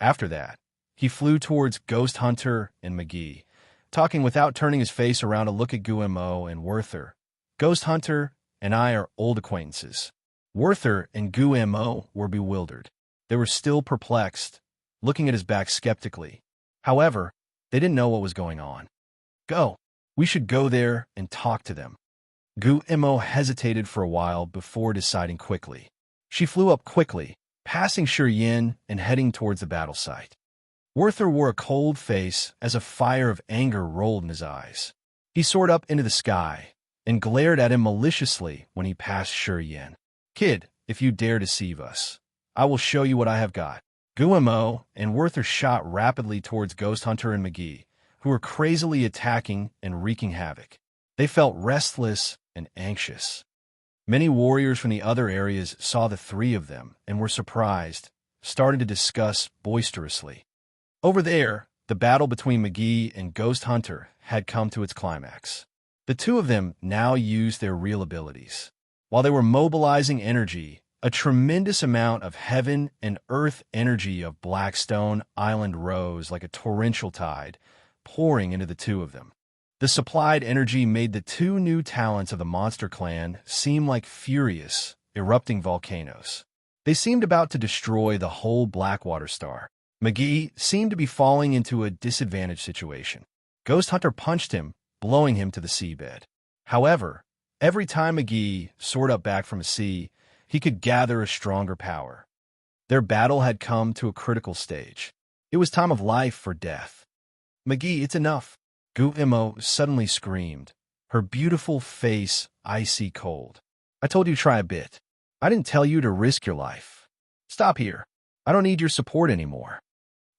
After that, he flew towards Ghost Hunter and McGee, talking without turning his face around to look at Guillermo and Werther. Ghost Hunter and I are old acquaintances. Werther and Guillermo were bewildered. They were still perplexed, looking at his back skeptically. However, they didn't know what was going on. Go. We should go there and talk to them. Guillermo hesitated for a while before deciding quickly. She flew up quickly, passing Yin and heading towards the battle site. Werther wore a cold face as a fire of anger rolled in his eyes. He soared up into the sky and glared at him maliciously when he passed Yin. Kid, if you dare deceive us, I will show you what I have got. Guillermo and Werther shot rapidly towards Ghost Hunter and McGee, who were crazily attacking and wreaking havoc. They felt restless and anxious. Many warriors from the other areas saw the three of them and were surprised, starting to discuss boisterously. Over there, the battle between McGee and Ghost Hunter had come to its climax. The two of them now used their real abilities. While they were mobilizing energy, a tremendous amount of heaven and earth energy of Blackstone Island rose like a torrential tide, pouring into the two of them. The supplied energy made the two new talents of the Monster Clan seem like furious, erupting volcanoes. They seemed about to destroy the whole Blackwater Star. McGee seemed to be falling into a disadvantaged situation. Ghost Hunter punched him, blowing him to the seabed. However, every time McGee soared up back from a sea, he could gather a stronger power. Their battle had come to a critical stage. It was time of life or death. McGee, it's enough. Guillermo suddenly screamed, her beautiful face icy cold. I told you to try a bit. I didn't tell you to risk your life. Stop here. I don't need your support anymore.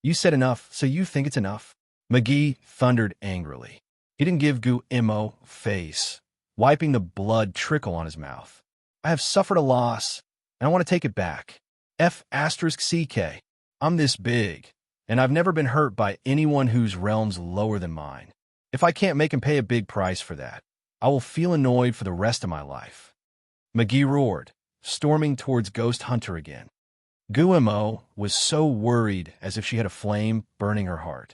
You said enough, so you think it's enough? McGee thundered angrily. He didn't give Guillermo face, wiping the blood trickle on his mouth. I have suffered a loss, and I want to take it back. F***CK. I'm this big, and I've never been hurt by anyone whose realm's lower than mine. If I can't make him pay a big price for that, I will feel annoyed for the rest of my life. McGee roared, storming towards Ghost Hunter again. Guillermo was so worried as if she had a flame burning her heart.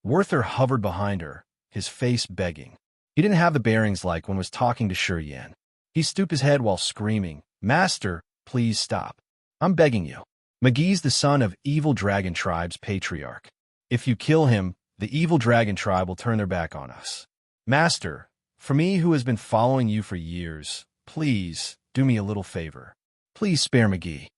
Werther hovered behind her, his face begging. He didn't have the bearings like when was talking to Shurian. He stooped his head while screaming, "Master, please stop. I'm begging you. McGee's the son of Evil Dragon Tribe's patriarch. If you kill him, the Evil Dragon Tribe will turn their back on us. Master, for me who has been following you for years, please do me a little favor. Please spare McGee."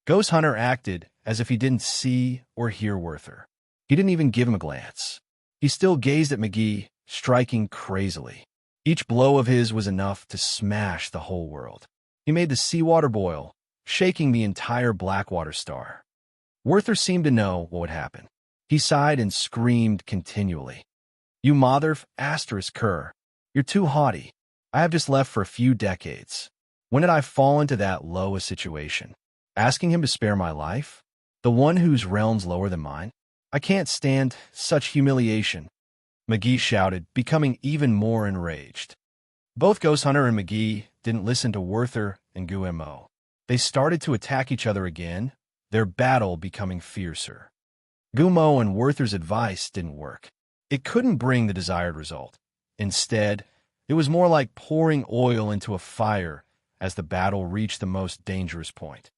Ghost Hunter acted as if he didn't see or hear Werther. He didn't even give him a glance. He still gazed at McGee, striking crazily. Each blow of his was enough to smash the whole world. He made the seawater boil, shaking the entire Blackwater Star. Werther seemed to know what would happen. He sighed and screamed continually. "You mother*****, you're too haughty. I have just left for a few decades. When did I fall into that low a situation? Asking him to spare my life? The one whose realm's lower than mine? I can't stand such humiliation." McGee shouted, becoming even more enraged. Both Ghost Hunter and McGee didn't listen to Werther and Guillermo. They started to attack each other again, their battle becoming fiercer. Guillermo and Werther's advice didn't work. It couldn't bring the desired result. Instead, it was more like pouring oil into a fire as the battle reached the most dangerous point.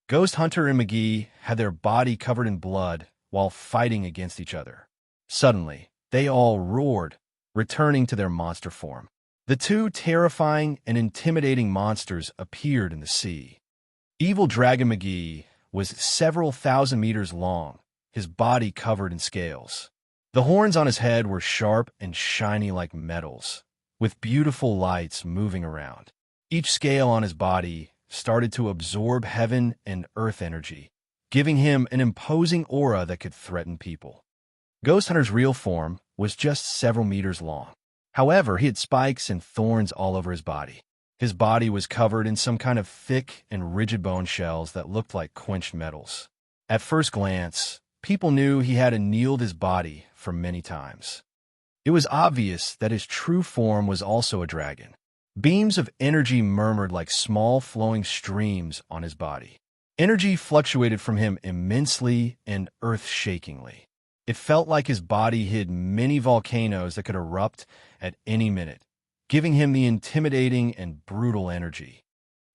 Ghost Hunter and McGee had their body covered in blood while fighting against each other. Suddenly, they all roared, returning to their monster form. The two terrifying and intimidating monsters appeared in the sea. Evil Dragon McGee was several thousand meters long, his body covered in scales. The horns on his head were sharp and shiny like metals, with beautiful lights moving around. Each scale on his body started to absorb heaven and earth energy, giving him an imposing aura that could threaten people. Ghost Hunter's real form was just several meters long. However, he had spikes and thorns all over his body. His body was covered in some kind of thick and rigid bone shells that looked like quenched metals. At first glance, people knew he had annealed his body for many times. It was obvious that his true form was also a dragon. Beams of energy murmured like small flowing streams on his body. Energy fluctuated from him immensely and earth-shakingly. It felt like his body hid many volcanoes that could erupt at any minute, giving him the intimidating and brutal energy.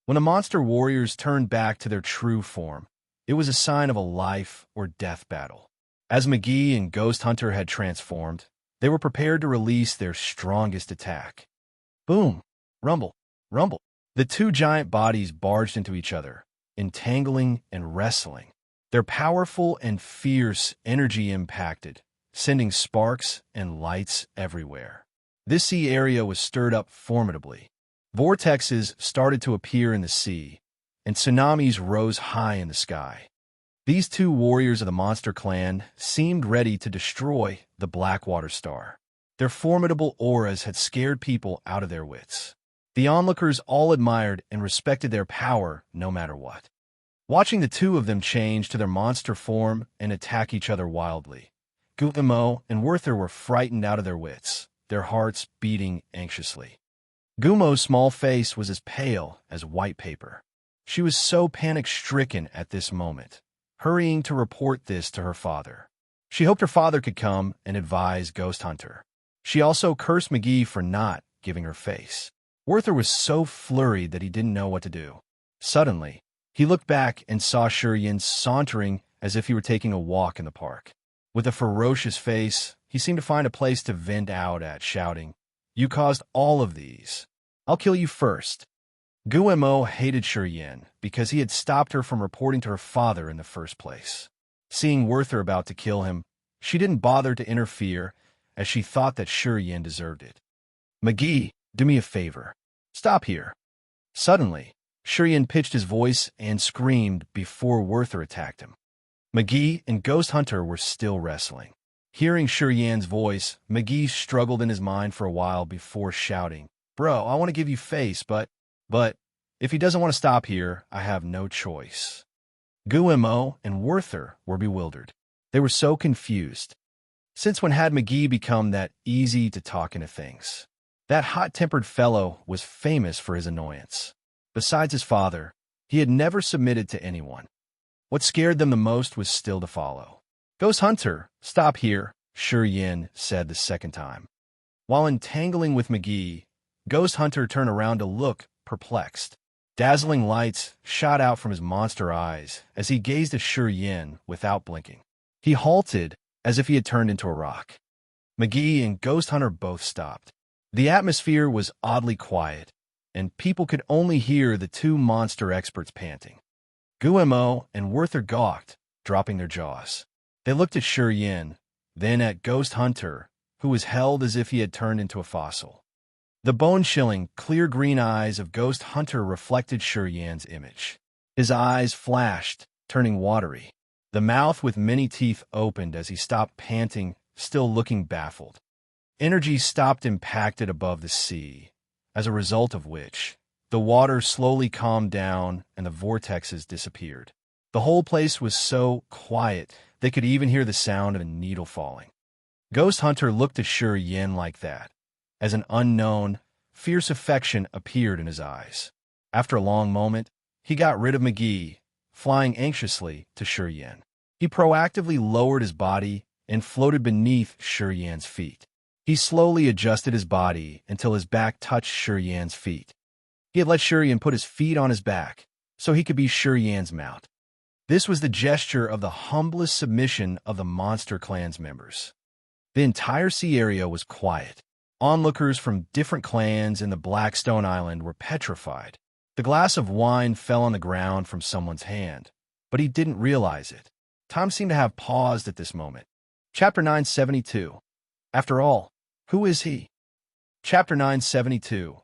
When the monster warriors turned back to their true form, it was a sign of a life or death battle. As McGee and Ghost Hunter had transformed, they were prepared to release their strongest attack. Boom! Rumble! Rumble! The two giant bodies barged into each other, entangling and wrestling. Their powerful and fierce energy impacted, sending sparks and lights everywhere. This sea area was stirred up formidably. Vortexes started to appear in the sea, and tsunamis rose high in the sky. These two warriors of the monster clan seemed ready to destroy the Blackwater Star. Their formidable auras had scared people out of their wits. The onlookers all admired and respected their power no matter what. Watching the two of them change to their monster form and attack each other wildly, Guillermo and Werther were frightened out of their wits, their hearts beating anxiously. Guillermo's small face was as pale as white paper. She was so panic-stricken at this moment, hurrying to report this to her father. She hoped her father could come and advise Ghost Hunter. She also cursed McGee for not giving her face. Werther was so flurried that he didn't know what to do. Suddenly, he looked back and saw Shurian sauntering as if he were taking a walk in the park. With a ferocious face, he seemed to find a place to vent out at, shouting, "You caused all of these. I'll kill you first." Guillermo hated Shurian because he had stopped her from reporting to her father in the first place. Seeing Werther about to kill him, she didn't bother to interfere as she thought that Shurian deserved it. "McGee, do me a favor. Stop here." Suddenly, Shurian pitched his voice and screamed before Werther attacked him. McGee and Ghost Hunter were still wrestling. Hearing Shurian's voice, McGee struggled in his mind for a while before shouting, "Bro, I want to give you face, but..." If he doesn't want to stop here, I have no choice. Guillermo and Werther were bewildered. They were so confused. Since when had McGee become that easy to talk into things? That hot-tempered fellow was famous for his annoyance. Besides his father, he had never submitted to anyone. What scared them the most was still to follow. Ghost Hunter, stop here, Shi Yin said the second time. While entangling with McGee, Ghost Hunter turned around to look, perplexed. Dazzling lights shot out from his monster eyes as he gazed at Shi Yin without blinking. He halted as if he had turned into a rock. McGee and Ghost Hunter both stopped. The atmosphere was oddly quiet, and people could only hear the two monster experts panting. Guillermo and Werther gawked, dropping their jaws. They looked at Shi Yin, then at Ghost Hunter, who was held as if he had turned into a fossil. The bone-chilling, clear green eyes of Ghost Hunter reflected Shi Yin's image. His eyes flashed, turning watery. The mouth with many teeth opened as he stopped panting, still looking baffled. Energy stopped impacted above the sea, as a result of which the water slowly calmed down and the vortexes disappeared. The whole place was so quiet they could even hear the sound of a needle falling. Ghost Hunter looked at Shi Yin like that, as an unknown, fierce affection appeared in his eyes. After a long moment, he got rid of McGee, flying anxiously to Shi Yin. He proactively lowered his body and floated beneath Shi Yin's feet. He slowly adjusted his body until his back touched Shi Yin's feet. He had let Shi Yin put his feet on his back so he could be Shi Yin's mount. This was the gesture of the humblest submission of the Monster Clan's members. The entire sea area was quiet. Onlookers from different clans in the Blackstone Island were petrified. The glass of wine fell on the ground from someone's hand, but he didn't realize it. Time seemed to have paused at this moment. Chapter 972. After all, who is he? Chapter 972.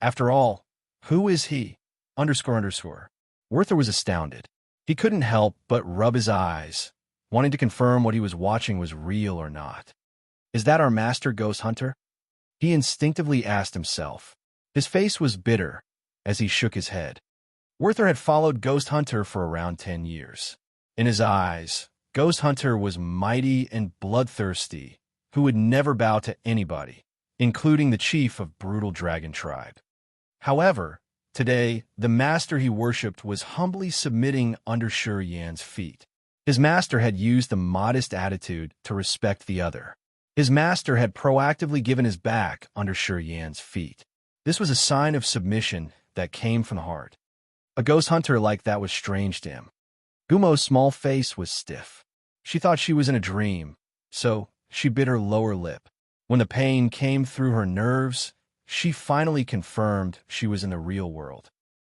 After all, who is he? Werther was astounded. He couldn't help but rub his eyes, wanting to confirm what he was watching was real or not. Is that our master Ghost Hunter? He instinctively asked himself. His face was bitter as he shook his head. Werther had followed Ghost Hunter for around 10 years. In his eyes, Ghost Hunter was mighty and bloodthirsty, who would never bow to anybody, including the chief of brutal dragon tribe. However, today, the master he worshipped was humbly submitting under Shi Yin's feet. His master had used a modest attitude to respect the other. His master had proactively given his back under Shi Yin's feet. This was a sign of submission that came from the heart. A Ghost Hunter like that was strange to him. Gumo's small face was stiff. She thought she was in a dream, so she bit her lower lip. When the pain came through her nerves, she finally confirmed she was in the real world.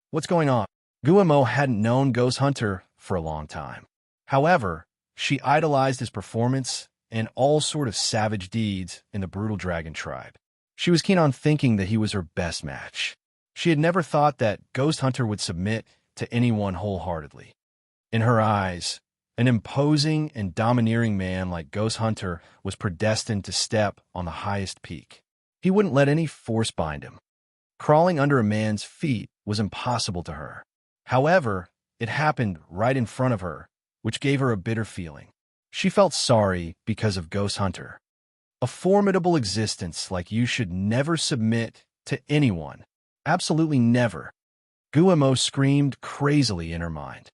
What's going on? Guillermo hadn't known Ghost Hunter for a long time. However, she idolized his performance and all sort of savage deeds in the brutal dragon tribe. She was keen on thinking that he was her best match. She had never thought that Ghost Hunter would submit to anyone wholeheartedly. In her eyes, an imposing and domineering man like Ghost Hunter was predestined to step on the highest peak. He wouldn't let any force bind him. Crawling under a man's feet was impossible to her. However, it happened right in front of her, which gave her a bitter feeling. She felt sorry because of Ghost Hunter. A formidable existence like you should never submit to anyone. Absolutely never. Guillermo screamed crazily in her mind.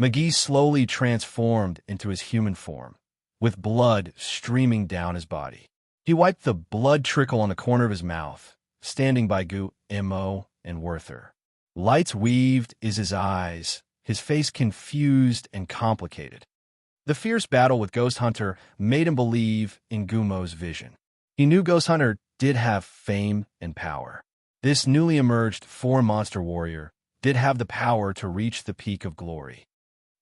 McGee slowly transformed into his human form, with blood streaming down his body. He wiped the blood trickle on the corner of his mouth, standing by Guillermo and Werther. Lights weaved in his eyes, his face confused and complicated. The fierce battle with Ghost Hunter made him believe in Guillermo's vision. He knew Ghost Hunter did have fame and power. This newly emerged four-monster warrior did have the power to reach the peak of glory.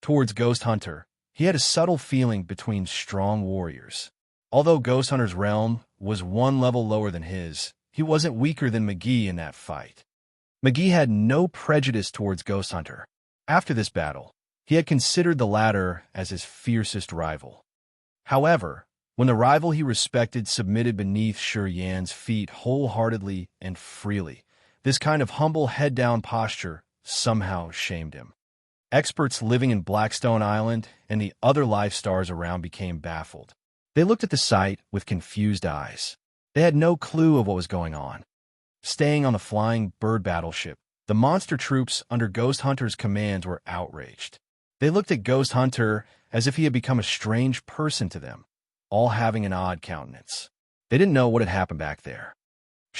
Towards Ghost Hunter, he had a subtle feeling between strong warriors. Although Ghost Hunter's realm was one level lower than his, he wasn't weaker than McGee in that fight. McGee had no prejudice towards Ghost Hunter. After this battle, he had considered the latter as his fiercest rival. However, when the rival he respected submitted beneath Shi Yin's feet wholeheartedly and freely, This kind of humble head-down posture somehow shamed him. Experts living in Blackstone Island and the other life stars around became baffled. They looked at the sight with confused eyes. They had no clue of what was going on. Staying on the flying bird battleship, the monster troops under Ghost Hunter's commands were outraged. They looked at Ghost Hunter as if he had become a strange person to them, all having an odd countenance. They didn't know what had happened back there.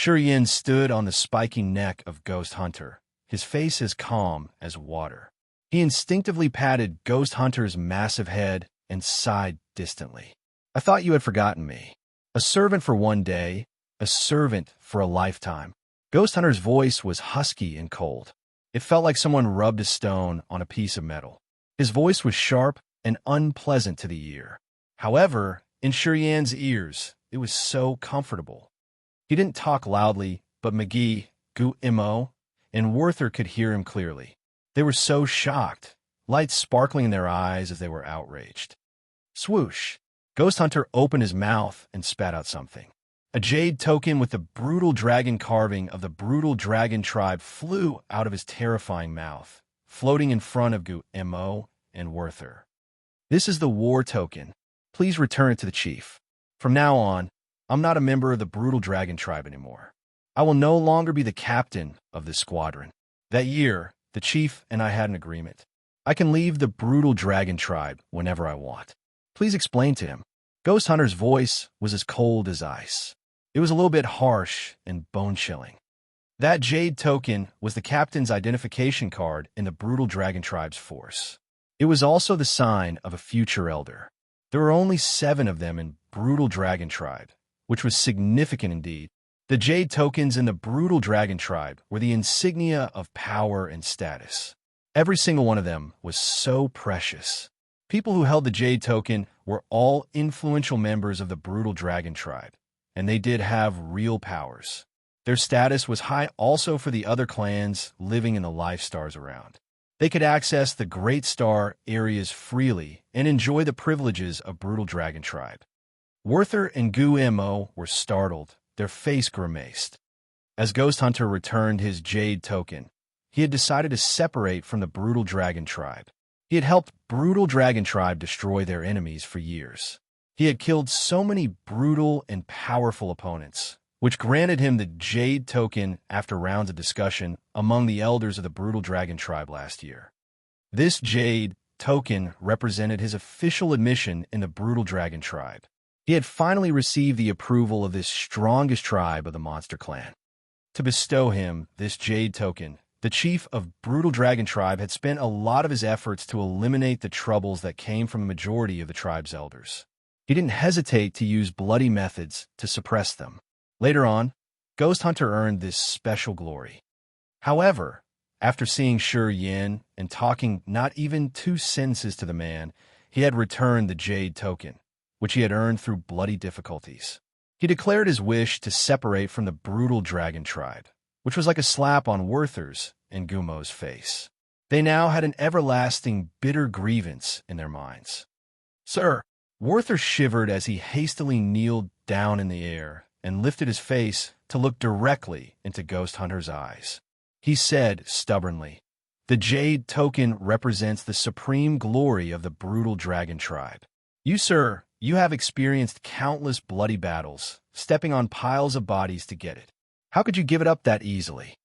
Yin stood on the spiky neck of Ghost Hunter, his face as calm as water. He instinctively patted Ghost Hunter's massive head and sighed distantly. "I thought you had forgotten me. A servant for one day, a servant for a lifetime." Ghost Hunter's voice was husky and cold. It felt like someone rubbed a stone on a piece of metal. His voice was sharp and unpleasant to the ear. However, in Yan's ears, it was so comfortable. He didn't talk loudly, but McGee, Gu-Mo, and Werther could hear him clearly. They were so shocked, lights sparkling in their eyes as they were outraged. Swoosh! Ghost Hunter opened his mouth and spat out something. A jade token with the brutal dragon carving of the brutal dragon tribe flew out of his terrifying mouth, floating in front of Gu-Mo and Werther. "This is the war token. Please return it to the chief. From now on, I'm not a member of the brutal dragon tribe anymore. I will no longer be the captain of this squadron. That year, the chief and I had an agreement. I can leave the brutal dragon tribe whenever I want. Please explain to him." Ghost Hunter's voice was as cold as ice. It was a little bit harsh and bone-chilling. That jade token was the captain's identification card in the brutal dragon tribe's force. It was also the sign of a future elder. There were only 7 of them in brutal dragon tribe, which was significant indeed. The jade tokens in the brutal dragon tribe were the insignia of power and status. Every single one of them was so precious. People who held the jade token were all influential members of the brutal dragon tribe, and they did have real powers. Their status was high also for the other clans living in the life stars around. They could access the Great Star areas freely and enjoy the privileges of brutal dragon tribe. Werther and Gu-Mo were startled, their face grimaced. As Ghost Hunter returned his jade token, he had decided to separate from the brutal dragon tribe. He had helped brutal dragon tribe destroy their enemies for years. He had killed so many brutal and powerful opponents, which granted him the jade token after rounds of discussion among the elders of the brutal dragon tribe last year. This jade token represented his official admission in the brutal dragon tribe. He had finally received the approval of this strongest tribe of the monster clan. To bestow him this jade token, the chief of brutal dragon tribe had spent a lot of his efforts to eliminate the troubles that came from a majority of the tribe's elders. He didn't hesitate to use bloody methods to suppress them. Later on, Ghost Hunter earned this special glory. However, after seeing Yin and talking not even 2 sentences to the man, he had returned the jade token, which he had earned through bloody difficulties. He declared his wish to separate from the brutal dragon tribe, which was like a slap on Werther's and Gu-Mo's face. They now had an everlasting, bitter grievance in their minds. "Sir," Werther shivered as he hastily kneeled down in the air and lifted his face to look directly into Ghost Hunter's eyes. He said stubbornly, "The jade token represents the supreme glory of the brutal dragon tribe. You, sir, you have experienced countless bloody battles, stepping on piles of bodies to get it. How could you give it up that easily?"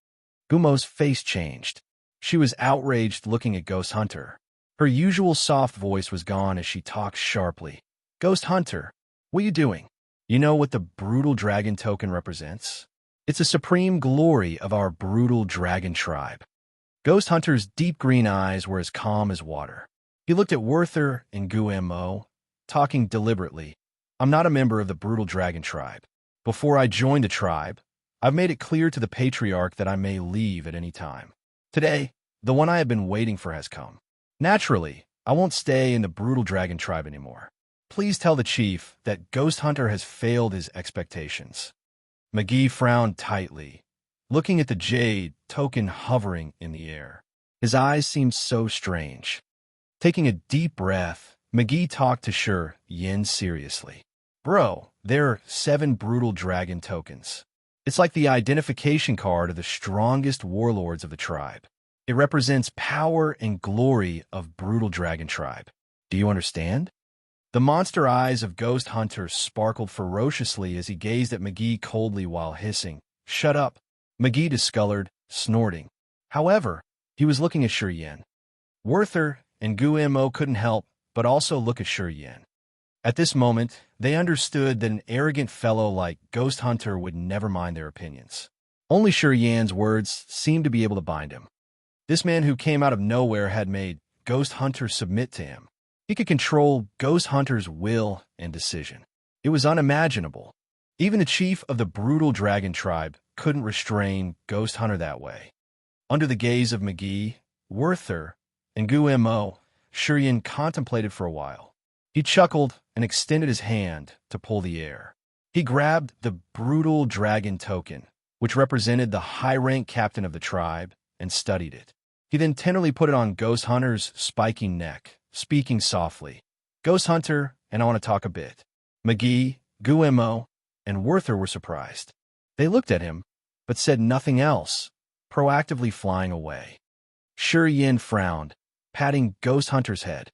Gu-Mo's face changed. She was outraged looking at Ghost Hunter. Her usual soft voice was gone as she talked sharply. "Ghost Hunter, what are you doing? You know what the brutal dragon token represents? It's a supreme glory of our brutal dragon tribe." Ghost Hunter's deep green eyes were as calm as water. He looked at Werther and Gu-Mo, talking deliberately. "I'm not a member of the brutal dragon tribe. Before I joined the tribe, I've made it clear to the patriarch that I may leave at any time. Today, the one I have been waiting for has come. Naturally, I won't stay in the brutal dragon tribe anymore. Please tell the chief that Ghost Hunter has failed his expectations." McGee frowned tightly, looking at the jade token hovering in the air. His eyes seemed so strange. Taking a deep breath, McGee talked to Yin seriously. "Bro, there are 7 brutal dragon tokens. It's like the identification card of the strongest warlords of the tribe. It represents power and glory of brutal dragon tribe. Do you understand? The monster eyes of Ghost Hunter sparkled ferociously as he gazed at McGee coldly while hissing, "Shut up!" McGee discolored, snorting. However, he was looking at Yin. Werther and Guillermo couldn't help but also look at Yin. At this moment, they understood that an arrogant fellow like Ghost Hunter would never mind their opinions. Only Yin's words seemed to be able to bind him. This man who came out of nowhere had made Ghost Hunter submit to him. He could control Ghost Hunter's will and decision. It was unimaginable. Even the chief of the brutal dragon tribe couldn't restrain Ghost Hunter that way. Under the gaze of McGee, Werther, and Guillermo, Yin contemplated for a while. He chuckled and extended his hand to pull the air. He grabbed the brutal dragon token, which represented the high-rank captain of the tribe, and studied it. He then tenderly put it on Ghost Hunter's spiking neck, speaking softly, "Ghost Hunter, and I want to talk a bit." McGee, Guillermo, and Werther were surprised. They looked at him, but said nothing else, proactively flying away. Yin frowned, patting Ghost Hunter's head.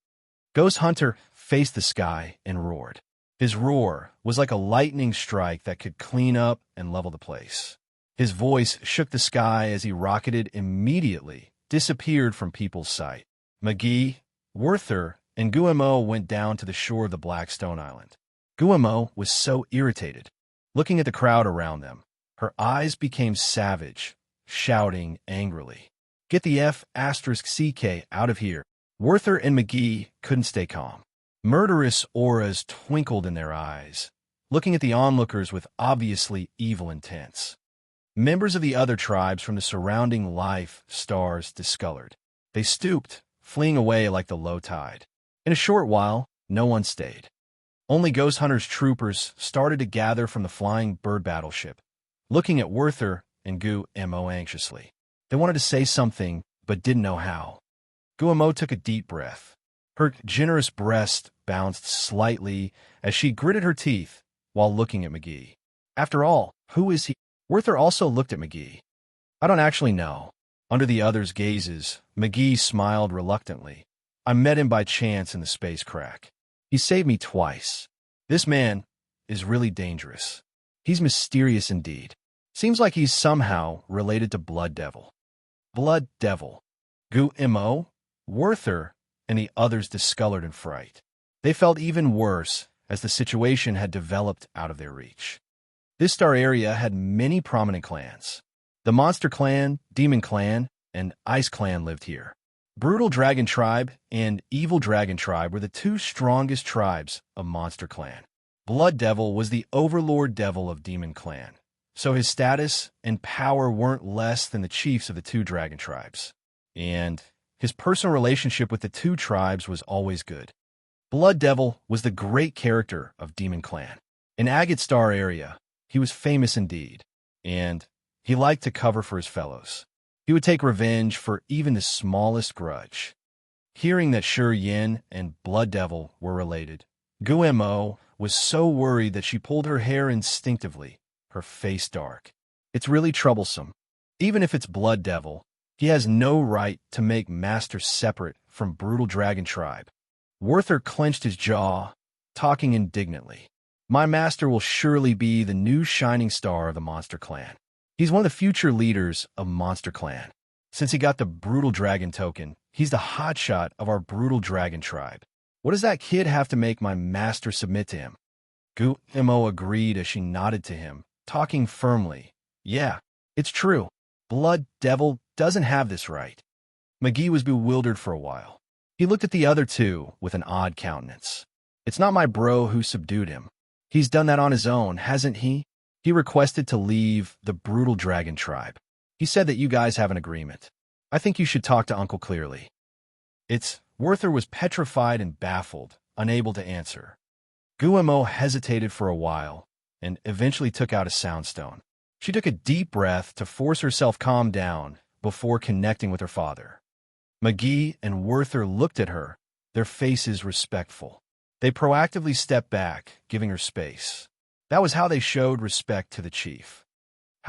Ghost Hunter faced the sky and roared. His roar was like a lightning strike that could clean up and level the place. His voice shook the sky as he rocketed immediately, disappeared from people's sight. McGee, Werther, and Guillermo went down to the shore of the Black Stone Island. Guillermo was so irritated. Looking at the crowd around them, her eyes became savage, shouting angrily, "Get the F***CK out of here." Werther and McGee couldn't stay calm. Murderous auras twinkled in their eyes, looking at the onlookers with obviously evil intents. Members of the other tribes from the surrounding life stars discolored. They stooped, fleeing away like the low tide. In a short while, no one stayed. Only Ghost Hunter's troopers started to gather from the flying bird battleship, looking at Werther and Guillermo anxiously. They wanted to say something, but didn't know how. Guillermo took a deep breath. Her generous breast bounced slightly as she gritted her teeth while looking at McGee. After all, who is he? Werther also looked at McGee. "I don't actually know." Under the others' gazes, McGee smiled reluctantly. "I met him by chance in the space crack. He saved me twice. This man is really dangerous. He's mysterious indeed. Seems like he's somehow related to Blood Devil." Blood Devil. Guillermo, Werther, and the others discolored in fright. They felt even worse as the situation had developed out of their reach. This star area had many prominent clans. The Monster Clan, Demon Clan, and Ice Clan lived here. Brutal Dragon Tribe and Evil Dragon Tribe were the two strongest tribes of Monster Clan. Blood Devil was the overlord devil of Demon Clan, so his status and power weren't less than the chiefs of the two dragon tribes. And his personal relationship with the two tribes was always good. Blood Devil was the great character of Demon Clan. In Agate Star area, he was famous indeed, and he liked to cover for his fellows. He would take revenge for even the smallest grudge. Hearing that Yin and Blood Devil were related, Guillermo was so worried that she pulled her hair instinctively, her face dark. It's really troublesome. Even if it's Blood Devil, he has no right to make Master separate from Brutal Dragon Tribe. Werther clenched his jaw, talking indignantly. "My master will surely be the new shining star of the Monster Clan. He's one of the future leaders of Monster Clan. Since he got the Brutal Dragon token, he's the hotshot of our Brutal Dragon Tribe. What does that kid have to make my master submit to him?" Guillermo agreed as she nodded to him, talking firmly. "Yeah, it's true. Blood Devil doesn't have this right." McGee was bewildered for a while. He looked at the other two with an odd countenance. "It's not my bro who subdued him. He's done that on his own, hasn't he? He requested to leave the Brutal Dragon Tribe. He said that you guys have an agreement. I think you should talk to Uncle clearly." Werther was petrified and baffled, unable to answer. Guillermo hesitated for a while and eventually took out a soundstone. She took a deep breath to force herself calm down before connecting with her father. McGee and Werther looked at her, their faces respectful. They proactively stepped back, giving her space. That was how they showed respect to the chief.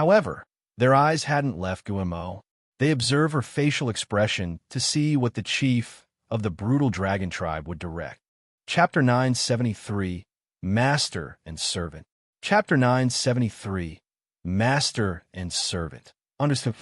However, their eyes hadn't left Guillemot. They observed her facial expression to see what the chief of the brutal dragon tribe would direct. Chapter 973, Master and Servant. Chapter 973, Master and Servant. Understood.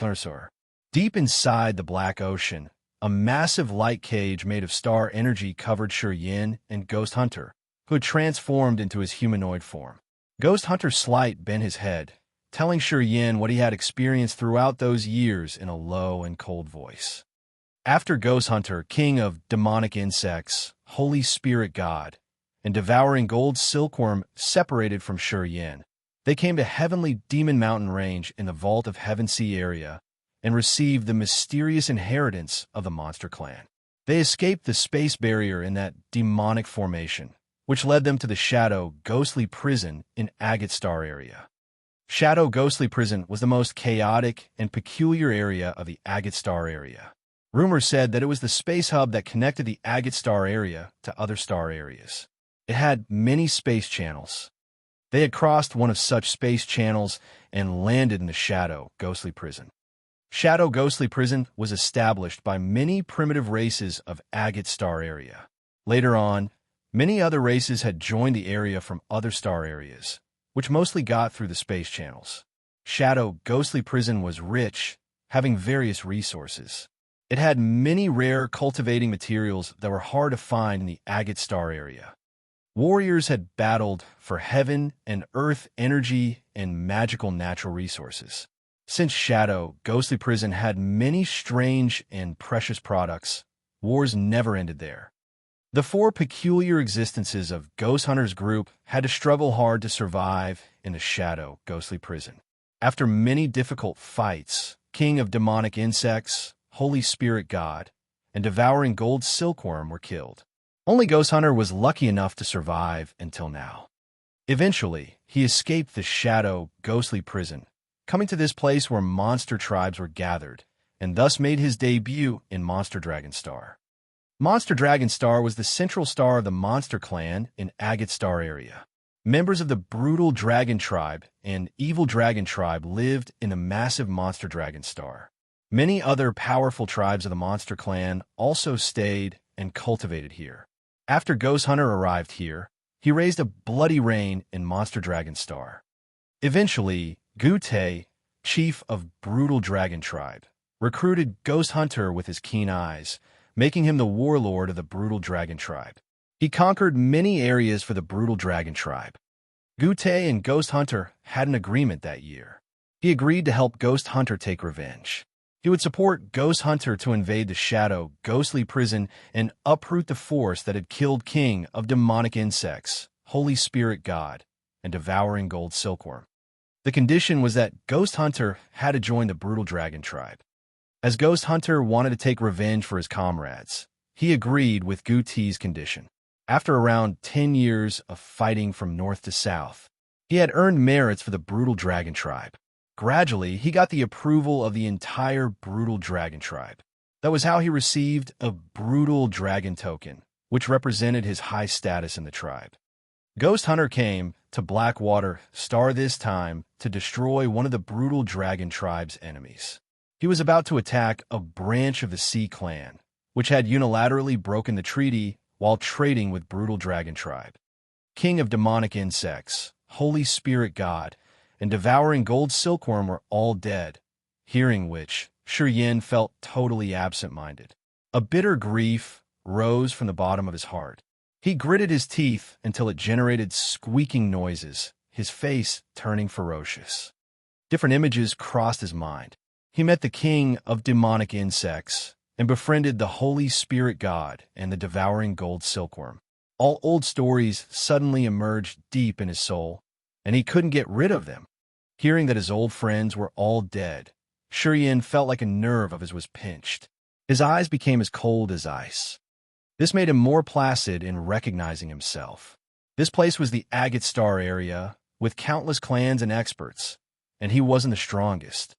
Deep inside the Black Ocean, a massive light cage made of star energy covered Yin and Ghost Hunter, who had transformed into his humanoid form. Ghost Hunter slight bent his head, telling Yin what he had experienced throughout those years in a low and cold voice. After Ghost Hunter, king of demonic insects, Holy Spirit God, and devouring gold silkworm separated from Yin, they came to Heavenly Demon Mountain Range in the Vault of Heaven Sea area and received the mysterious inheritance of the monster clan. They escaped the space barrier in that demonic formation, which led them to the Shadow Ghostly Prison in Agate Star area. Shadow Ghostly Prison was the most chaotic and peculiar area of the Agate Star area. Rumors said that it was the space hub that connected the Agate Star area to other star areas. It had many space channels. They had crossed one of such space channels and landed in the Shadow Ghostly Prison. Shadow Ghostly Prison was established by many primitive races of Agate Star area. Later on, many other races had joined the area from other star areas, which mostly got through the space channels. Shadow Ghostly Prison was rich, having various resources. It had many rare cultivating materials that were hard to find in the Agate Star area. Warriors had battled for heaven and earth energy and magical natural resources. Since Shadow Ghostly Prison had many strange and precious products, wars never ended there. The four peculiar existences of Ghost Hunter's group had to struggle hard to survive in the Shadow Ghostly Prison. After many difficult fights, King of Demonic Insects, Holy Spirit God, and Devouring Gold Silkworm were killed. Only Ghost Hunter was lucky enough to survive until now. Eventually, he escaped the Shadow Ghostly Prison, coming to this place where monster tribes were gathered, and thus made his debut in Monster Dragon Star. Monster Dragon Star was the central star of the Monster Clan in Agate Star area. Members of the Brutal Dragon Tribe and Evil Dragon Tribe lived in the massive Monster Dragon Star. Many other powerful tribes of the Monster Clan also stayed and cultivated here. After Ghost Hunter arrived here, he raised a bloody reign in Monster Dragon Star. Eventually, Gute, chief of Brutal Dragon Tribe, recruited Ghost Hunter with his keen eyes, making him the warlord of the Brutal Dragon Tribe. He conquered many areas for the Brutal Dragon Tribe. Gute and Ghost Hunter had an agreement that year. He agreed to help Ghost Hunter take revenge. He would support Ghost Hunter to invade the Shadow Ghostly Prison and uproot the force that had killed King of Demonic Insects, Holy Spirit God, and Devouring Gold Silkworm. The condition was that Ghost Hunter had to join the Brutal Dragon Tribe. As Ghost Hunter wanted to take revenge for his comrades, he agreed with Gute's condition. After around 10 years of fighting from north to south, he had earned merits for the Brutal Dragon Tribe. Gradually, he got the approval of the entire Brutal Dragon Tribe. That was how he received a Brutal Dragon Token, which represented his high status in the tribe. Ghost Hunter came to Blackwater Star this time to destroy one of the Brutal Dragon Tribe's enemies. He was about to attack a branch of the Sea Clan, which had unilaterally broken the treaty while trading with Brutal Dragon Tribe. King of Demonic Insects, Holy Spirit God, and Devouring Gold Silkworm were all dead, hearing which, Yin felt totally absent-minded. A bitter grief rose from the bottom of his heart. He gritted his teeth until it generated squeaking noises, his face turning ferocious. Different images crossed his mind. He met the King of Demonic Insects and befriended the Holy Spirit God and the Devouring Gold Silkworm. All old stories suddenly emerged deep in his soul, and he couldn't get rid of them. Hearing that his old friends were all dead, Yin felt like a nerve of his was pinched. His eyes became as cold as ice. This made him more placid in recognizing himself. This place was the Agate Star area, with countless clans and experts, and he wasn't the strongest.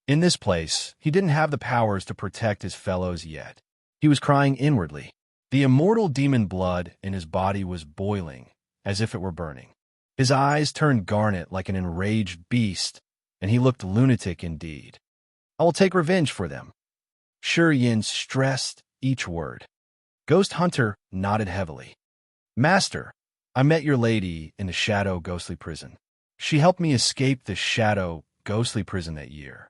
In this place, he didn't have the powers to protect his fellows yet. He was crying inwardly. The immortal demon blood in his body was boiling, as if it were burning. His eyes turned garnet like an enraged beast, and he looked lunatic indeed. I will take revenge for them. Shi Yin stressed each word. Ghost Hunter nodded heavily. Master, I met your lady in the shadow ghostly prison. She helped me escape the shadow ghostly prison that year.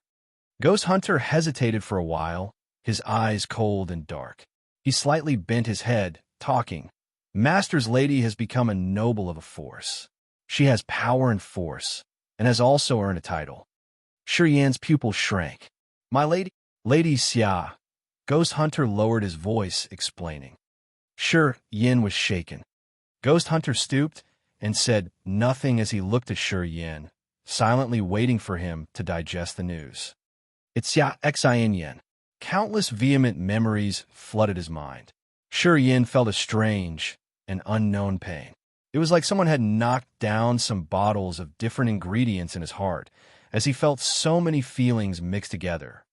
Ghost Hunter hesitated for a while, his eyes cold and dark. He slightly bent his head, talking. Master's lady has become a noble of a force. She has power and force, and has also earned a title. Shi Yan's pupil shrank. My lady? Lady Xia. Ghost Hunter lowered his voice, explaining. Shi Yin was shaken. Ghost Hunter stooped and said nothing as he looked at Shi Yin, silently waiting for him to digest the news. It's Xia Xin Yin. Countless vehement memories flooded his mind. Shi Yin felt a strange and unknown pain. It was like someone had knocked down some bottles of different ingredients in his heart, as he felt so many feelings mixed together.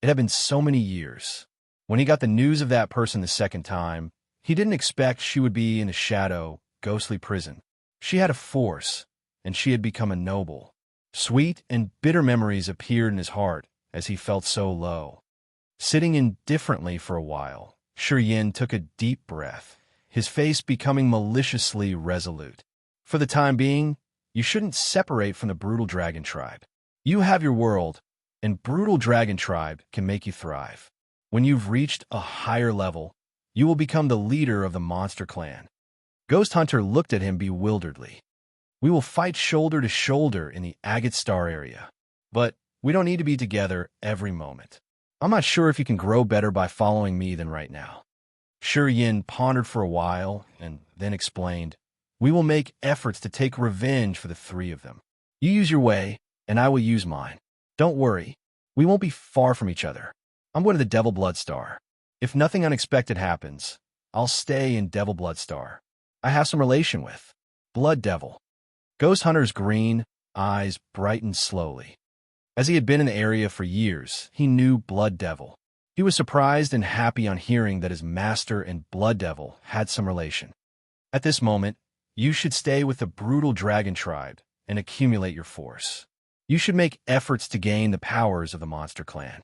It had been so many years. When he got the news of that person the second time, he didn't expect she would be in a shadow, ghostly prison. She had a force, and she had become a noble. Sweet and bitter memories appeared in his heart as he felt so low. Sitting indifferently for a while, Shi Yin took a deep breath, his face becoming maliciously resolute. For the time being, you shouldn't separate from the brutal dragon tribe. You have your world, and brutal dragon tribe can make you thrive. When you've reached a higher level, you will become the leader of the monster clan. Ghost Hunter looked at him bewilderedly. We will fight shoulder to shoulder in the Agate Star area, but we don't need to be together every moment. I'm not sure if you can grow better by following me than right now. Shi Yin pondered for a while and then explained, we will make efforts to take revenge for the three of them. You use your way, and I will use mine. Don't worry, we won't be far from each other. I'm going to the Devil Blood Star. If nothing unexpected happens, I'll stay in Devil Blood Star. I have some relation with Blood Devil. Ghost Hunter's green eyes brightened slowly. As he had been in the area for years, he knew Blood Devil. He was surprised and happy on hearing that his master and Blood Devil had some relation. At this moment, you should stay with the brutal dragon tribe and accumulate your force. You should make efforts to gain the powers of the monster clan.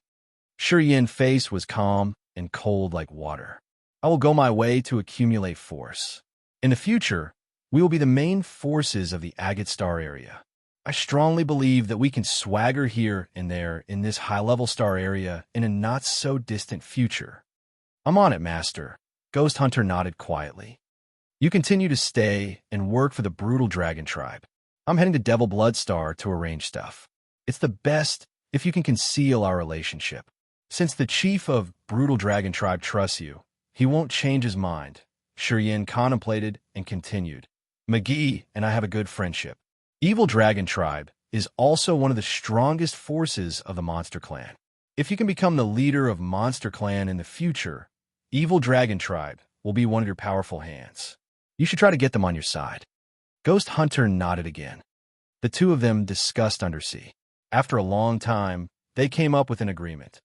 Shi Yin's face was calm and cold like water. I will go my way to accumulate force. In the future, we will be the main forces of the Agate Star area. I strongly believe that we can swagger here and there in this high-level star area in a not-so-distant future. I'm on it, Master. Ghost Hunter nodded quietly. You continue to stay and work for the brutal dragon tribe. I'm heading to Devil Blood Star to arrange stuff. It's the best if you can conceal our relationship. Since the chief of brutal dragon tribe trusts you, he won't change his mind. Shi Yin contemplated and continued. McGee and I have a good friendship. Evil Dragon Tribe is also one of the strongest forces of the Monster Clan. If you can become the leader of Monster Clan in the future, Evil Dragon Tribe will be one of your powerful hands. You should try to get them on your side. Ghost Hunter nodded again. The two of them discussed Undersea. After a long time, they came up with an agreement.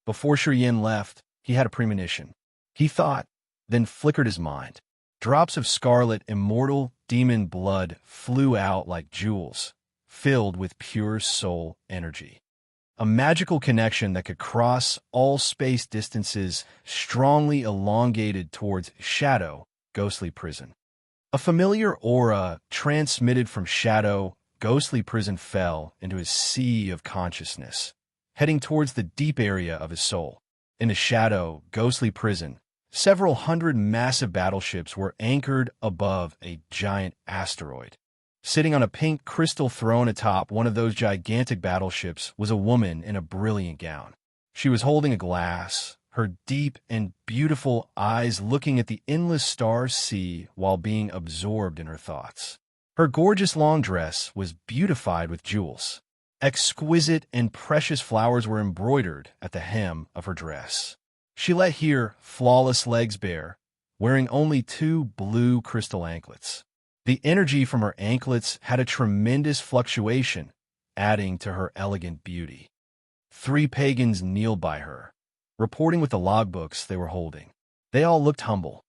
Before Shi Yin left, he had a premonition. He thought, then flickered his mind. Drops of scarlet, immortal demon blood flew out like jewels, filled with pure soul energy. A magical connection that could cross all space distances, strongly elongated towards Shadow, ghostly prison. A familiar aura transmitted from Shadow, ghostly prison fell into his sea of consciousness, heading towards the deep area of his soul. In the Shadow, ghostly prison, several hundred massive battleships were anchored above a giant asteroid. Sitting on a pink crystal throne atop one of those gigantic battleships was a woman in a brilliant gown. She was holding a glass, her deep and beautiful eyes looking at the endless star sea while being absorbed in her thoughts. Her gorgeous long dress was beautified with jewels. Exquisite and precious flowers were embroidered at the hem of her dress. She let here flawless legs bare, wearing only 2 blue crystal anklets. The energy from her anklets had a tremendous fluctuation, adding to her elegant beauty. 3 pagans kneeled by her, reporting with the logbooks they were holding. They all looked humble.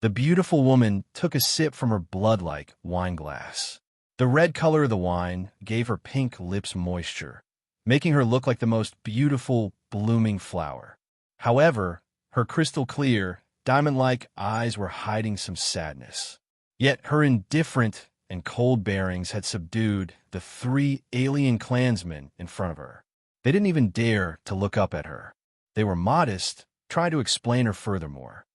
The beautiful woman took a sip from her blood-like wine glass. The red color of the wine gave her pink lips moisture, making her look like the most beautiful, blooming flower. However, her crystal-clear, diamond-like eyes were hiding some sadness. Yet her indifferent and cold bearings had subdued the 3 alien clansmen in front of her. They didn't even dare to look up at her. They were modest, trying to explain her furthermore.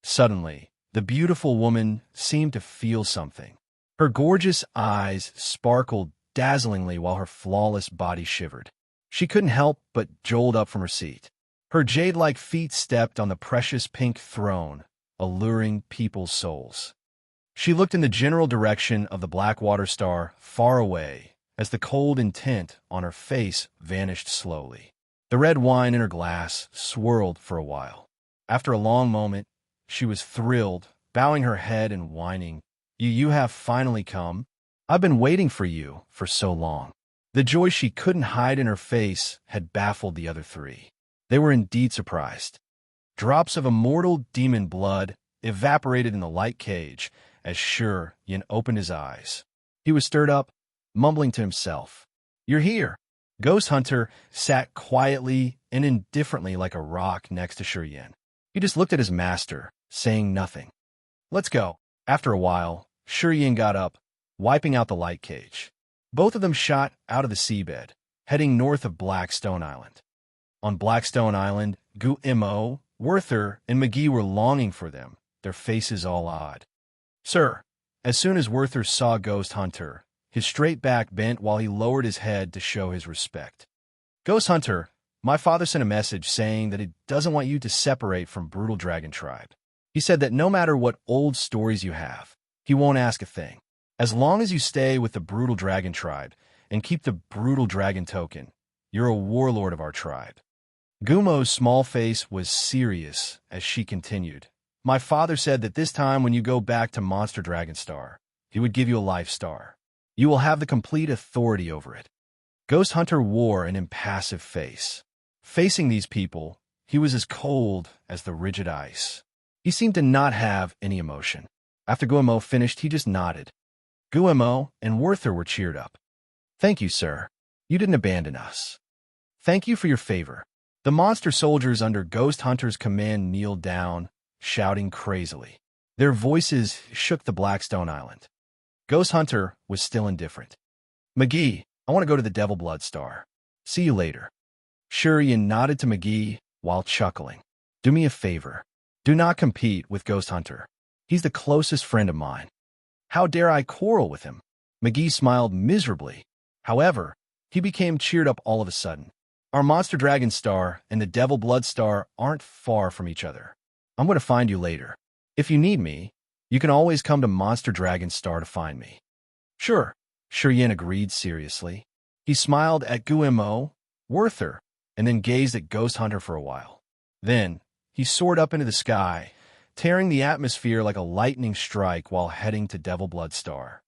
Suddenly, the beautiful woman seemed to feel something. Her gorgeous eyes sparkled dazzlingly while her flawless body shivered. She couldn't help but jolt up from her seat. Her jade-like feet stepped on the precious pink throne, alluring people's souls. She looked in the general direction of the Blackwater star far away as the cold intent on her face vanished slowly. The red wine in her glass swirled for a while. After a long moment, she was thrilled, bowing her head and whining, You have finally come. I've been waiting for you for so long." The joy she couldn't hide in her face had baffled the other 3. They were indeed surprised. Drops of immortal demon blood evaporated in the light cage as Yin opened his eyes. He was stirred up, mumbling to himself, "You're here." Ghost Hunter sat quietly and indifferently like a rock next to Yin. He just looked at his master, saying nothing. "Let's go." After a while, Yin got up, wiping out the light cage. Both of them shot out of the seabed, heading north of Blackstone Island. On Blackstone Island, Gu-Mo, Werther, and McGee were longing for them, their faces all odd. "Sir." As soon as Werther saw Ghost Hunter, his straight back bent while he lowered his head to show his respect. "Ghost Hunter, my father sent a message saying that he doesn't want you to separate from Brutal Dragon Tribe. He said that no matter what old stories you have, he won't ask a thing. As long as you stay with the Brutal Dragon Tribe and keep the Brutal Dragon token, you're a warlord of our tribe." Gumo's small face was serious as she continued. "My father said that this time when you go back to Monster Dragon Star, he would give you a life star. You will have the complete authority over it." Ghost Hunter wore an impassive face. Facing these people, he was as cold as the rigid ice. He seemed to not have any emotion. After Gumo finished, he just nodded. Gumo and Werther were cheered up. "Thank you, sir. You didn't abandon us. Thank you for your favor." The monster soldiers under Ghost Hunter's command kneeled down, shouting crazily. Their voices shook the Blackstone Island. Ghost Hunter was still indifferent. "McGee, I want to go to the Devil Blood Star. See you later." Yin nodded to McGee while chuckling. "Do me a favor. Do not compete with Ghost Hunter. He's the closest friend of mine. How dare I quarrel with him?" McGee smiled miserably. However, he became cheered up all of a sudden. "Our Monster Dragon Star and the Devil Blood Star aren't far from each other. I'm going to find you later. If you need me, you can always come to Monster Dragon Star to find me." "Sure," Yin agreed seriously. He smiled at Gumo, Werther, and then gazed at Ghost Hunter for a while. Then, he soared up into the sky, tearing the atmosphere like a lightning strike while heading to Devil Blood Star.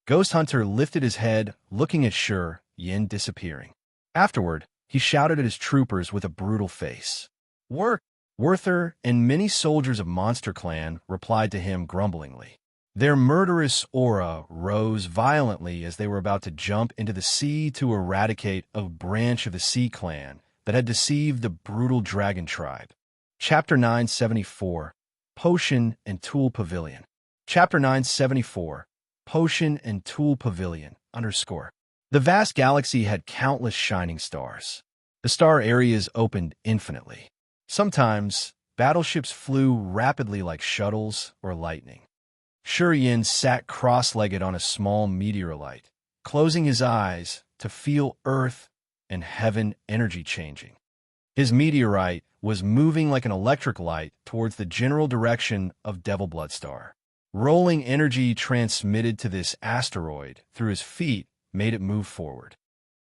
Ghost Hunter lifted his head, looking at Yin disappearing. Afterward, he shouted at his troopers with a brutal face. Werther and many soldiers of Monster Clan replied to him grumblingly. Their murderous aura rose violently as they were about to jump into the sea to eradicate a branch of the Sea Clan that had deceived the Brutal Dragon Tribe. Chapter 974, Potion and Tool Pavilion. Chapter 974, Potion and Tool Pavilion, _. The vast galaxy had countless shining stars. The star areas opened infinitely. Sometimes, battleships flew rapidly like shuttles or lightning. Yin sat cross-legged on a small meteorite, closing his eyes to feel Earth and heaven energy changing. His meteorite was moving like an electric light towards the general direction of Devil Blood Star. Rolling energy transmitted to this asteroid through his feet made it move forward.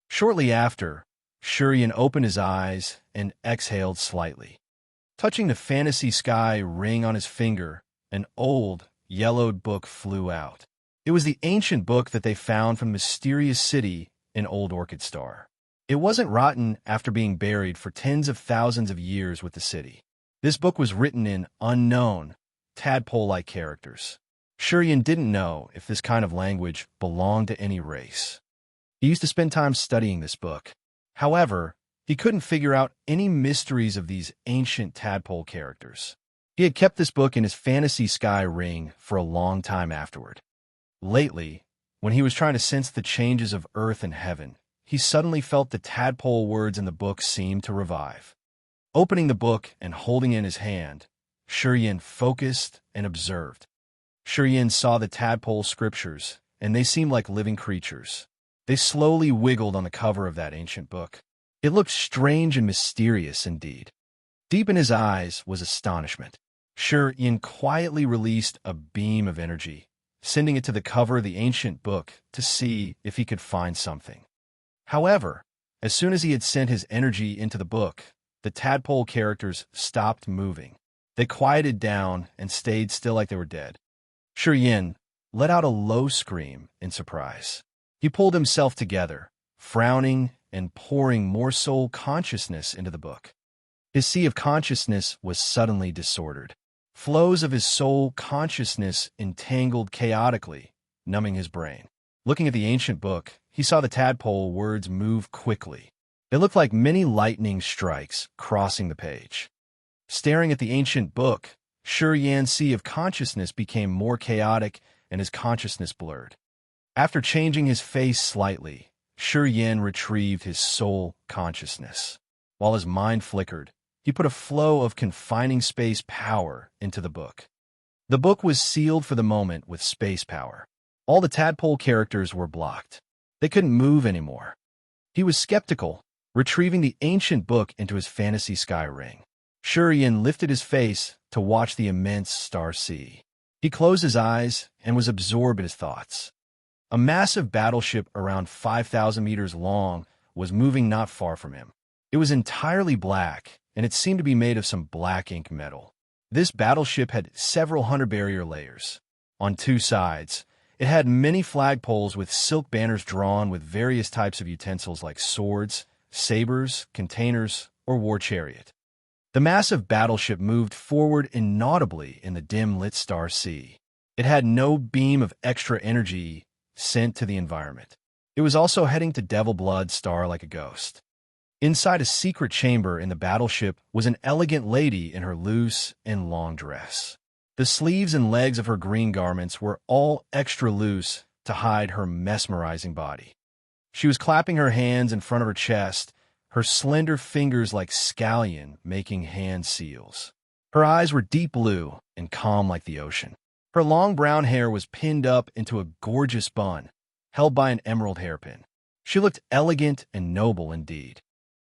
Shortly after, Yin opened his eyes and exhaled slightly. Touching the fantasy sky ring on his finger, an old, yellowed book flew out. It was the ancient book that they found from the mysterious city in Old Orchid Star. It wasn't rotten after being buried for tens of thousands of years with the city. This book was written in unknown, tadpole-like characters. Shurian didn't know if this kind of language belonged to any race. He used to spend time studying this book. However, he couldn't figure out any mysteries of these ancient tadpole characters. He had kept this book in his fantasy sky ring for a long time afterward. Lately, when he was trying to sense the changes of earth and heaven, he suddenly felt the tadpole words in the book seem to revive. Opening the book and holding it in his hand, Shurian focused and observed. Shurian saw the tadpole scriptures, and they seemed like living creatures. They slowly wiggled on the cover of that ancient book. It looked strange and mysterious indeed. Deep in his eyes was astonishment. Shurian quietly released a beam of energy, sending it to the cover of the ancient book to see if he could find something. However, as soon as he had sent his energy into the book, the tadpole characters stopped moving. They quieted down and stayed still like they were dead. Shurian let out a low scream in surprise. He pulled himself together, frowning and pouring more soul consciousness into the book. His sea of consciousness was suddenly disordered. Flows of his soul consciousness entangled chaotically, numbing his brain. Looking at the ancient book, he saw the tadpole words move quickly. They looked like many lightning strikes crossing the page. Staring at the ancient book, Shurian's sea of consciousness became more chaotic and his consciousness blurred. After changing his face slightly, Shurian retrieved his soul consciousness. While his mind flickered, he put a flow of confining space power into the book. The book was sealed for the moment with space power. All the tadpole characters were blocked. They couldn't move anymore. He was skeptical, retrieving the ancient book into his fantasy sky ring. Shurian lifted his face to watch the immense star sea. He closed his eyes and was absorbed in his thoughts. A massive battleship around 5,000 meters long was moving not far from him. It was entirely black, and it seemed to be made of some black ink metal. This battleship had several hundred barrier layers. On two sides, it had many flagpoles with silk banners drawn with various types of utensils like swords, sabers, containers, or war chariot. The massive battleship moved forward inaudibly in the dim-lit star sea. It had no beam of extra energy sent to the environment. It was also heading to Devil Blood Star like a ghost. Inside a secret chamber in the battleship was an elegant lady in her loose and long dress. The sleeves and legs of her green garments were all extra loose to hide her mesmerizing body. She was clapping her hands in front of her chest, her slender fingers like scallion making hand seals. Her eyes were deep blue and calm like the ocean. Her long brown hair was pinned up into a gorgeous bun, held by an emerald hairpin. She looked elegant and noble indeed.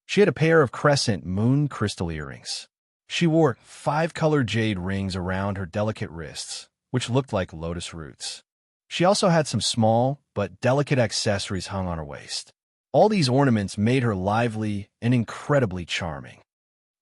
She had a pair of crescent moon crystal earrings. She wore 5-colored jade rings around her delicate wrists, which looked like lotus roots. She also had some small but delicate accessories hung on her waist. All these ornaments made her lively and incredibly charming.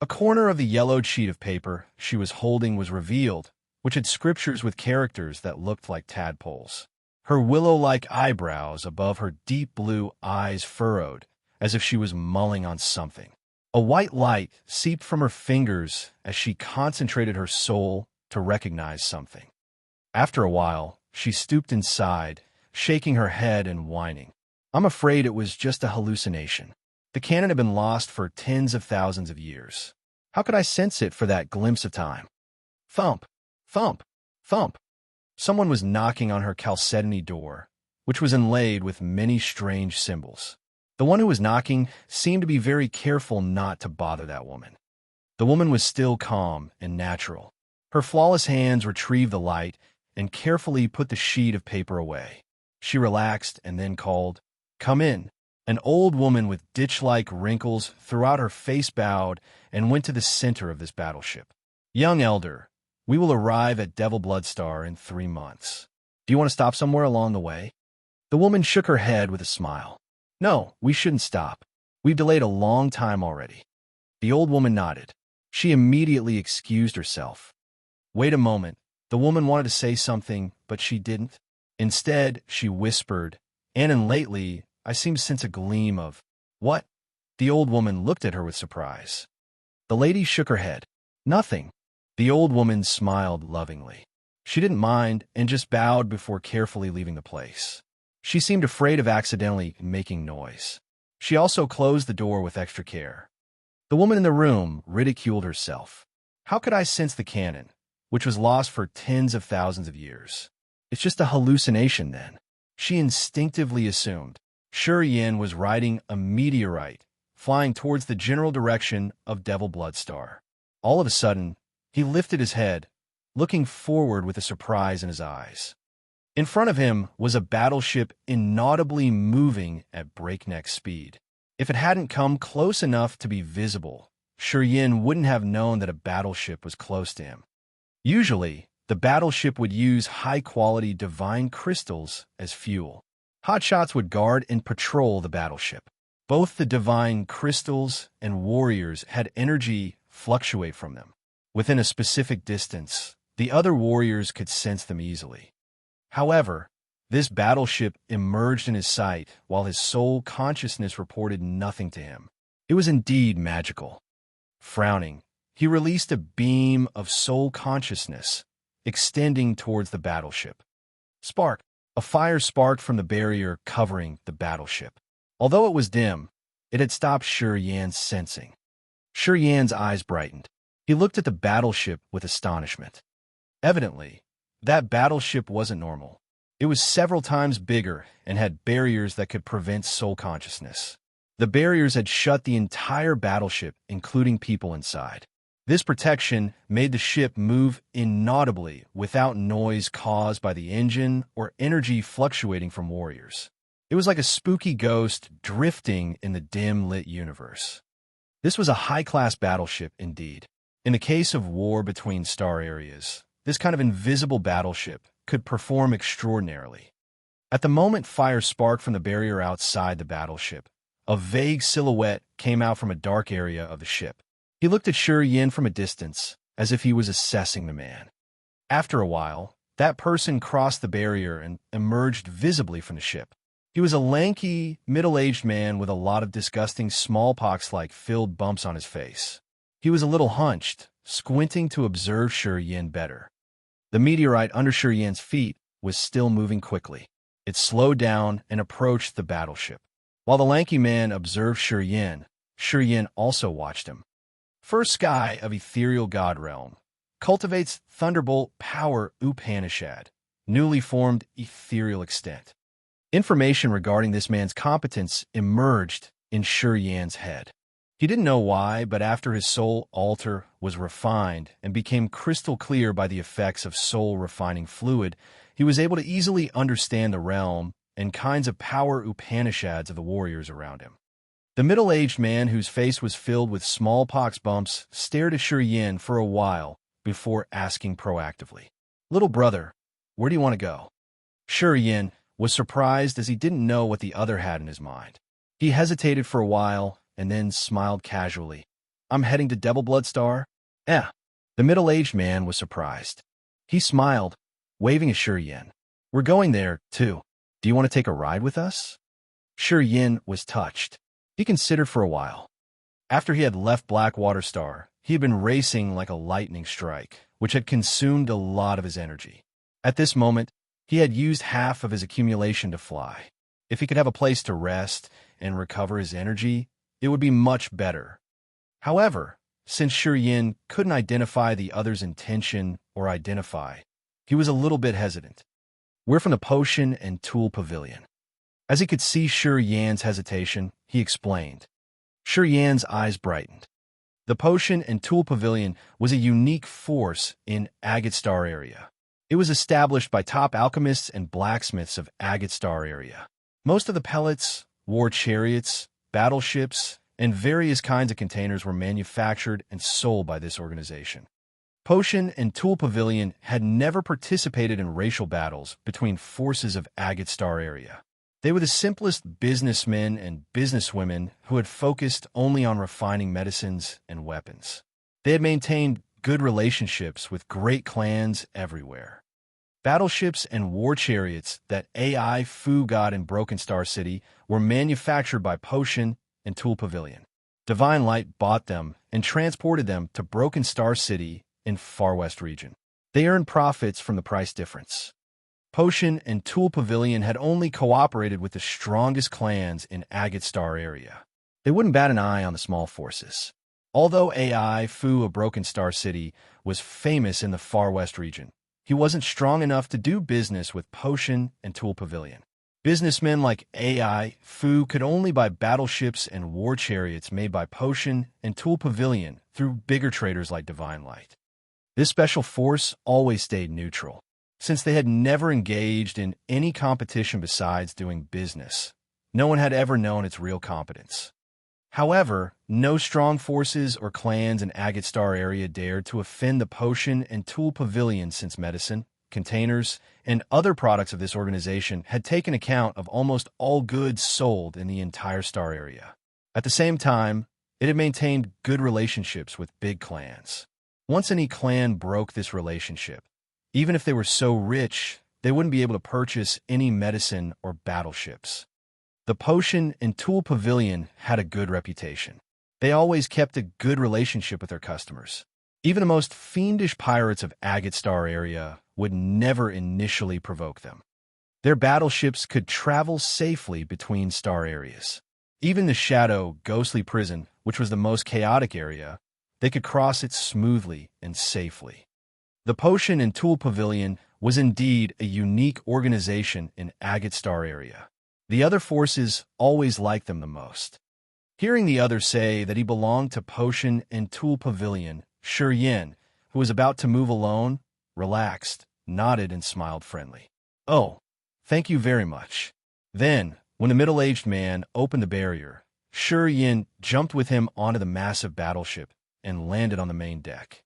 A corner of the yellowed sheet of paper she was holding was revealed, which had scriptures with characters that looked like tadpoles. Her willow-like eyebrows above her deep blue eyes furrowed, as if she was mulling on something. A white light seeped from her fingers as she concentrated her soul to recognize something. After a while, she stooped inside, shaking her head and whining. I'm afraid it was just a hallucination. The canon had been lost for tens of thousands of years. How could I sense it for that glimpse of time? Thump, thump, thump. Someone was knocking on her chalcedony door, which was inlaid with many strange symbols. The one who was knocking seemed to be very careful not to bother that woman. The woman was still calm and natural. Her flawless hands retrieved the light and carefully put the sheet of paper away. She relaxed and then called, "Come in." An old woman with ditch-like wrinkles throughout her face bowed and went to the center of this battleship. "Young elder, we will arrive at Devil Blood Star in 3 months. Do you want to stop somewhere along the way?" The woman shook her head with a smile. "No, we shouldn't stop. We've delayed a long time already." The old woman nodded. She immediately excused herself. Wait a moment. The woman wanted to say something, but she didn't. Instead, she whispered, "And lately, I seem to sense a gleam of—" "What?" The old woman looked at her with surprise. The lady shook her head. "Nothing." The old woman smiled lovingly. She didn't mind and just bowed before carefully leaving the place. She seemed afraid of accidentally making noise. She also closed the door with extra care. The woman in the room ridiculed herself. How could I sense the canon, which was lost for tens of thousands of years? It's just a hallucination then. She instinctively assumed Yin was riding a meteorite, flying towards the general direction of Devil Blood Star. All of a sudden, he lifted his head, looking forward with a surprise in his eyes. In front of him was a battleship inaudibly moving at breakneck speed. If it hadn't come close enough to be visible, Yin wouldn't have known that a battleship was close to him. Usually, the battleship would use high-quality divine crystals as fuel. Hotshots would guard and patrol the battleship. Both the divine crystals and warriors had energy fluctuate from them. Within a specific distance, the other warriors could sense them easily. However, this battleship emerged in his sight while his soul consciousness reported nothing to him. It was indeed magical. Frowning, he released a beam of soul consciousness, extending towards the battleship. Spark! A fire sparked from the barrier covering the battleship. Although it was dim, it had stopped Yan's sensing. Yan's eyes brightened. He looked at the battleship with astonishment. Evidently, that battleship wasn't normal. It was several times bigger and had barriers that could prevent soul consciousness. The barriers had shut the entire battleship, including people inside. This protection made the ship move inaudibly without noise caused by the engine or energy fluctuating from warriors. It was like a spooky ghost drifting in the dim-lit universe. This was a high-class battleship indeed. In the case of war between star areas, this kind of invisible battleship could perform extraordinarily. At the moment fire sparked from the barrier outside the battleship, a vague silhouette came out from a dark area of the ship. He looked at Yin from a distance, as if he was assessing the man. After a while, that person crossed the barrier and emerged visibly from the ship. He was a lanky, middle-aged man with a lot of disgusting smallpox-like filled bumps on his face. He was a little hunched, squinting to observe Yin better. The meteorite under Yin's feet was still moving quickly. It slowed down and approached the battleship. While the lanky man observed Yin also watched him. First sky of ethereal god realm. Cultivates thunderbolt power Upanishad. Newly formed ethereal extent. Information regarding this man's competence emerged in Yan's head. He didn't know why, but after his soul altar was refined and became crystal clear by the effects of soul refining fluid, he was able to easily understand the realm and kinds of power Upanishads of the warriors around him. The middle-aged man whose face was filled with smallpox bumps stared at Yin for a while before asking proactively, "Little brother, where do you want to go?" Yin was surprised as he didn't know what the other had in his mind. He hesitated for a while and then smiled casually. "I'm heading to Devil Blood Star." The middle-aged man was surprised. He smiled, waving at Yin. "We're going there, too. Do you want to take a ride with us?" Yin was touched. He considered for a while. After he had left Blackwater Star, he had been racing like a lightning strike, which had consumed a lot of his energy. At this moment, he had used half of his accumulation to fly. If he could have a place to rest and recover his energy, it would be much better. However, since Yin couldn't identify the other's intention or identify, he was a little bit hesitant. "We're from the Potion and Tool Pavilion." As he could see Yan's hesitation, he explained. Yan's eyes brightened. The Potion and Tool Pavilion was a unique force in Agate Star area. It was established by top alchemists and blacksmiths of Agate Star area. Most of the pellets, war chariots, battleships, and various kinds of containers were manufactured and sold by this organization. Potion and Tool Pavilion had never participated in racial battles between forces of Agate Star area. They were the simplest businessmen and businesswomen who had focused only on refining medicines and weapons. They had maintained good relationships with great clans everywhere. Battleships and war chariots that AI Fu got in Broken Star City were manufactured by Potion and Tool Pavilion. Divine Light bought them and transported them to Broken Star City in Far West region. They earned profits from the price difference. Potion and Tool Pavilion had only cooperated with the strongest clans in Agate Star area. They wouldn't bat an eye on the small forces. Although AI Fu, a Broken Star City, was famous in the Far West region, he wasn't strong enough to do business with Potion and Tool Pavilion. Businessmen like AI Fu could only buy battleships and war chariots made by Potion and Tool Pavilion through bigger traders like Divine Light. This special force always stayed neutral, since they had never engaged in any competition besides doing business. No one had ever known its real competence. However, no strong forces or clans in Agate Star area dared to offend the Potion and Tool Pavilion since medicine, containers, and other products of this organization had taken account of almost all goods sold in the entire star area. At the same time, it had maintained good relationships with big clans. Once any clan broke this relationship, even if they were so rich, they wouldn't be able to purchase any medicine or battleships. The Potion and Tool Pavilion had a good reputation. They always kept a good relationship with their customers. Even the most fiendish pirates of Agate Star area would never initially provoke them. Their battleships could travel safely between star areas. Even the Shadow Ghostly Prison, which was the most chaotic area, they could cross it smoothly and safely. The Potion and Tool Pavilion was indeed a unique organization in Agate Star area. The other forces always liked them the most. Hearing the others say that he belonged to Potion and Tool Pavilion, Shi Yin, who was about to move alone, relaxed, nodded, and smiled friendly. "Oh, thank you very much." Then, when the middle-aged man opened the barrier, Shi Yin jumped with him onto the massive battleship and landed on the main deck.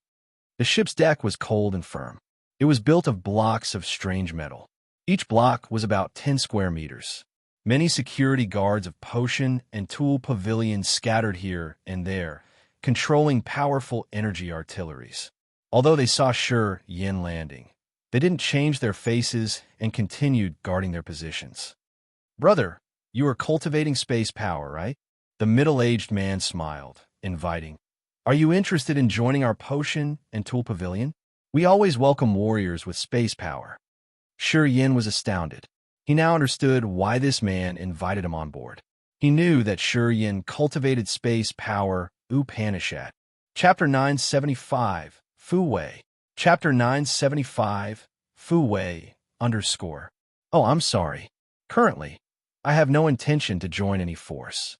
The ship's deck was cold and firm. It was built of blocks of strange metal. Each block was about 10 square meters. Many security guards of Potion and Tool Pavilion scattered here and there, controlling powerful energy artilleries. Although they saw Shi Yin landing, they didn't change their faces and continued guarding their positions. "Brother, you are cultivating space power, right?" The middle-aged man smiled, inviting. "Are you interested in joining our Potion and Tool Pavilion? We always welcome warriors with space power." Shi Yin was astounded. He now understood why this man invited him on board. He knew that Shi Yin cultivated space power Upanishad. Chapter 975, Fu Wei. Chapter 975, Fu Wei, _ "Oh, I'm sorry. Currently, I have no intention to join any force."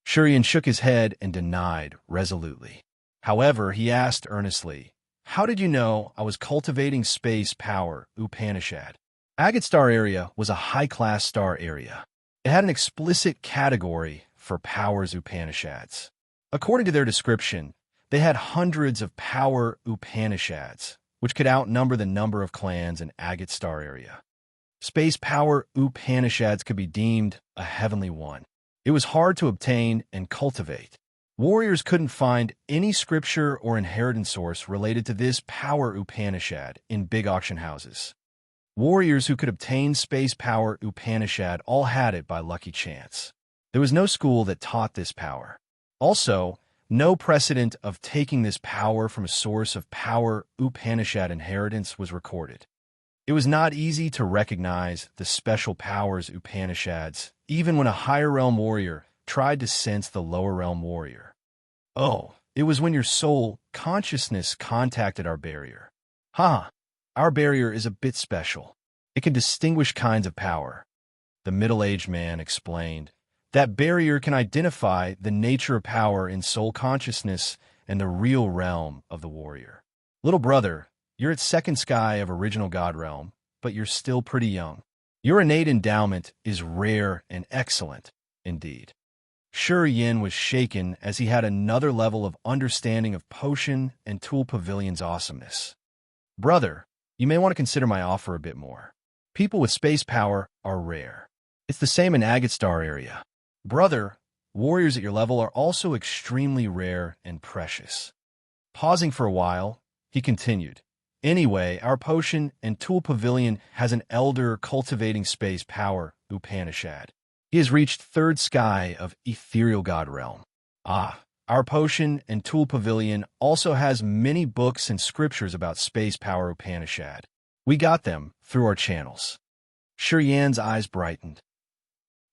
Shi Yin shook his head and denied resolutely. However, he asked earnestly, "How did you know I was cultivating space power Upanishad?" Agate Star area was a high-class star area. It had an explicit category for powers Upanishads. According to their description, they had hundreds of power Upanishads, which could outnumber the number of clans in Agate Star area. Space power Upanishads could be deemed a heavenly one. It was hard to obtain and cultivate. Warriors couldn't find any scripture or inheritance source related to this power Upanishad in big auction houses. Warriors who could obtain space power Upanishad all had it by lucky chance. There was no school that taught this power. Also, no precedent of taking this power from a source of power Upanishad inheritance was recorded. It was not easy to recognize the special powers Upanishads, even when a higher realm warrior tried to sense the lower realm warrior. "Oh, it was when your soul consciousness contacted our barrier. Our barrier is a bit special. It can distinguish kinds of power." The middle-aged man explained. "That barrier can identify the nature of power in soul consciousness and the real realm of the warrior. Little brother, you're at second sky of original God realm, but you're still pretty young. Your innate endowment is rare and excellent, indeed." Shi Yin was shaken as he had another level of understanding of Potion and Tool Pavilion's awesomeness. "Brother, you may want to consider my offer a bit more. People with space power are rare. It's the same in Agate Star area. Brother, warriors at your level are also extremely rare and precious." Pausing for a while, he continued. "Anyway, our Potion and Tool Pavilion has an elder cultivating space power Upanishad. He has reached third sky of ethereal God realm." Our potion and tool pavilion also has many books and scriptures about space power Upanishad. We got them through our channels. Yan's eyes brightened.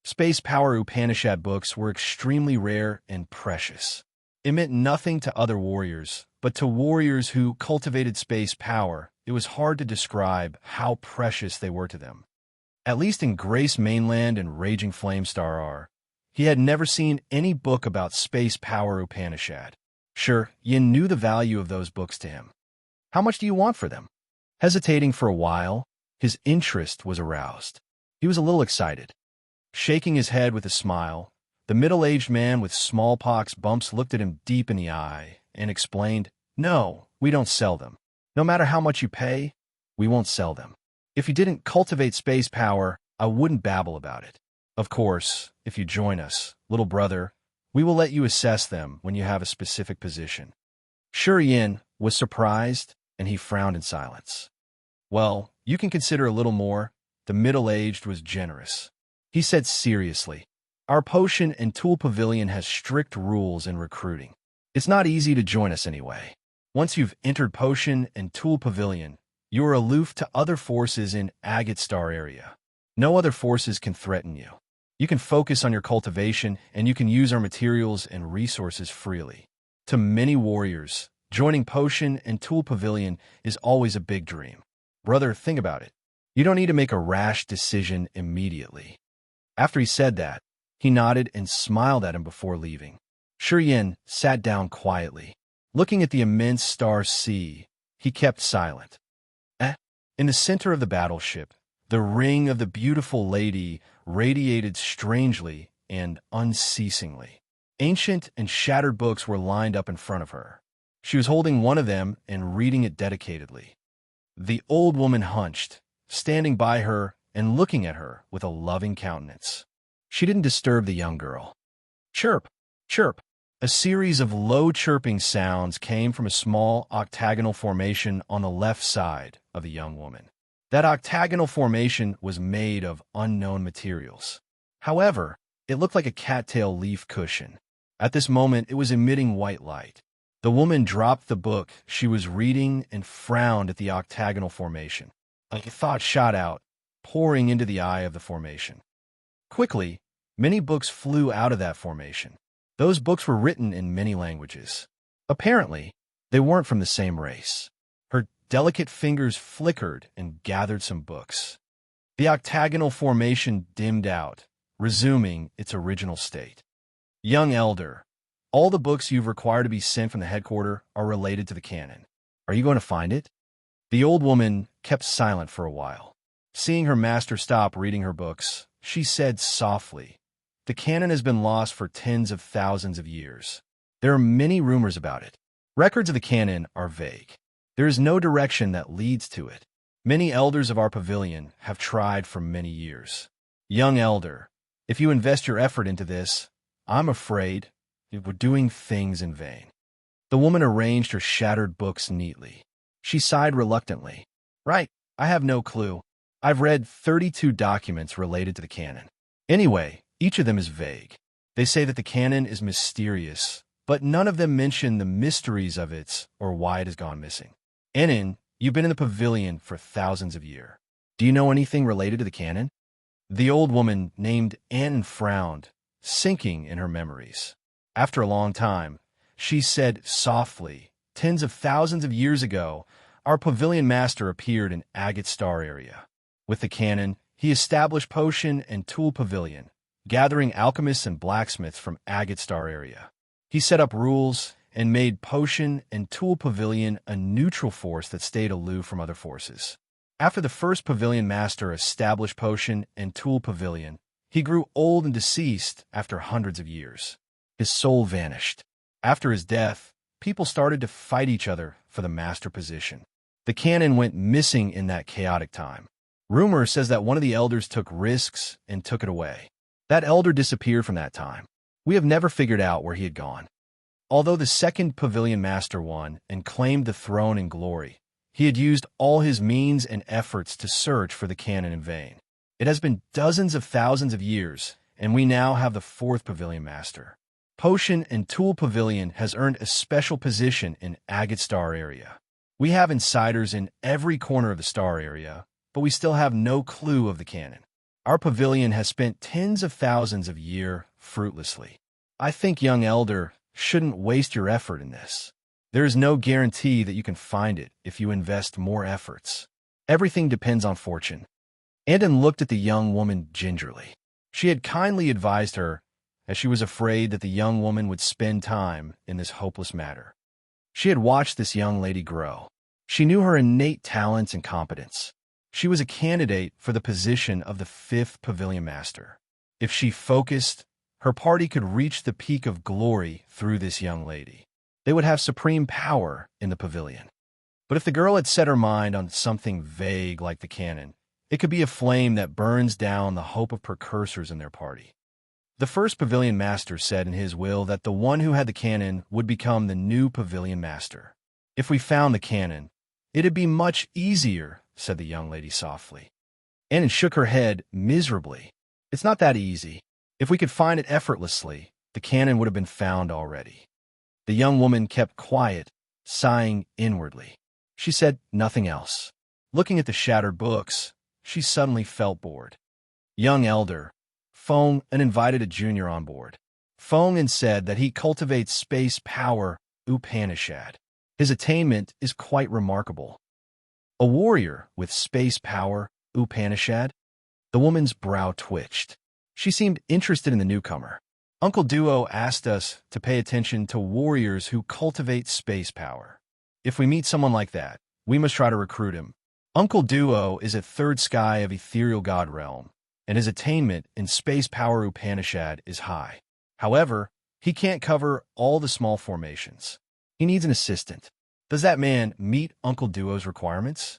Space power Upanishad books were extremely rare and precious. It meant nothing to other warriors, but to warriors who cultivated space power, it was hard to describe how precious they were to them. At least in Grace Mainland and Raging Flamestar R, he had never seen any book about space power Upanishad. Yin knew the value of those books to him. How much do you want for them? Hesitating for a while, his interest was aroused. He was a little excited. Shaking his head with a smile, the middle-aged man with smallpox bumps looked at him deep in the eye and explained, "No, we don't sell them. No matter how much you pay, we won't sell them. If you didn't cultivate space power, I wouldn't babble about it. Of course, if you join us, little brother, we will let you assess them when you have a specific position." Yin was surprised, and he frowned in silence. "Well, you can consider a little more." The middle-aged was generous. He said seriously, "Our potion and tool pavilion has strict rules in recruiting. It's not easy to join us anyway. Once you've entered potion and tool pavilion, you are aloof to other forces in Agate Star area. No other forces can threaten you. You can focus on your cultivation, and you can use our materials and resources freely. To many warriors, joining potion and tool pavilion is always a big dream. Brother, think about it. You don't need to make a rash decision immediately." After he said that, he nodded and smiled at him before leaving. Yin sat down quietly. Looking at the immense star sea, he kept silent. In the center of the battleship, the ring of the beautiful lady radiated strangely and unceasingly. Ancient and shattered books were lined up in front of her. She was holding one of them and reading it dedicatedly. The old woman hunched, standing by her and looking at her with a loving countenance. She didn't disturb the young girl. Chirp, chirp. A series of low chirping sounds came from a small octagonal formation on the left side of the young woman. That octagonal formation was made of unknown materials. However, it looked like a cattail leaf cushion. At this moment, it was emitting white light. The woman dropped the book she was reading and frowned at the octagonal formation. A thought shot out, pouring into the eye of the formation. Quickly, many books flew out of that formation. Those books were written in many languages. Apparently, they weren't from the same race. Her delicate fingers flickered and gathered some books. The octagonal formation dimmed out, resuming its original state. "Young elder, all the books you've required to be sent from the headquarters are related to the canon. Are you going to find it?" The old woman kept silent for a while. Seeing her master stop reading her books, she said softly, "The canon has been lost for tens of thousands of years. There are many rumors about it. Records of the canon are vague. There is no direction that leads to it. Many elders of our pavilion have tried for many years. Young elder, if you invest your effort into this, I'm afraid we're doing things in vain." The woman arranged her shattered books neatly. She sighed reluctantly. "Right, I have no clue. I've read 32 documents related to the canon. Anyway, each of them is vague. They say that the canon is mysterious, but none of them mention the mysteries of it or why it has gone missing. Enin, you've been in the pavilion for thousands of years. Do you know anything related to the canon?" The old woman named Anne frowned, sinking in her memories. After a long time, she said softly, "Tens of thousands of years ago, our pavilion master appeared in Agate Star area. With the canon, he established potion and tool pavilion, gathering alchemists and blacksmiths from Agate Star area. He set up rules and made potion and tool pavilion a neutral force that stayed aloof from other forces. After the first pavilion master established potion and tool pavilion, he grew old and deceased after hundreds of years. His soul vanished. After his death, people started to fight each other for the master position. The canon went missing in that chaotic time. Rumor says that one of the elders took risks and took it away. That elder disappeared from that time. We have never figured out where he had gone. Although the second pavilion master won and claimed the throne in glory, he had used all his means and efforts to search for the canon in vain. It has been dozens of thousands of years, and we now have the fourth pavilion master. Potion and Tool Pavilion has earned a special position in Agate Star area. We have insiders in every corner of the star area, but we still have no clue of the canon. Our pavilion has spent tens of thousands of years fruitlessly. I think, young elder, shouldn't waste your effort in this. There is no guarantee that you can find it if you invest more efforts. Everything depends on fortune. Andon looked at the young woman gingerly. She had kindly advised her, as she was afraid that the young woman would spend time in this hopeless matter. She had watched this young lady grow. She knew her innate talents and competence. She was a candidate for the position of the 5th Pavilion Master. If she focused, her party could reach the peak of glory through this young lady. They would have supreme power in the pavilion. But if the girl had set her mind on something vague like the canon, it could be a flame that burns down the hope of precursors in their party. The first Pavilion Master said in his will that the one who had the canon would become the new Pavilion Master. If we found the canon, it'd be much easier, said the young lady softly. Annan shook her head miserably. It's not that easy. If we could find it effortlessly, the canon would have been found already. The young woman kept quiet, sighing inwardly. She said nothing else. Looking at the shattered books, she suddenly felt bored. Young elder, Fong invited a junior on board. Fong said that he cultivates space power Upanishad. His attainment is quite remarkable. A warrior with space power Upanishad? The woman's brow twitched. She seemed interested in the newcomer. Uncle Duo asked us to pay attention to warriors who cultivate space power. If we meet someone like that, we must try to recruit him. Uncle Duo is at 3rd sky of ethereal god realm, and his attainment in space power Upanishad is high. However, he can't cover all the small formations. He needs an assistant. Does that man meet Uncle Duo's requirements?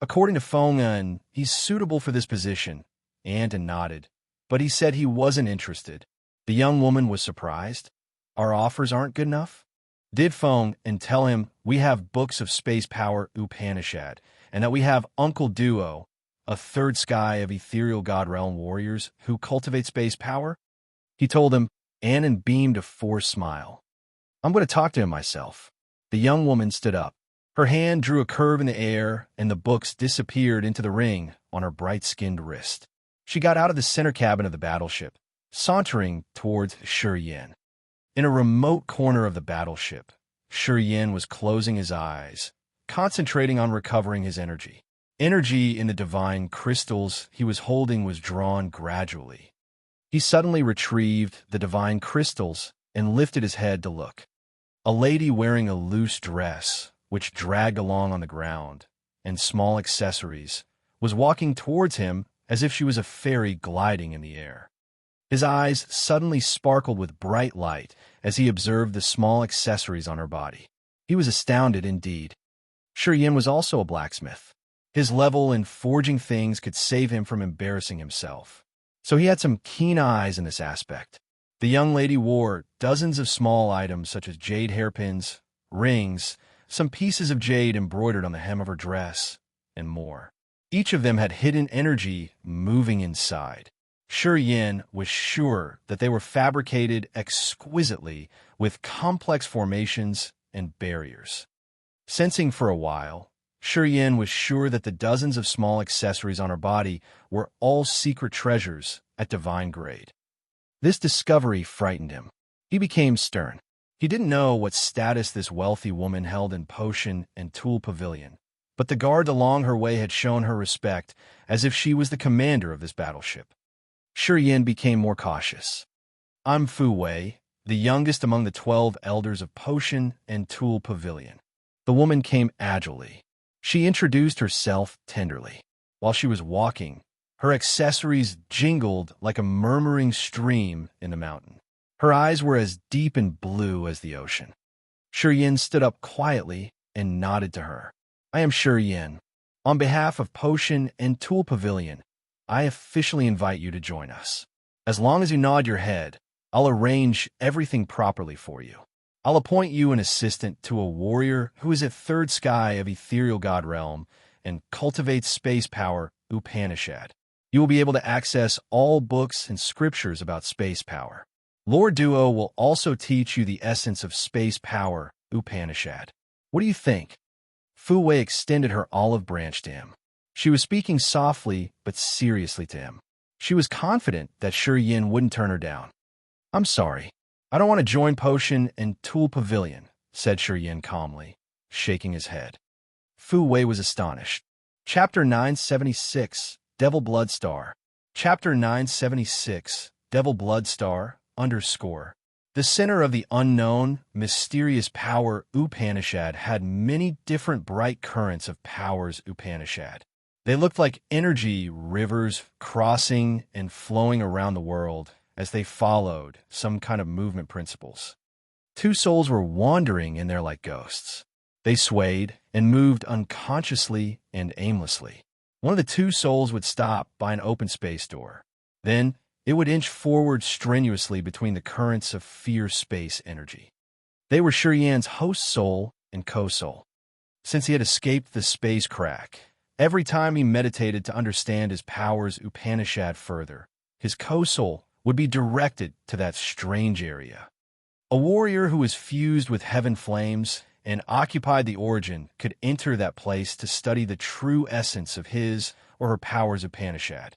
According to Fong, he's suitable for this position. Andon nodded, but he said he wasn't interested. The young woman was surprised. Our offers aren't good enough? Did Fong tell him we have books of space power Upanishad, and that we have Uncle Duo, a 3rd sky of ethereal god realm warriors who cultivate space power? He told him. Annan beamed a forced smile. I'm going to talk to him myself. The young woman stood up. Her hand drew a curve in the air, and the books disappeared into the ring on her bright-skinned wrist. She got out of the center cabin of the battleship, sauntering towards Shi. In a remote corner of the battleship, Shi was closing his eyes, concentrating on recovering his energy. Energy in the divine crystals he was holding was drawn gradually. He suddenly retrieved the divine crystals and lifted his head to look. A lady wearing a loose dress, which dragged along on the ground, and small accessories, was walking towards him as if she was a fairy gliding in the air. His eyes suddenly sparkled with bright light as he observed the small accessories on her body. He was astounded indeed. Shi was also a blacksmith. His level in forging things could save him from embarrassing himself. So he had some keen eyes in this aspect. The young lady wore dozens of small items such as jade hairpins, rings, some pieces of jade embroidered on the hem of her dress, and more. Each of them had hidden energy moving inside. Shi was sure that they were fabricated exquisitely with complex formations and barriers. Sensing for a while, Shi was sure that the dozens of small accessories on her body were all secret treasures at divine grade. This discovery frightened him. He became stern. He didn't know what status this wealthy woman held in Potion and Tool Pavilion, but the guards along her way had shown her respect as if she was the commander of this battleship. Shi became more cautious. I'm Fu Wei, the youngest among the 12 elders of Potion and Tool Pavilion. The woman came agilely. She introduced herself tenderly. While she was walking, her accessories jingled like a murmuring stream in the mountain. Her eyes were as deep and blue as the ocean. Shi stood up quietly and nodded to her. I am Shi. On behalf of Potion and Tool Pavilion, I officially invite you to join us. As long as you nod your head, I'll arrange everything properly for you. I'll appoint you an assistant to a warrior who is at 3rd sky of ethereal god realm and cultivates space power Upanishad. You will be able to access all books and scriptures about space power. Lord Duo will also teach you the essence of space power, Upanishad. What do you think? Fu Wei extended her olive branch to him. She was speaking softly but seriously to him. She was confident that Shi Yin wouldn't turn her down. I'm sorry. I don't want to join Potion and Tool Pavilion, said Shi Yin calmly, shaking his head. Fu Wei was astonished. Chapter 976, Devil Blood Star. Chapter 976, Devil Blood Star, _. The center of the unknown, mysterious power Upanishad had many different bright currents of powers Upanishad. They looked like energy rivers crossing and flowing around the world as they followed some kind of movement principles. Two souls were wandering in there like ghosts. They swayed and moved unconsciously and aimlessly. One of the two souls would stop by an open space door. Then it would inch forward strenuously between the currents of fierce space energy. They were Shi Yan's host soul and co-soul. Since he had escaped the space crack, every time he meditated to understand his powers Upanishad further, his co-soul would be directed to that strange area. A warrior who was fused with heaven flames and occupied the origin could enter that place to study the true essence of his or her powers Upanishad.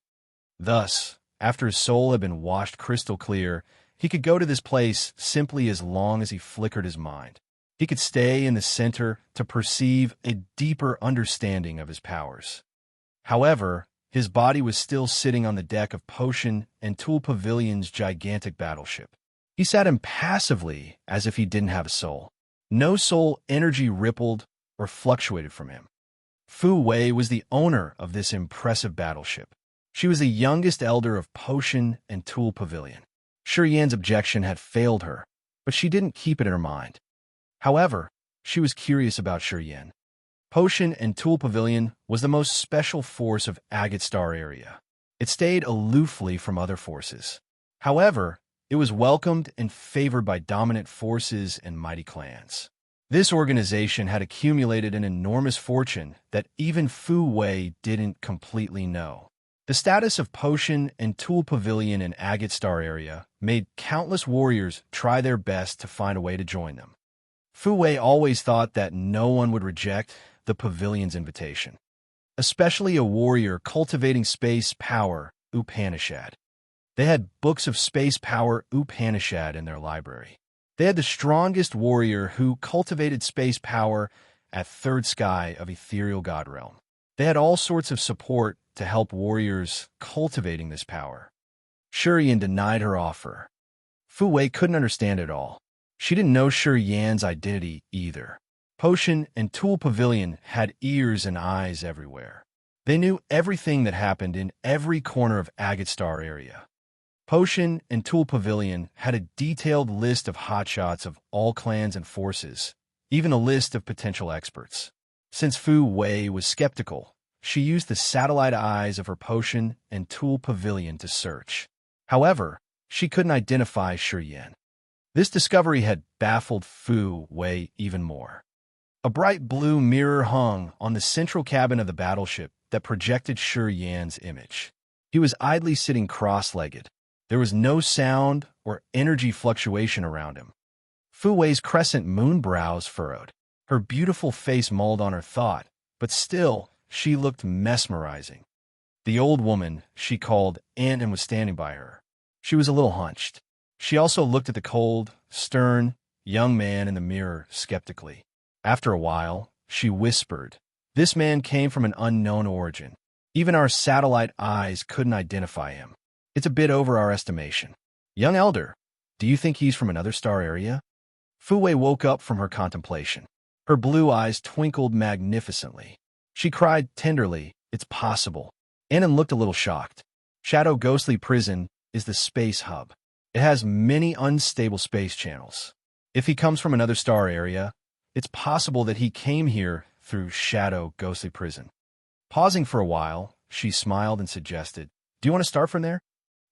Thus, after his soul had been washed crystal clear, he could go to this place simply as long as he flickered his mind. He could stay in the center to perceive a deeper understanding of his powers. However, his body was still sitting on the deck of Potion and Tool Pavilion's gigantic battleship. He sat impassively as if he didn't have a soul. No soul energy rippled or fluctuated from him. Fu Wei was the owner of this impressive battleship. She was the youngest elder of Potion and Tool Pavilion. Shi Yan's objection had failed her, but she didn't keep it in her mind. However, she was curious about Shi Yan. Potion and Tool Pavilion was the most special force of Agate Star area. It stayed aloofly from other forces. However, it was welcomed and favored by dominant forces and mighty clans. This organization had accumulated an enormous fortune that even Fu Wei didn't completely know. The status of Potion and Tool Pavilion in Agate Star area made countless warriors try their best to find a way to join them. Fu Wei always thought that no one would reject the pavilion's invitation, especially a warrior cultivating space power Upanishad. They had books of space power Upanishad in their library. They had the strongest warrior who cultivated space power at third sky of ethereal god realm. They had all sorts of support to help warriors cultivating this power. Shi Yan denied her offer. Fu Wei couldn't understand it all. She didn't know Shi Yan's identity either. Potion and Tool Pavilion had ears and eyes everywhere. They knew everything that happened in every corner of Agate Star area. Potion and Tool Pavilion had a detailed list of hotshots of all clans and forces, even a list of potential experts. Since Fu Wei was skeptical, she used the satellite eyes of her Potion and Tool Pavilion to search. However, she couldn't identify Shi Yan. This discovery had baffled Fu Wei even more. A bright blue mirror hung on the central cabin of the battleship that projected Shi Yan's image. He was idly sitting cross-legged. There was no sound or energy fluctuation around him. Fu Wei's crescent moon brows furrowed. Her beautiful face mulled on her thought, but still, she looked mesmerizing. The old woman she called Aunt and was standing by her. She was a little hunched. She also looked at the cold, stern, young man in the mirror skeptically. After a while, she whispered, "This man came from an unknown origin. Even our satellite eyes couldn't identify him. It's a bit over our estimation. Young elder, do you think he's from another star area?" Fu Wei woke up from her contemplation. Her blue eyes twinkled magnificently. She cried tenderly, "It's possible." Annan looked a little shocked. Shadow Ghostly Prison is the space hub. It has many unstable space channels. If he comes from another star area, it's possible that he came here through Shadow Ghostly Prison. Pausing for a while, she smiled and suggested, "Do you want to start from there?"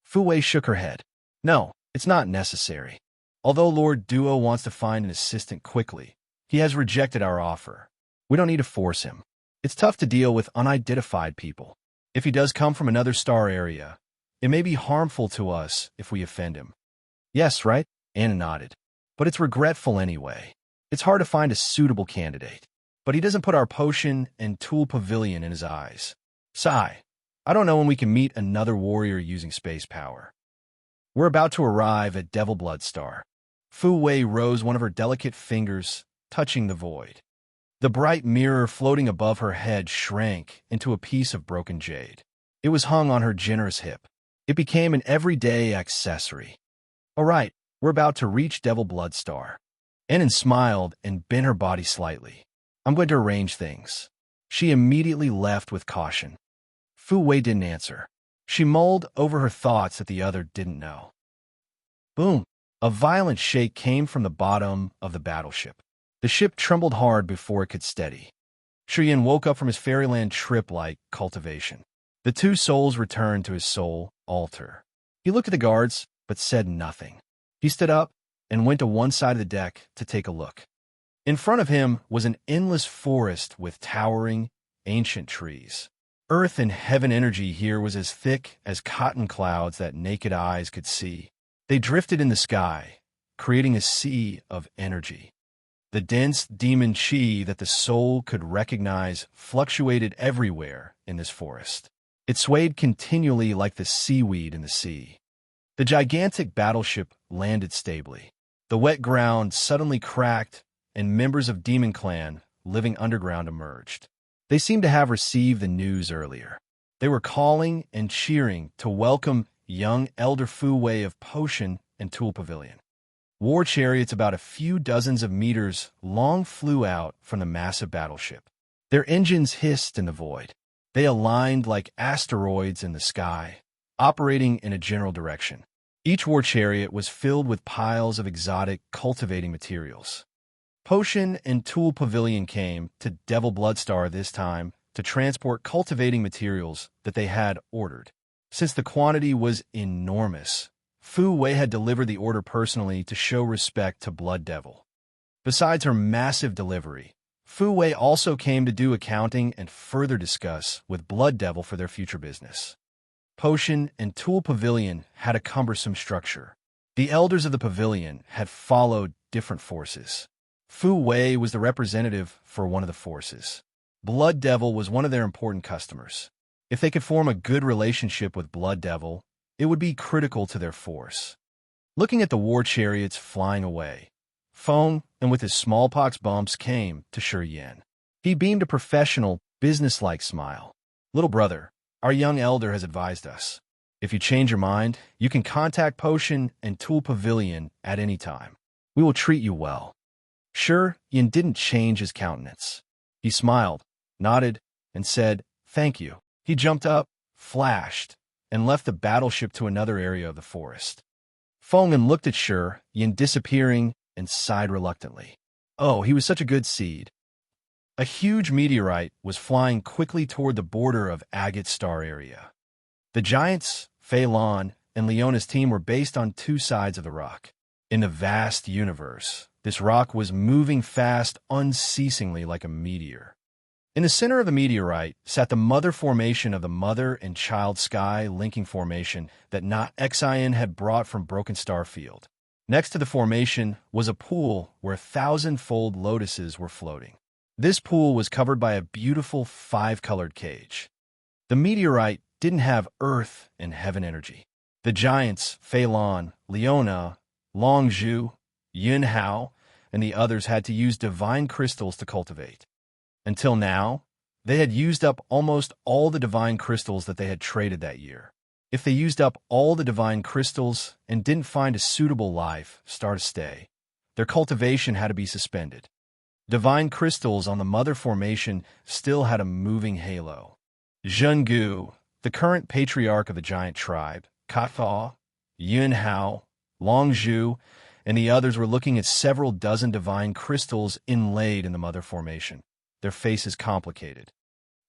Fu Wei shook her head. "No, it's not necessary. Although Lord Duo wants to find an assistant quickly, he has rejected our offer. We don't need to force him. It's tough to deal with unidentified people. If he does come from another star area, it may be harmful to us if we offend him." Yes, right? Anna nodded. But it's regretful anyway. It's hard to find a suitable candidate. But he doesn't put our potion and tool pavilion in his eyes. Sigh. I don't know when we can meet another warrior using space power. We're about to arrive at Devil Bloodstar. Fu Wei rose one of her delicate fingers, touching the void. The bright mirror floating above her head shrank into a piece of broken jade. It was hung on her generous hip. It became an everyday accessory. All right, we're about to reach Devil Bloodstar. Enon smiled and bent her body slightly. I'm going to arrange things. She immediately left with caution. Fu Wei didn't answer. She mulled over her thoughts that the other didn't know. Boom! A violent shake came from the bottom of the battleship. The ship trembled hard before it could steady. Shiyin woke up from his fairyland trip like cultivation. The two souls returned to his soul altar. He looked at the guards, but said nothing. He stood up and went to one side of the deck to take a look. In front of him was an endless forest with towering, ancient trees. Earth and heaven energy here was as thick as cotton clouds that naked eyes could see. They drifted in the sky, creating a sea of energy. The dense demon chi that the soul could recognize fluctuated everywhere in this forest. It swayed continually like the seaweed in the sea. The gigantic battleship landed stably. The wet ground suddenly cracked, and members of Demon Clan living underground emerged. They seemed to have received the news earlier. They were calling and cheering to welcome young Elder Fu Wei of Potion and Tool Pavilion. War chariots about a few dozens of meters long flew out from the massive battleship. Their engines hissed in the void. They aligned like asteroids in the sky, operating in a general direction. Each war chariot was filled with piles of exotic cultivating materials. Potion and Tool Pavilion came to Devil Bloodstar this time to transport cultivating materials that they had ordered. Since the quantity was enormous, Fu Wei had delivered the order personally to show respect to Blood Devil. Besides her massive delivery, Fu Wei also came to do accounting and further discuss with Blood Devil for their future business. Potion and Tool Pavilion had a cumbersome structure. The elders of the pavilion had followed different forces. Fu Wei was the representative for one of the forces. Blood Devil was one of their important customers. If they could form a good relationship with Blood Devil, it would be critical to their force. Looking at the war chariots flying away, Feng, and with his smallpox bumps, came to Shiyin. He beamed a professional, businesslike smile. Little brother, our young elder has advised us. If you change your mind, you can contact Potion and Tool Pavilion at any time. We will treat you well. Yin didn't change his countenance. He smiled, nodded, and said, thank you. He jumped up, flashed, and left the battleship to another area of the forest. Feng'an looked at Yin disappearing and sighed reluctantly. Oh, he was such a good seed. A huge meteorite was flying quickly toward the border of Agate Star area. The giants, Fei Lan, and Leona's team were based on two sides of the rock. In the vast universe, this rock was moving fast unceasingly like a meteor. In the center of the meteorite sat the mother formation of the mother and child sky linking formation that Not Xian had brought from Broken Star Field. Next to the formation was a pool where 1,000-fold lotuses were floating. This pool was covered by a beautiful 5-colored cage. The meteorite didn't have earth and heaven energy. The giants, Fei Lan, Leona, Long Zhu, Yun Hao, and the others had to use divine crystals to cultivate. Until now, they had used up almost all the divine crystals that they had traded that year. If they used up all the divine crystals and didn't find a suitable life star to stay, their cultivation had to be suspended. Divine crystals on the mother formation still had a moving halo. Zhenggu, the current patriarch of the giant tribe, Katfa, Yun Hao, Long Zhu, and the others were looking at several dozen divine crystals inlaid in the mother formation. Their faces complicated.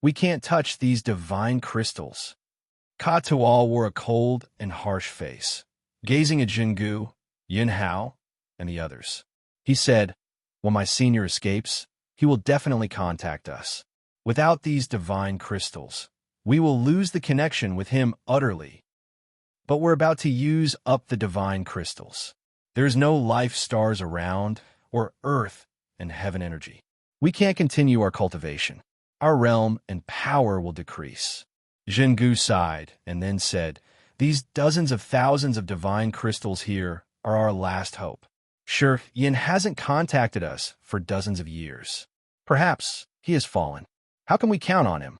We can't touch these divine crystals. Katual wore a cold and harsh face, gazing at Zhenggu, Yun Hao, and the others. He said, when my senior escapes, he will definitely contact us. Without these divine crystals, we will lose the connection with him utterly. but we're about to use up the divine crystals. There's no life stars around, or earth and heaven energy. We can't continue our cultivation. Our realm and power will decrease. Jingu sighed and then said, "These dozens of thousands of divine crystals here are our last hope. Sure, Yin hasn't contacted us for dozens of years. Perhaps he has fallen. How can we count on him?"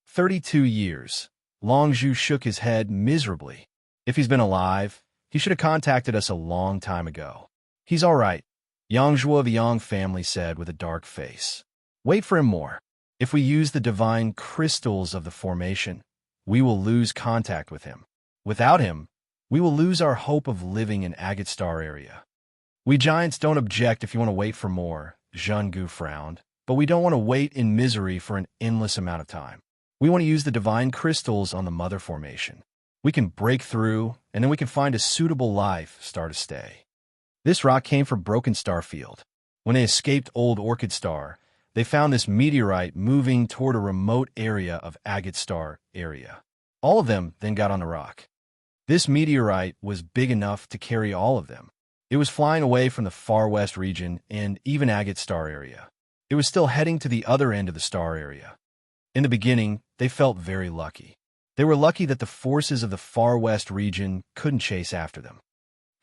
32 years. Longzhu shook his head miserably. If he's been alive, he should have contacted us a long time ago. He's all right, Yangzhou of the Yang family said with a dark face. Wait for him more. If we use the divine crystals of the formation, we will lose contact with him. Without him, we will lose our hope of living in Agate Star area. We giants don't object if you want to wait for more, Zhenggu frowned, but we don't want to wait in misery for an endless amount of time. We want to use the divine crystals on the mother formation. We can break through, and then we can find a suitable life star to stay. This rock came from Broken Star Field. When they escaped Old Orchid Star, they found this meteorite moving toward a remote area of Agate Star area. All of them then got on the rock. This meteorite was big enough to carry all of them. It was flying away from the far west region and even Agate Star area. It was still heading to the other end of the star area. In the beginning, they felt very lucky. They were lucky that the forces of the far west region couldn't chase after them.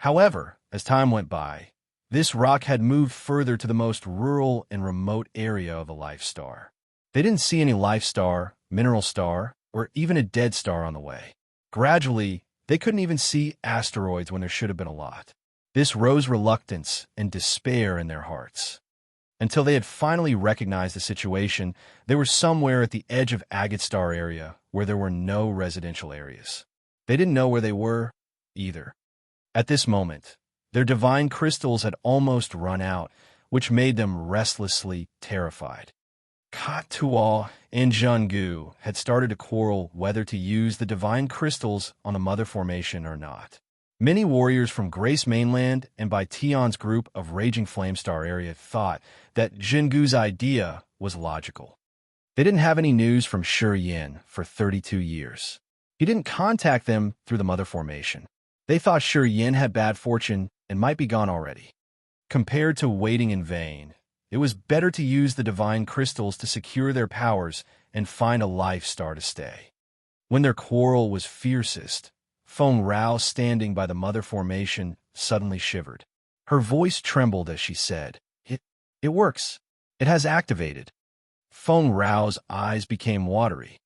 However, as time went by, this rock had moved further to the most rural and remote area of a life star. They didn't see any life star, mineral star, or even a dead star on the way. Gradually, they couldn't even see asteroids when there should have been a lot. This rose reluctance and despair in their hearts. Until they had finally recognized the situation, they were somewhere at the edge of Agate Star area where there were no residential areas. They didn't know where they were, either. At this moment, their divine crystals had almost run out, which made them restlessly terrified. Katual and Zhenggu had started to quarrel whether to use the divine crystals on the mother formation or not. Many warriors from Grace Mainland and by Tion's group of Raging Flamestar area thought that Jingu's idea was logical. They didn't have any news from Shi Yin for 32 years. He didn't contact them through the mother formation. They thought Shi Yin had bad fortune and might be gone already. Compared to waiting in vain, it was better to use the divine crystals to secure their powers and find a life star to stay. When their quarrel was fiercest, Feng Rao, standing by the mother formation, suddenly shivered. Her voice trembled as she said, It works. It has activated." Feng Rao's eyes became watery.